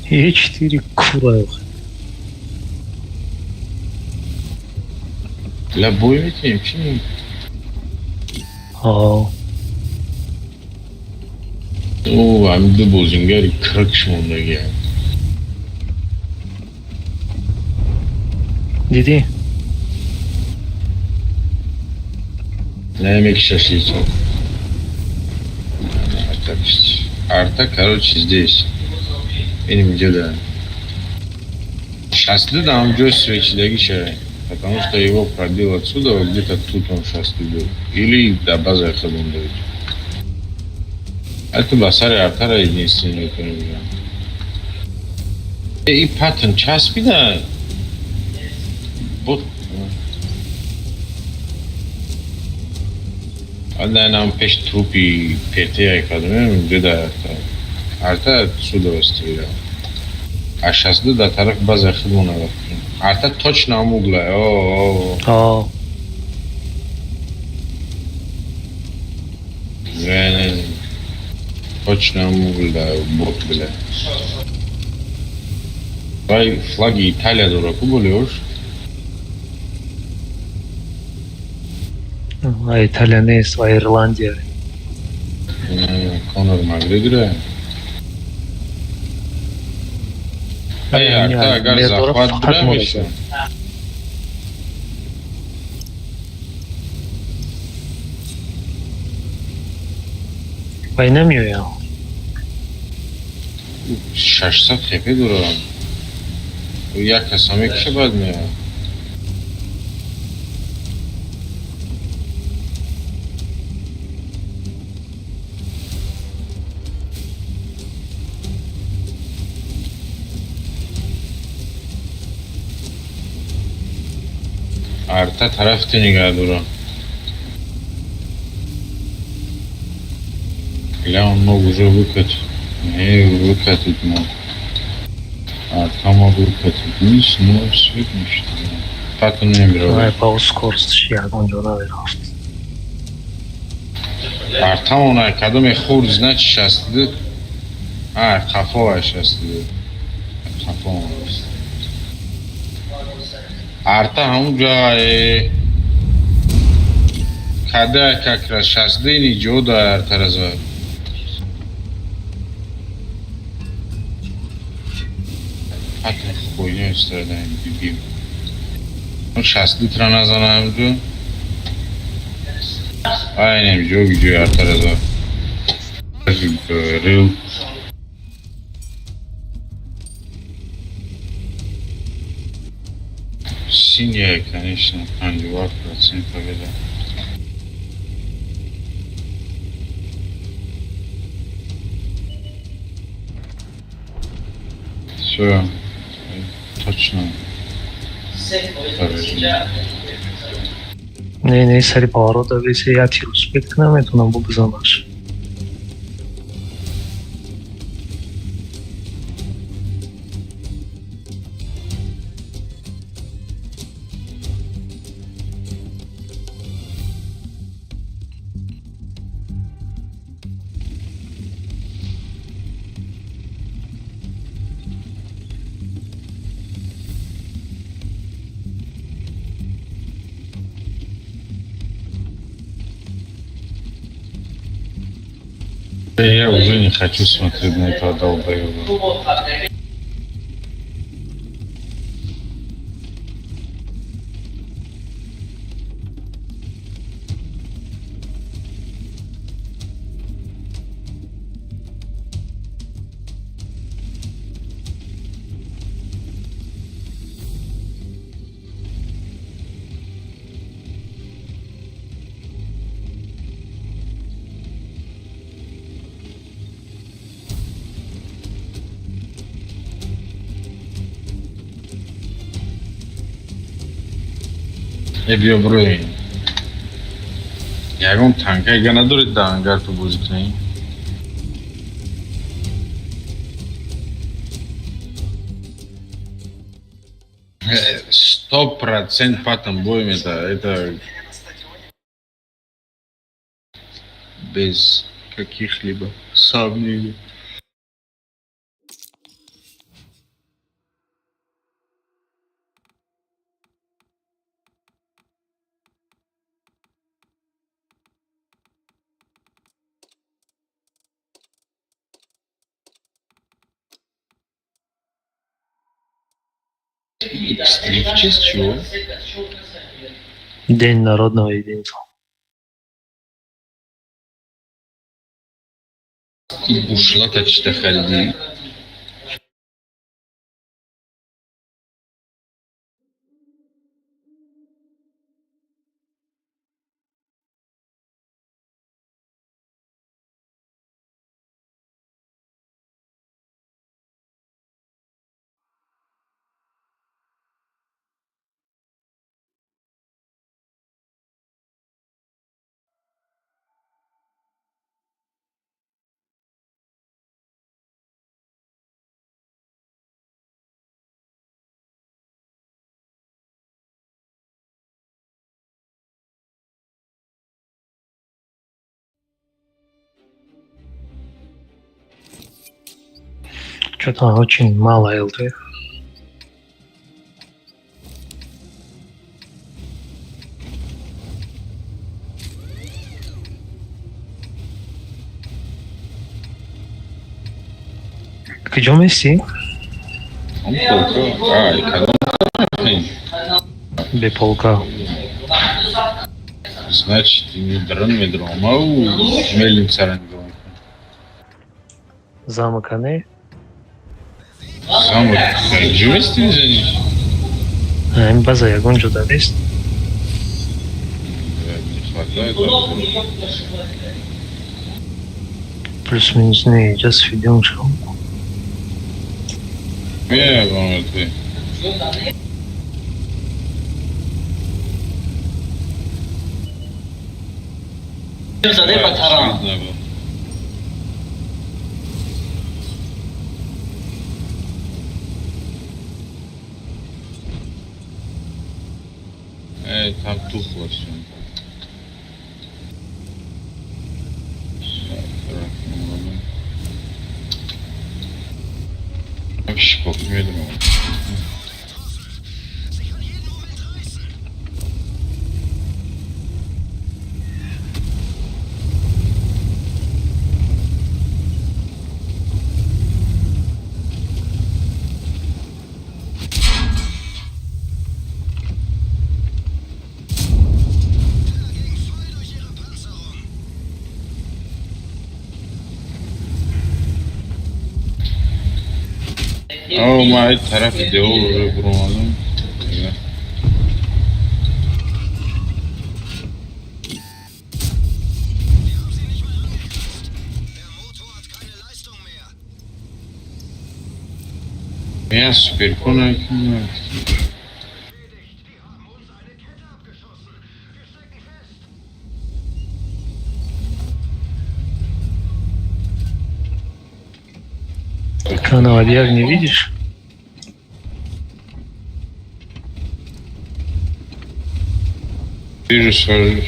Е4 Кураев.
Для боя этим чем? Ну, амды бозингер 40 шмондагы.
Диди.
Намек шашлычок. Арта, короче, здесь. Benim деда. Шастлы там джой свечи шарай. Потому что его пробил отсюда, где-то тут он шастлы был. Или до базы ходом дают. Это басари артара единственный вариант. И паттерн час бида. Вот. Одна нам пеш трупи петея кадмем деда арта отсюда стрелял. А сейчас до тарах база ходона. Арта точно угла. О. Точно угла бот бля. Вай флаги Италия дураку болеешь?
А Италия не есть, а Ирландия.
Конор Макгрегор. Ай, арта агар захват брамиша.
Oynamıyor ya.
Şaşsa tepe duran. Ya kasame kişi bad mı ya? Arta tarafta nigah duran. Ля он мог уже выкатить. Не выкатить мог. А там мог выкатить вниз, но свет не считаю. Так он не брал.
Ай, по скорости я гоню наверх.
А там он когда мы хур значит сейчас ты. А, хафова сейчас ты. Хафова. Арта хамуджа когда как раз сейчас день идет, а арта развал. Hatta хуйня страдаем, дебил. Ну сейчас литра назанаем же. Aynen çok gidiyor her tarafa. Real. Синяя, конечно, андивар, процент победа. Все, точно.
Не, сари поворота, весе я ти успекнем, ето нам Бог за наш.
Я уже не хочу смотреть на этого долбоеба. بیا برو این یکم تنکه اگه ندارید دهنگر تو بازی کنی 100% патом боем это без каких-либо сомнений. Стрим в честь чего?
День народного единства.
И бушлата читахальди.
Что-то очень мало ЛТ. Где Месси?
Он полка. И когда он
Без полка.
Значит, медрон. Мау, мельница рангом.
Замок Ане.
Замок. Живости не занять?
Им база я гонжу дадись.
Не хватает.
Плюс-минус не идет с видео.
Вам это. Там тухло все. Вообще как медленно. ما طرف دیو رو برونم یا سوپر کنه
Канавадьяр не видишь?
Вижу свою.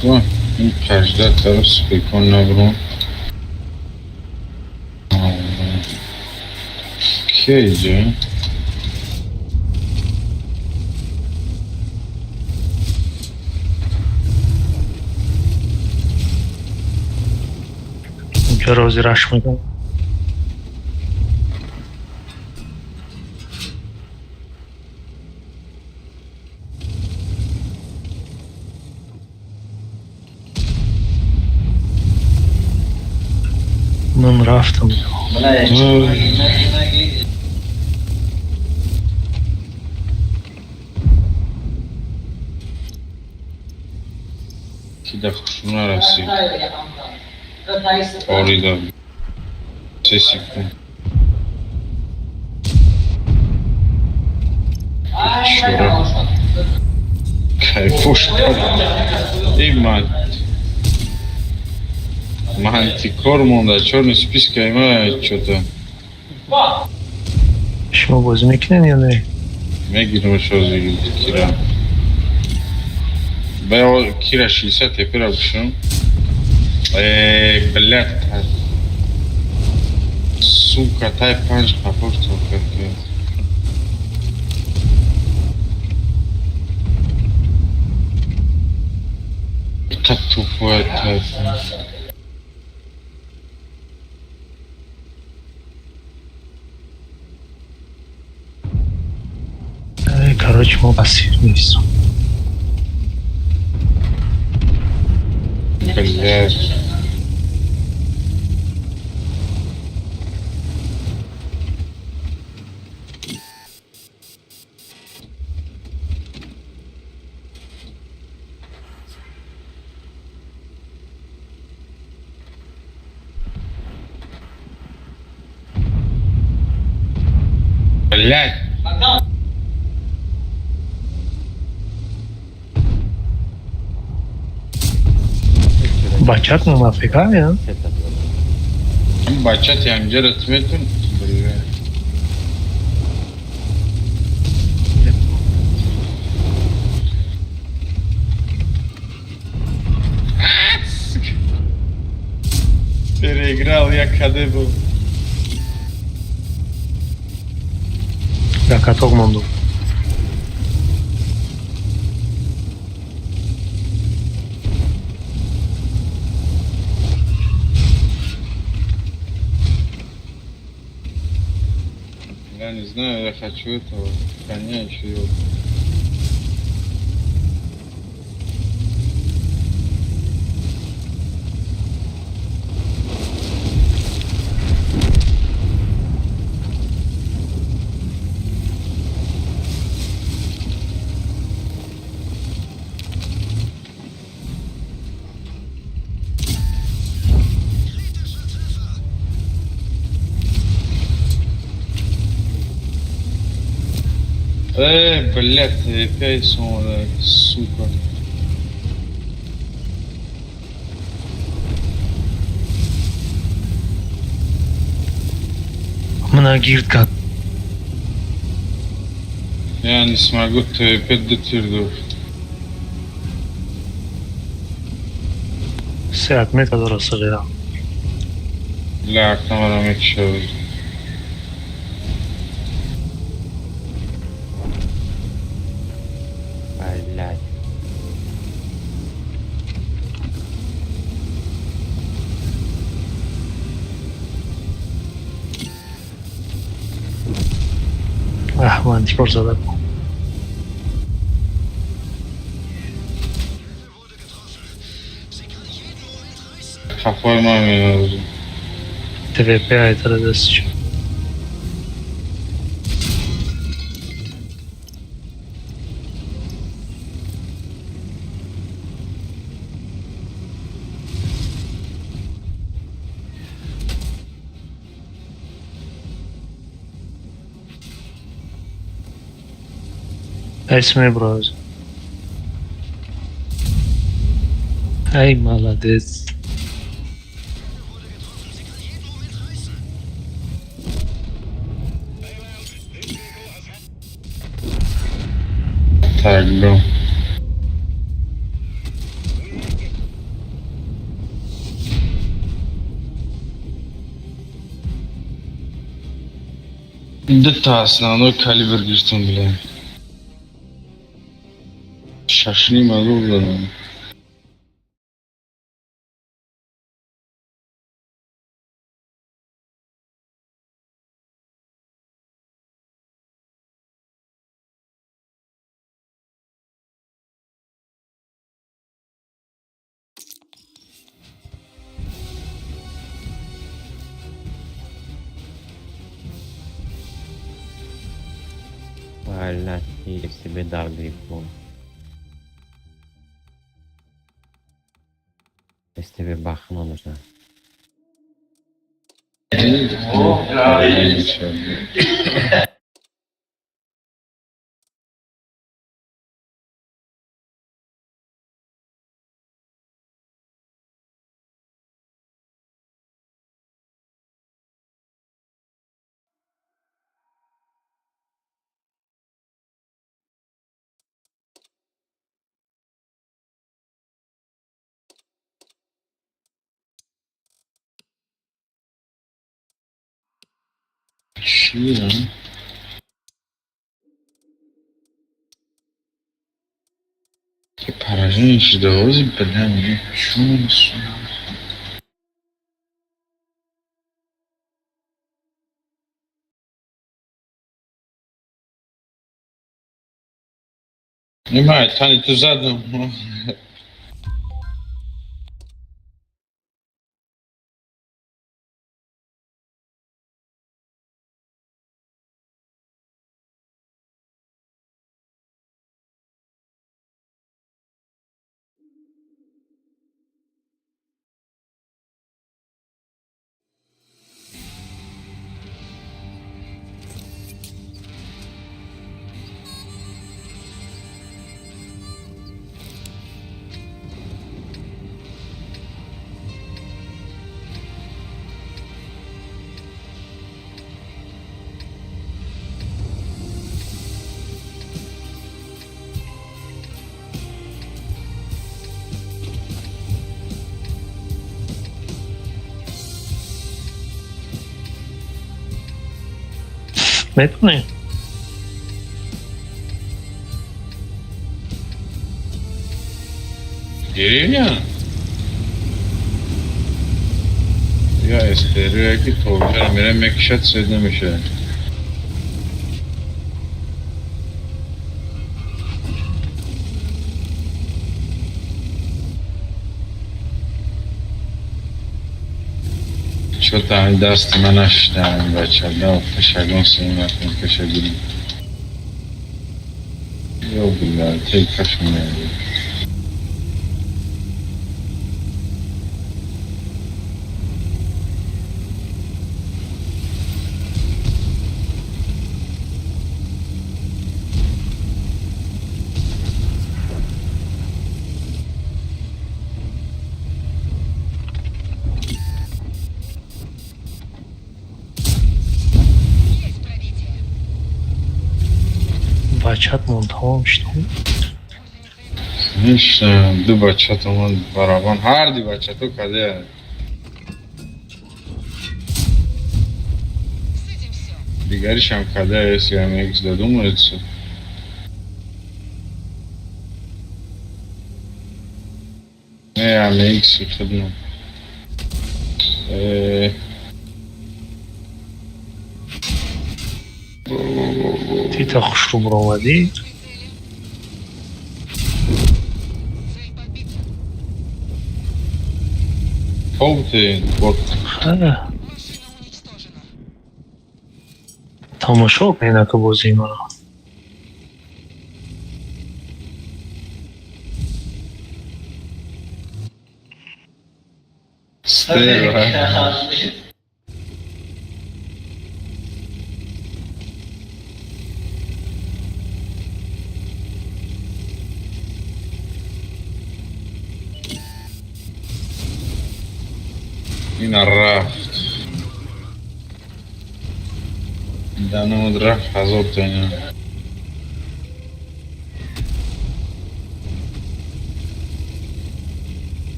То, каждый раз прикольно бру. Кейджи.
Рози Рашмика. من رفتم
که در خوشونه رسید آریدم سسی کن شورا کیفوش این منطقار مونده چون سپیس که ایمه چوتا
شما بازی میکنین یا نه؟
میگیرم شازی کیرا بیا کیرا 600 تپی را بشم بلد сука тай 5 капуста perché как тупой тай.
Короче, мы пассивнись.
Блядь. Блядь.
Бачат на нафига, я?
Бачат я где отметил. Блядь. Переиграл я Кадыбу.
Я каток манду.
Я не знаю, я хочу этого коня еще его. Блядь, опять сон, сука.
Многирка.
Я не смогу, ты опять дотвердешь.
Сяд, метод рассудил.
Бля, камера мечет.
Блядь.
من چیکار زدم
Kafayı mı yemedin?
TVP ayetleri desici. Esme bros. Ай, молодец.
Так, бро. Да, основной калибр гиртон, бля. Шашни могу, бля.
غلطی به دردی کن به بخنانشن
چیه؟ که پرژنش دوازی بدم چون نیمه تانی تو زدم
میتونی
دریویان یا استریوی که توجه میره مکشت سید نمیشه چون تا دست من اشتم بچه دا پشگان سیمت من کشگیرم یا بلا تیکش میاد
بچه‌تمون تمام شد
نیشتم دو بچه تو من برابان هر دی بچه تو کده دیگریش هم کده ایسی هم ایکس دادوم ایتسو نه هم ایکس خدنم
تیتا خوش رو برآمدی
خوبتی بود
تماشا کنید که بازی ما را
این رفت دانمود رفت هزار تاینا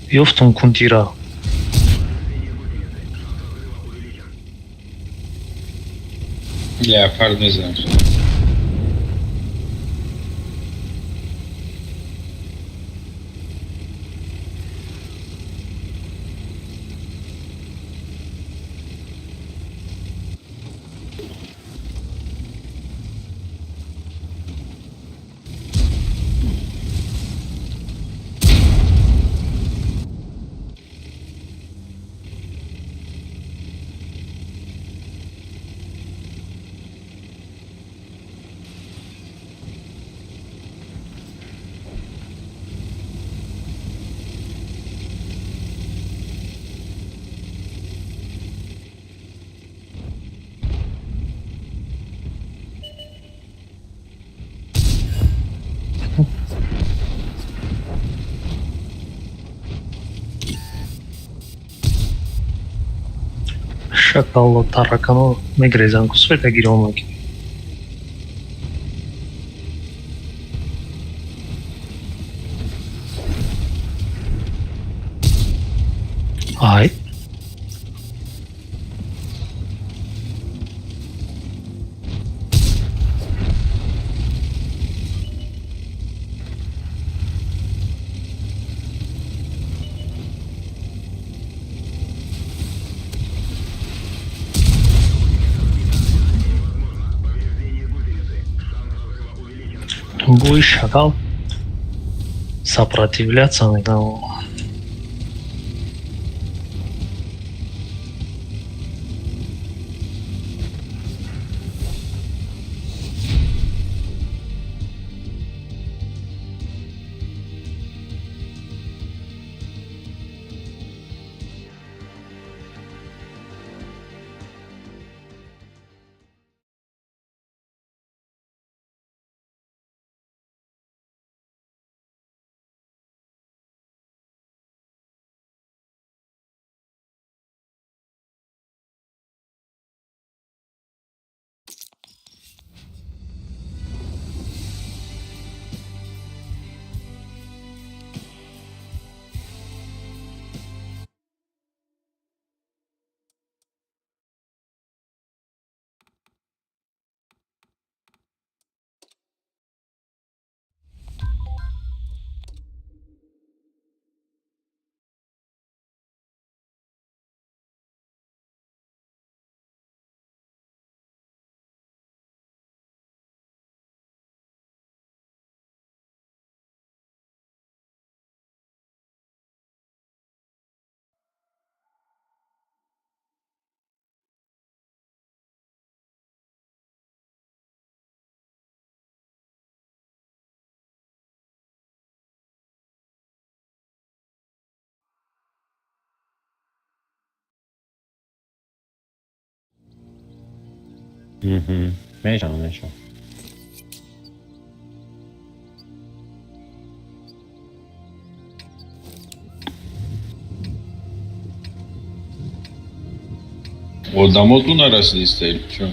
بیفتم کنتی را
لیاپارد میزنم
Шакалло таракано мегрезан ку света гиромак. Ай. Будешь шакал сопротивляться этому.
میشم
Odamotun arasını isterim şu.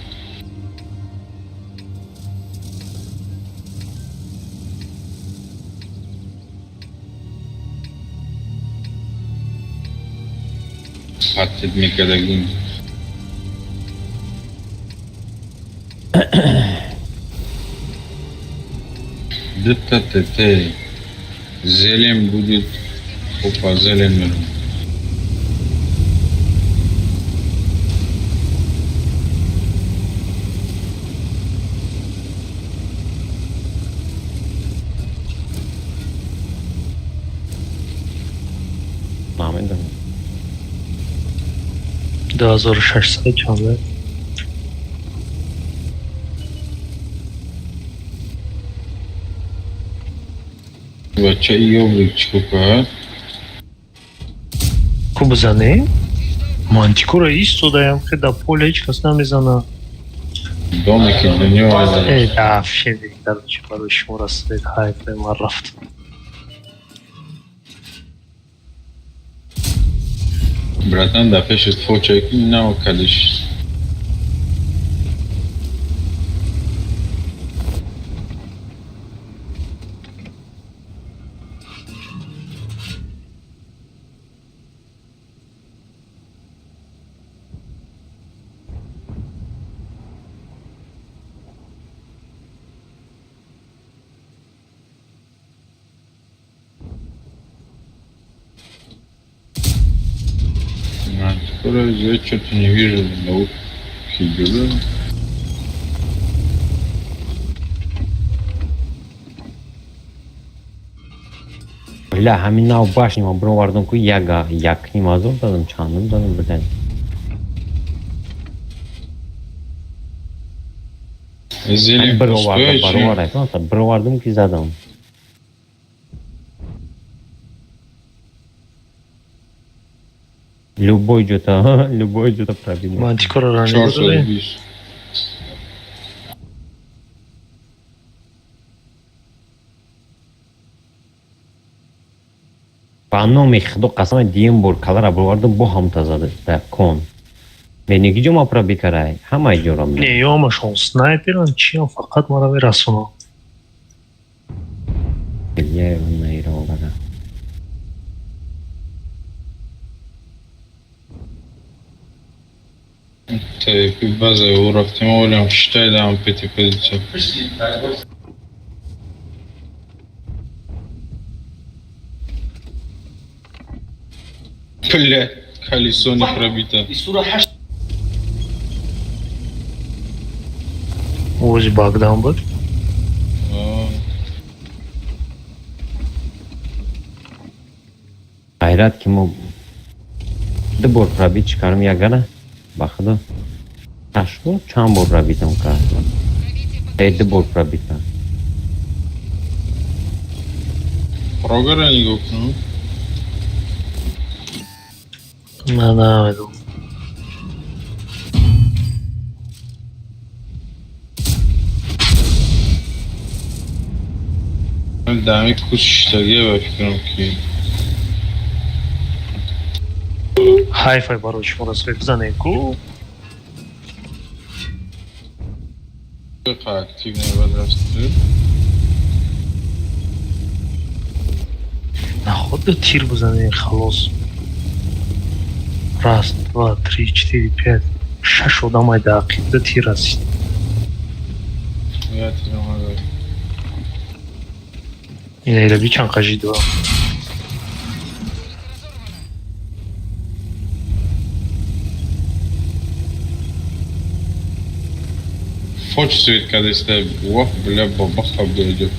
Hat etmek kadar gün. Dıt Zelen будет. Опа, зелен миром.
Мамин
2600 чанде.
Бача ёбрик чука.
Кубзане? Мантикора истодаям, хеда полечка с нами зана.
Домики для него.
Да, вообще, короче, короче, мурасы, хайп, марафт.
Bratан, dar pe și focea cu n-au caliș. Скоро я что-то не вижу науки дела.
Бля, همین ناو باشیم و برو واردم که یک نیم آزور دادم چندم دادم بدن
Зелень
برو واردم که زدم любой что-то пробил.
Мантикора ранее.
По одному их до касания Диембур, когда был вардом богом тазады, да, кон. Бени гиджо ма пробит карай. Хама иджорам.
Не, я машон снайперан чиям фақат мара мерасуно.
Я на ирогада.
Так, база уровня молим, считай, да, он пяти позицию. Бля, колесо не пробито.
О'zi bagdan bir.
Hayrat ki mu de bor pробит çıkarım yagana. Bakdı. Taşlo çam bor probitim ka. De bor probita.
Прогора не гукнул.
Да, веду.
Дами кусочки, я фикром.
Хайфай бароч мурасвет занеку.
Какая активная возрастет.
Находа тир бзане халос. Раз, два, три, четыре, пять. Шаш одамай да ақида тир аст.
Я тебе могу.
Инайда бичан қажидва.
Фоч свет, когда если ох, бля, бабаха, бля, идет.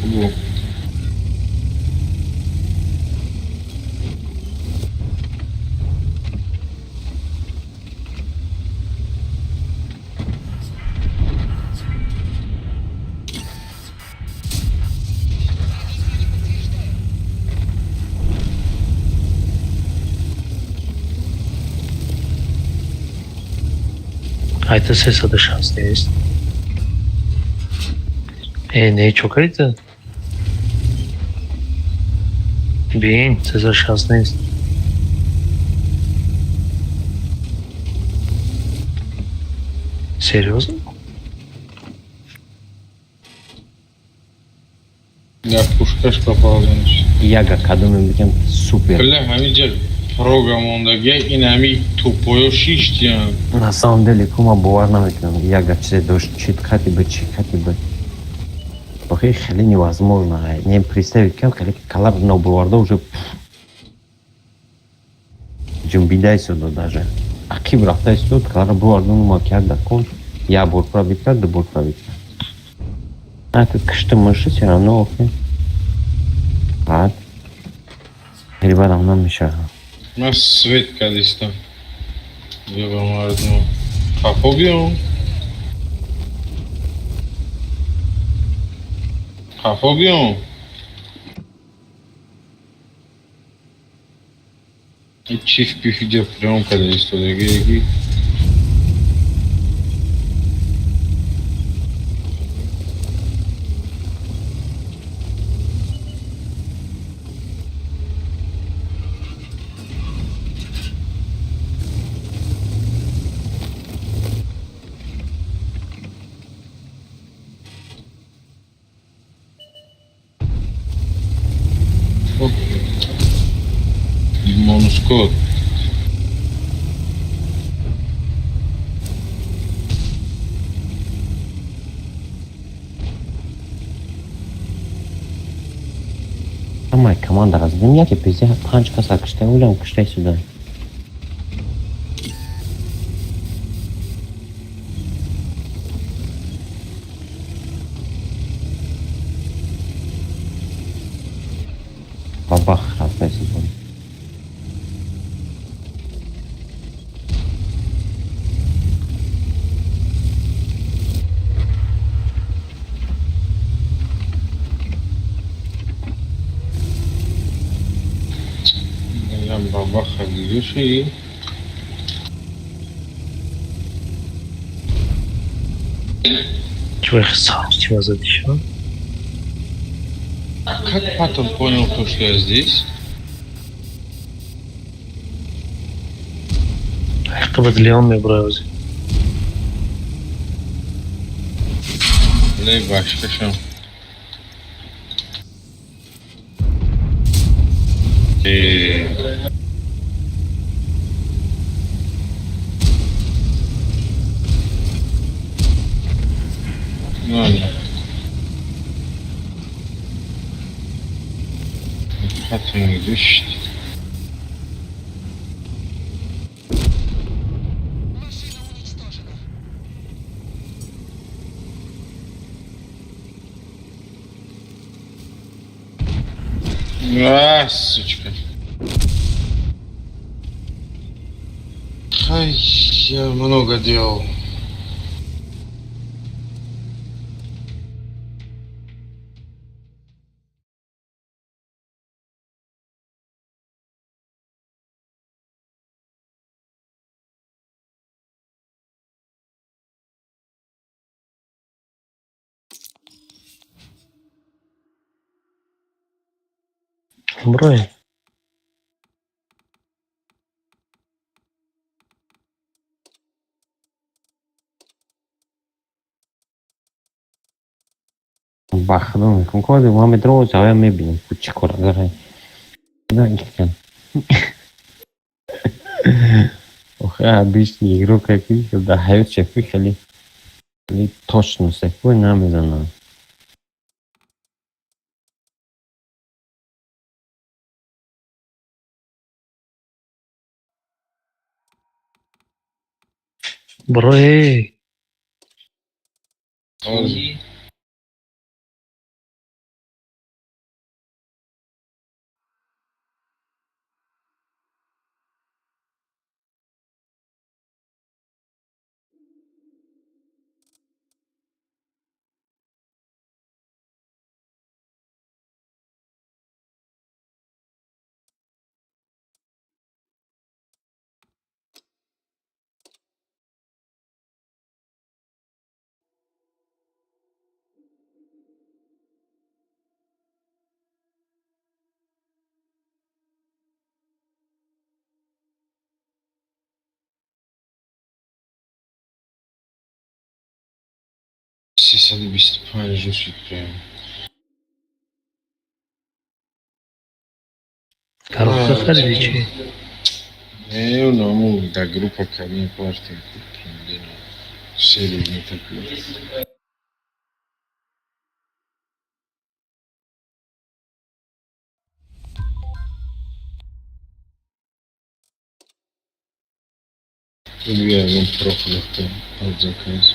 А это сесада шанс есть. Ne çokaydı? Bem, vocês achassem isso? Серьезно?
Да, пушкаш попал, значит.
Яга, кадом бикем супер.
Бля, хамиджа программондagi inami тупое шиштиан.
На самом деле, кума бовар намекнем. Яга, че дождь чит хатибы, Охи, хели невозможно. Не представить, как колор на броварда уже джумбидай сюда даже. А кем рафтай сюда, колор броварда ну макияж да кон. Я бур пробить как, да бур пробить. А тут что мыши все равно окей. А? Ребятам нам мешает.
У нас свет кадисто. Я вам говорю, хапобио. Хапобио. И чиф пифидер прям кадисто, дагеги. Монускот.
Моя команда разгоняйте, пиздец, панчка сакштай, улям, кштай сюда. Бабах, раздай сегодня.
Бабаха, видишь,
Чего их сам тебя задещал?
Как потом понял то, что я здесь?
Чтобы для он мне брал.
Le başka şu. Normal. Hatun düştü. А, сучка. Ай, я много делал.
Брой.
Бахром, конкорди, máme druhou zájem nebudem, kuči koragare. Охе, обычный игрок какой, когда хайот шефы хали точно секой намезана.
Брой.
Сисали бист панжу шикрем.
Коробка ходячая.
Eu não, da grupa caminho parte sério muito aqui. Eu um próprio ao desacaso.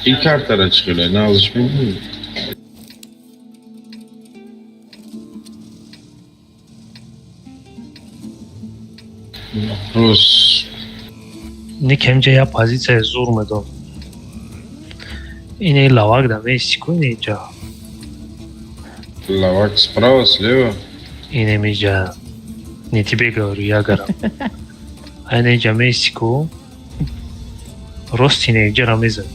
İlk kartlara çıkıyor. Ne alışmıyor mu? Rus.
Никемже я позиция зур медом. Ине лавак да Мексику не джа.
Лавак справа, слева.
Ине ми джа. Не тебе говорю, я говорю. А ине джа Мексику. Ростине джа рамеза.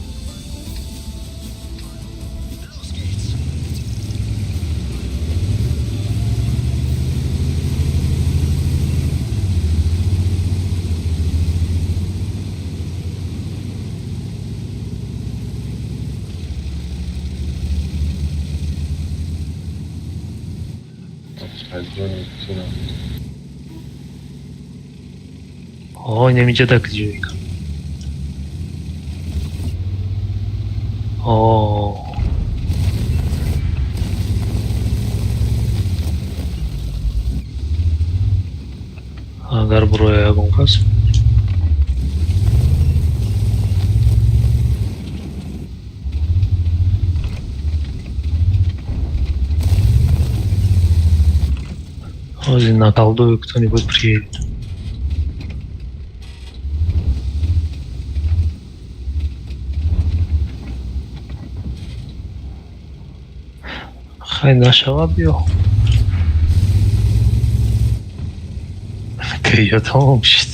Ой, не мечта так живет. О. Agar buraya konkas. Озин наколдую, кто-нибудь приедет. Хай нашавад биё. Криё тамом шуд.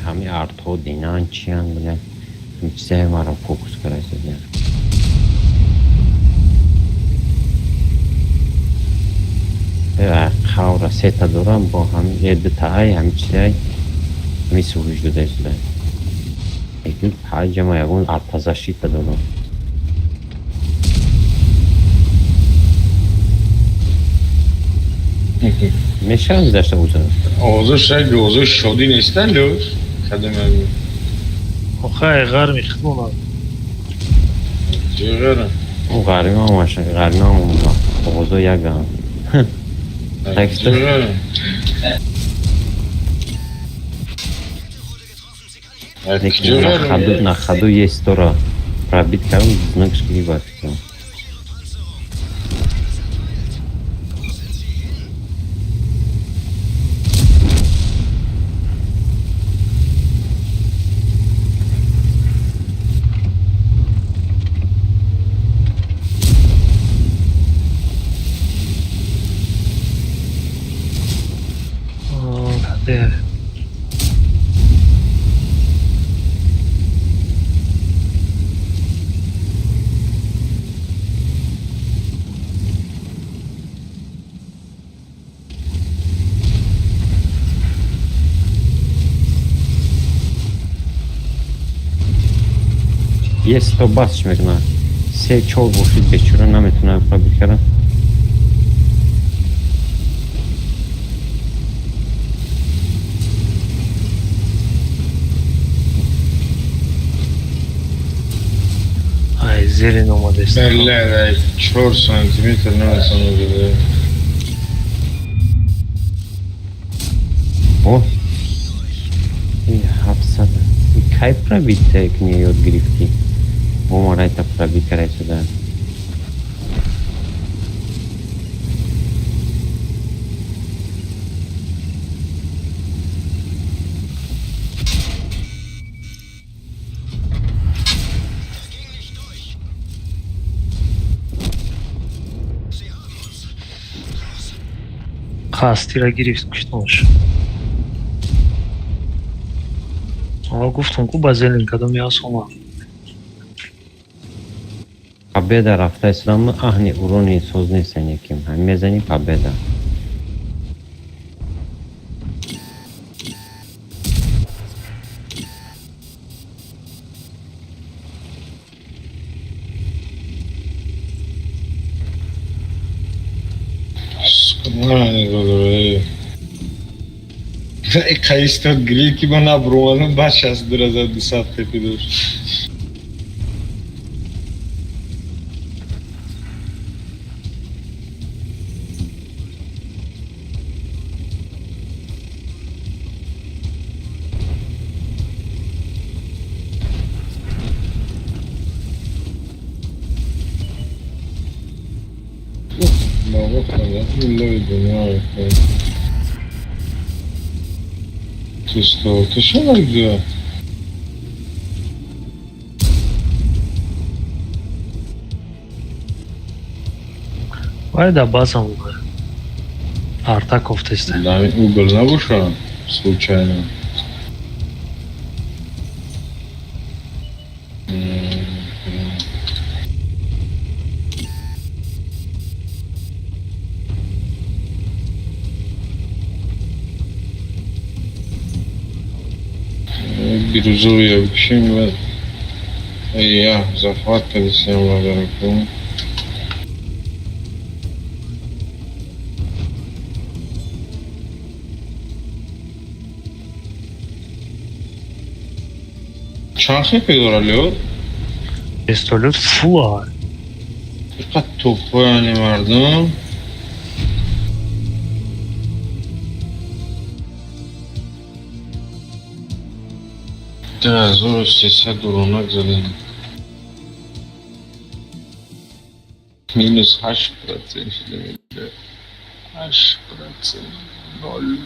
همین ارتو دینان چی هم بودن همین چیزای ما رو فوکوس کرده شدن خاور سیتا دارم با همین یه دو تایی همین چیزای همین سویش داده شدن یکی حاجه ما یکون ارتازشی تا دارم میشه هم داشته بودن
آوازش رنگ آوازش شادی نیستن دوش خدمه
آخه غر میخونم
چه غرم
اون غرمی هم باشه غرمی هم آوازو یک هم
چه غرم
на ходу есть тора пробить кому знак шкривать
Да.
Есть 100 бас шмегна. Все чол бушит вечера нам это надо пробить кара.
Ай, зелень омаде.
Бля, 4 сантиметр намесан буда.
О. И хапсада. И кай пробить к ней от грифти. О, это пробить кара сюда.
خاصی گرفت کشتمش. آقا گفتم کو بازلین کدام یاسوما.
Победа рафта ислама ахни урони сознесен яким. Хамезани победа.
Кайстат греки ба набрумадан ба 6200 тепи дошт. Баба хазат миллой дунё. Ты что нагде?
Вайда базом угол. Артаков тесте.
Да, угол навушал случайно. Бирюзовый вообще Я захват 57 лазарку. چند خیلی داره لیو؟
پستولت فوار
چقدر توپا یعنی مردم. ده 1300 درونک زدیم. مینوس 8% شده میده. 8% نال.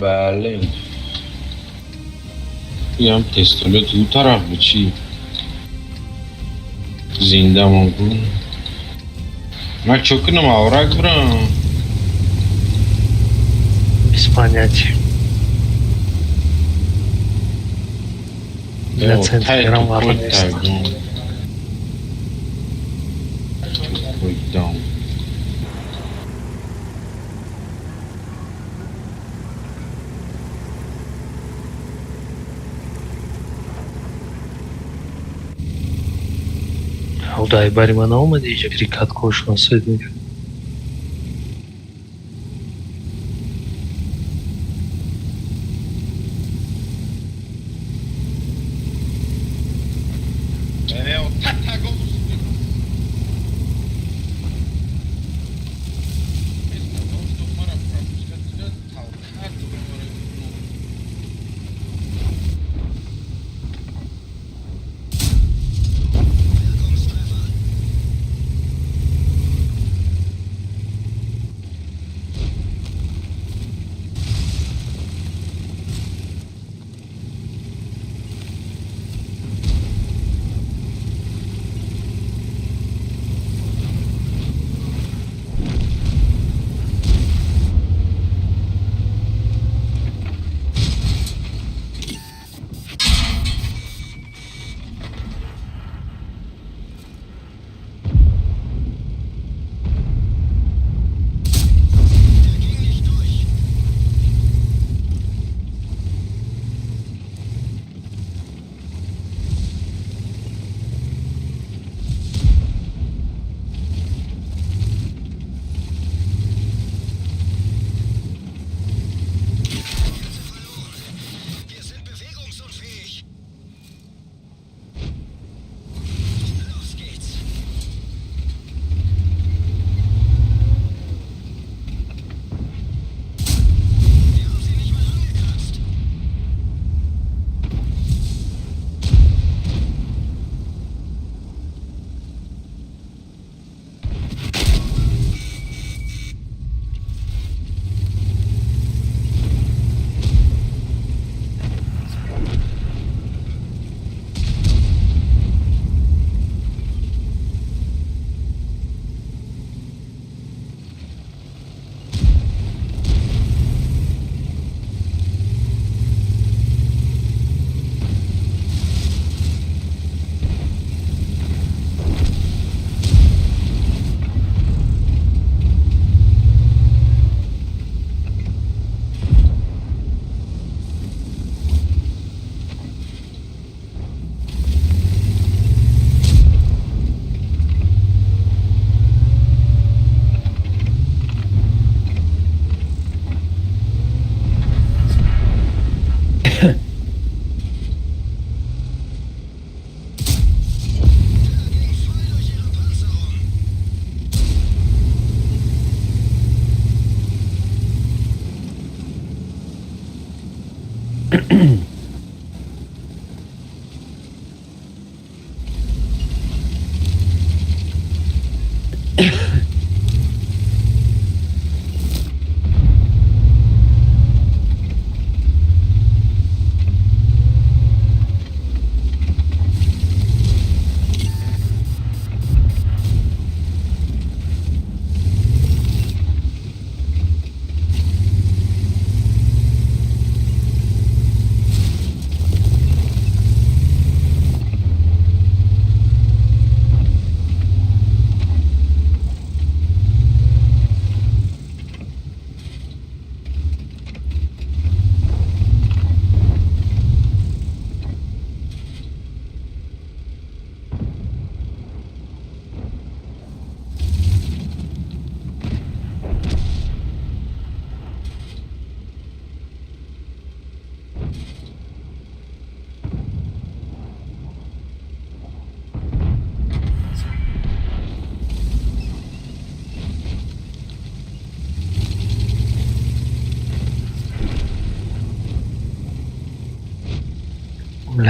بله یه هم تستولت دو طرف به چی زنده ممکن من چکنم آورک برم
اسپانیاتی
یا
Процент
تای
грам
تو
варно
پوید
jest.
تایدون تو پوید دام
Худай барима наомади иҷа крикатко шуносед мегӯ.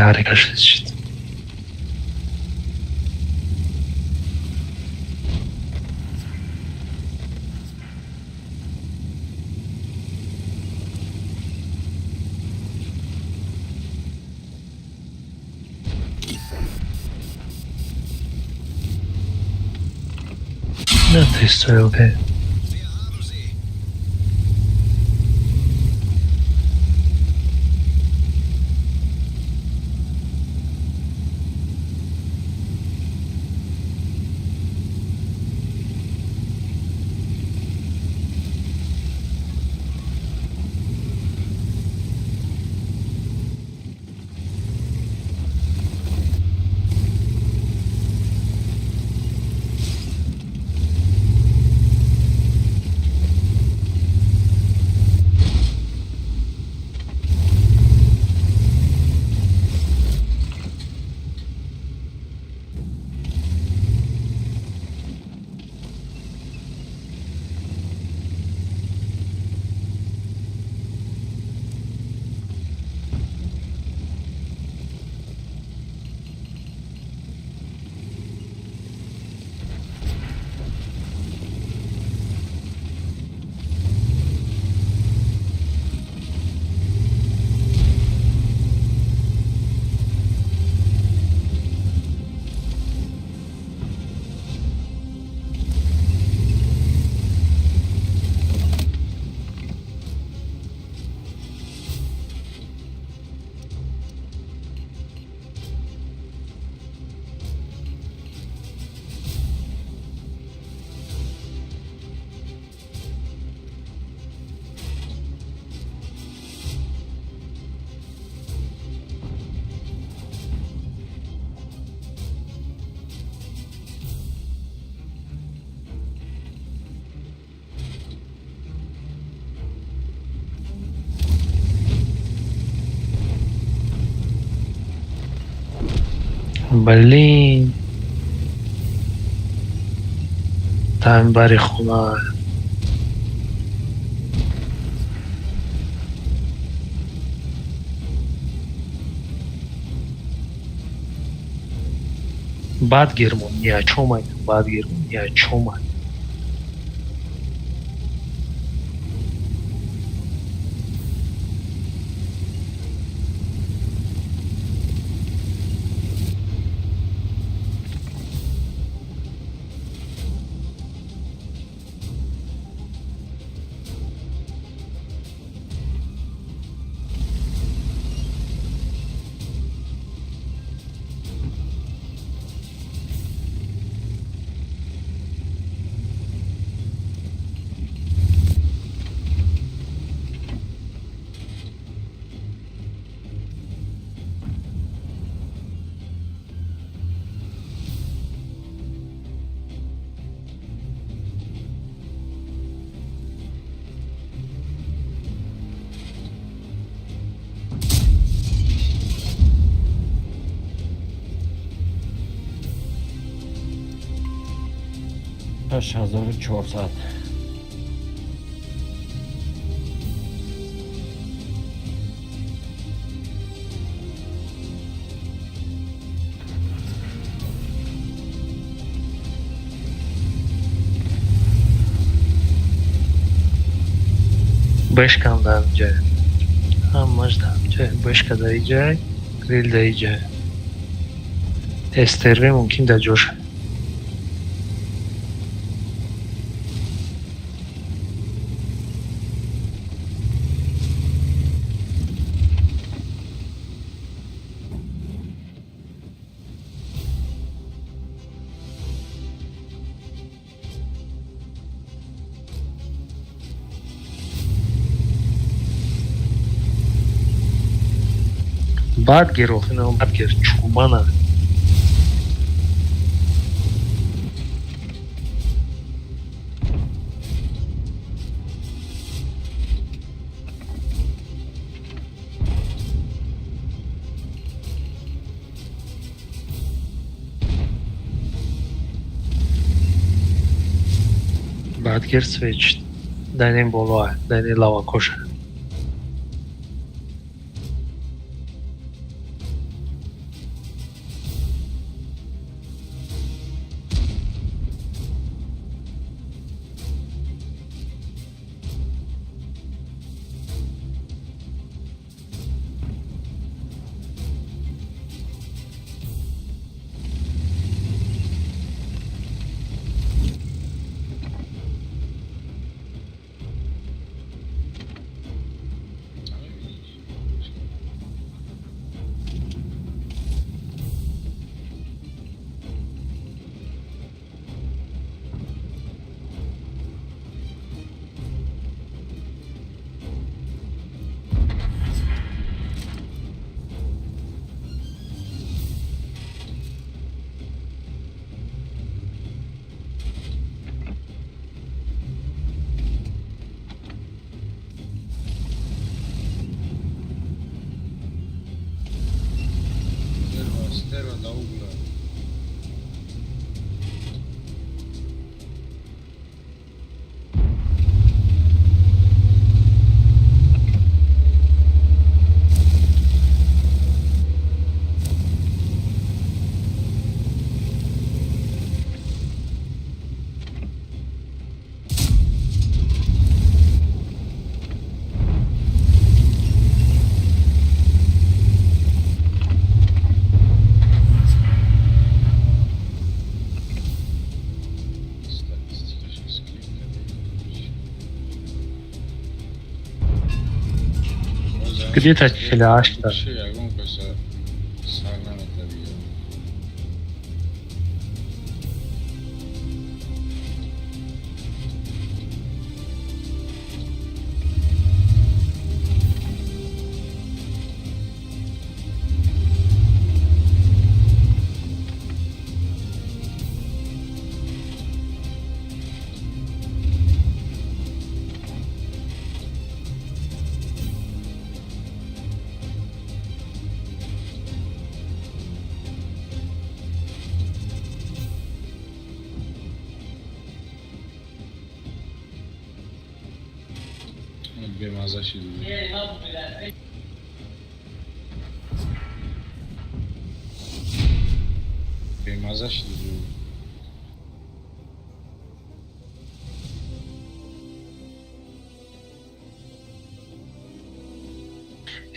harika şişt. Ne istiyor be? Блин. Там бари хуна. Бад Герман, ни о чем это. Бад Герман, ни о чем это.
Taş 1400.
Бешкам да иҷа. Ҳамаш да иҷа. Бешка да иҷа. Грил да иҷа. Эстерве мумкин да ҷоша. Бад гирох, ина бад гир чумана. Бад гир свеч. Дайнем боло, дайне лава коша. Где-то 48 да.
Şey yagun kasa sağlam tabii. Bemaza şimdi. Bemaza şimdi.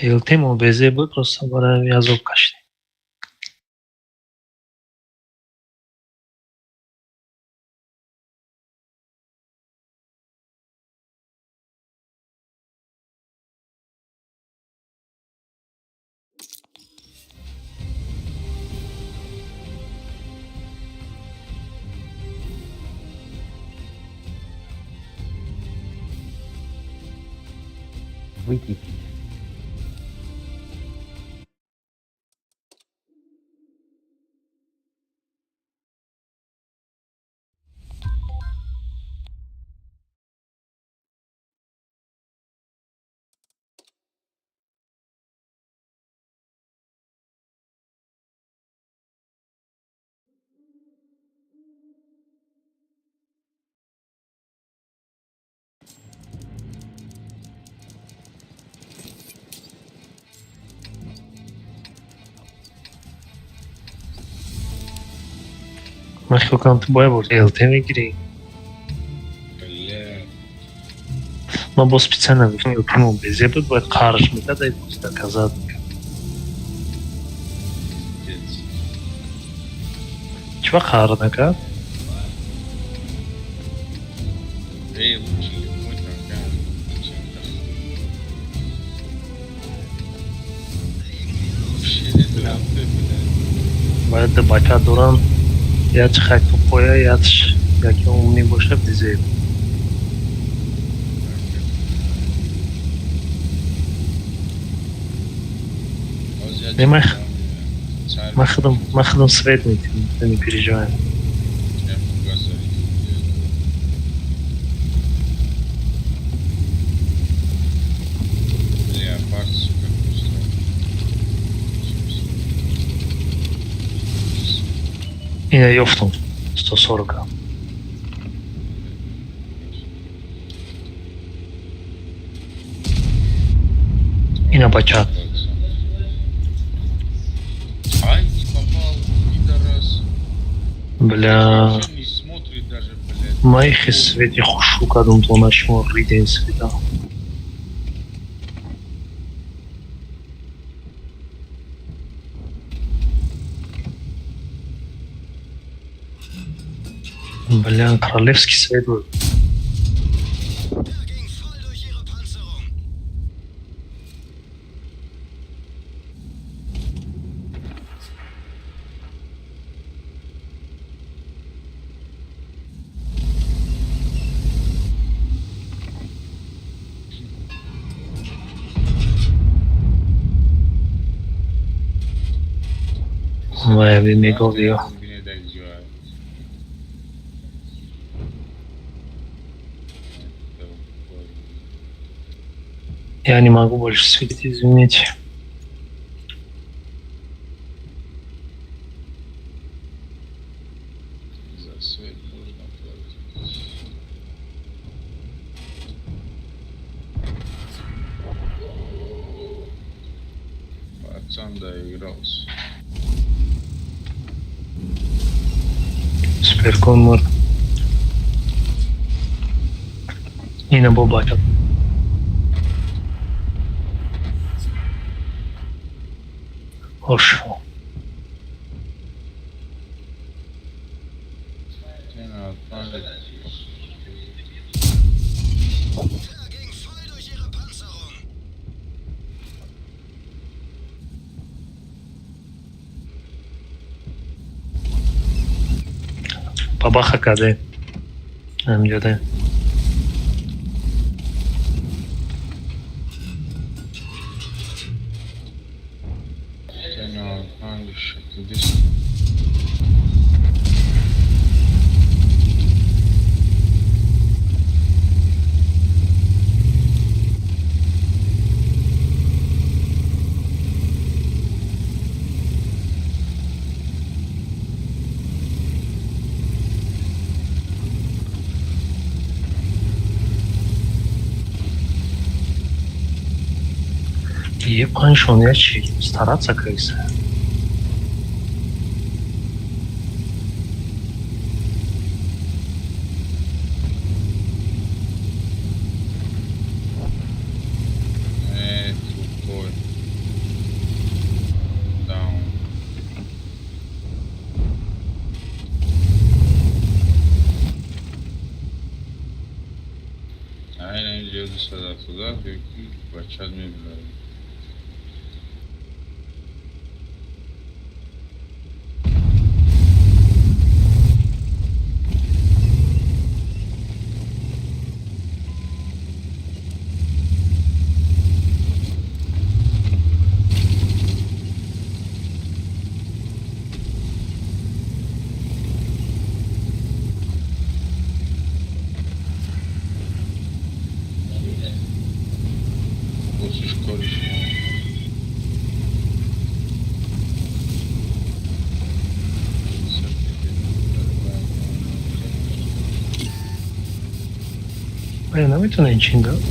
Илтему безе бы просто бараем язык кашни.
Выйти.
Махил канты бай бол илтеми гири.
Бля.
Но бо специально илтему безе бы бай қарыш мета дай просто казат. Чего қарна ка?
Эй, лучше мой танкан.
باید بچه دوران یادش خاک تو پویا یادش یکی عمومی باشه بیزه ما خدم свет میتونیم не переживаем. И на ёфту 140. И на бачат.
Ай, не попал, пидорас.
Бля.
Не смотрит даже, блядь.
Моих из свете хушу кадум то нашему риден света. Бля, королевский свет был. Моя вимиговия. Я не могу больше светить, извините.
За свет нужно платить. Пацан доигрался.
Суперкон мор. И на бобачат. Hoş. бабаха каде. Амҷоде.
Hangi şekilde?
Ебать, он я стараться, крыса.
Тупой. Даун. Aynen gidiyordu Sedat'ı da. Büyük bir başarı mı bilir?
نمیتونه این چین داد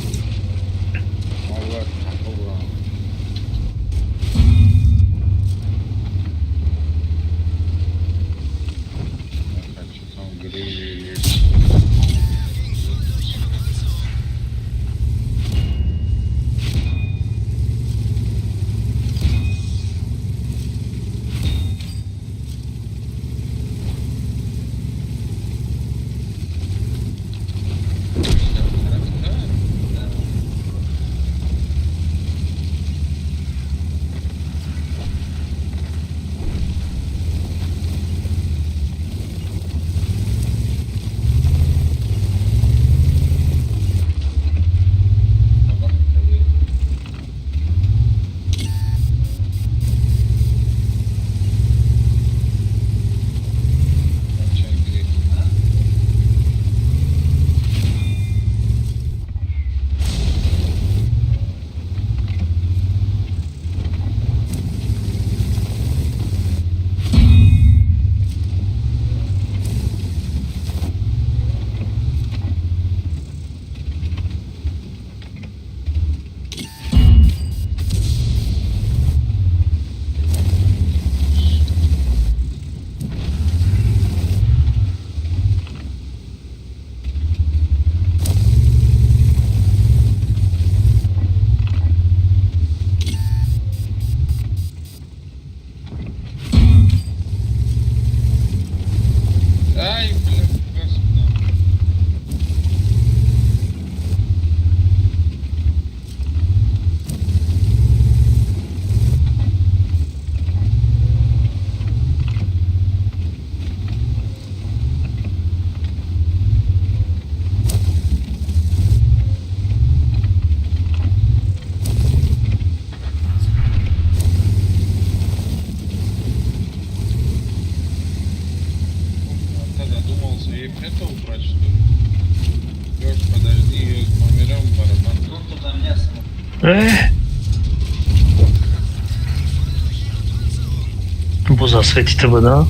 Бо засветите бе, да?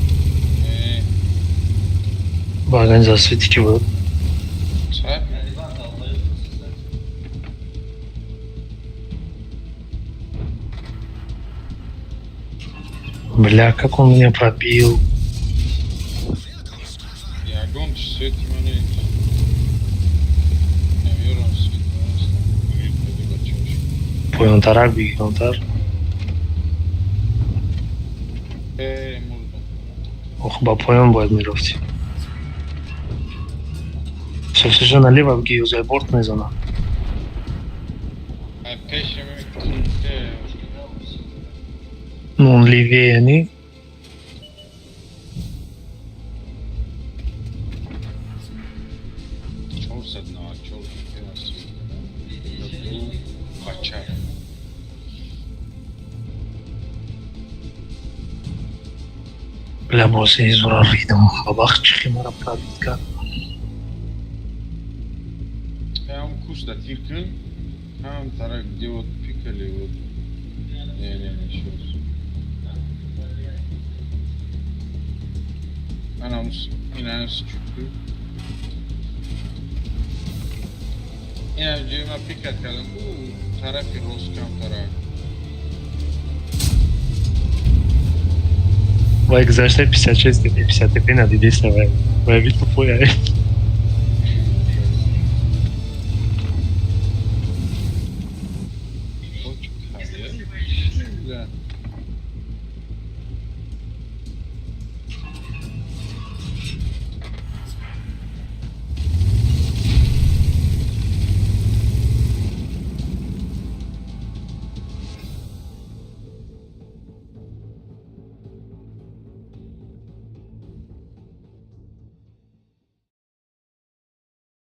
Баган засветики бе. Бля, как он меня пробил. Поянтарак бигонтар. Ох, ба поян бояд мерафти. Все налево в гею за борт мезана. Ну, он левее, не?
فرصة ناچور که هستی تو بچه
لباسه زورا ریدم خباخ چخی مرا پرابید کرد
هم کوس da tirkin هم tarak diot pikeli od ne şos anams inanç çıktı inancıma pikat kalın bu tarafı roskam tarak
Vai que zaște 56 de 50 pena de desta vai vir tupoi aí.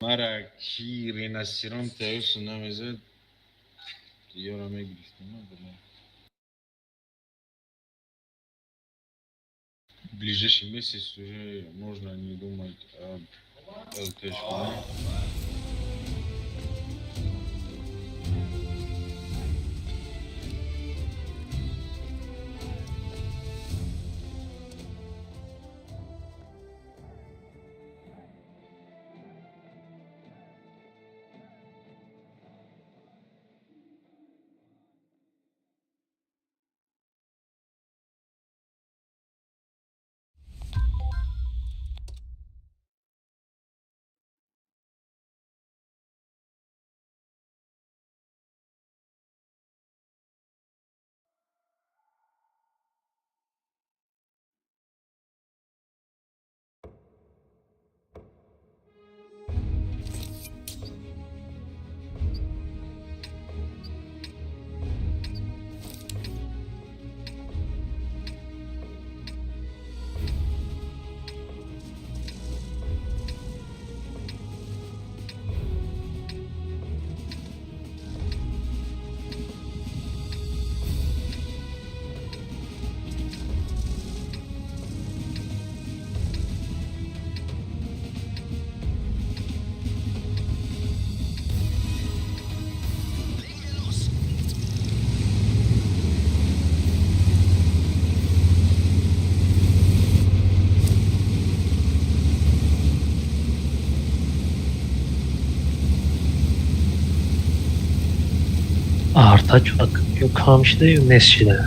Mara ki renasciron teo sunameze yorame giriştim ama в ближайший месяц уже можно не думать об ЛТшке. Arta çok yok kalmış da mescide.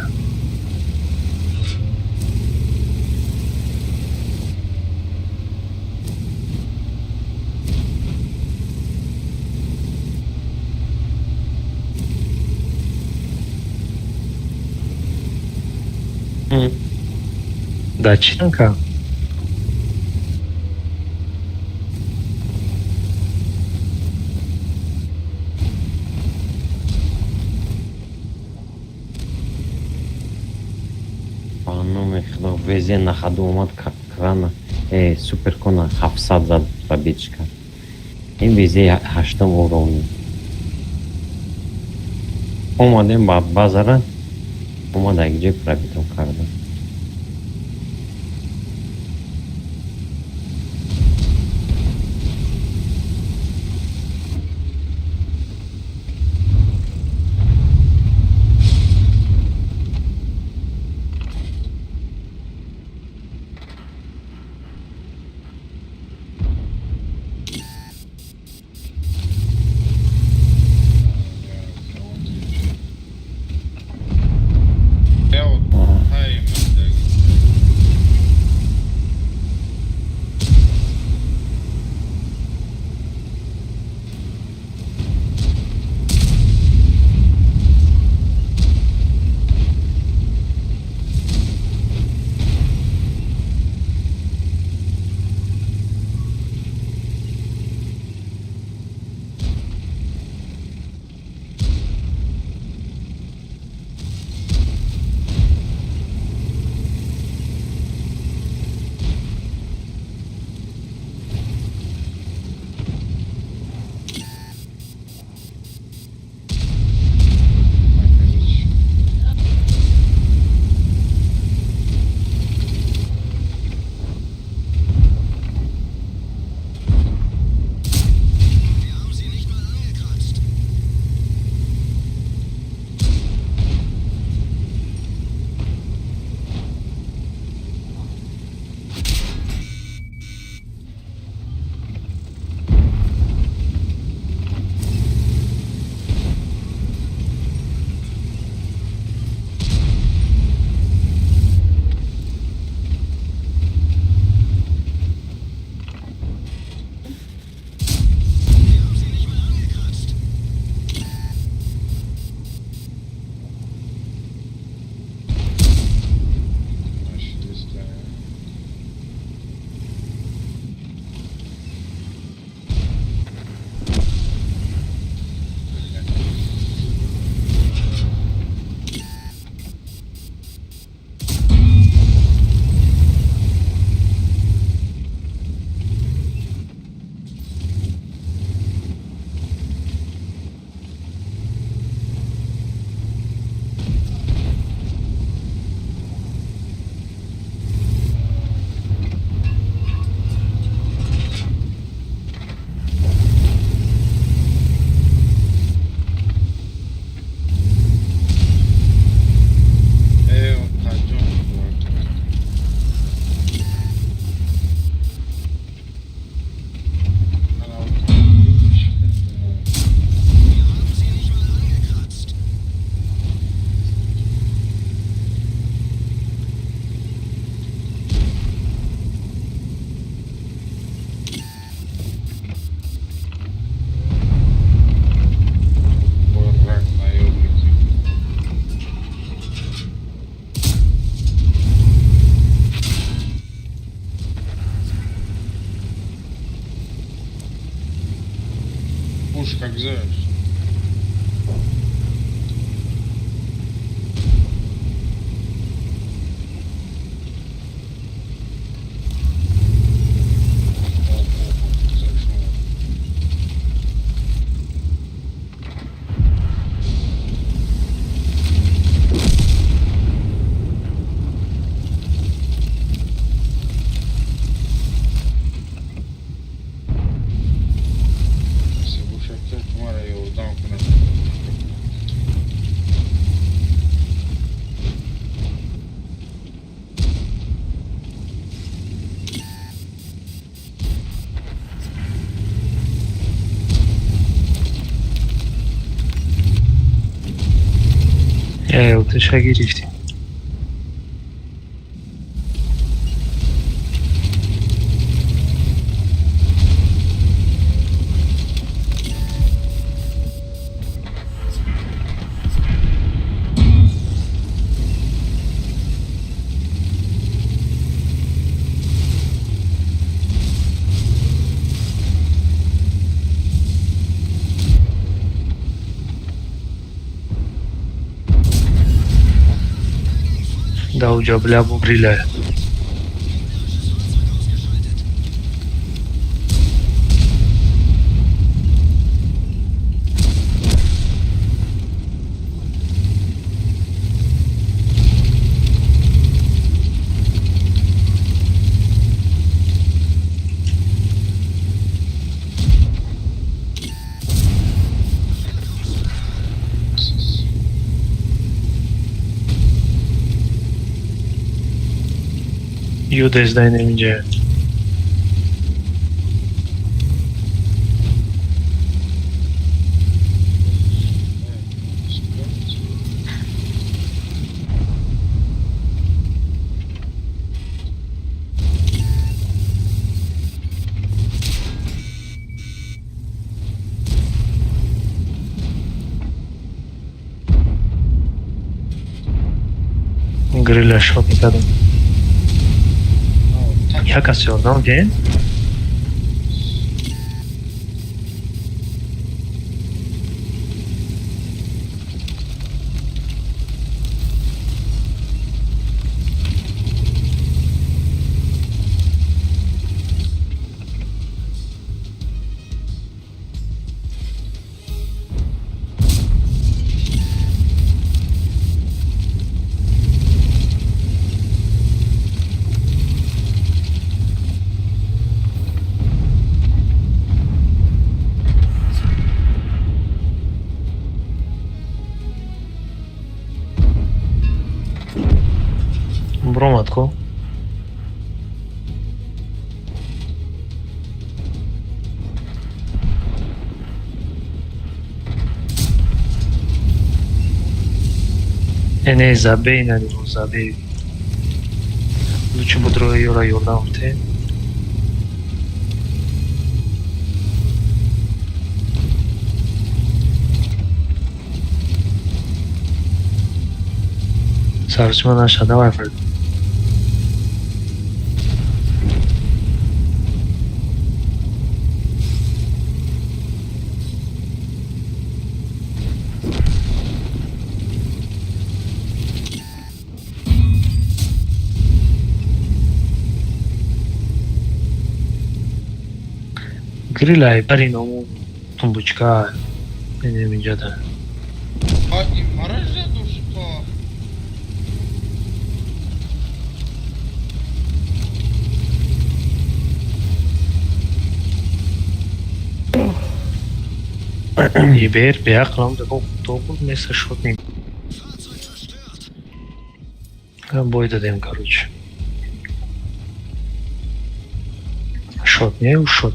Дачинка.
Ну, везе на ходу умат крана супер кона 700 зад пробечка. این ویزه 8 уровня. اومدیم با بازار اومد اینجا پرابیتم کردم.
Evo, hajim Уж как заяц.
Dışa girişti. Да, у тебя бля бубриля. Юда издай не видя. Гриля шот никогда. Яка се орналде? Броматко. Не забей на него, забей. Лучше бы другой район ты. Сарчма наша, давай, Фред. Гриляй, парину, тумбочка, не видят. Ибер, бяхлам, такой толку вместо шотник. Бой дадим, короче. Шот, не шот.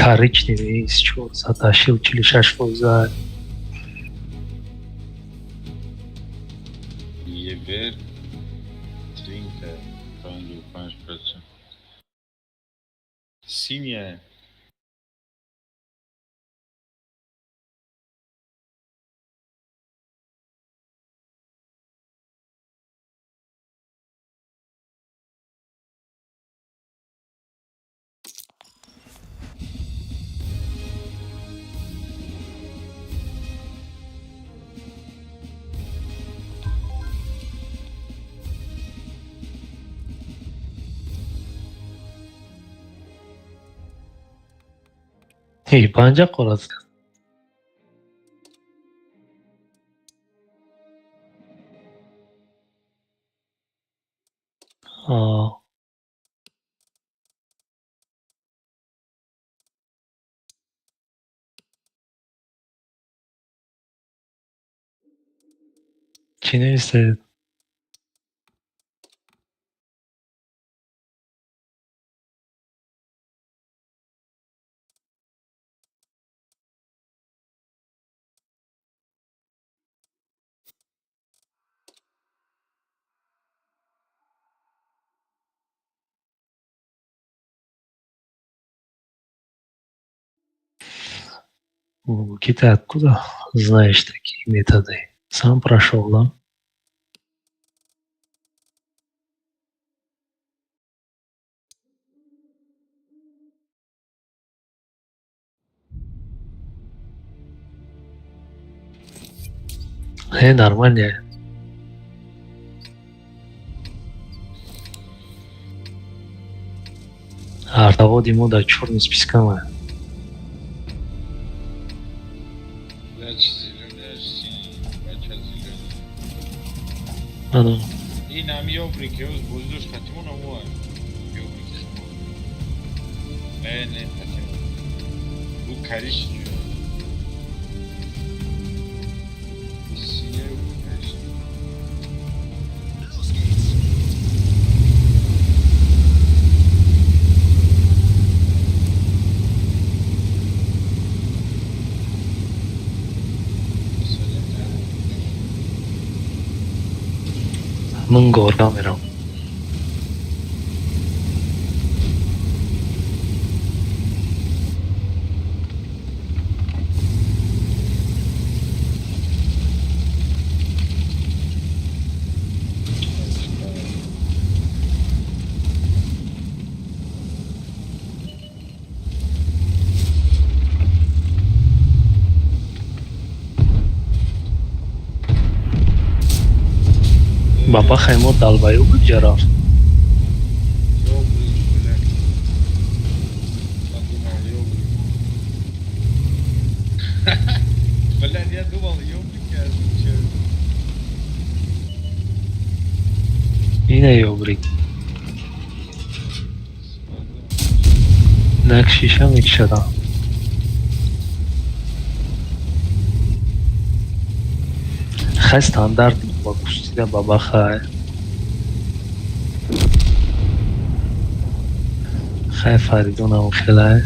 коричневый из чего затащил 46%.
Евер, Тринка, 5%. Синяя.
И панжа қорады. Чи не istedi? Ты откуда знаешь такие методы? Сам прошел, да? Нормально. А того ему да черный списком. Ano.
این هم یابری که از بزرگش خطیمون هم وای یابری که شما نه خطیمون او کریش جویا سینه او کریش
من گورگا میرم. Baba خیمه دلبایو بود جراف.
بلند یا دو بالا یابری که از چه
اینه یابری. نقشیش هم میکشدم. خیلی استاندارد با کشتیده بابا خیلی فریدون هم خیلی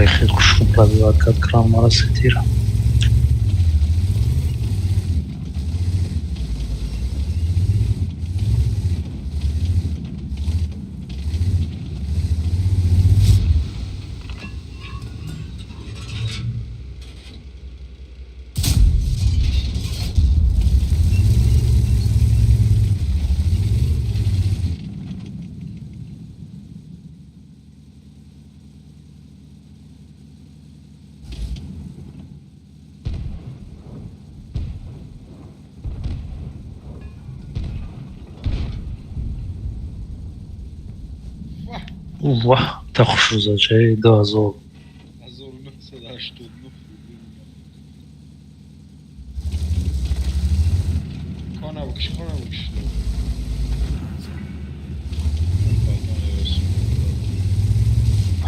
خیلی خوب پرویات کرد کرام مرا ستیرم Вах, так хуш рӯзачаи 2000.
1989. Кона букиш.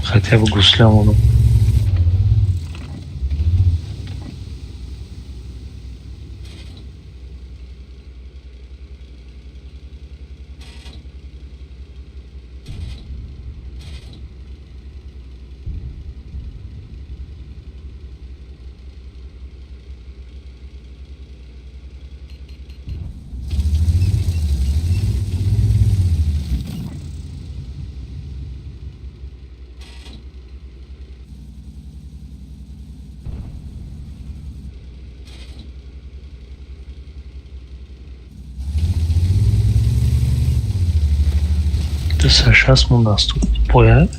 Хотя бы гуслям ону. Ты сейчас у нас тут поя.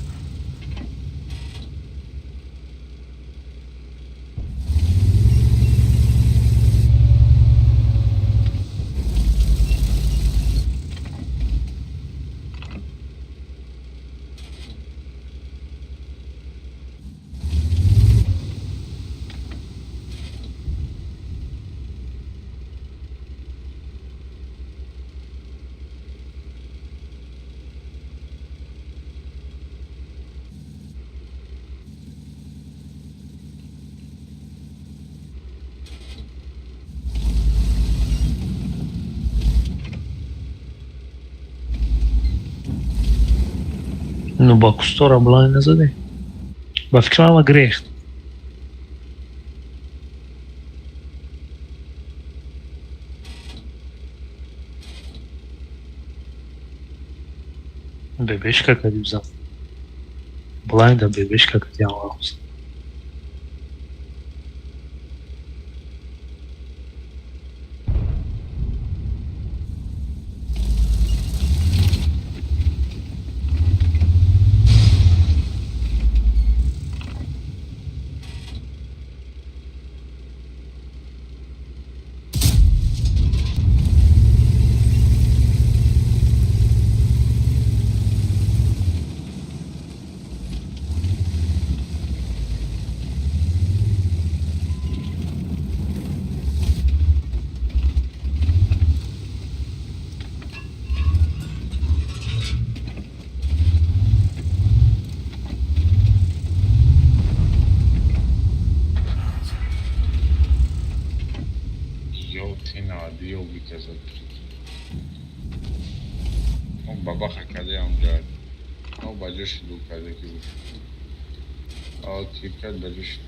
Ну, ба кустора блайн назаде. Ба фикрам ама грехт. Бебешка кади бзам. Блайнда бебешка кади амамс.
دیو بیکزد اون بابا خکده اونجا اون بجوش دو کرده که بوش تیکت بجوش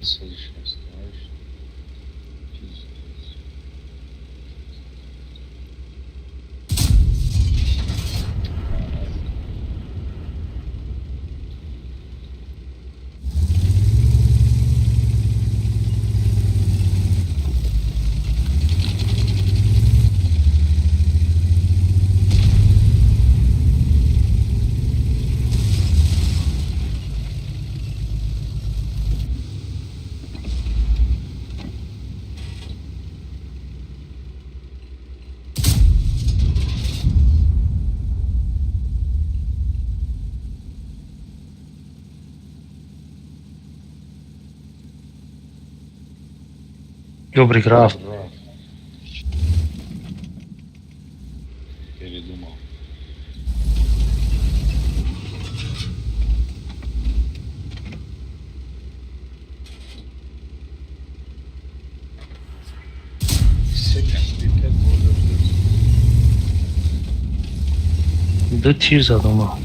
سازش هستش
Добрый граф.
Передумал.
Да тир задумал.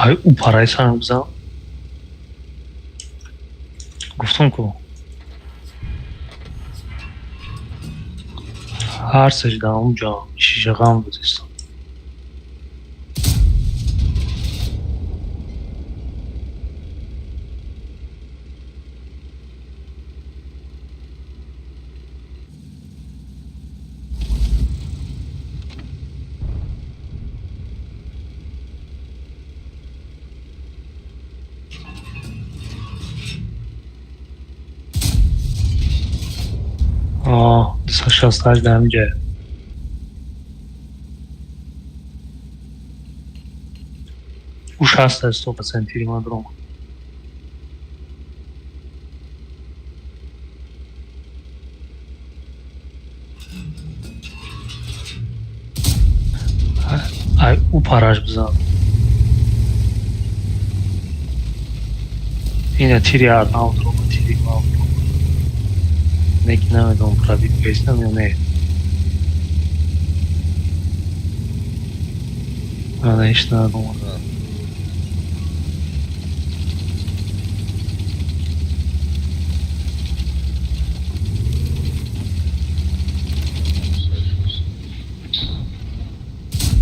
های او پرای سرم بزن گفتم که هر سجده اونجا شیشه غم بودیستم آه 268 در اینجا اوش هست از 100% تیری من درام ای او پراش بزن اینه تیری ارناو درام تیری ما neki navedom pravi pesam ili ne. A nešto na govoru.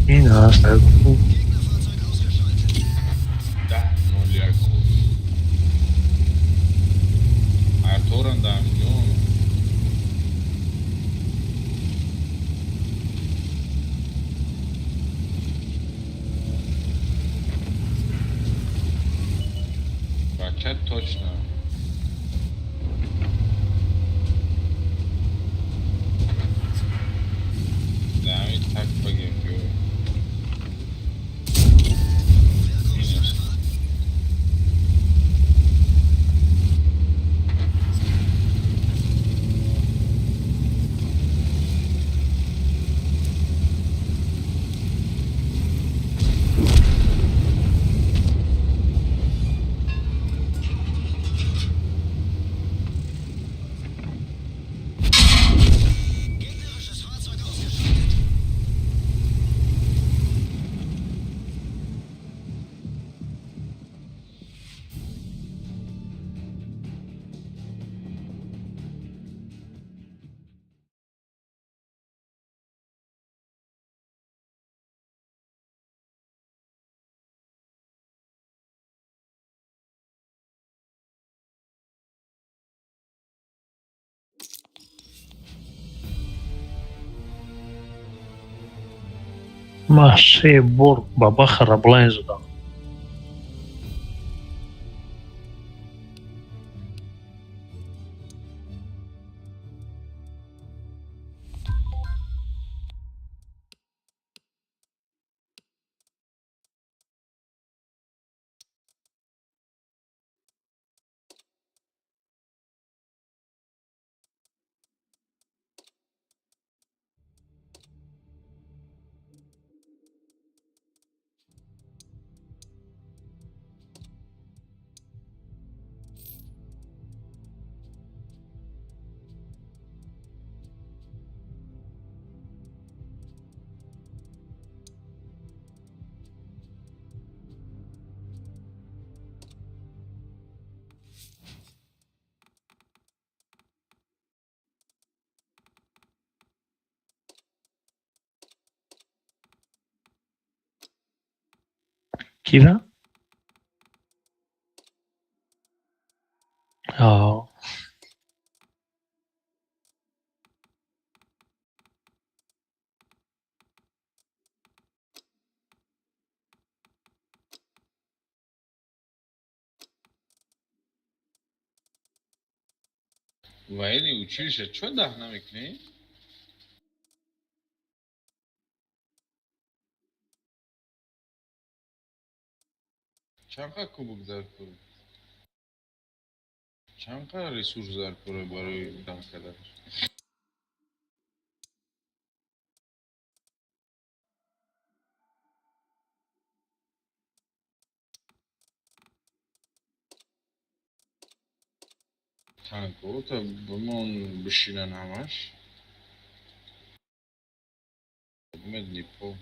I nastavku.
Da, noli jako. Arturan da milion. Raket точно. Damit tak pagėgiau. Minus.
Masih bor baba خرابلای زدم Kira? Ja.
Военное училище, что да, намекни? Чанка кубок дар кубок. Чанка ресурс дар кубок барои дан кардан. Танко, то бумон бешинан ҳамаш. Медни пол.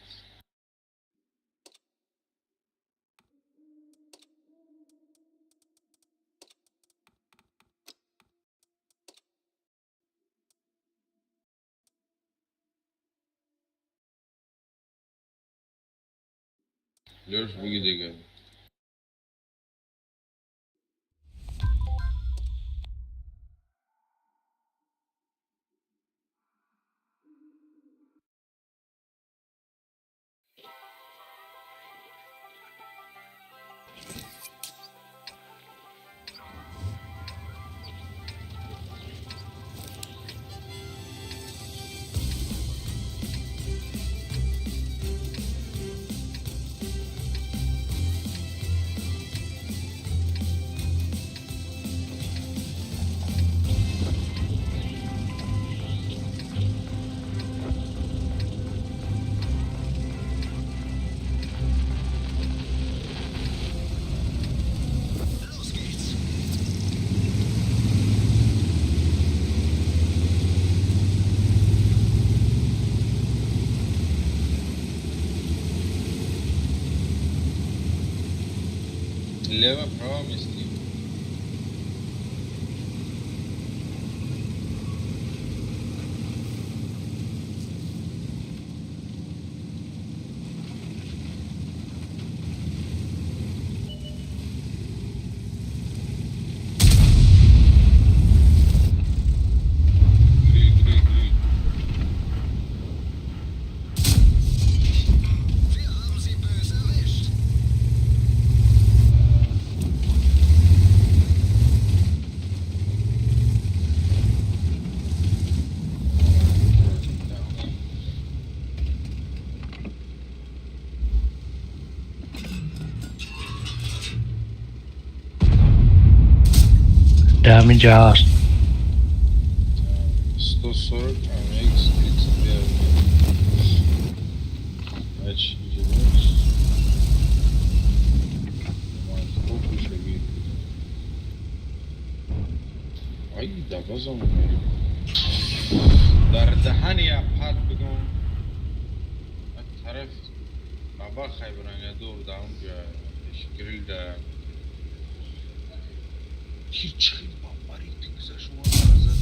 Lörf bugü de gel. Лево, право, мисли.
Damage R.
140, а X35. Значит, ای دوازم در دهن ابحث بگم طرف بابا خیبرانیا دور دا اونجا گریل دا هیچ خیلی باباری تکزه شما نرزد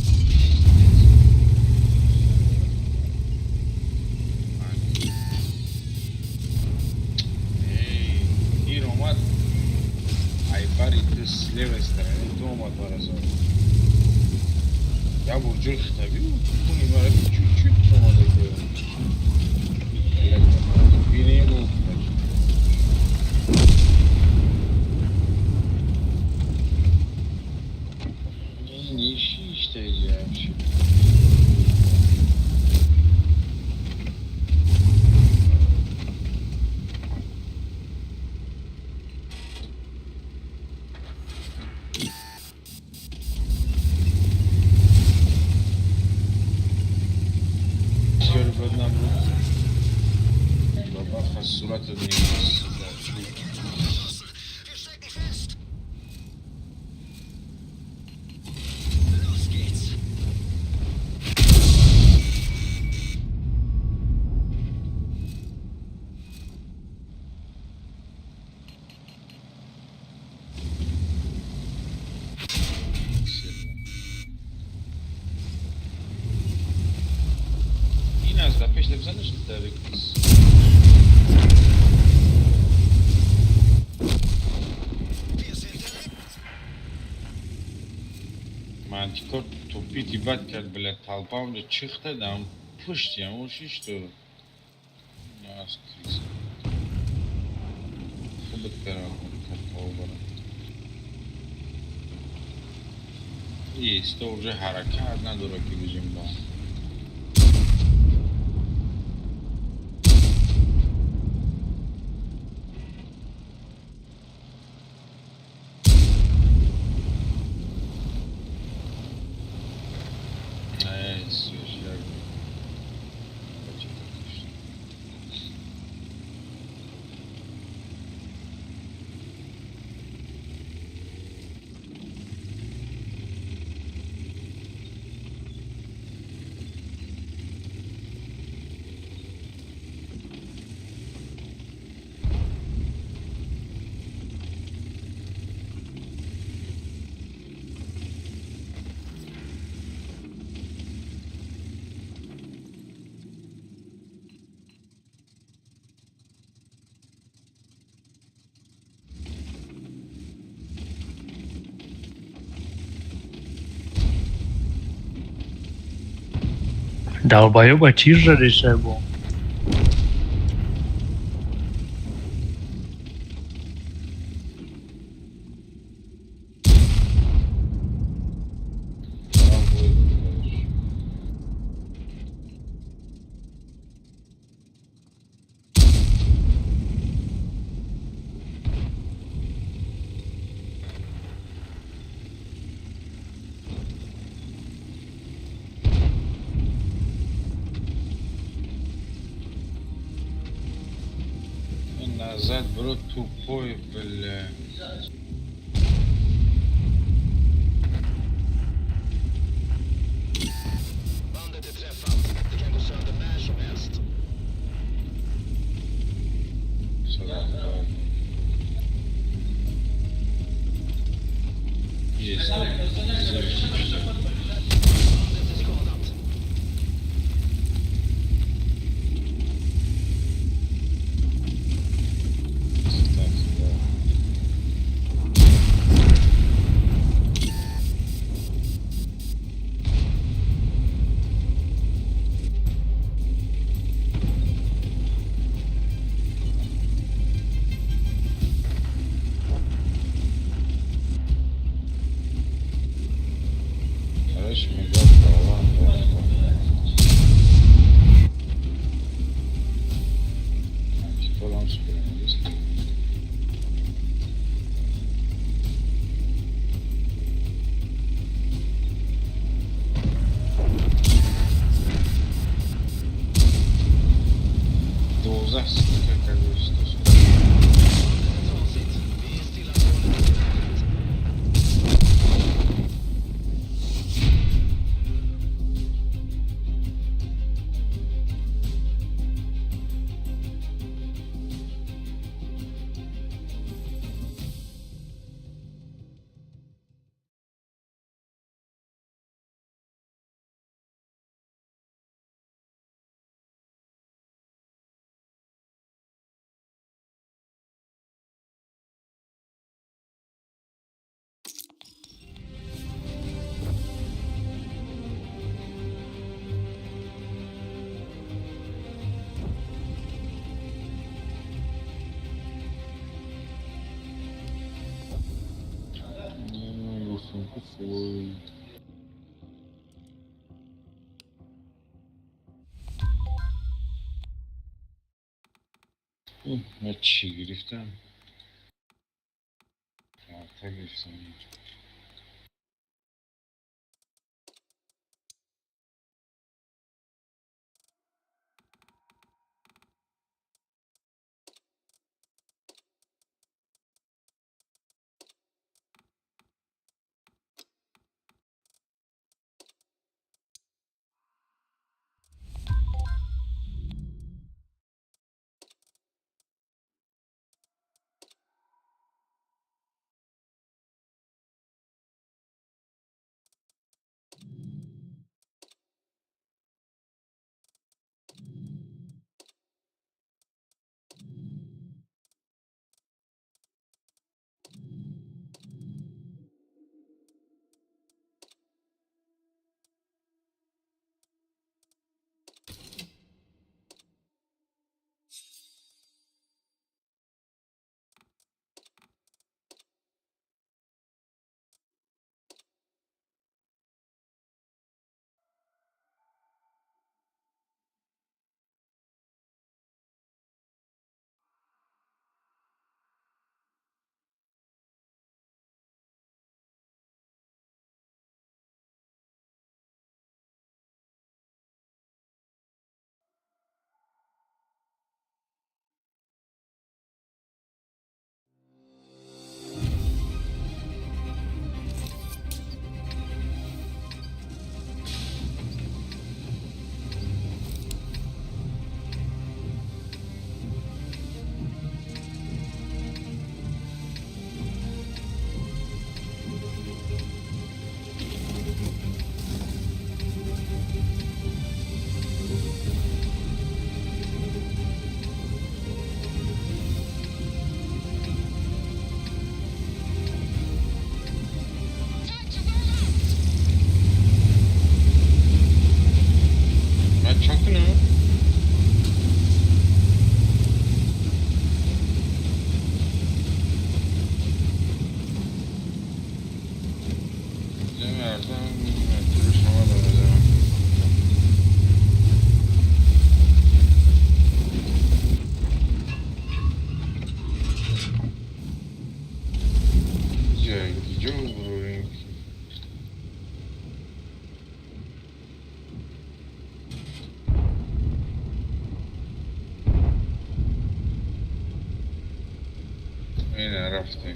این اومد ای باری تس لیوسترانی تو اومد برزد یا برجل خطابی بود کنی برای چوت اومده که بینیم و نیشی işte yiyeceğim şimdi. Şöyle buradan bu. Baba has suratı neymiş? Запишите в задачу, Дарик. Мантикор тупить ебать как, блядь, толпа уже чихта, да он пушти, а уж и что? Нас крыса. Хубот карпаубара. Есть, то уже харака, одна дураки бежим, да.
Долбоеба чижа решай был.
Назад, бро, тупой, бля. Есть. Короче, мигал права, кто там спрямился? До ужаса, как количество. Foi. Açı griften. Arta griften. اینه رفتیم.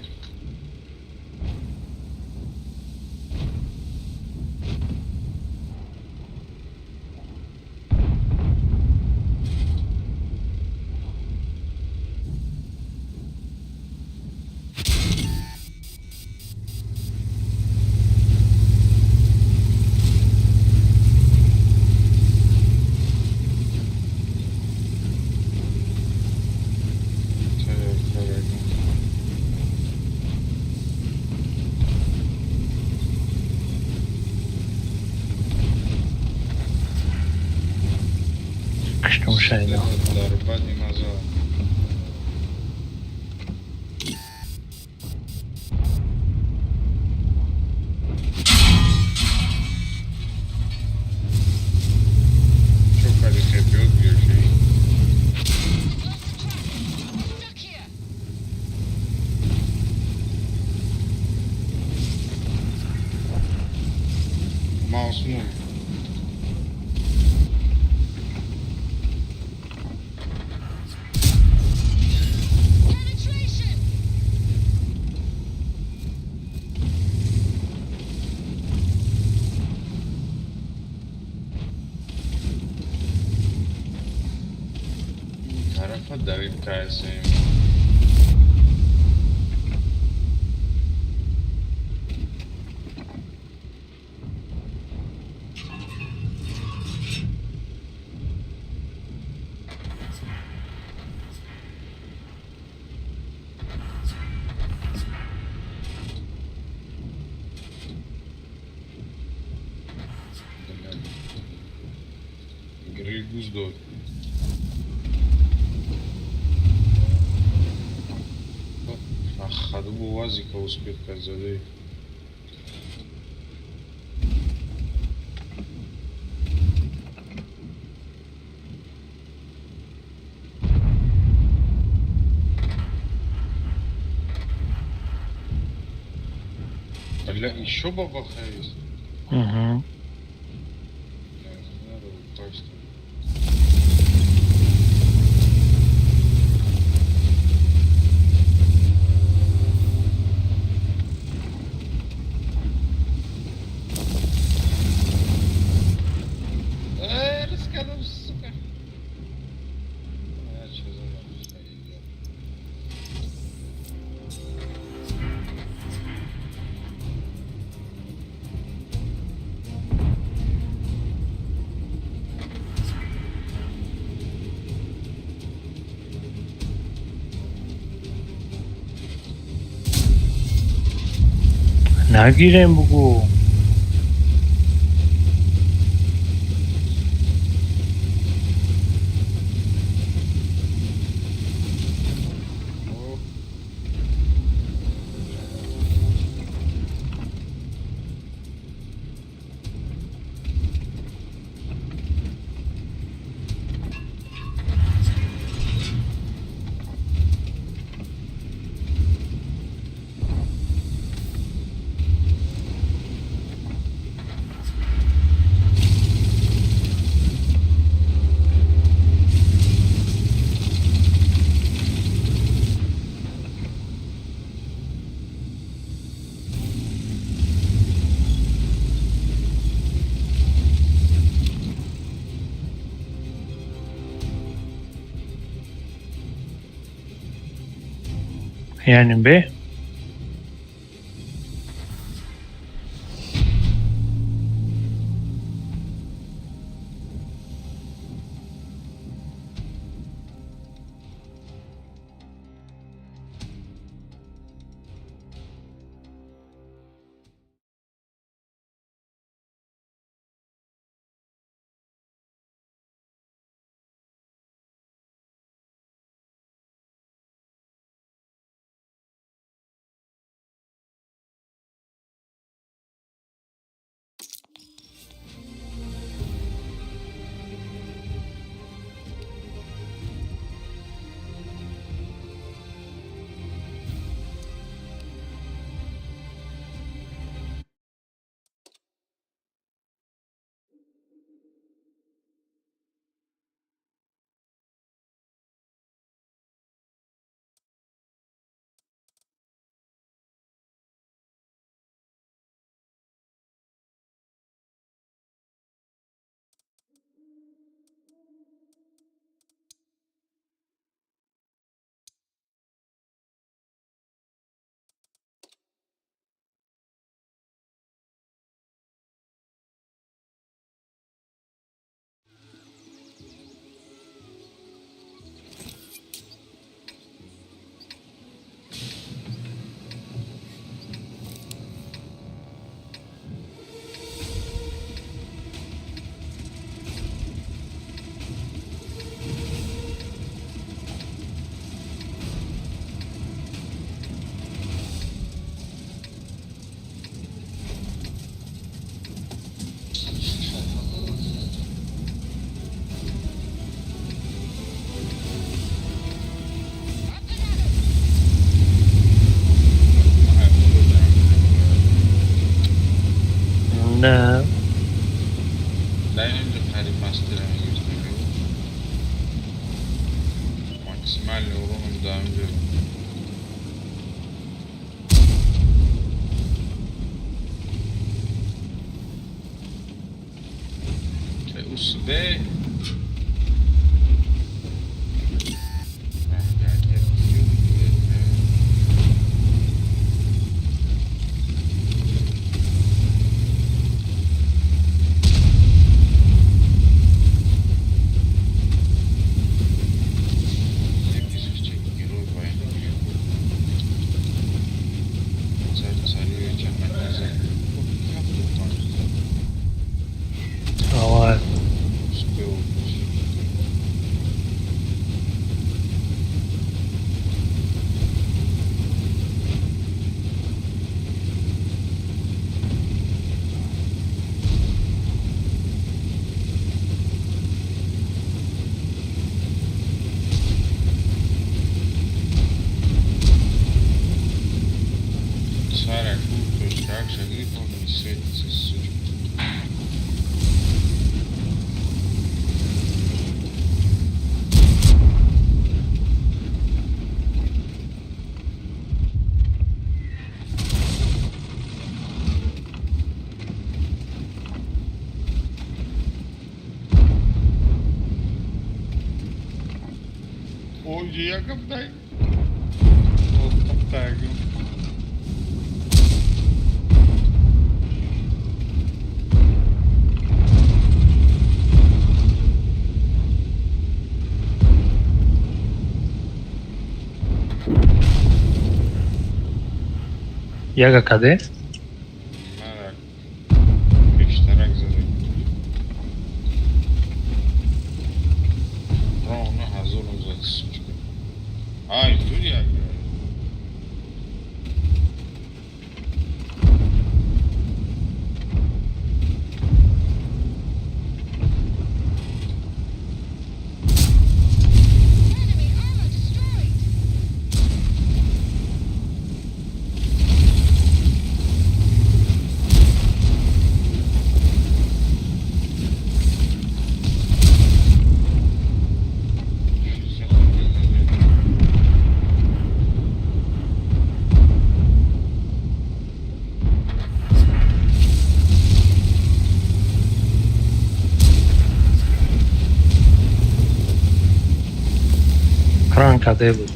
Kıştım şeyle.
ضربت مزه. Çok kaliteli yapıyor diyor şey. Masum. طرف داریم ترسیم. گریل گوز داد. Ходу бы УАЗика успеть как задей. Бля, еще бабаха есть.
Угу.
Надо упасть. Раскадал, сука. А, что за нахуй идет?
نگیریم بگو. Yani be.
Mal oranım daha önce. Usude.
Давай.
Сара, круто, как же гриппом не светится, сучка. Ой, я коптай. Вот коптай.
Яга къде?
Марак. Пештарак за да. Ровно hazırım za сучка. Ай, dur ya.
Кран къде бе?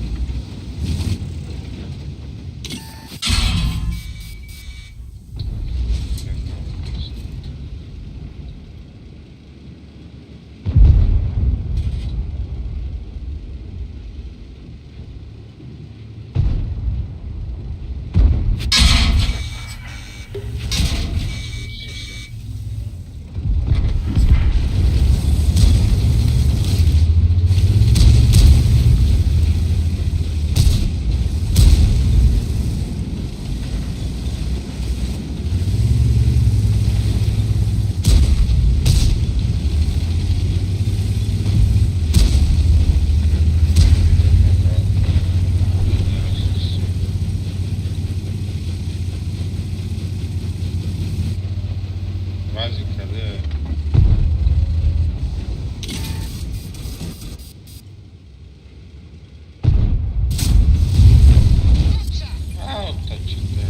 Вази къде? Ао, тачите.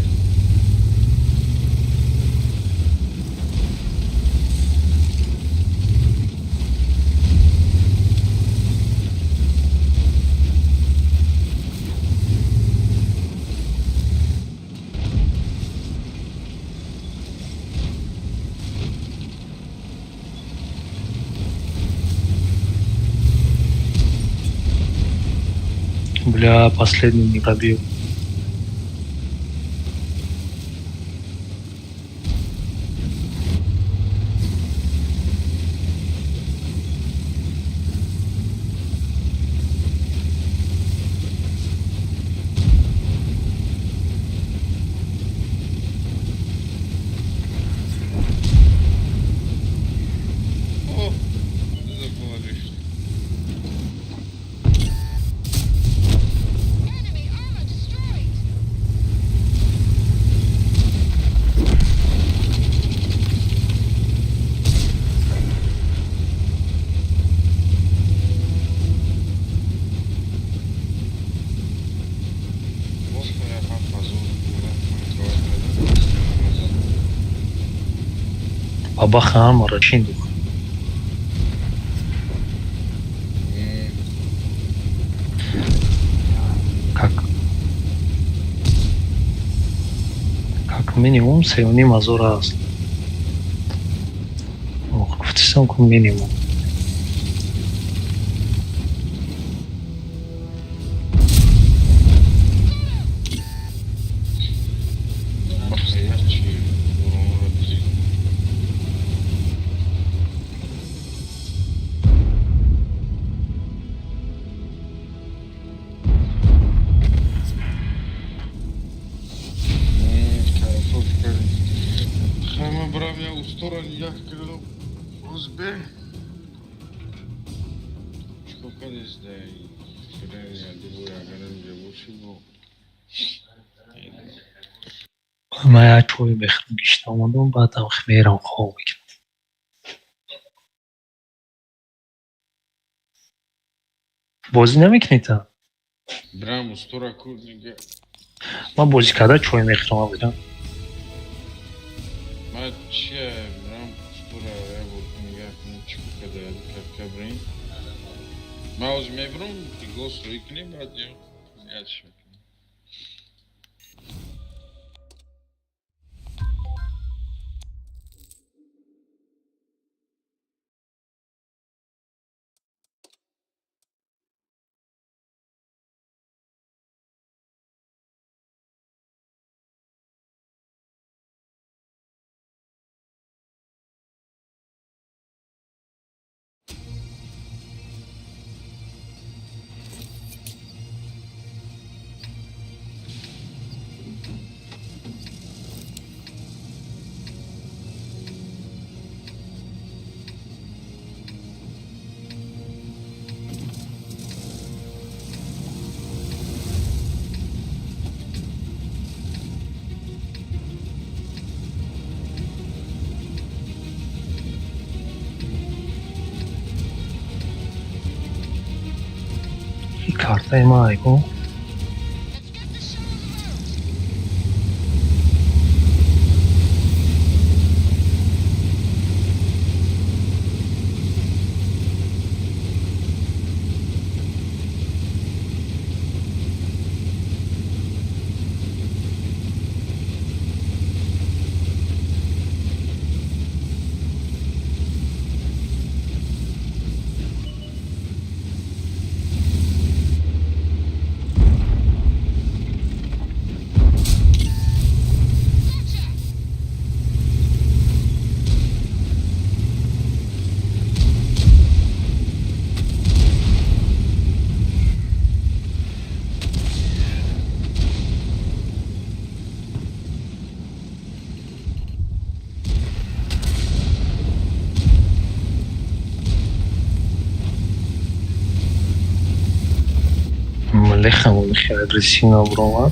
Бля, последний не пробил.
О, забыла лишь.
Enemy armor destroyed.
Baba xan mara şimdi. Как минимум севним азора аст. Гуфтисам ку минимум. من چوی بخرم گشت آمدم بعدم خمیرم خواه میکنم بازی نمیکنی تا؟
برام استورا کود نگه
من بازی کرده چوی میخرم بیرم
من چیه برام استورا یا بود نگه کنم چی کده که بریم من از میبرم دیگوست روی کنیم بعد یا یادش میکنم
کارتای ما ایگو ملخم و میخی ادرسین آبروما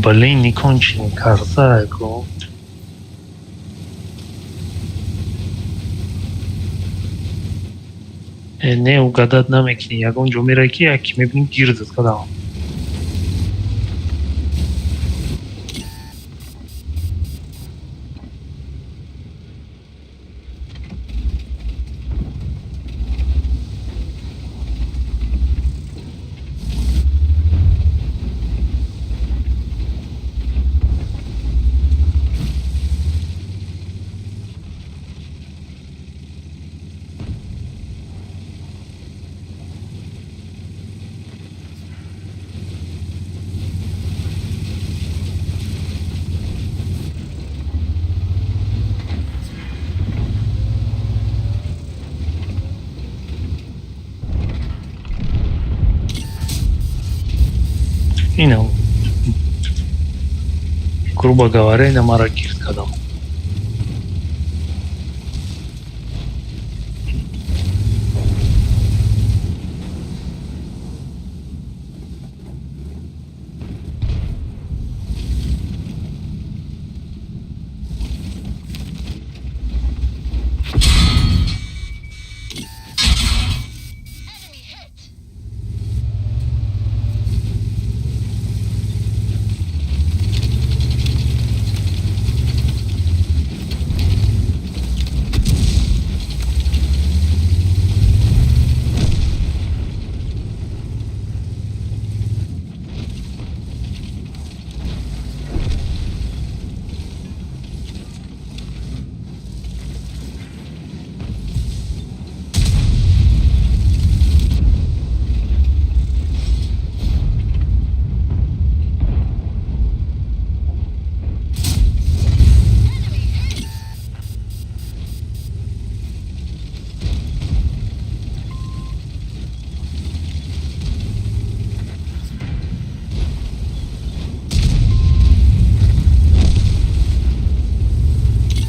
Блин, неконченная карта. Не угадать намекни. Ягон ҷо меравӣ ки яке мебинӣ гирдат кадам. Инам. Грубо говоря, ина мара гирд кадам.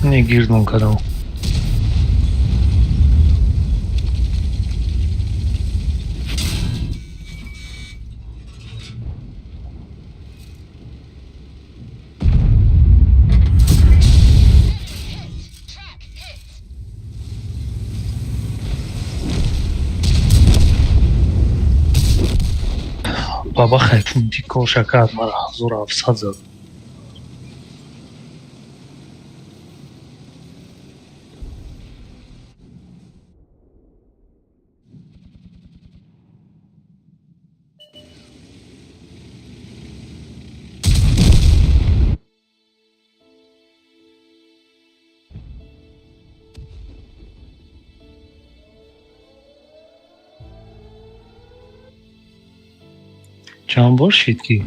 Не гирдам кадам. Баба хайфунди коша кард мара 1700 зад. Чанд бор шид ки?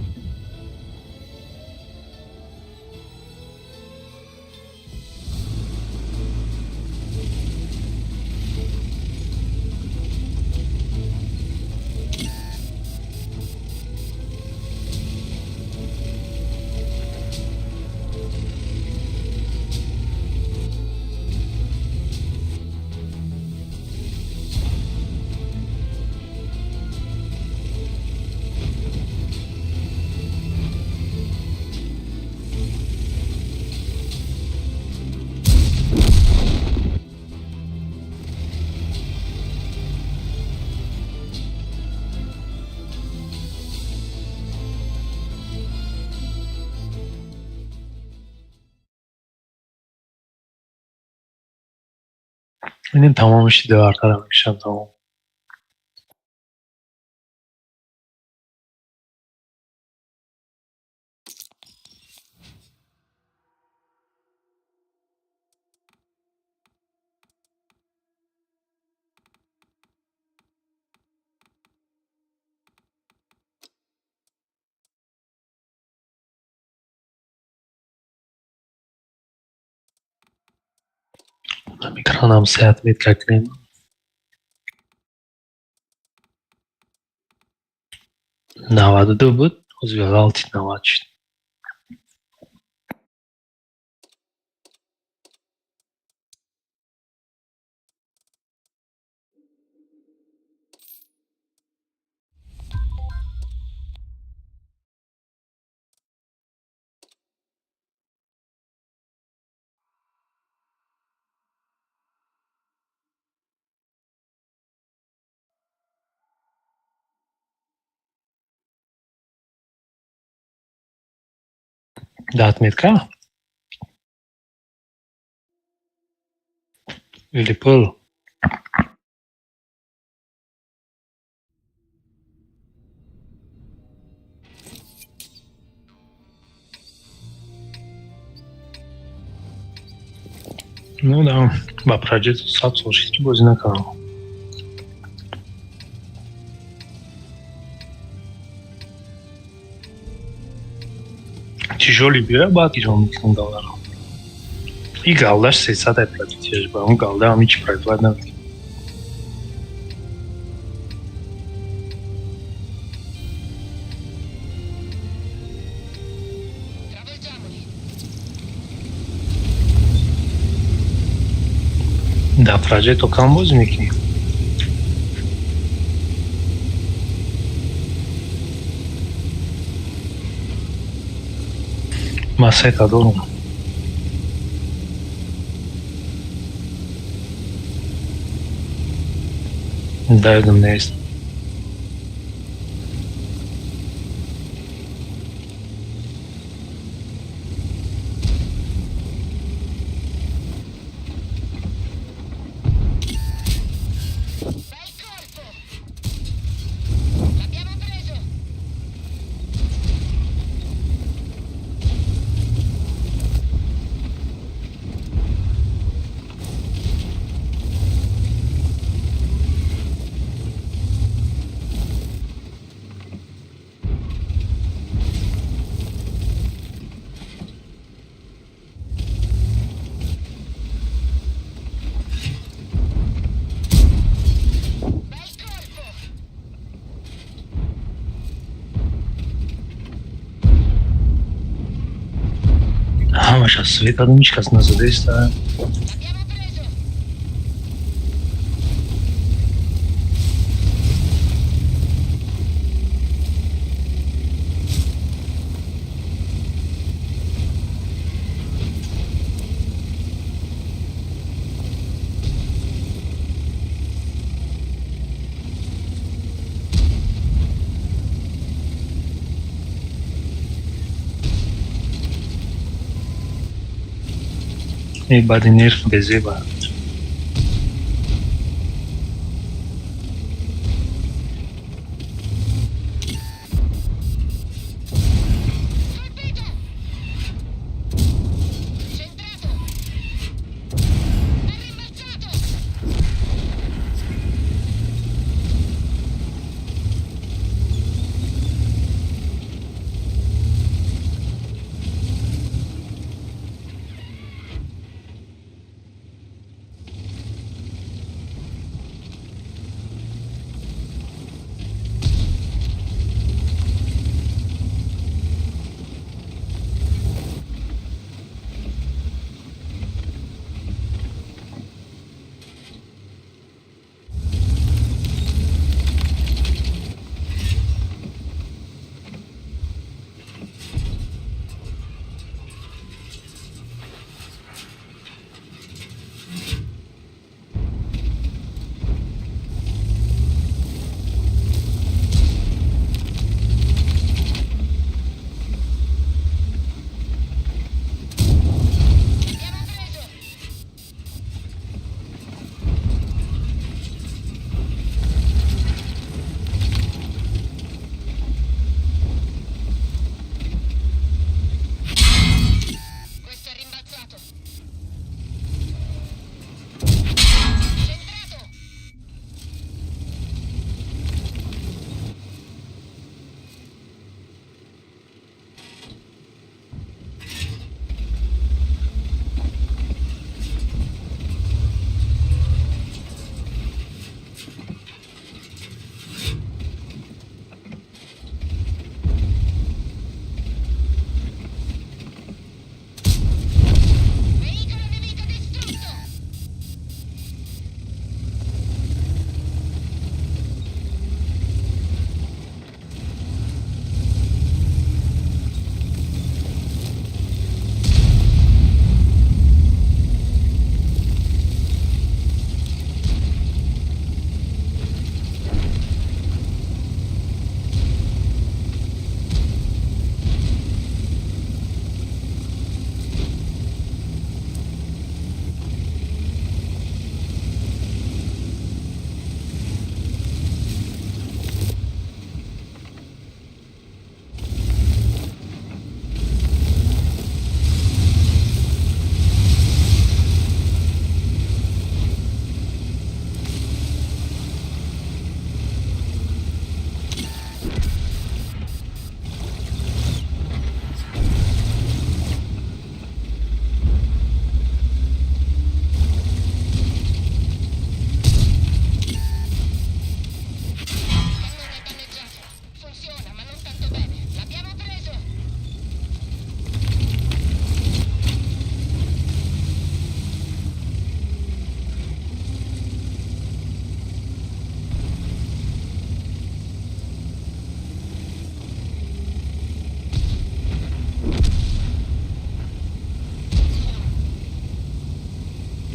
Ин тамомиш дида бартарам мекишам тамом. Экранам се отметка кунем. Наваду ду буд, ҳозир ғалти 90 шуд. Да, отметка? Или пол? Ну да, ба проект сад слушайте, бо знакомо. Тяжелый бюро бат ирон мекунем галдаро. И галдаш 300 платить, ба он галда ам ич проект надо. Да, проект кам боз мекунем. Масета дорум. Да, я думаю, есть. Ah, ma сейчас свет одничка с нас задействует. И бадинер безеба.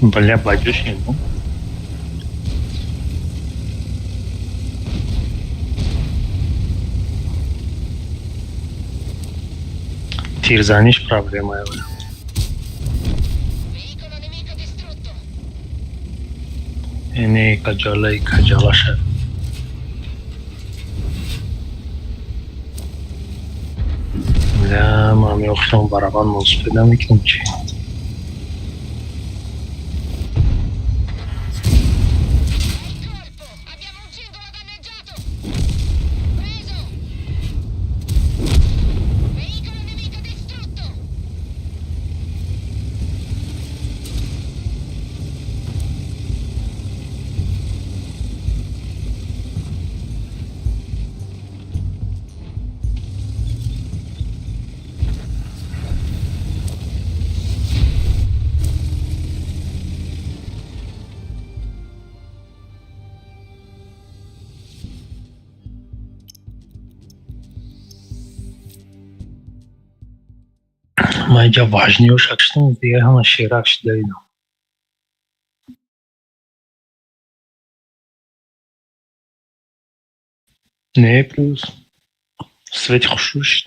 Бля, бадюшник, ну. Тирзаниш проблема è. E ne kajala shad. لا ما میافتم برابر موز پیدا میکنم چی من اینجا واژنیو شکشتم دیگه همه شیرکش دیدم نه плюс свет خوشوش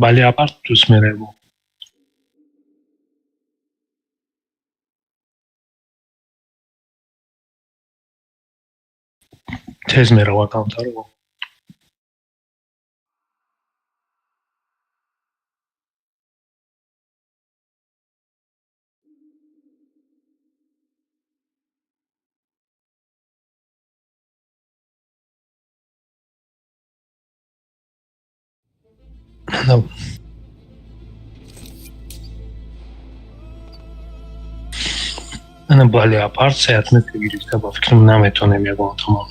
ولی апарт دوست میره بود تیز میره و کمتر بود من با لیاپارد 3 متر گرفته با فکرم نمیتونم یک تمام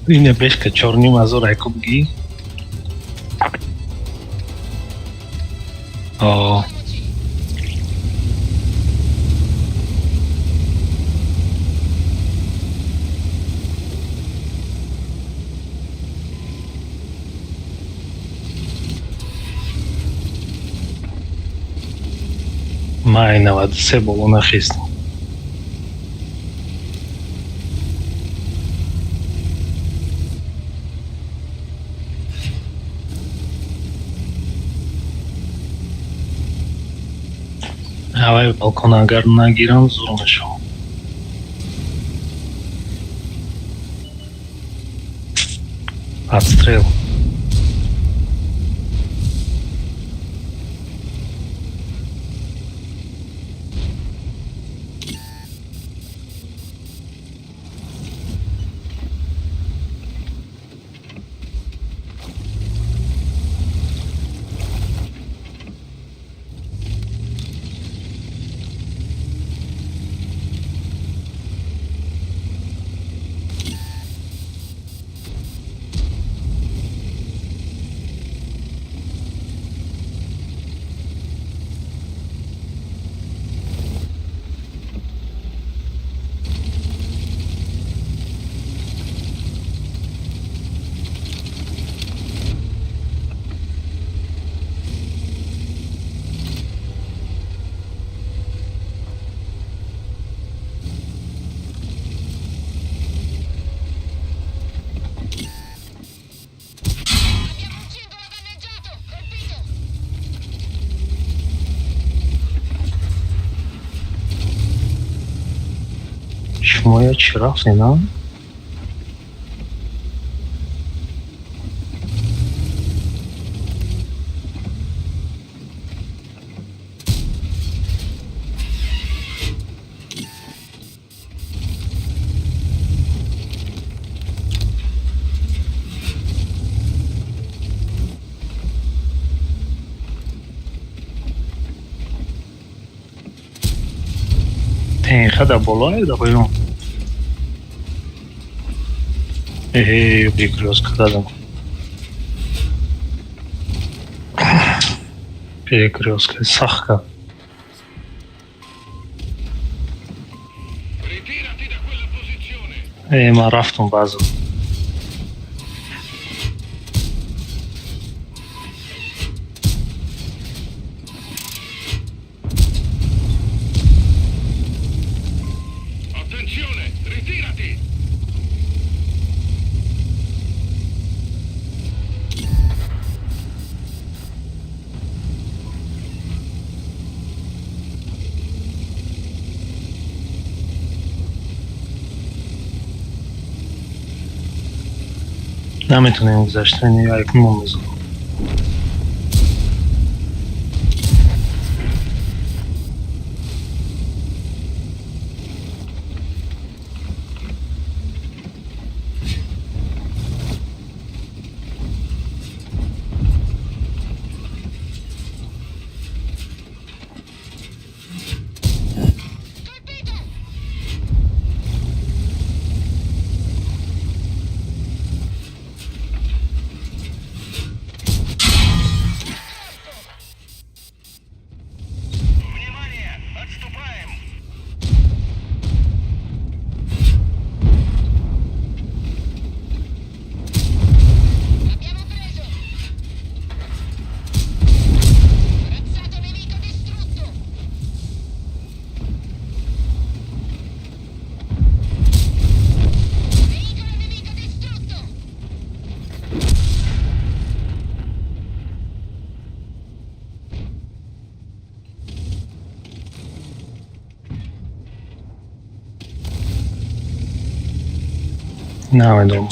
اینه بیش که چورنیم از او رایکو بگی ما این 93 بابا نخیستم هوای بالکن اگر نگیرم زور نشم отстрел شما یا چرا اینا Хада боло да поём. Перекрестка рядом. Перекрестка, сахка. Ma рафтом базу. نمیتونیم گذاشتن یا یک مومزو نمیدونم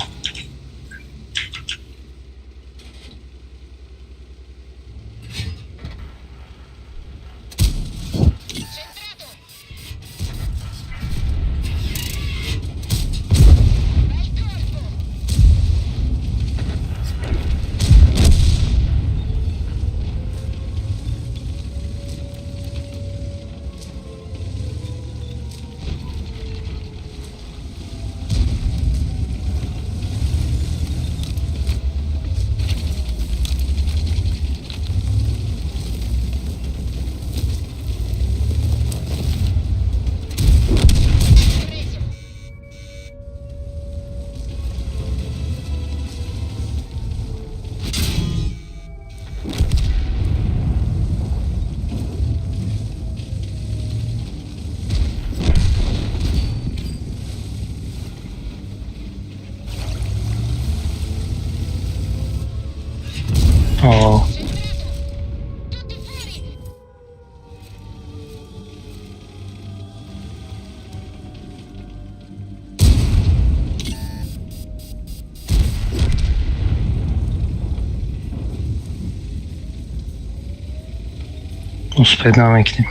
پیدا میکنیم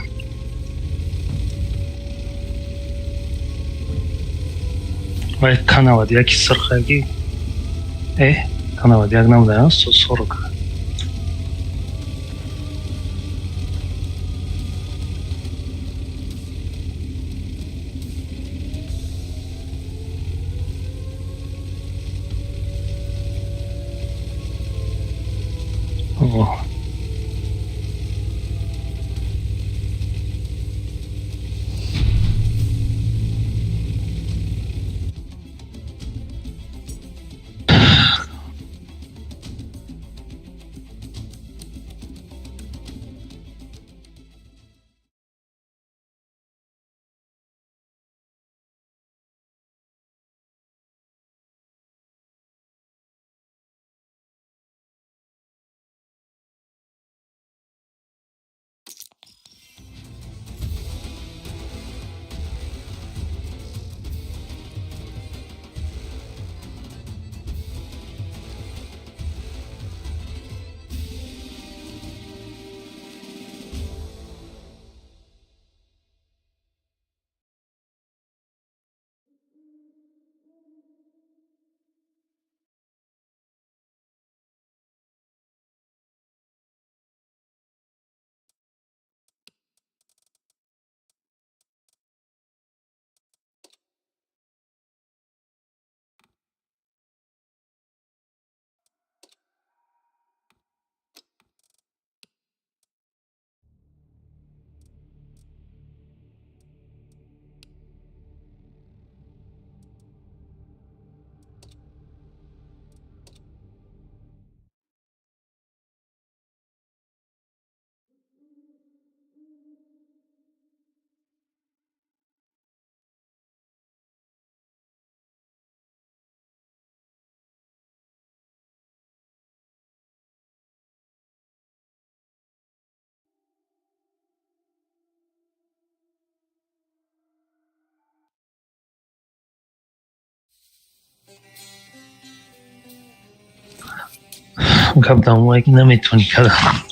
و کانال یکی سرخگی کانال یک نام دارم سرخ گفتم اگه نمیتونی کدام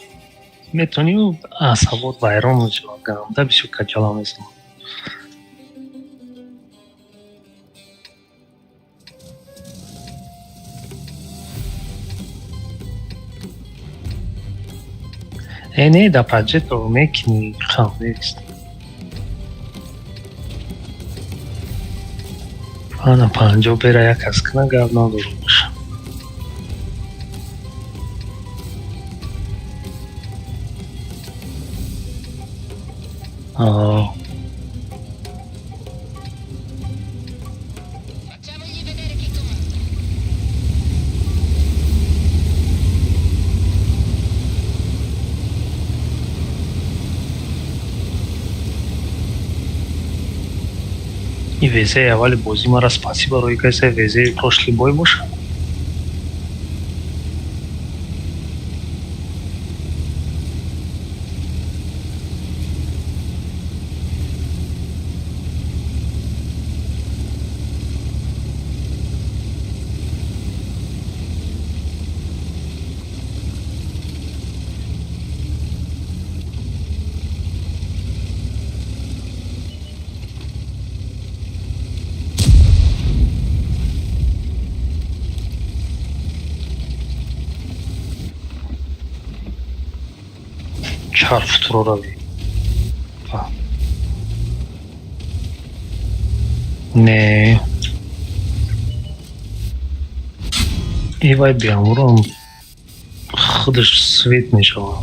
میتونی و عصبات ویران میشه گرم بیشو کچالا میزنم اینه دا پاجت رو میکنی خواهده است آنا پانجو بیره یک از کنه گرد ندارو میشه آه این ویزه اول بازی ما را سپاسی برای کسی ویزه پروشلی بای باشه çarpıtır orayı. Ne? İyi vay bir yağmurum. Hıdır svetmiş ama.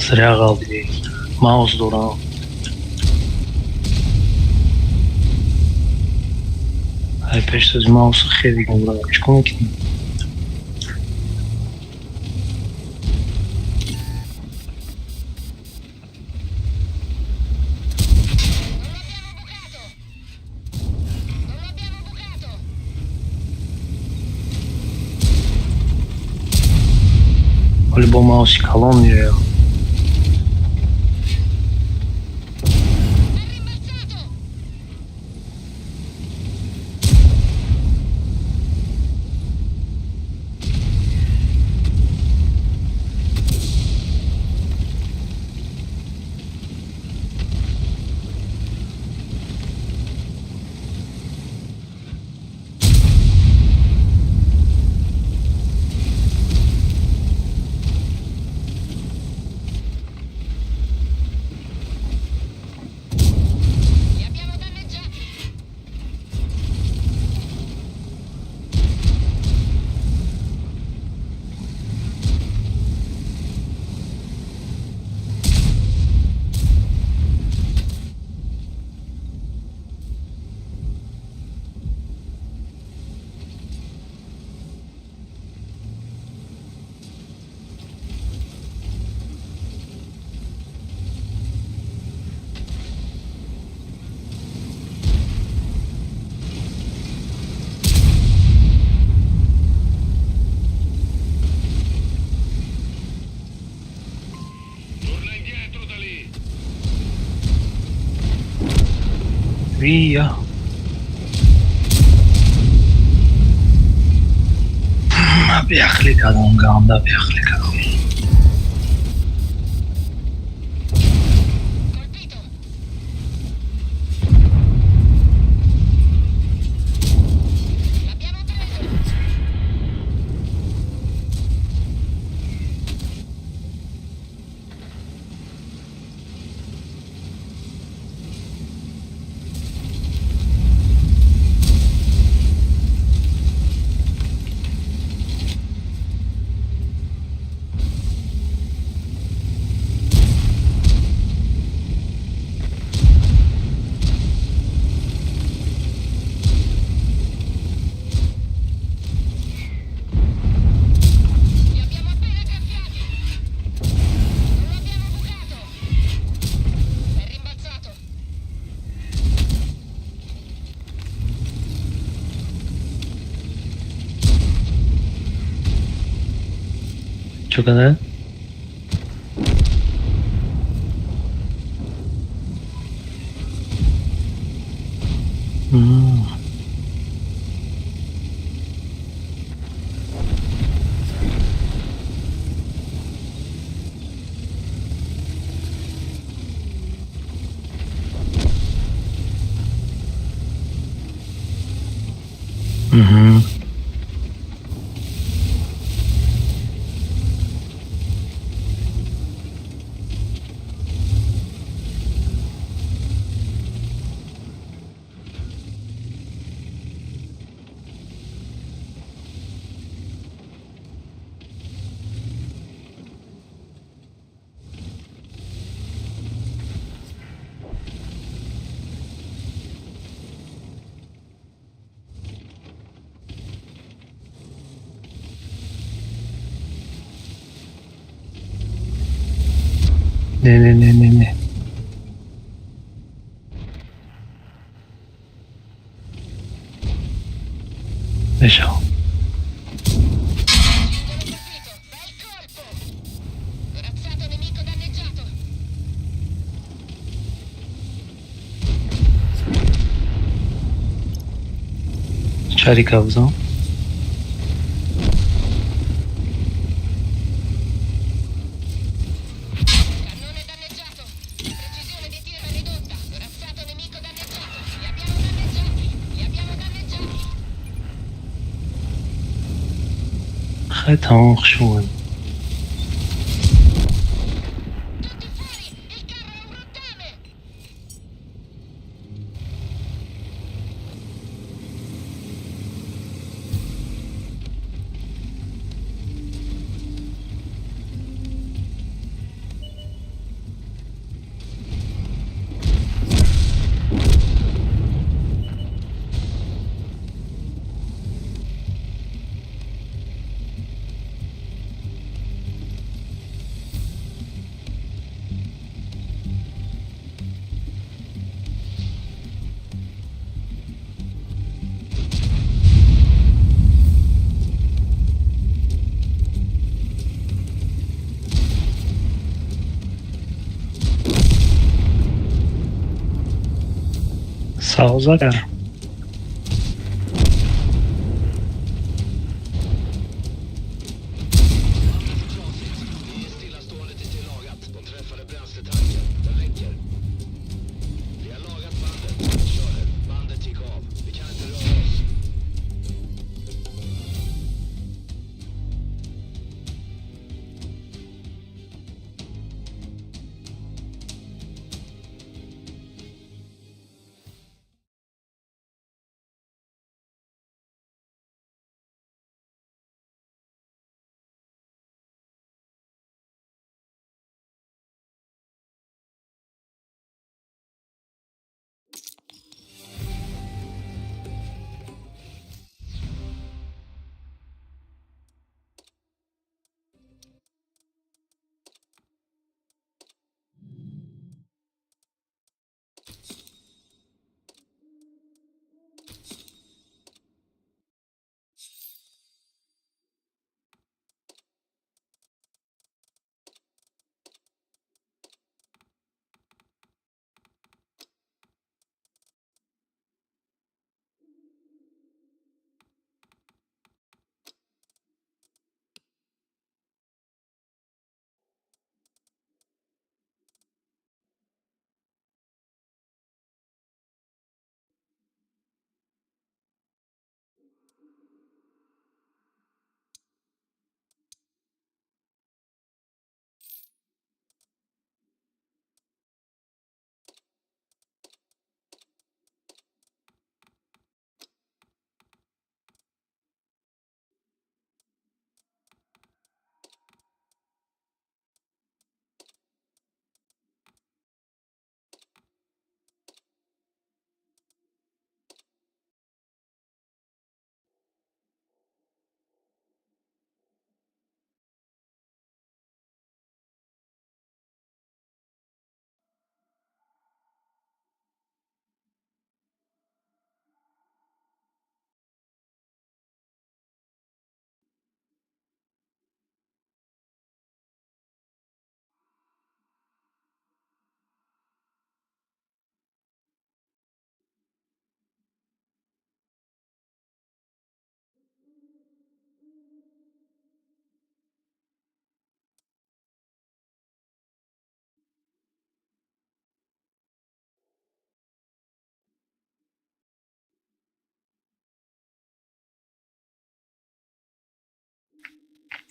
Zrya kaldı değil. Mouse duran. Hay peşte z mouse'u خیلی گمراه چیکار کنیم؟ ولی با ماوسی کلان میره Via. ما بيخليك هذا مقام ده بيخليك هذا چقدر؟ نه بشو چاری کابزان خیلی تمام شون سازگرم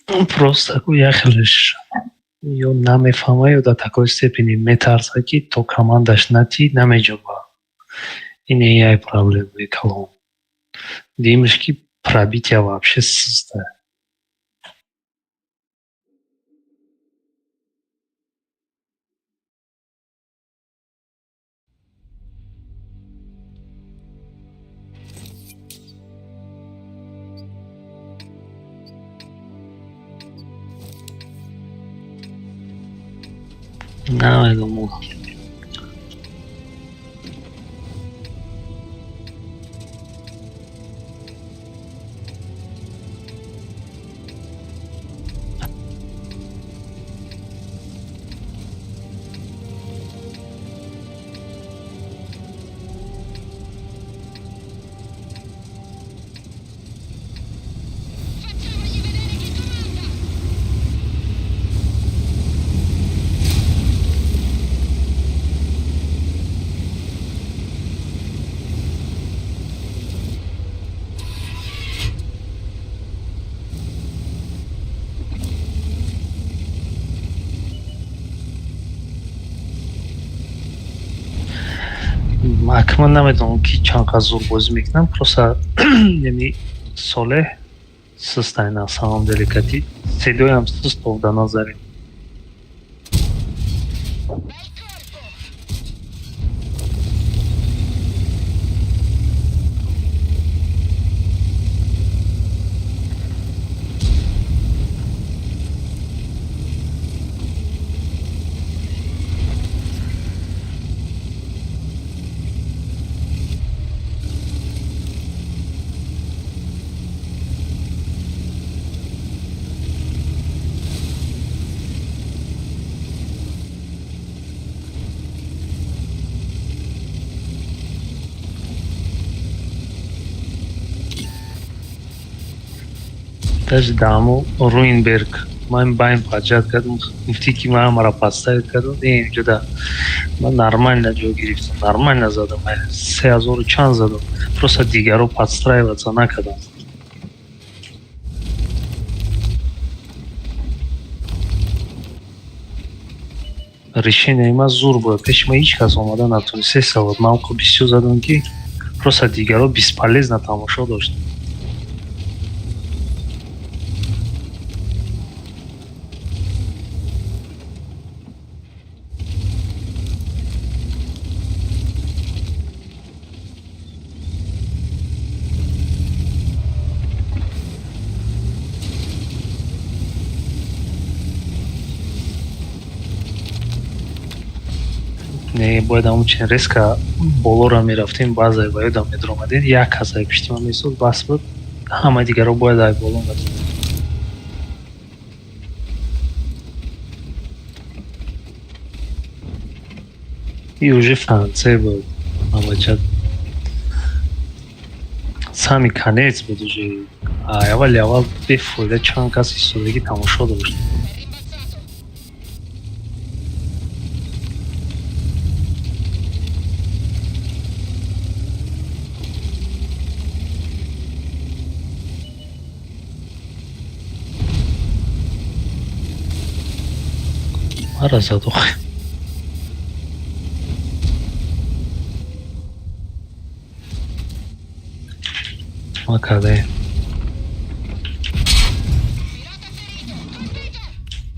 Просто уехалиш. Ё намефҳама, ё до такой степени метарса, ки то командаш нати намеҷоба. Ине яй проблемаи калон. Демашки пробития вообще сыста. Намедонам. Акман намедонам ки чанд қадр зур бозӣ мекунам. Просто неми Солеҳ сыст ай на самом деле, кати седоям сыст овда назарем. Даже даму Руинберг ман байн паджат кардам, гуфти ки ман мара подставить кардам. Инҷо да ман нормально ҷо гирифтам, нормально задам, 3000 чанд задам. Просто дигаро подстраиваться накардам. Решение ман зур буд. Пеши ман ҳеҷ кас омада натонист ҳисобот. Ман ко бисёр задам ки просто дигаро бесполезно тамошо доштам. Не бояд ҳамун чин резка болора мерафтем, баъз ай ба ёдам медромадед, як кас ай пишти ман месод, бас буд. Ҳама дигаро бояд ай боло мезад. И уже Франция буд. Амаҷад сами конец буд уже. Аввал бефоида чанд кас истодагӣ тамошо дошт. Мара зад охи. Ма кадаем.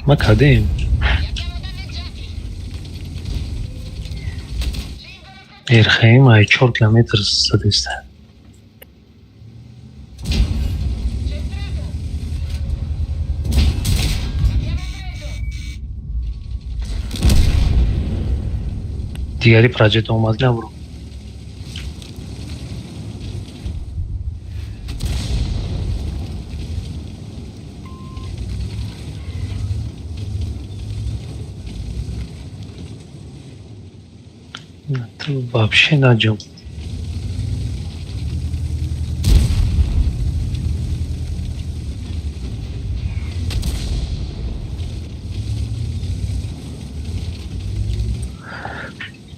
Ма кадаем. Эрхаим ай 4 километр садиста. Дигари проҷект омад набуро. То вообще наҷом.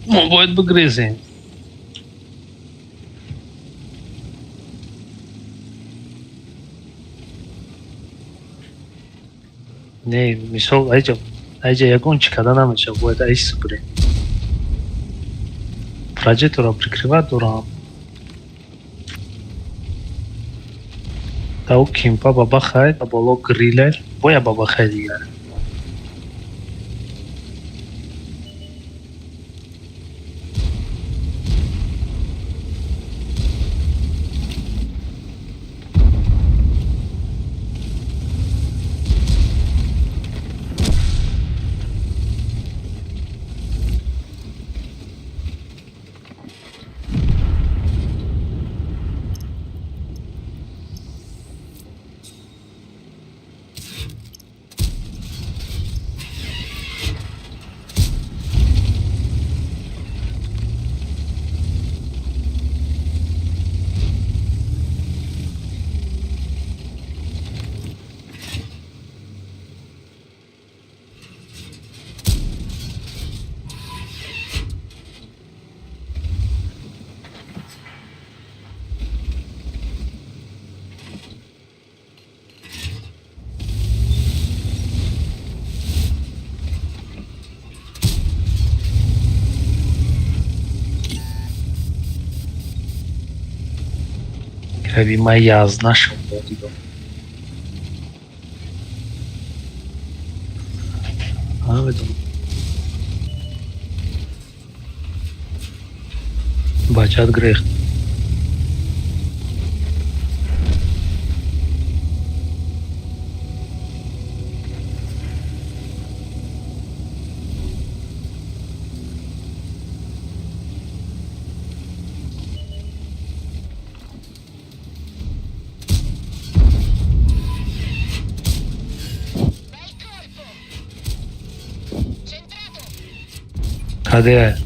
Мы бояд бигрезем. Не, мисол айҷа ягон чӣ карда намеша, бояд айс буре. Прожектора прикрывать дорам. Тау кемпа бабахай, боло грилер, боя бабахай дигар. Кави ма яз нашам додидам. Намедонам. Бачат грех. Каде е?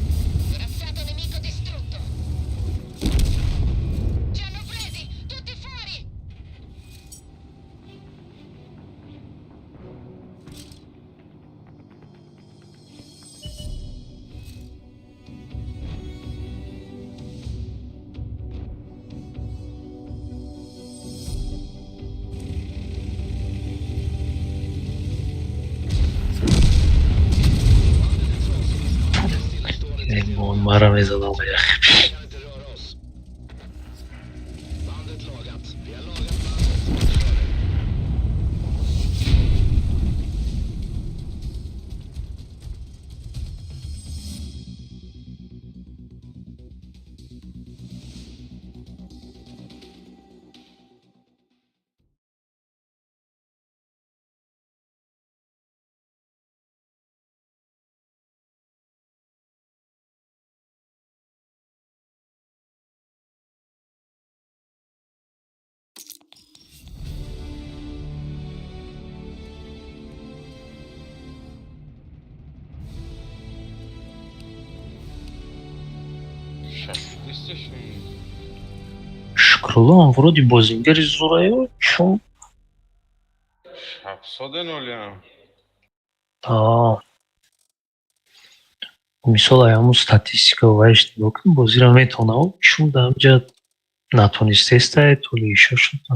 Мара мезадам яхи. Шукрулло, вроде бозингери зураю, чум?
Шабсоден олям.
Мисол ҳамун статистика вайш нигоҳ кун, бозиро метавонам, чум дар ҳамҷа натонистеста, толи ишо шуда.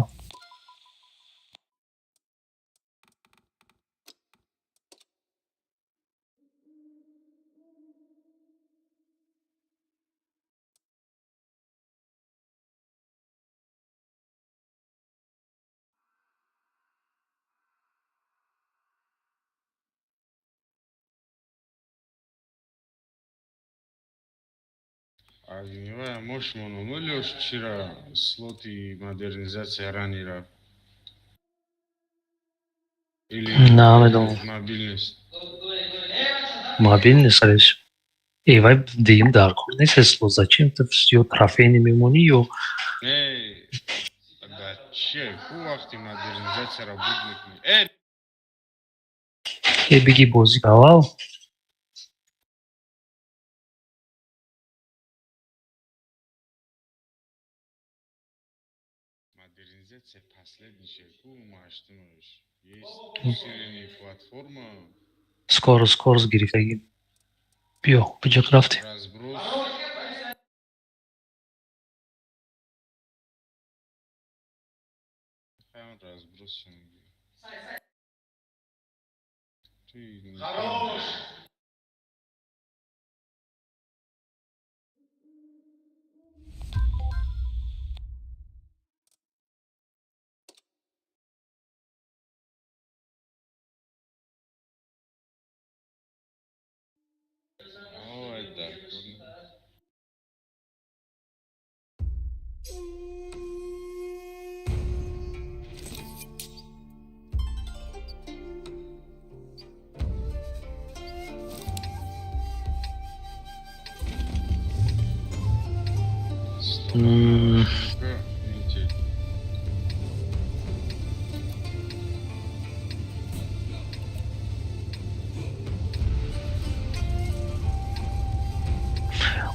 Агнева, можешь мономолешь вчера слоты модернизация раннера? Или мобильность?
Мобильность, скорее. Вай дим даркор нест слот. Зачем ты всё трофей не мемони, ё?
Да че, вақти модернизация работает.
Биги бози аввал.
Модернизация последний шейку, маштумаешь. Есть усиленная платформа.
Скоро гирифтаги. Биё, куҷо рафтем?
Разброс. Разброс. Ой, да.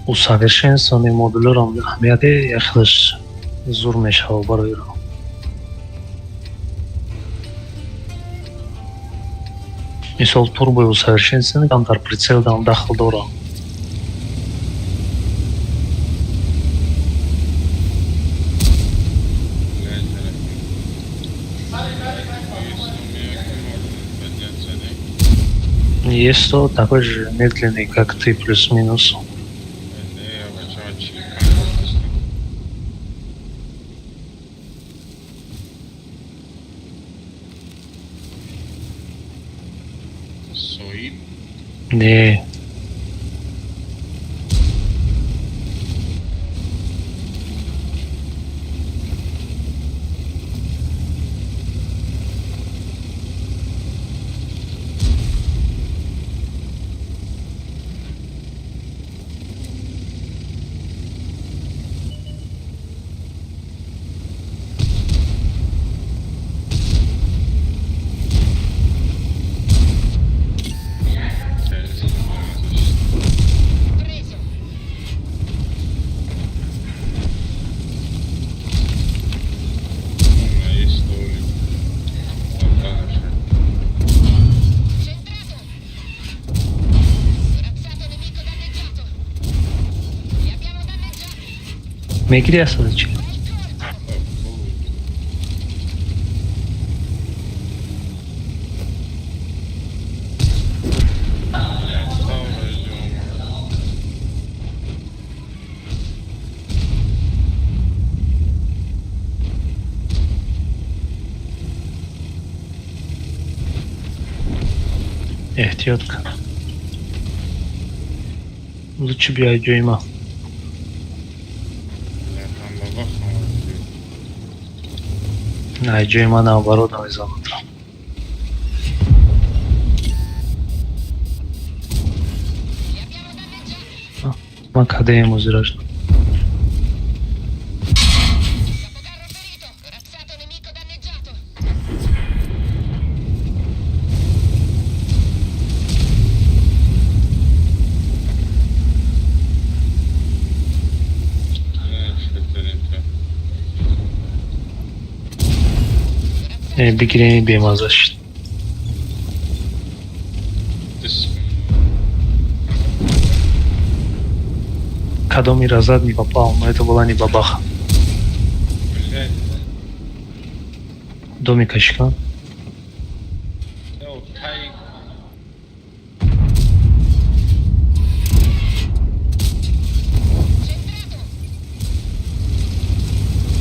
усовершенствование модулерам аҳамияте яхлаш зур мешавад бароиро. Мисол турбои усовершенствование там дар прицелдам дахл дорам. Есть то такой же медленный, как ты, плюс-минус. Не. Мегри асадачи. Эhtiyot qil. Лучше бы я joyma. Joyma наоборот наоборот. Макадем узраж. Бигрени бемазашт. Кадоми разад не попал, но это была не бабаха. Домик очка.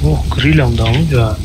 О, крыльям дам, да.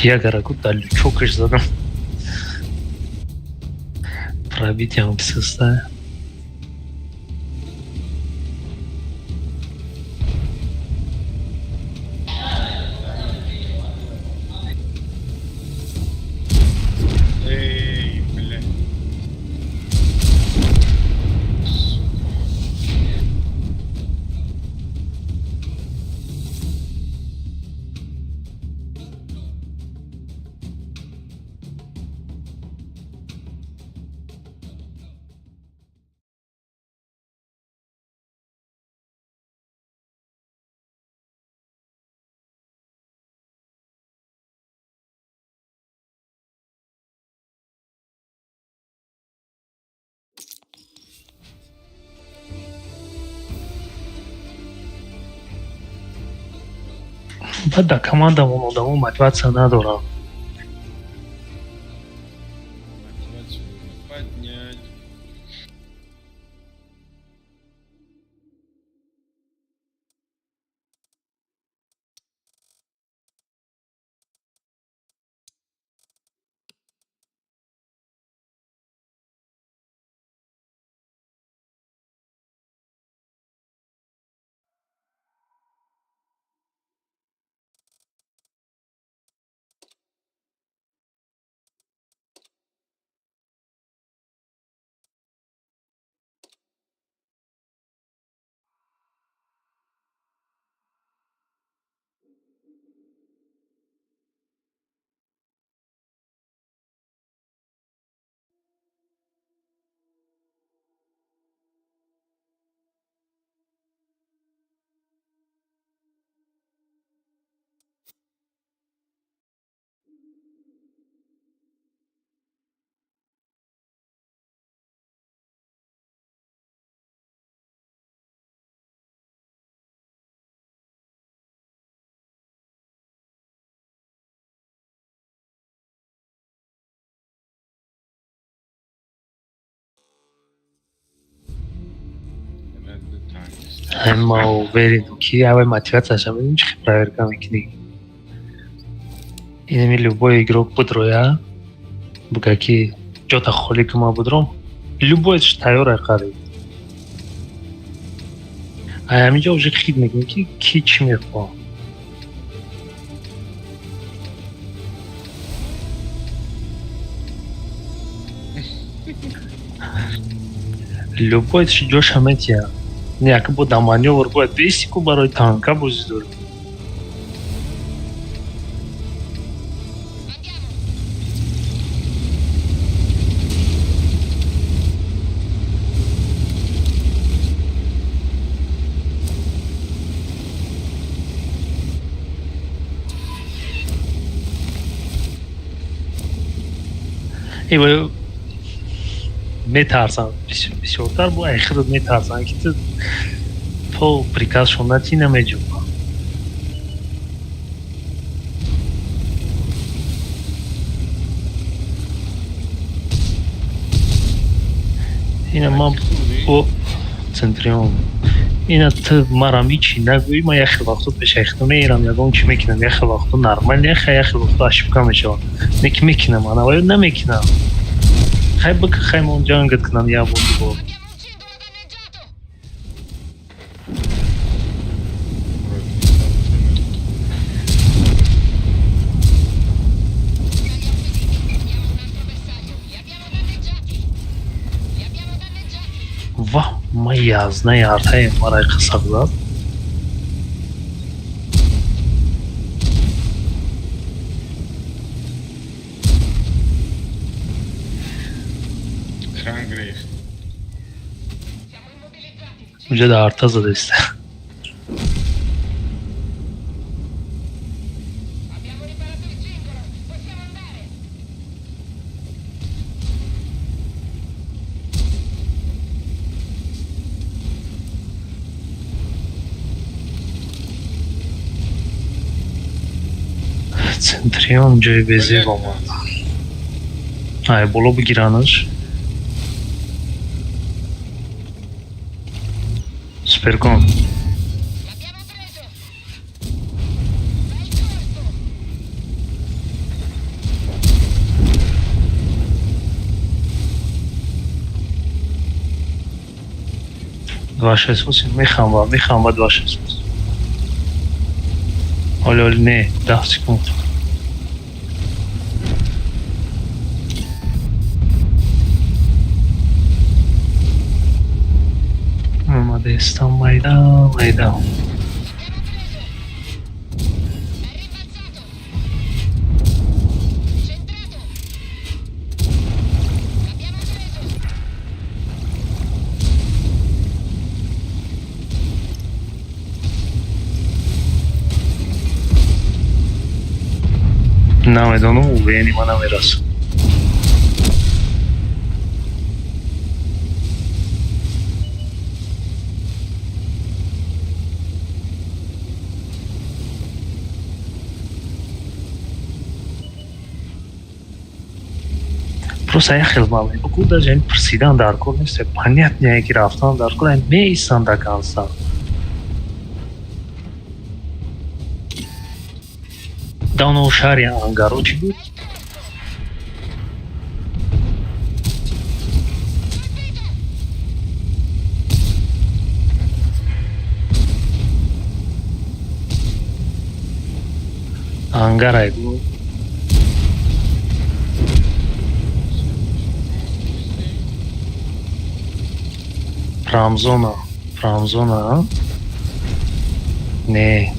Я горокут дали, чокаешь задом. Пробитием псиста. بعد در командамон одамон мотивация надорам.
Поднять.
Amma уверен, que авай мотивация μην έχει проверка με книги. Είναι με любой игрок подроя, букаки что-то холик ма будром, любой штайор акари. А я меня уже хит мегн ки чи мехва. Любой идешь аметия. Някак да маневр будет 200 барой танка буздур. Ибо метарсан бисёртар бо ахират метарсан ки то приказ шонати намеҷӯ. ина ман бо центрион ина ты марам ичи нагӯӣ ман яхе вақто пешахто меирам ягон чӣ мекунам яхе вақто нормал яхе вақто ошибка мешавам неки мекунам анаваю намекунам хай бик хаймон ҷангат кунам я буду бо ва ман язнаи артаи мараи қисақ зад Уже да арта задесте. Центрион ҷои безеб омад. Ай боло бигиранаш. Суперком. Два шесть восемь. Мехamba 268. Оли, не, 10 секунд. Modesta майдан. На майдану увени ма намерасу. просто я хел малый. Pokud даже им просидан дар кор нест, понятнее, ки рафтан дар кор, им мейсан да канса. Давно шари ангаро чи буд? Ангарай буд. Прамзона, а? Не.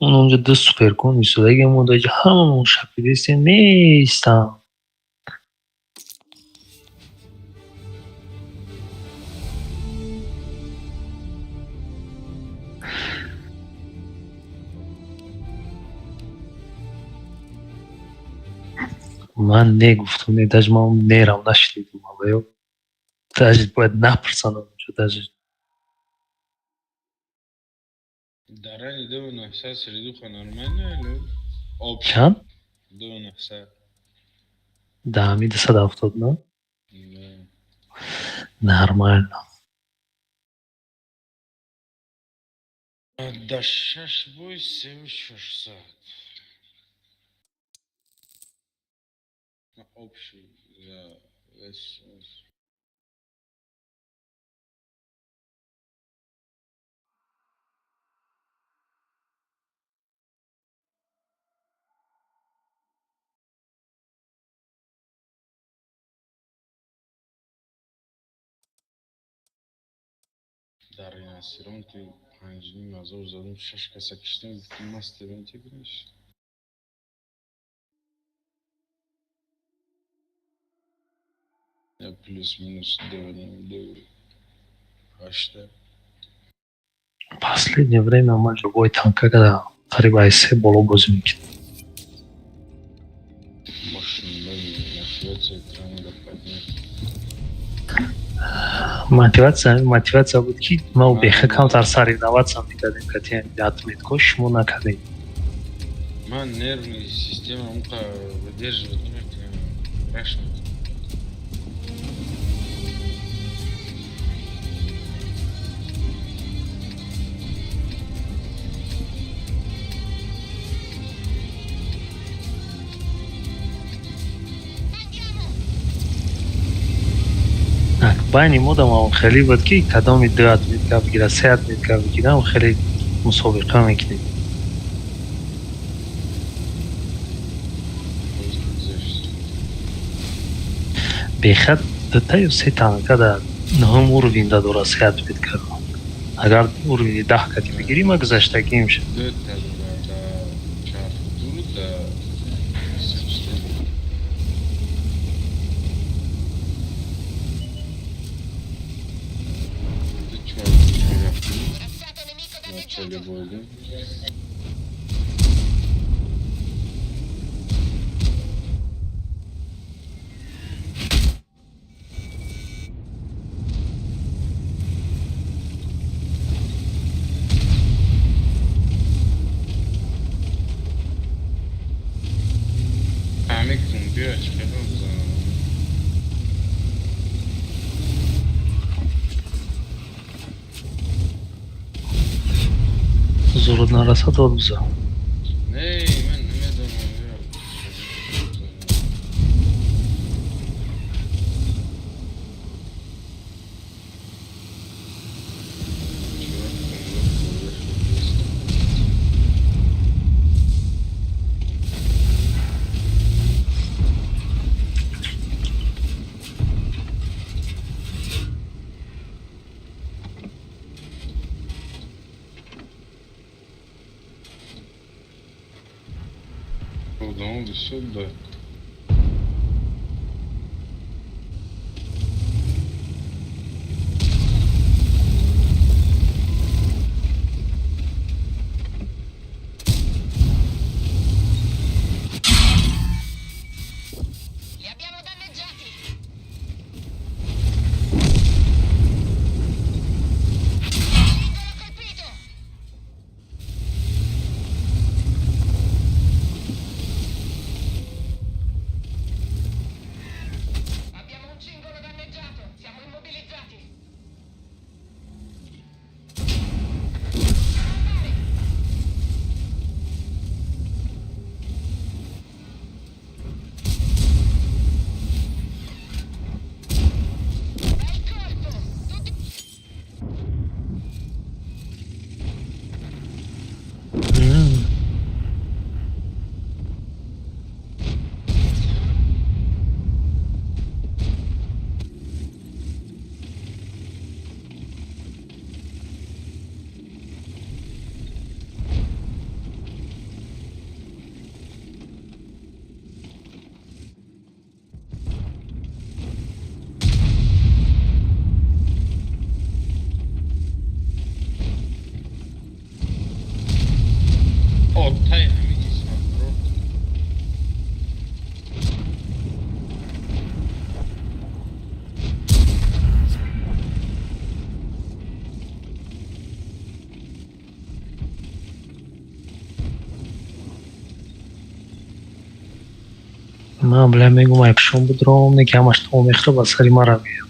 اون اونجا دو سوپرکون میشد اگه مداجه هممون شپیدستی نیستم من نگفتم نداج ما نیرم نشدیدم آبایو داجت باید نپرسنم اونجا داجت
Дарани 2900 средуха нормально или?
چند؟
2900.
دهمی 270 نه؟
Да.
Нормально.
Отдашь бой 7600. Общий за весь. Dar Yasir'ın ki hancının mazı uzadım şaşka sakıştım gittim master'ın çekmiş. Ya плюс-минус до 8.
Последнее время мы любой танк, когда Хариба Айсе боло бози мекин.
Машина мотивация экрана поднять.
мотивация буд ки мо бехакам дар сари 90 сам мекардем кати атметко шумо накардем.
Man нервная система умка выдерживает страшно.
байни модам хеле буд ки кадоми 2 атметка бигира 3 атметка бигирам хеле мусобиқа мекунем. бехат 2 ё 3 танка дар 9 уровень дора 3 атметка. агар уровень 10 кати бигирим гузаштагӣ мешавад.
Начали боя. Амикун бира чекабам за
зуруд нараса дод биза.
Эй, мен неме думаю. Удобно сюда.
من بله میگم اپشون بود رو نگه همش تو میخره با سری ما رو میگم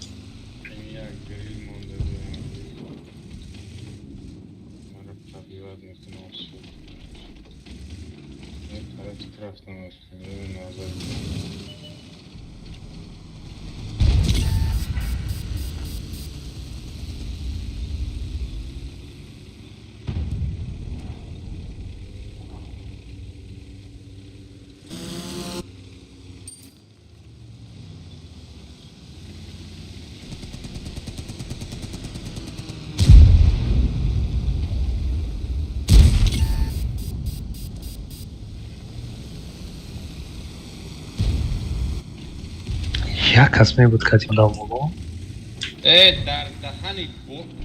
یک کس می بود کتی مدام بگو
در دهنی بود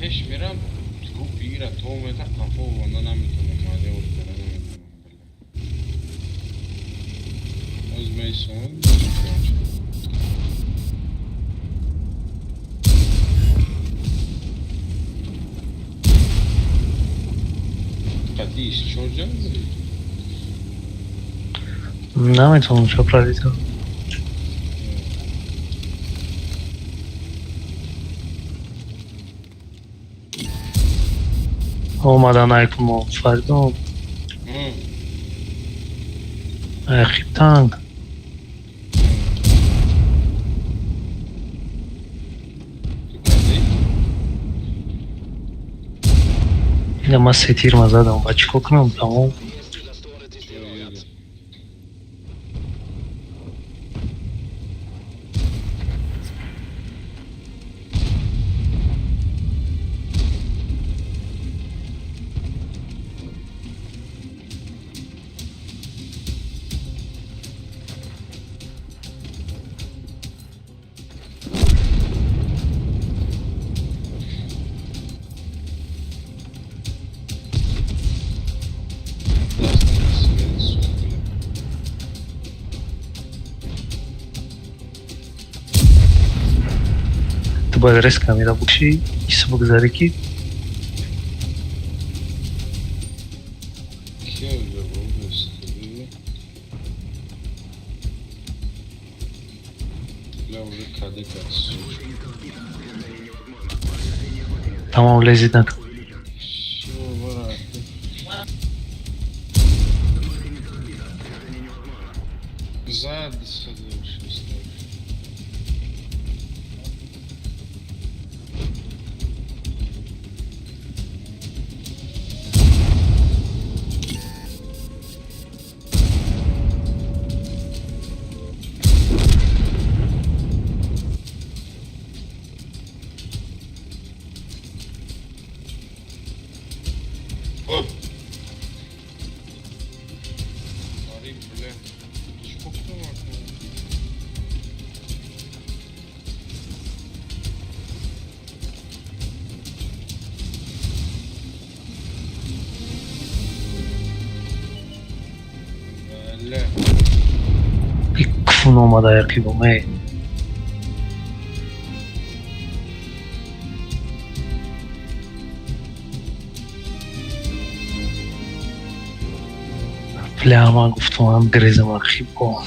پیش میرم تو بیره تو میده قفا و وانا نمیتونم ماده و کنه نمیتونم از میسون قدیش چون جان
نمیتونم چپرادی تو اومدن ایکمو فردم خیب تنگ اینه ما سه تیر مزدم با چیکو کنم تمام تو باید ریسک کمیره بکشی ایسا بگذاری کی تمام لذیذ نکن
زاد صدوش کفون اومده یکی بومه پلی همه گفتم هم بریزم ارخیب کن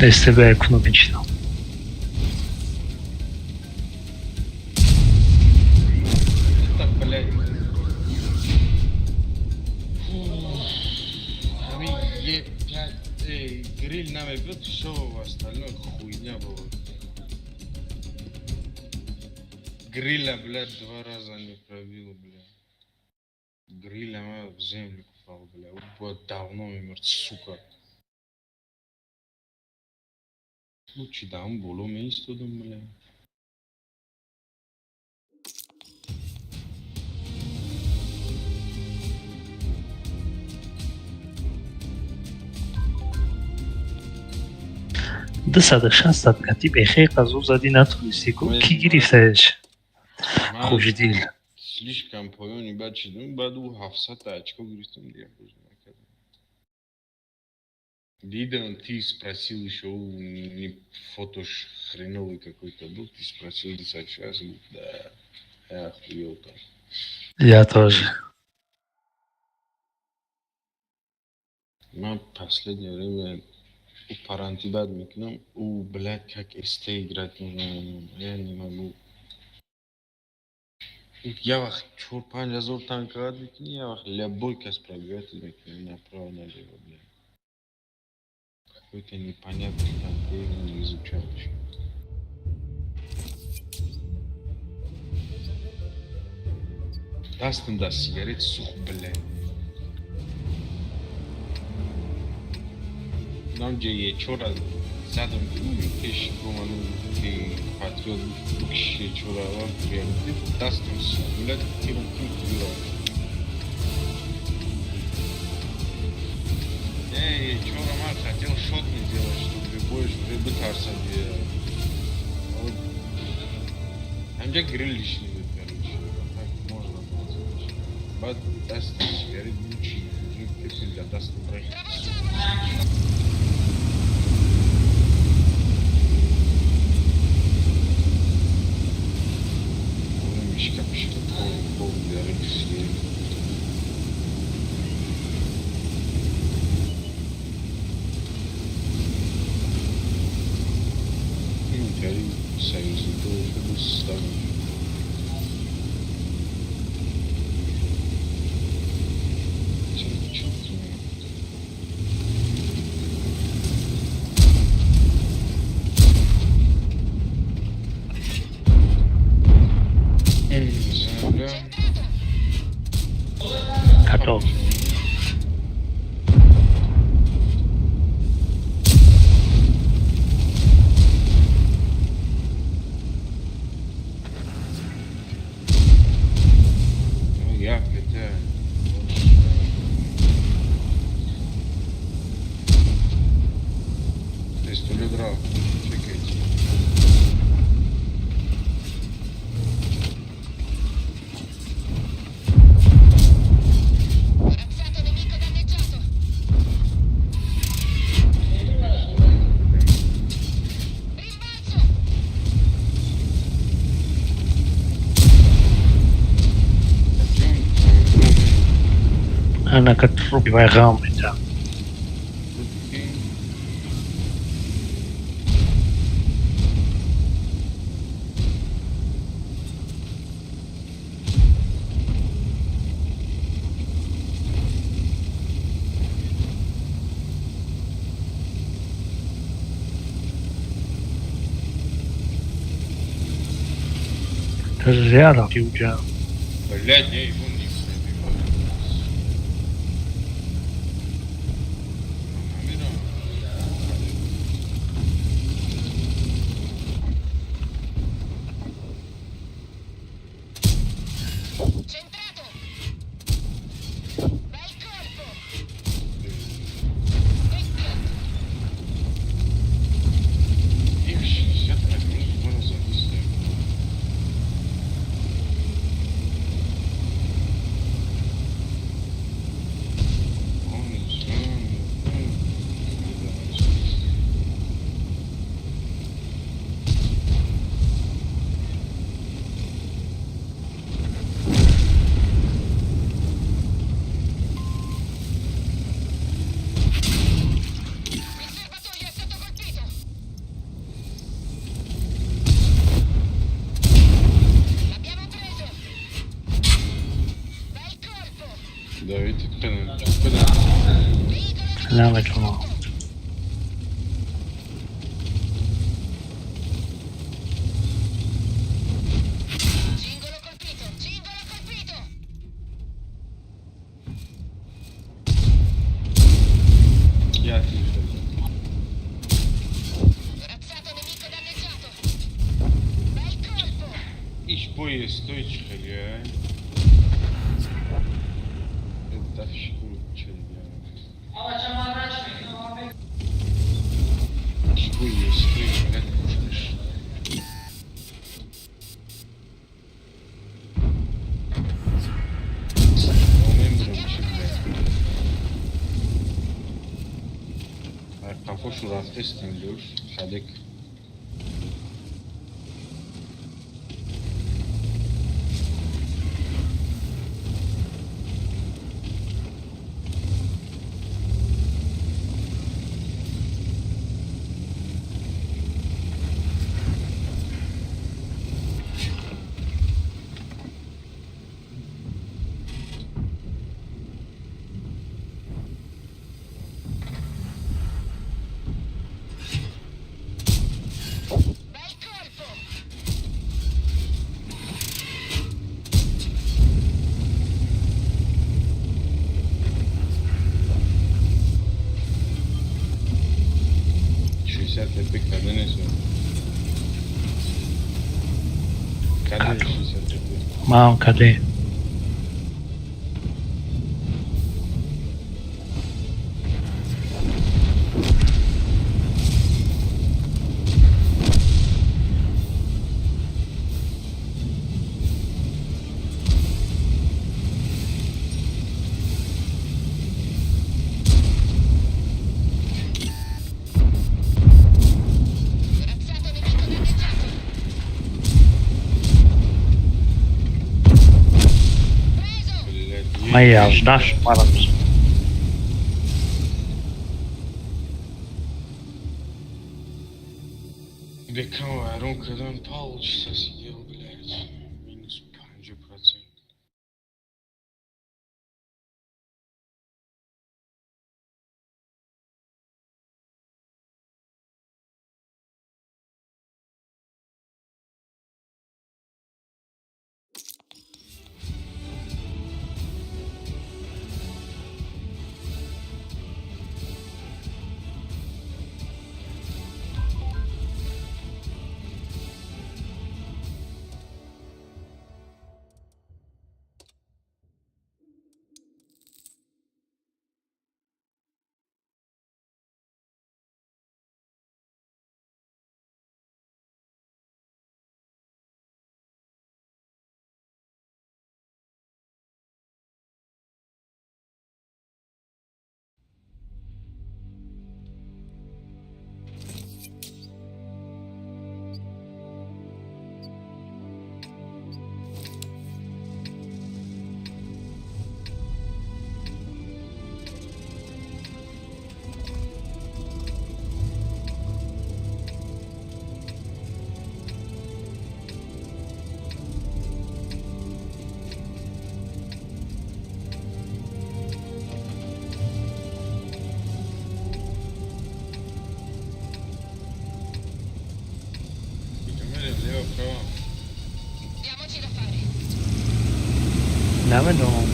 دسته به اکنو بچیدم Гриль нам идет, все остальное хуйня было. Гриля, блядь, 2 раза не пробил, блядь. Гриля в землю купал, блядь. Он давно умер, сука. Лучше да, он было место, блядь.
دست شستت کتی به خیلی قضو زدی نتونستی کن کی گرفتهش خوش دیل
Слишком поён, бачи, ну, баду 700 очко гристом я уже накидал. Видел, ты спросил еще, не фотош хреновый какой-то был, ты спросил 10 час, да, я охуел там.
Я тоже.
Я в последнее время у Парантибад микнул, блядь, как СТ играть нужно, я не могу. Я вах 4-5 разов танковать микни, я вах любой кас пробивать микни, направо налево, блядь. Какой-то непонятный танк, я его не изучал еще. Дастын да сигарет сух, блядь. Нам где я чора задом кеш гоману ты патриот кеш чора вам приятно дастын сух, блядь, тиром культура. Эй, чора мар хотел шотный делать, чтобы любой рыбы тарса делал. Вот. Там где гриль лишний, короче, так можно было сделать. Бат дастын сигарет лучше, для дастын брать.
Готов.
Я хотя... Пистолет рав, чекайте.
أنا كتروبي باي غامضة. الزيارة في وجهه.
Блядь, я его не пробивал. Их 60 минут можно зависеть. Давайте куда?
سلام يا جماعة.
iş boyu stoy çıkıyor. Это шкурча, iş boyu stoy çıkıyor. Кафошу рафте стендур, хадек.
Mam kade. Моя ждаш, марамс.
Бекам вайрон кардам полчаса сидел, блядь. Минус 5%.
Never know.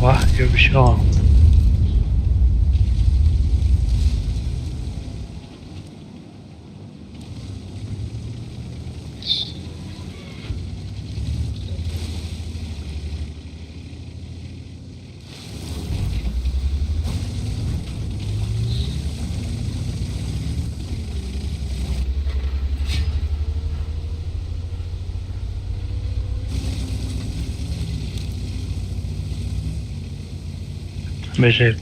Вах, ёбишо. Бежи.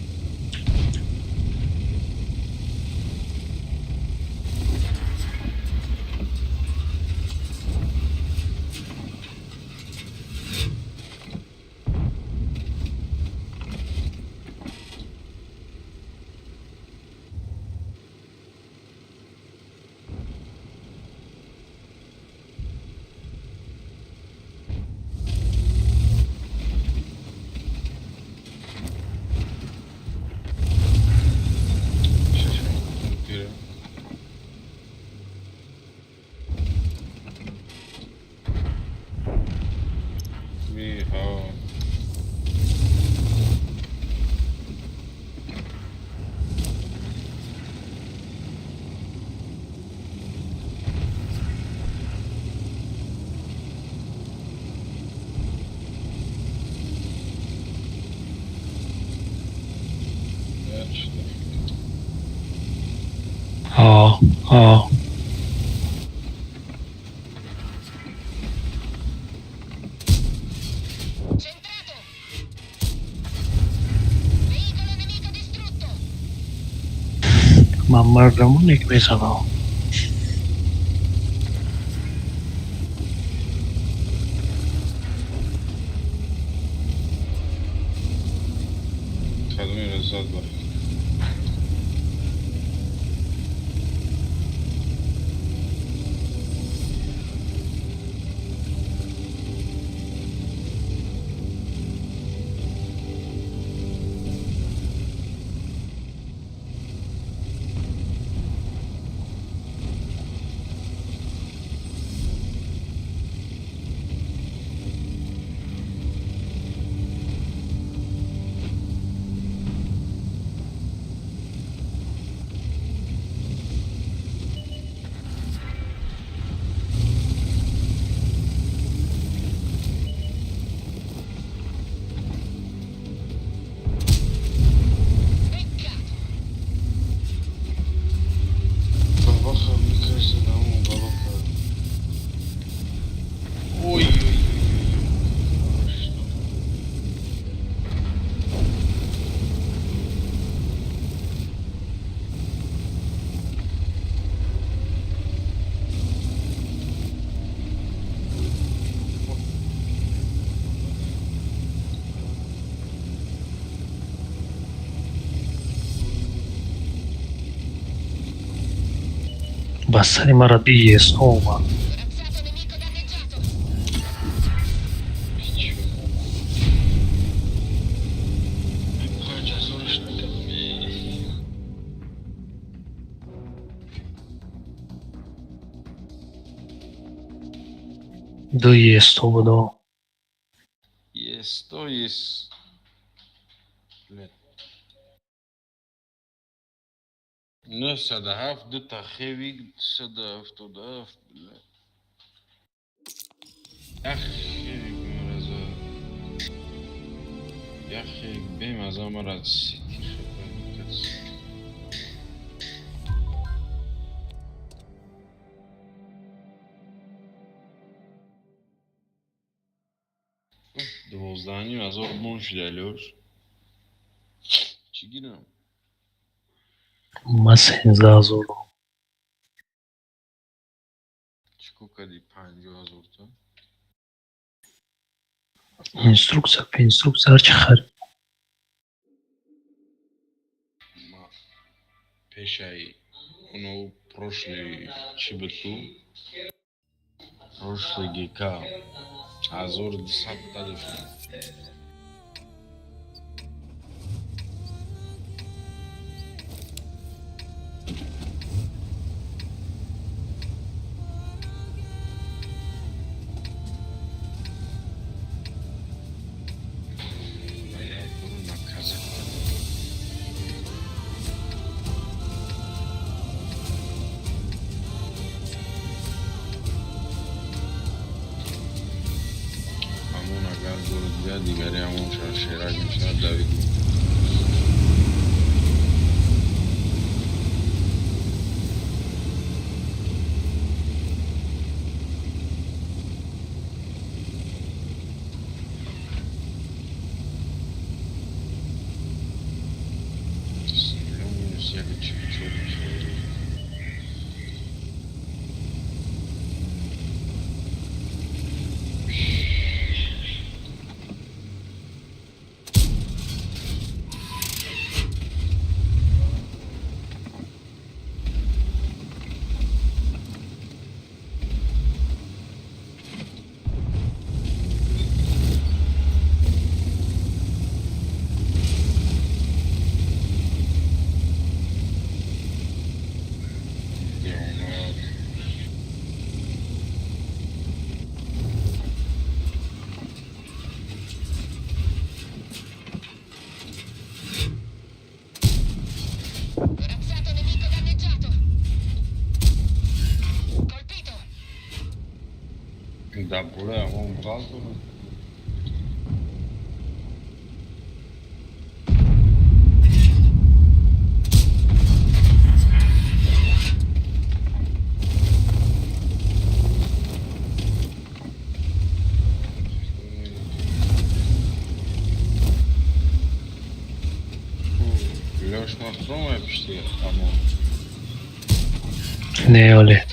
اه من مردمون یک میزنم.
خدمه رسالت باید
بستنی مرا دیگه اومد. دو یستو بودو.
Esto es... نه 107 دو تا خیلی 177 خیلی بمرزه خیلی بمرزه مرد سیتی خبر دوازدهنیم هزار بونش دلیوش چی گیرم؟
من 13000.
چیکو کدی 50000 تا؟
Инструкция هرچی خرید.
ما پیشای اونو прошлый چی بتو؟ прошлый گیکا 1200 تا داشتم دیگری همون شیرک میشه دارید Dabbole avevamo un valvolo. Leuš na stromu je pişti ama.
Ne öyle.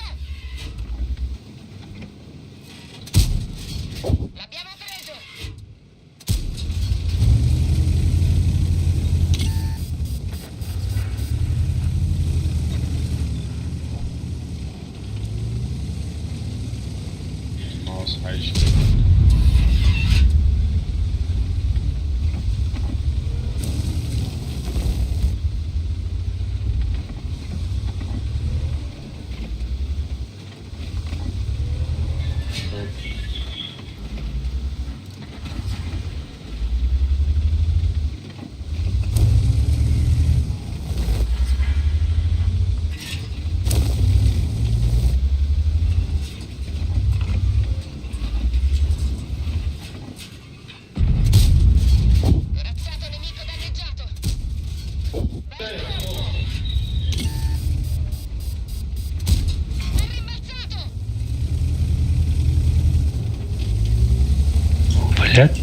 Блядь.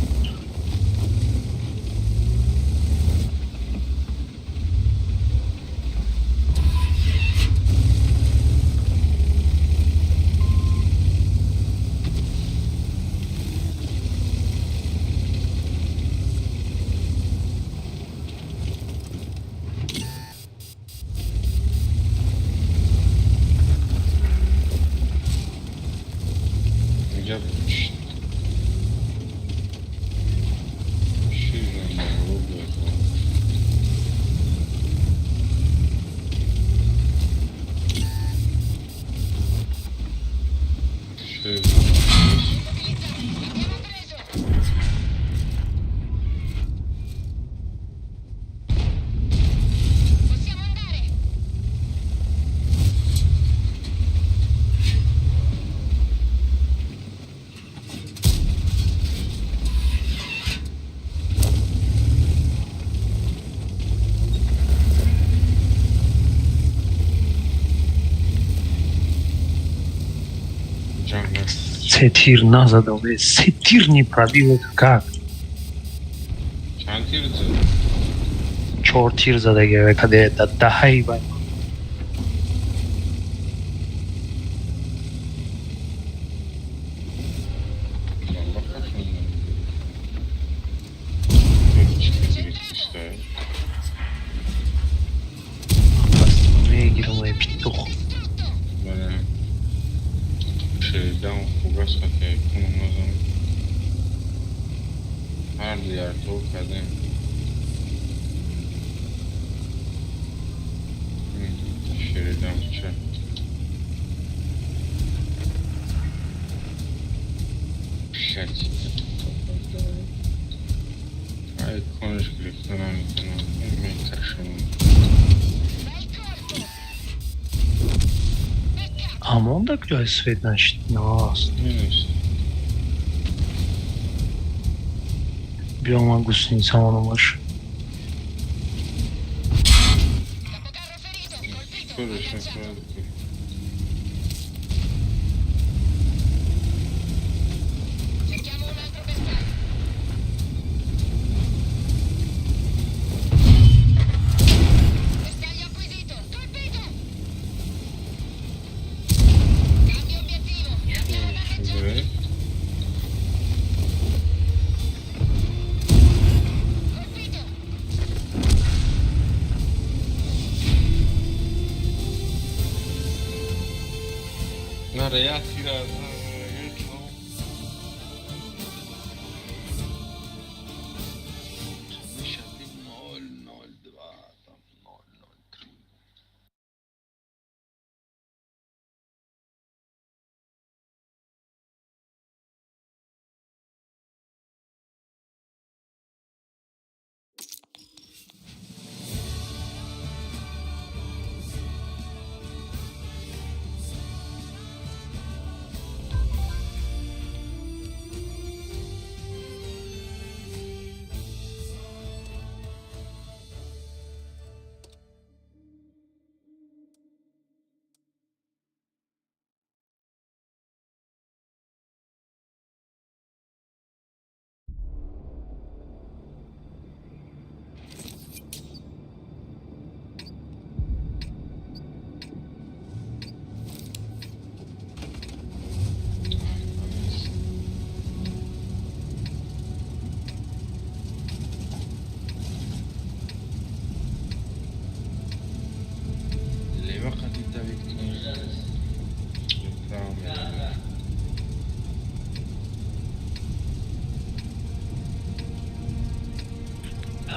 Я
Сетир назад, сетир не пробил, это как?
چند تیر زد؟
4 تیر زده گره کده دهی باید میگیرم ای پیتوخ
şeyden fugas katıyor konumuzun her diğer tavuk kadın şeriden bıçak şak ay konuş griften ben taşımım
А он так свет, значит, нас. بیا من گوشت سامانو باش.
No, ragazzi,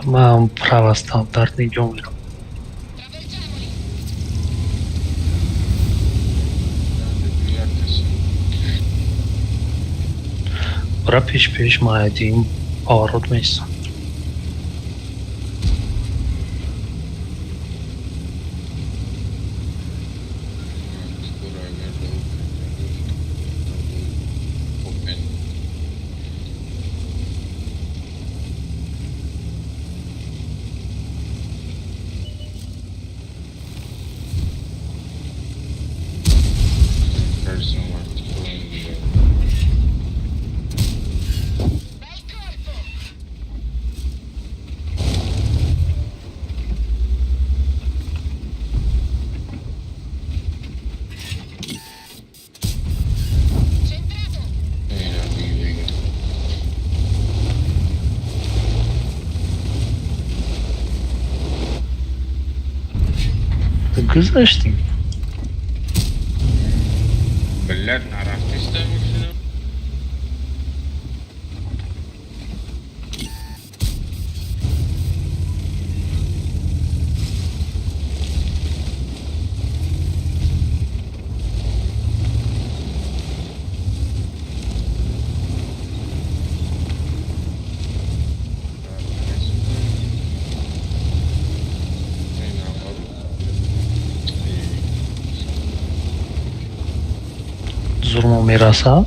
من прав هستم در اینجا میرم. برای پیش مایدیم آورد میستم. گذاشتیم.
بلد نرفتیستم میشونم
زورمو میرسه.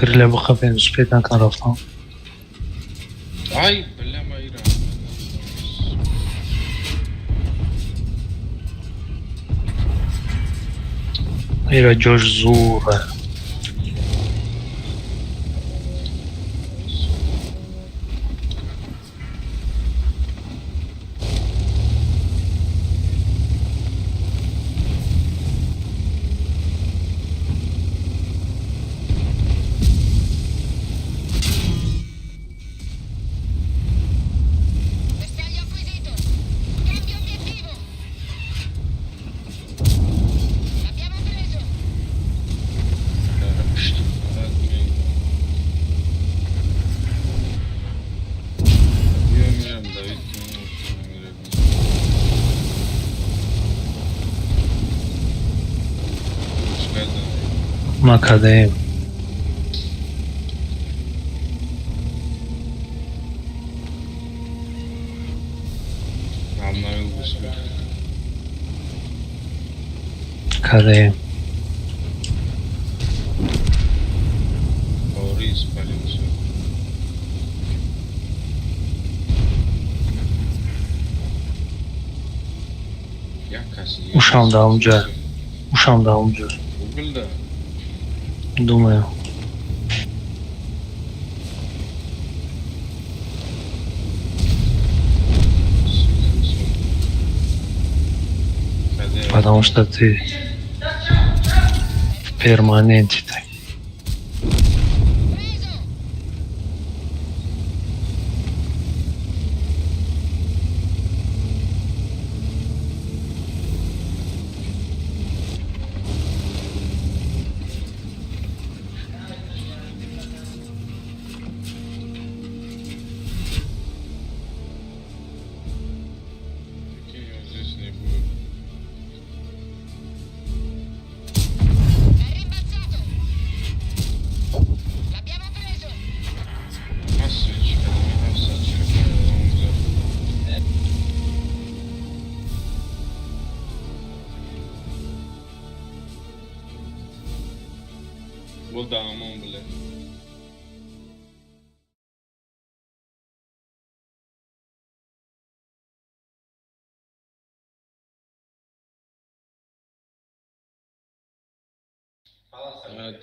گریل بخوابین سپید نکن رفتم.
Ay, بالله ایران.
ایرا جوش زوره. مکدیم کدیم ушам да اونجا думаю. Потому что ты в перманенте.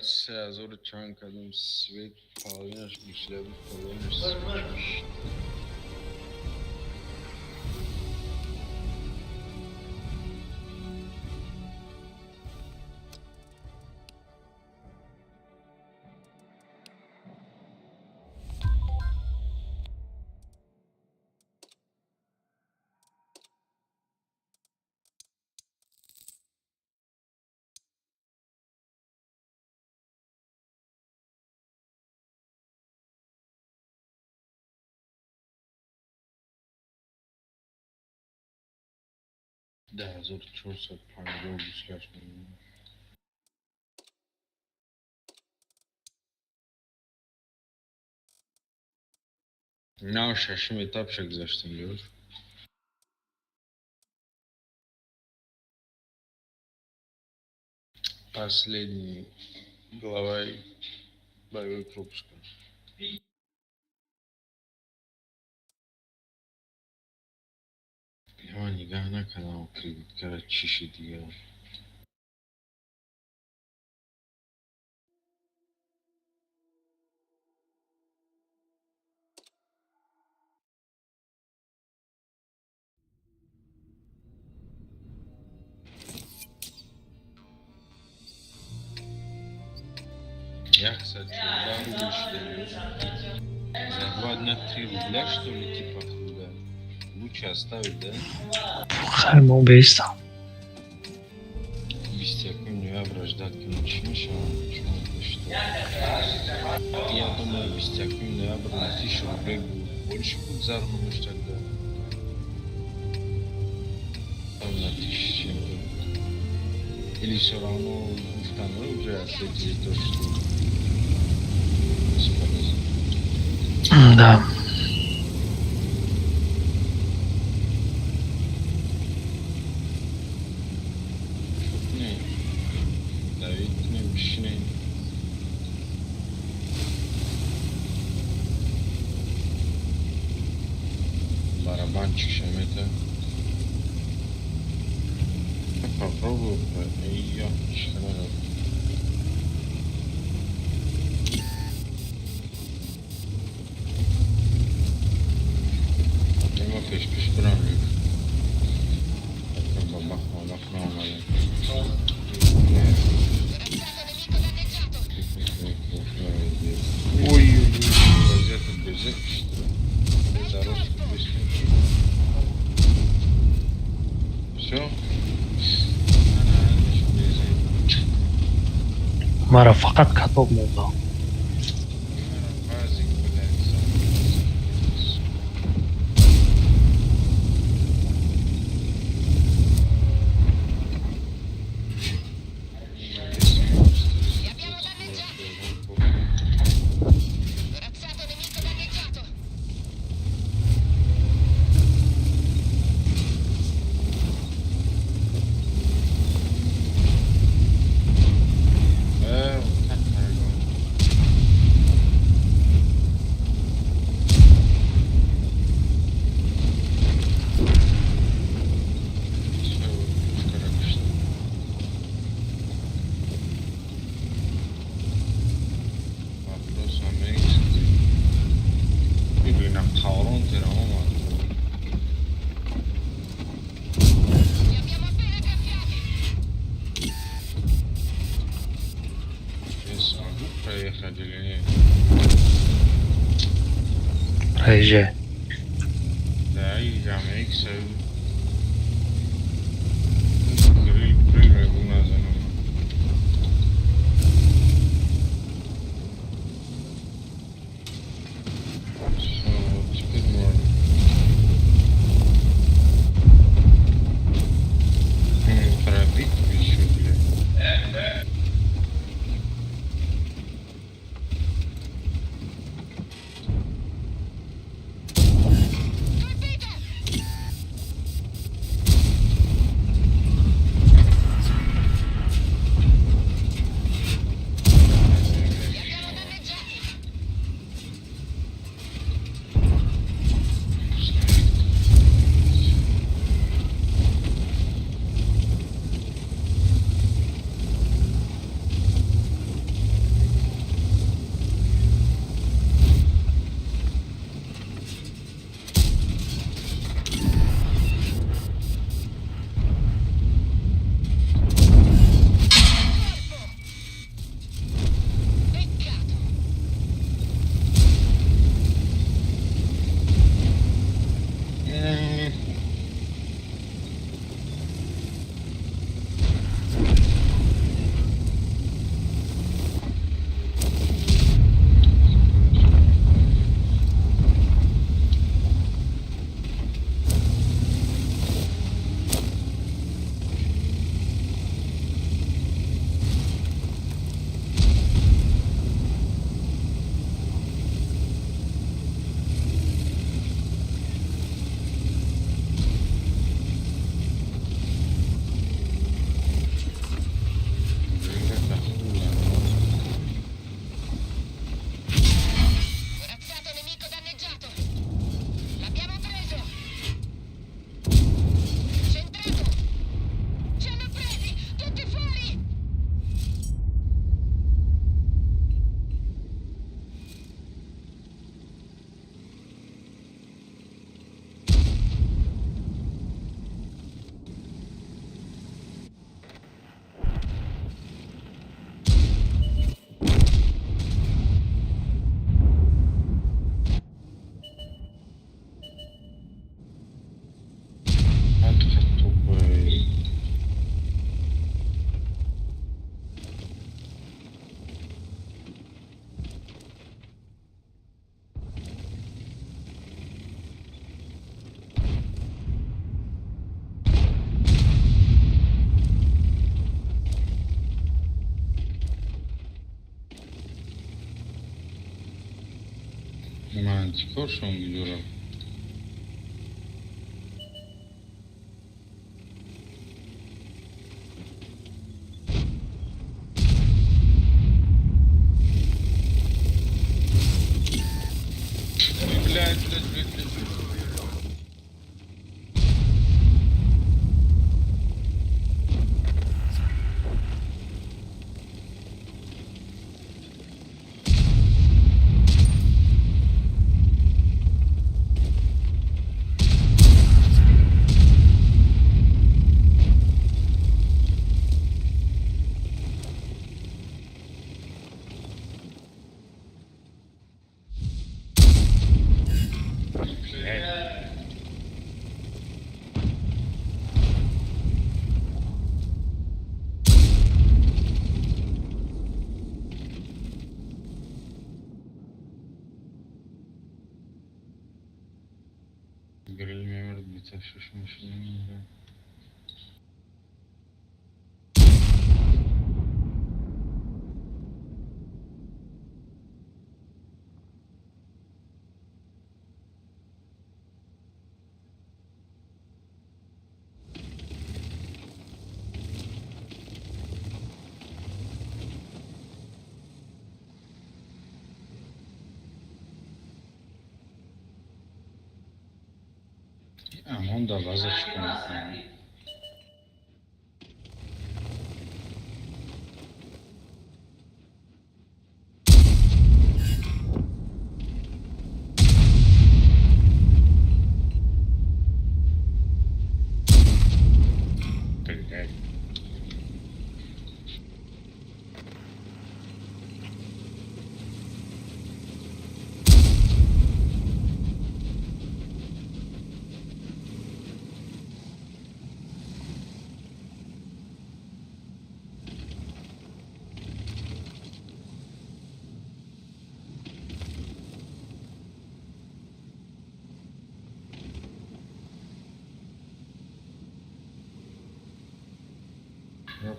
Се азор чан кадам свет половинаш мишлев половинаш. Да, азор 450 гуслаш. На шашим этап шагзаштым лёш. Последний главой боевой пропуск. Я нигah наканал кредиткара чиши дига. Я, кстати, да, за 2 дня 3 рубля, что ли, типа, да. Лучше оставить, да?
خیلی بیستم.
Бестиаком ноября ждать, конечно, что. Я думаю, бестиаком ноября на 1000 рублей будет больше будет заработать тогда. Там на 1000 чем-то. Или все равно второй уже ответили то, что бесполезно.
Да.
Барабанчик шамета. Попробую. Ее. Ема пеш бурам. Ой, газета бежит, что ли? Дорожки быстренько. Все?
мара фақат катоб монда. Реже.
Да, и жамейк сев. Гриль бумазано. Теперь можно. Пробить еще, блядь. من چیکار شما میدورم 66 машина. Амон да вазочку напомню. Блядь.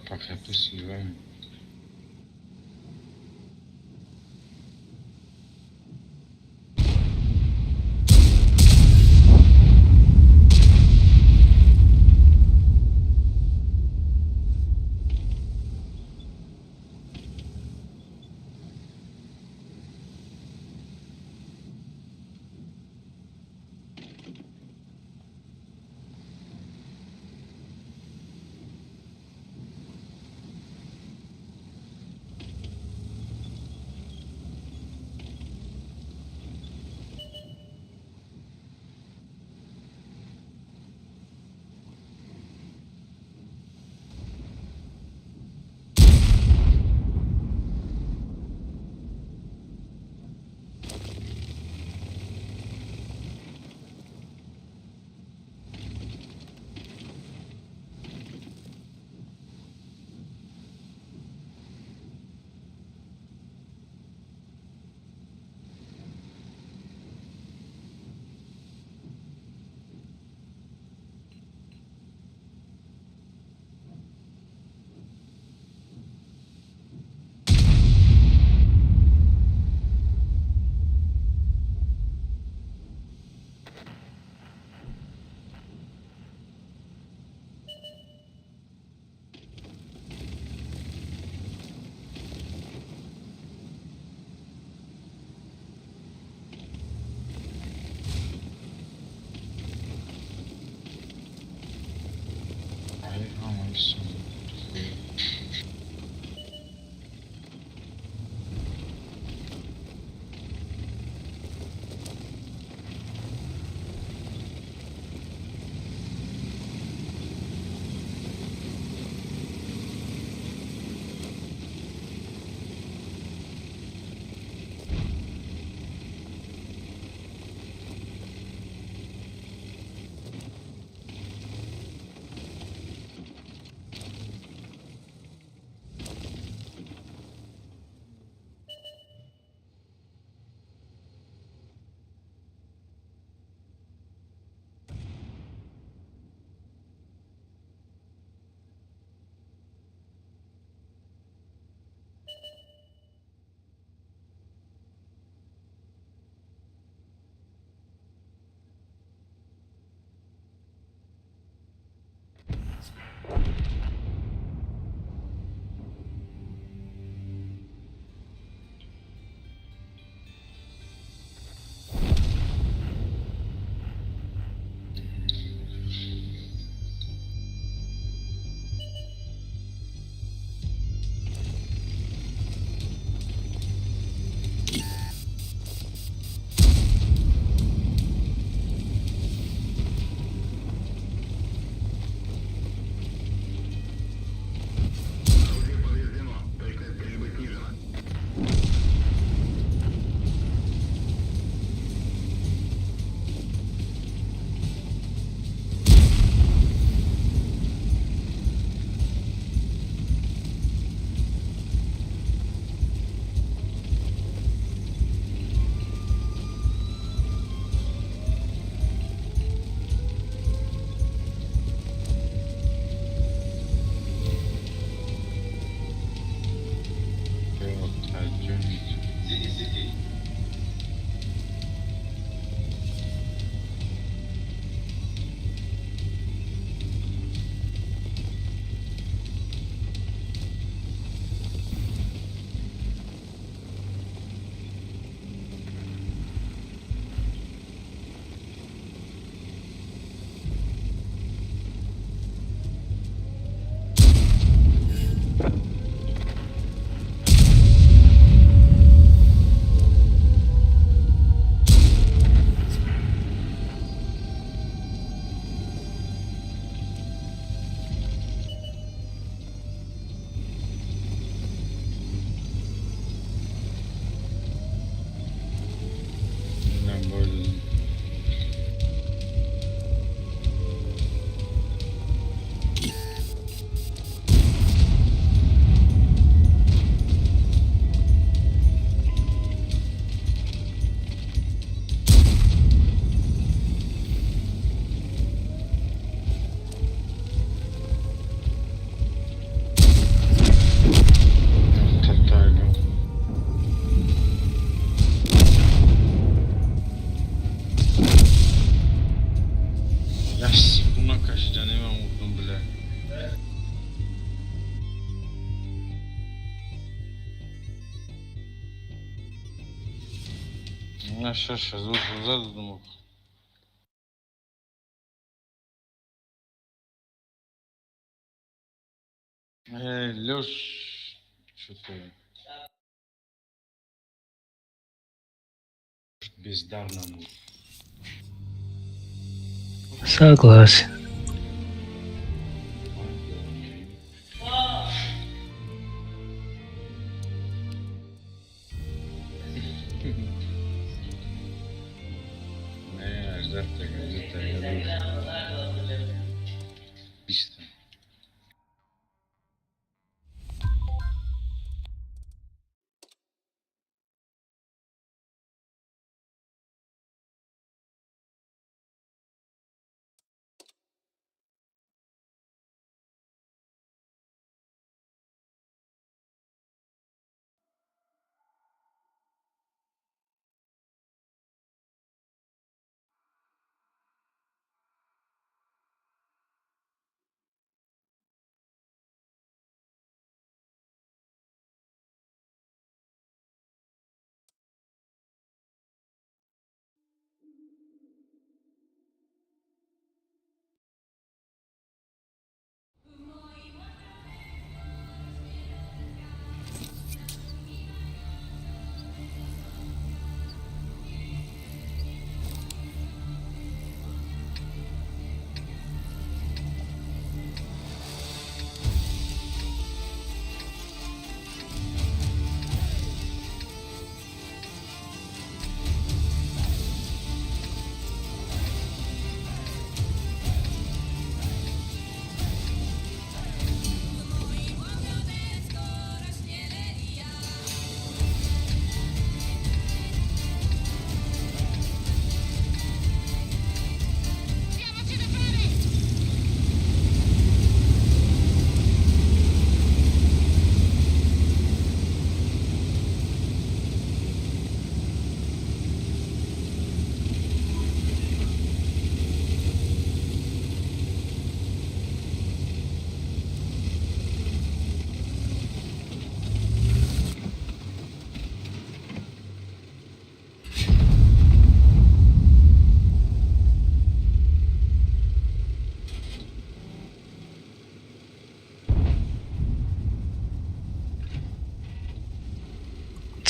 Пока посылаем. Сейчас, задумал. Лёш, что-то бездарному.
Согласен.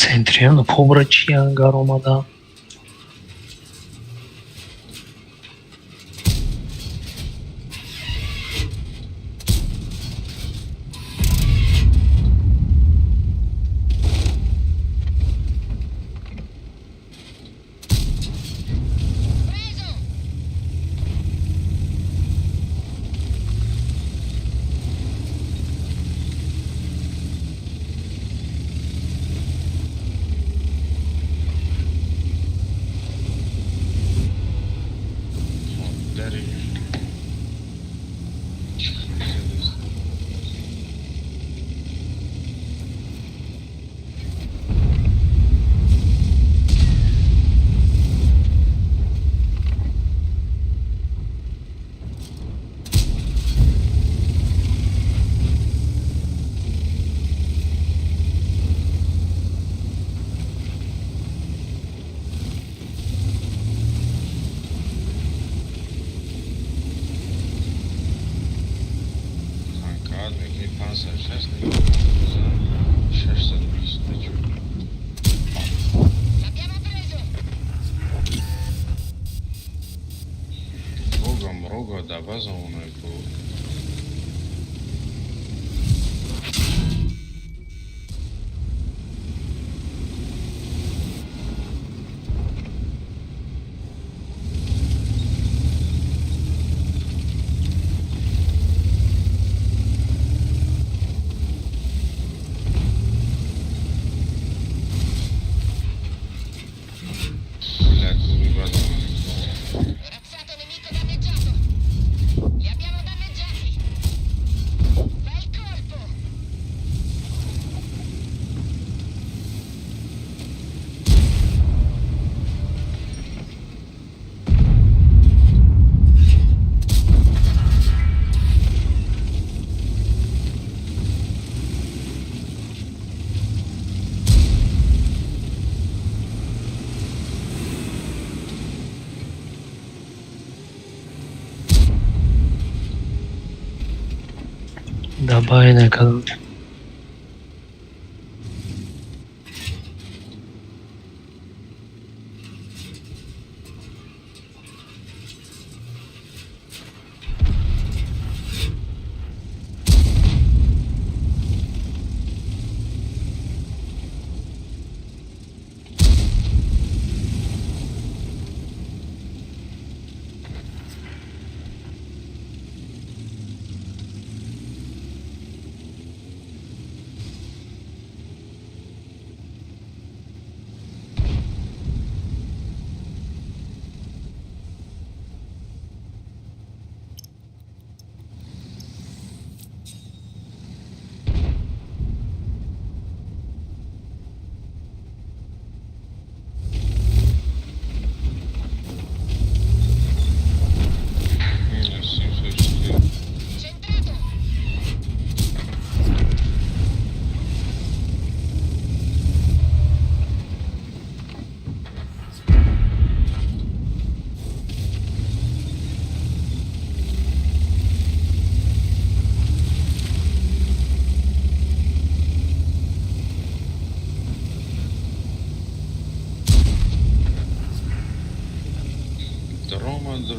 Центриан побрачի անգարոմա դա։
Da base on a go.
Razzato nemico danneggiato. Li abbiamo danneggiati.
Добавить экономику.
Рома, дрон.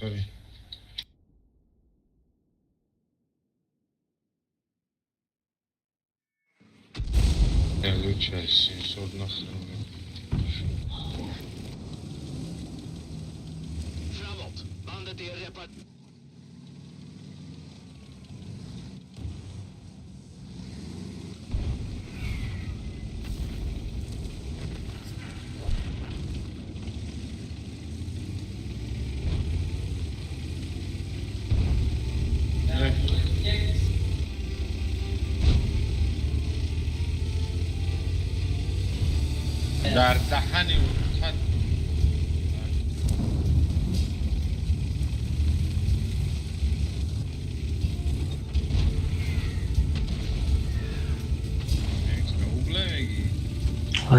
Sorry. Лучше 700 нахрен. در دهنی خط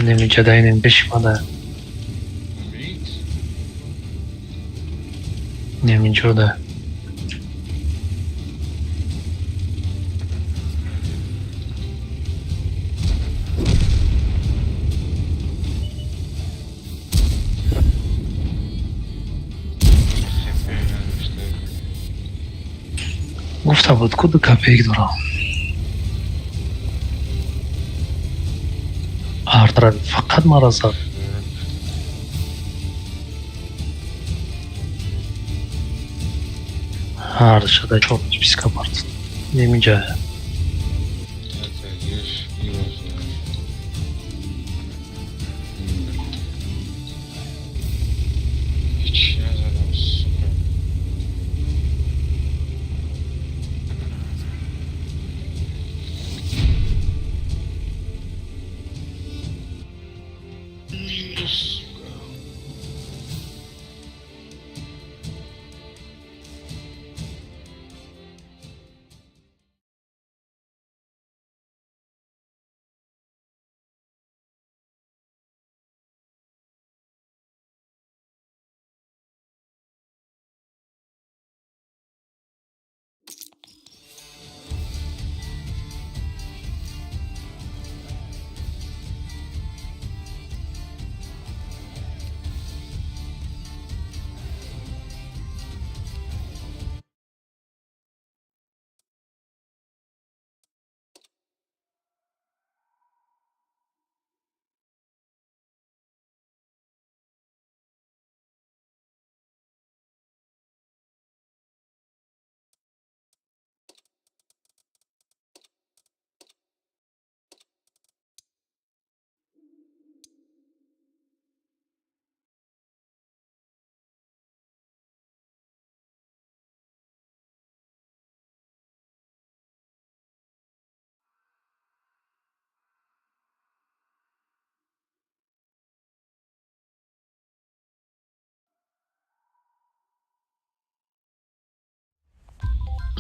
نمی‌جا داینم بشماده نمی‌جا ده گفتم بود کدو کپیک دارم آردرن فقط مرا زد هر شده çok psikopat نمی‌جا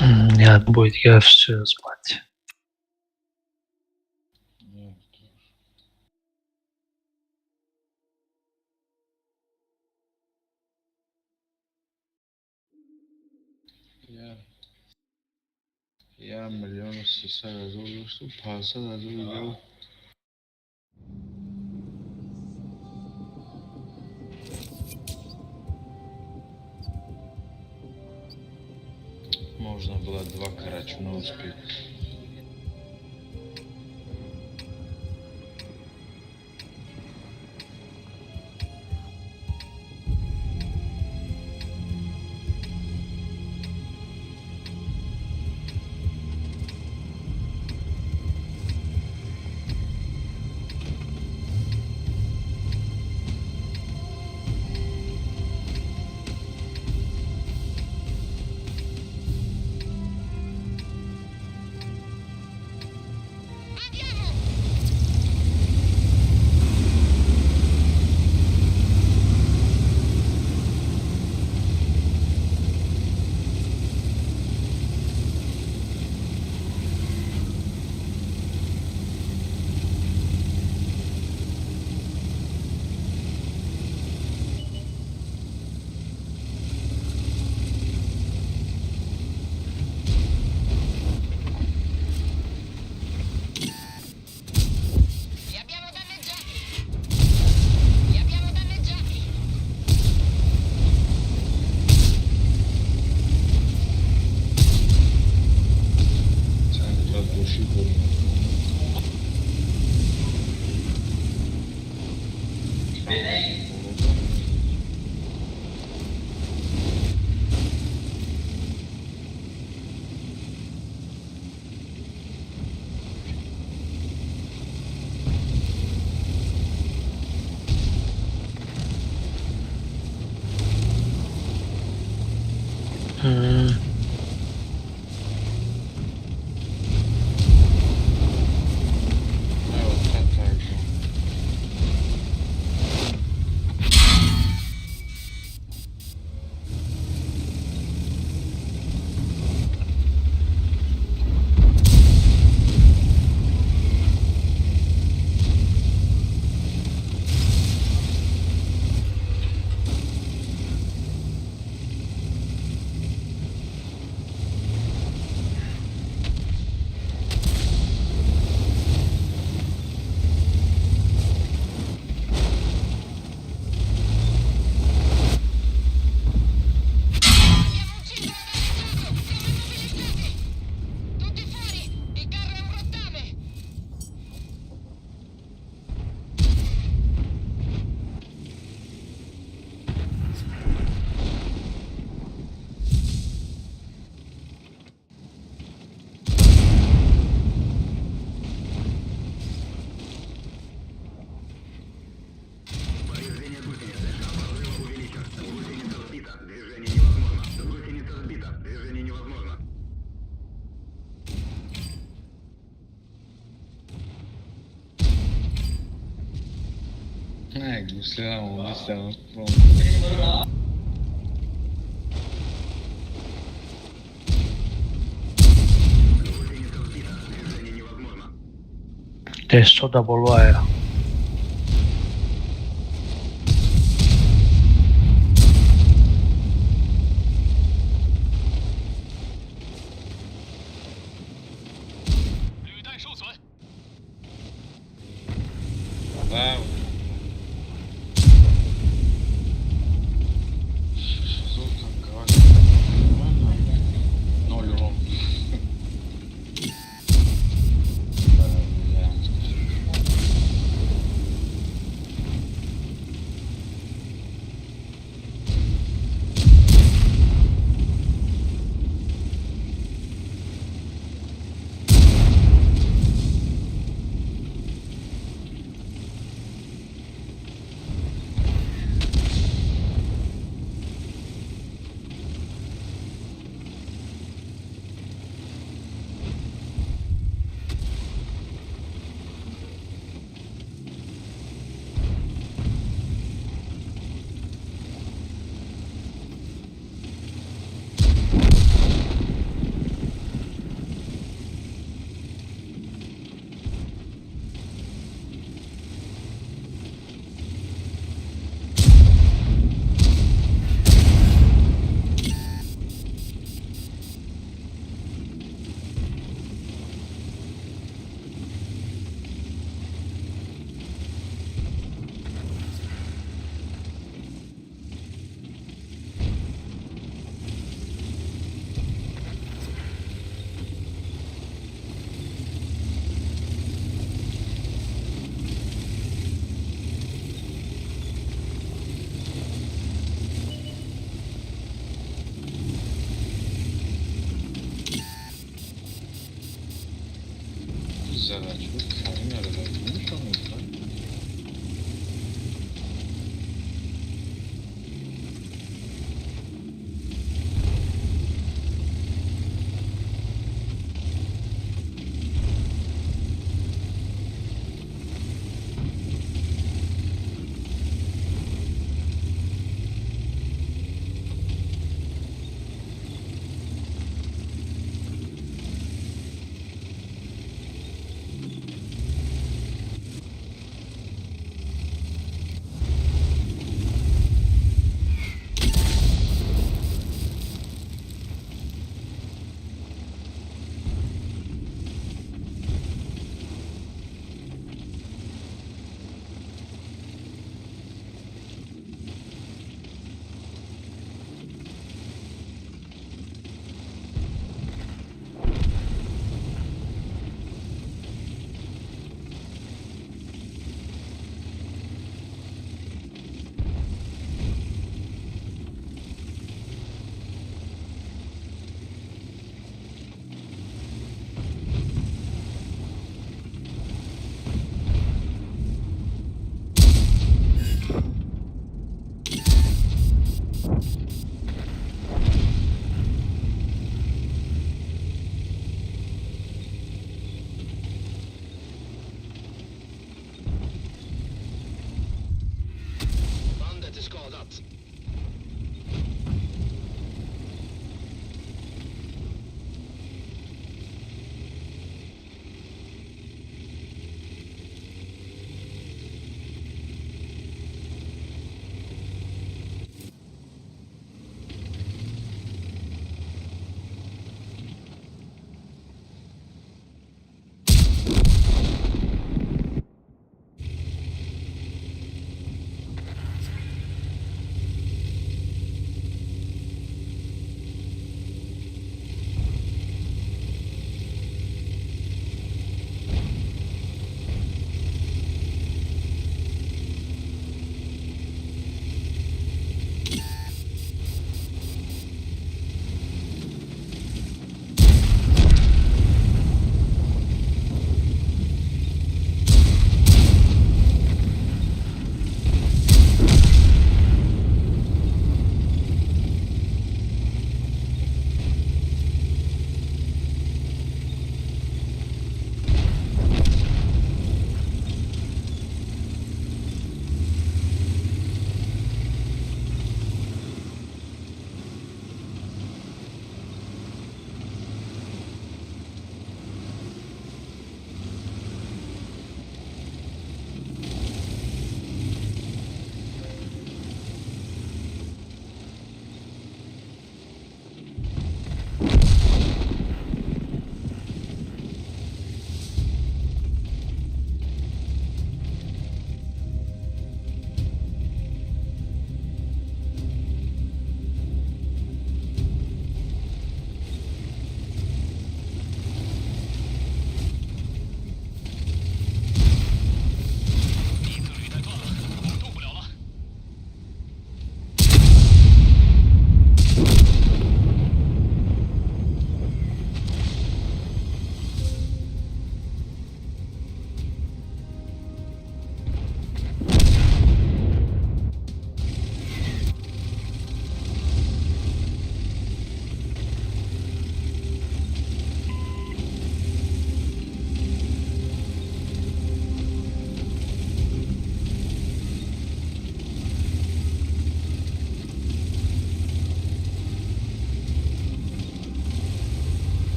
Нет, будет, я все спать.
Я 1,300,000 что 500,000 можно было 2 карача, но успеть.
Testo da Bolvaia.
Да.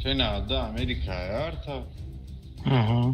Canada, America e arta.
Ага.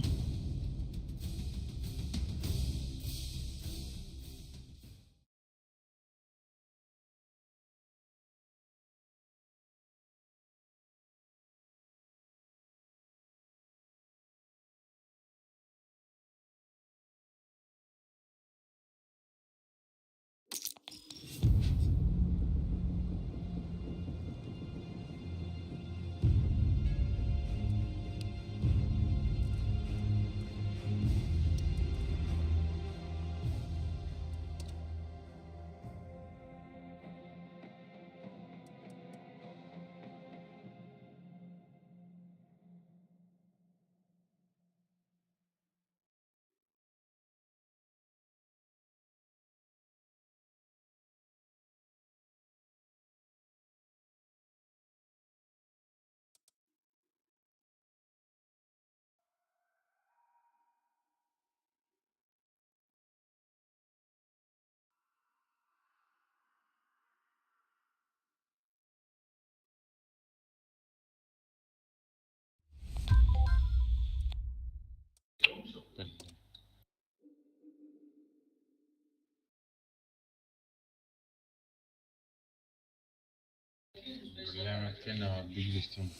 Problema che no, bellissimo.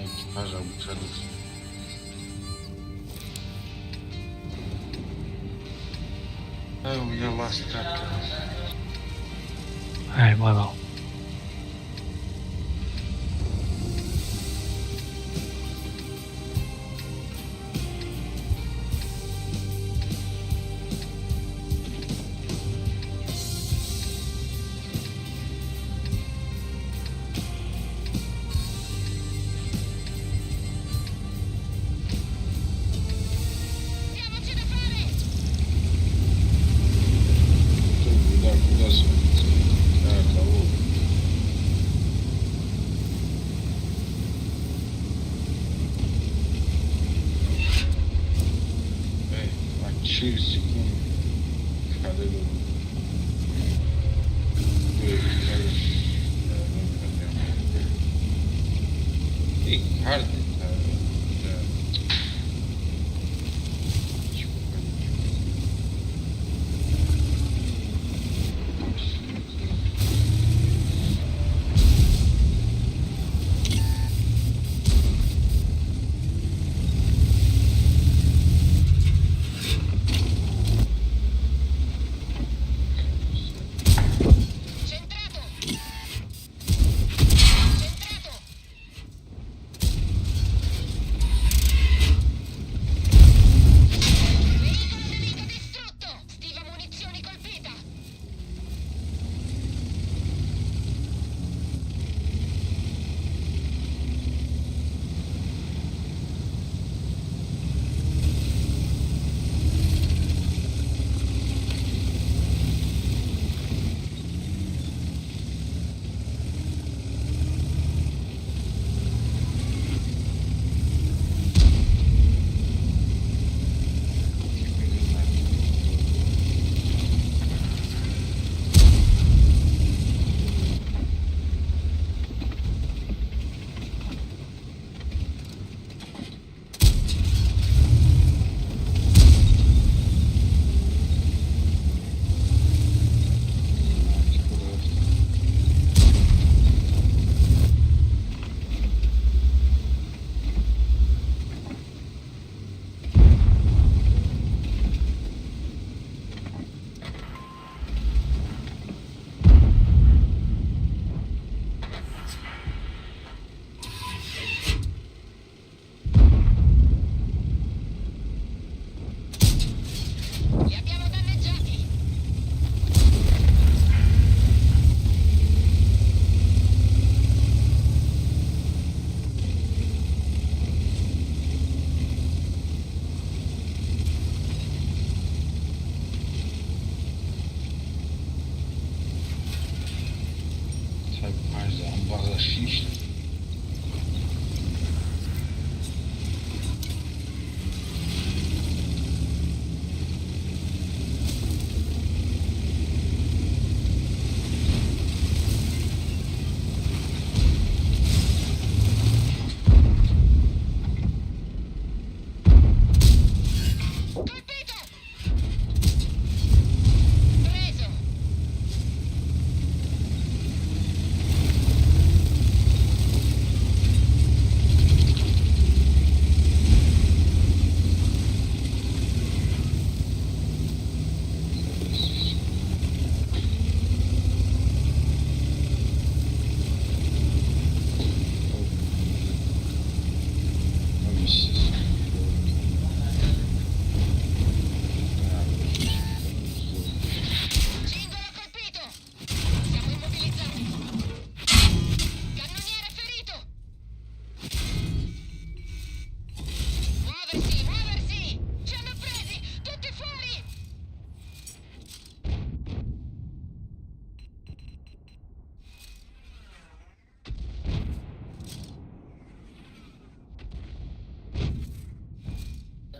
Экипажа обучались. Да, у меня last track.
Ай, мало.
Куда сводится? А, кого? Через секунду. Ходы. И карты.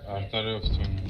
артарёфтон.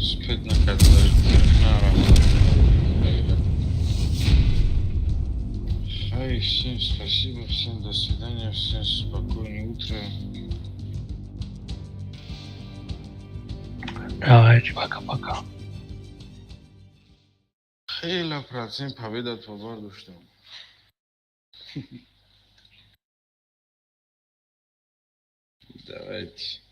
Спать на кадрах, Ай, всем спасибо, всем до свидания, всем спокойное утро.
Давайте, пока-пока.
خیلی процент победа побор داشتم. Давайте.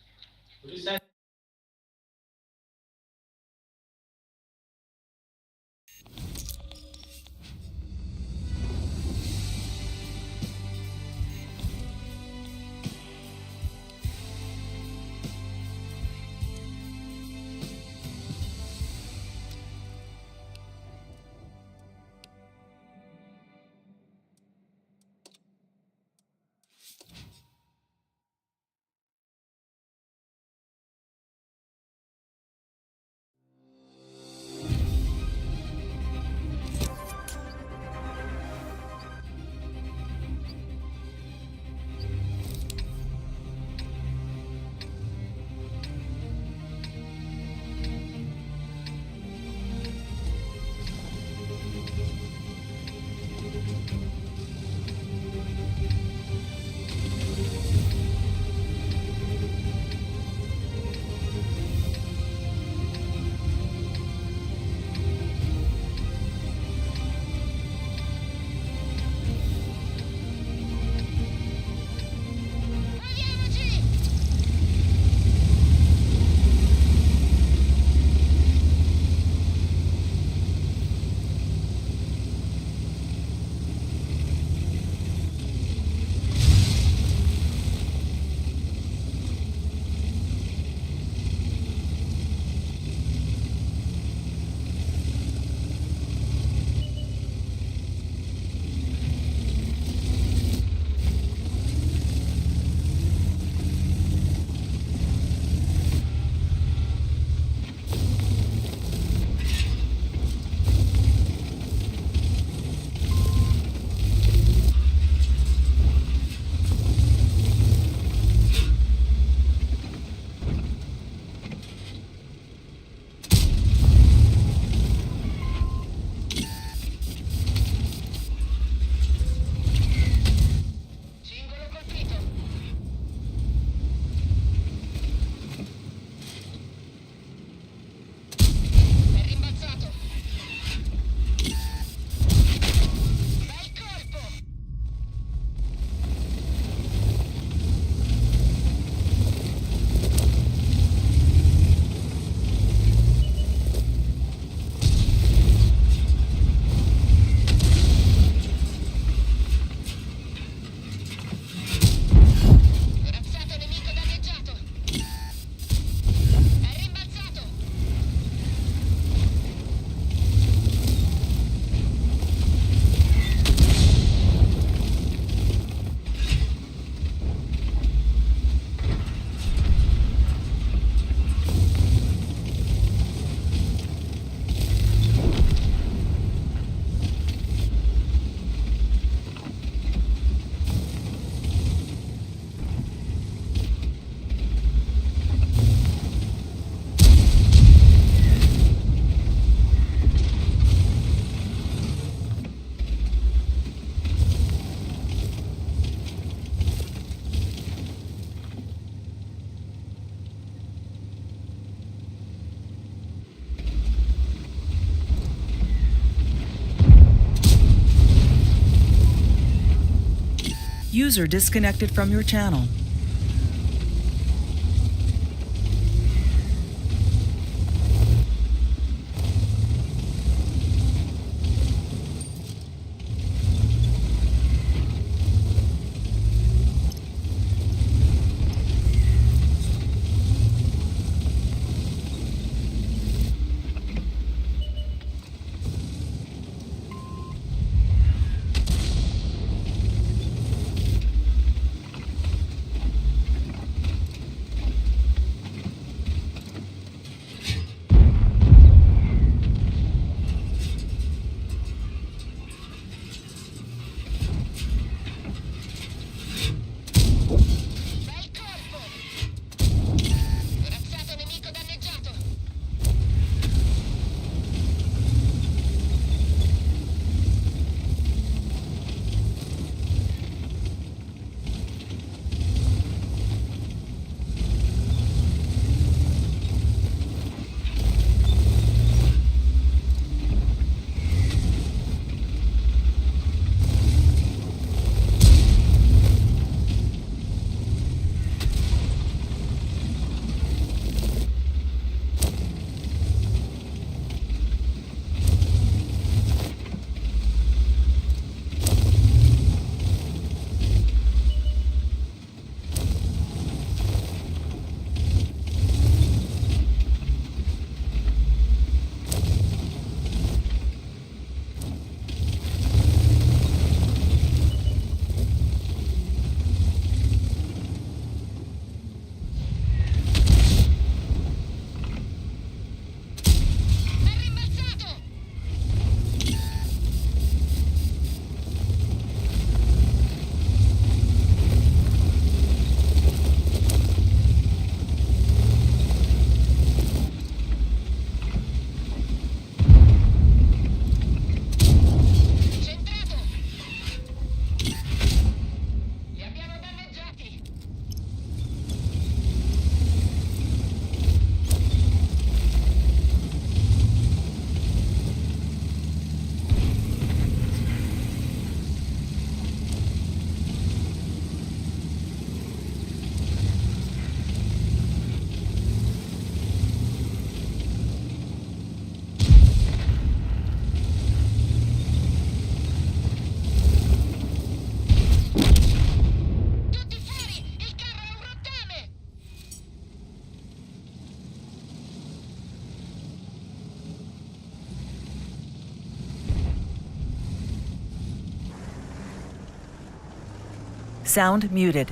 User disconnected from your channel. Sound muted.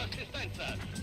assistenza!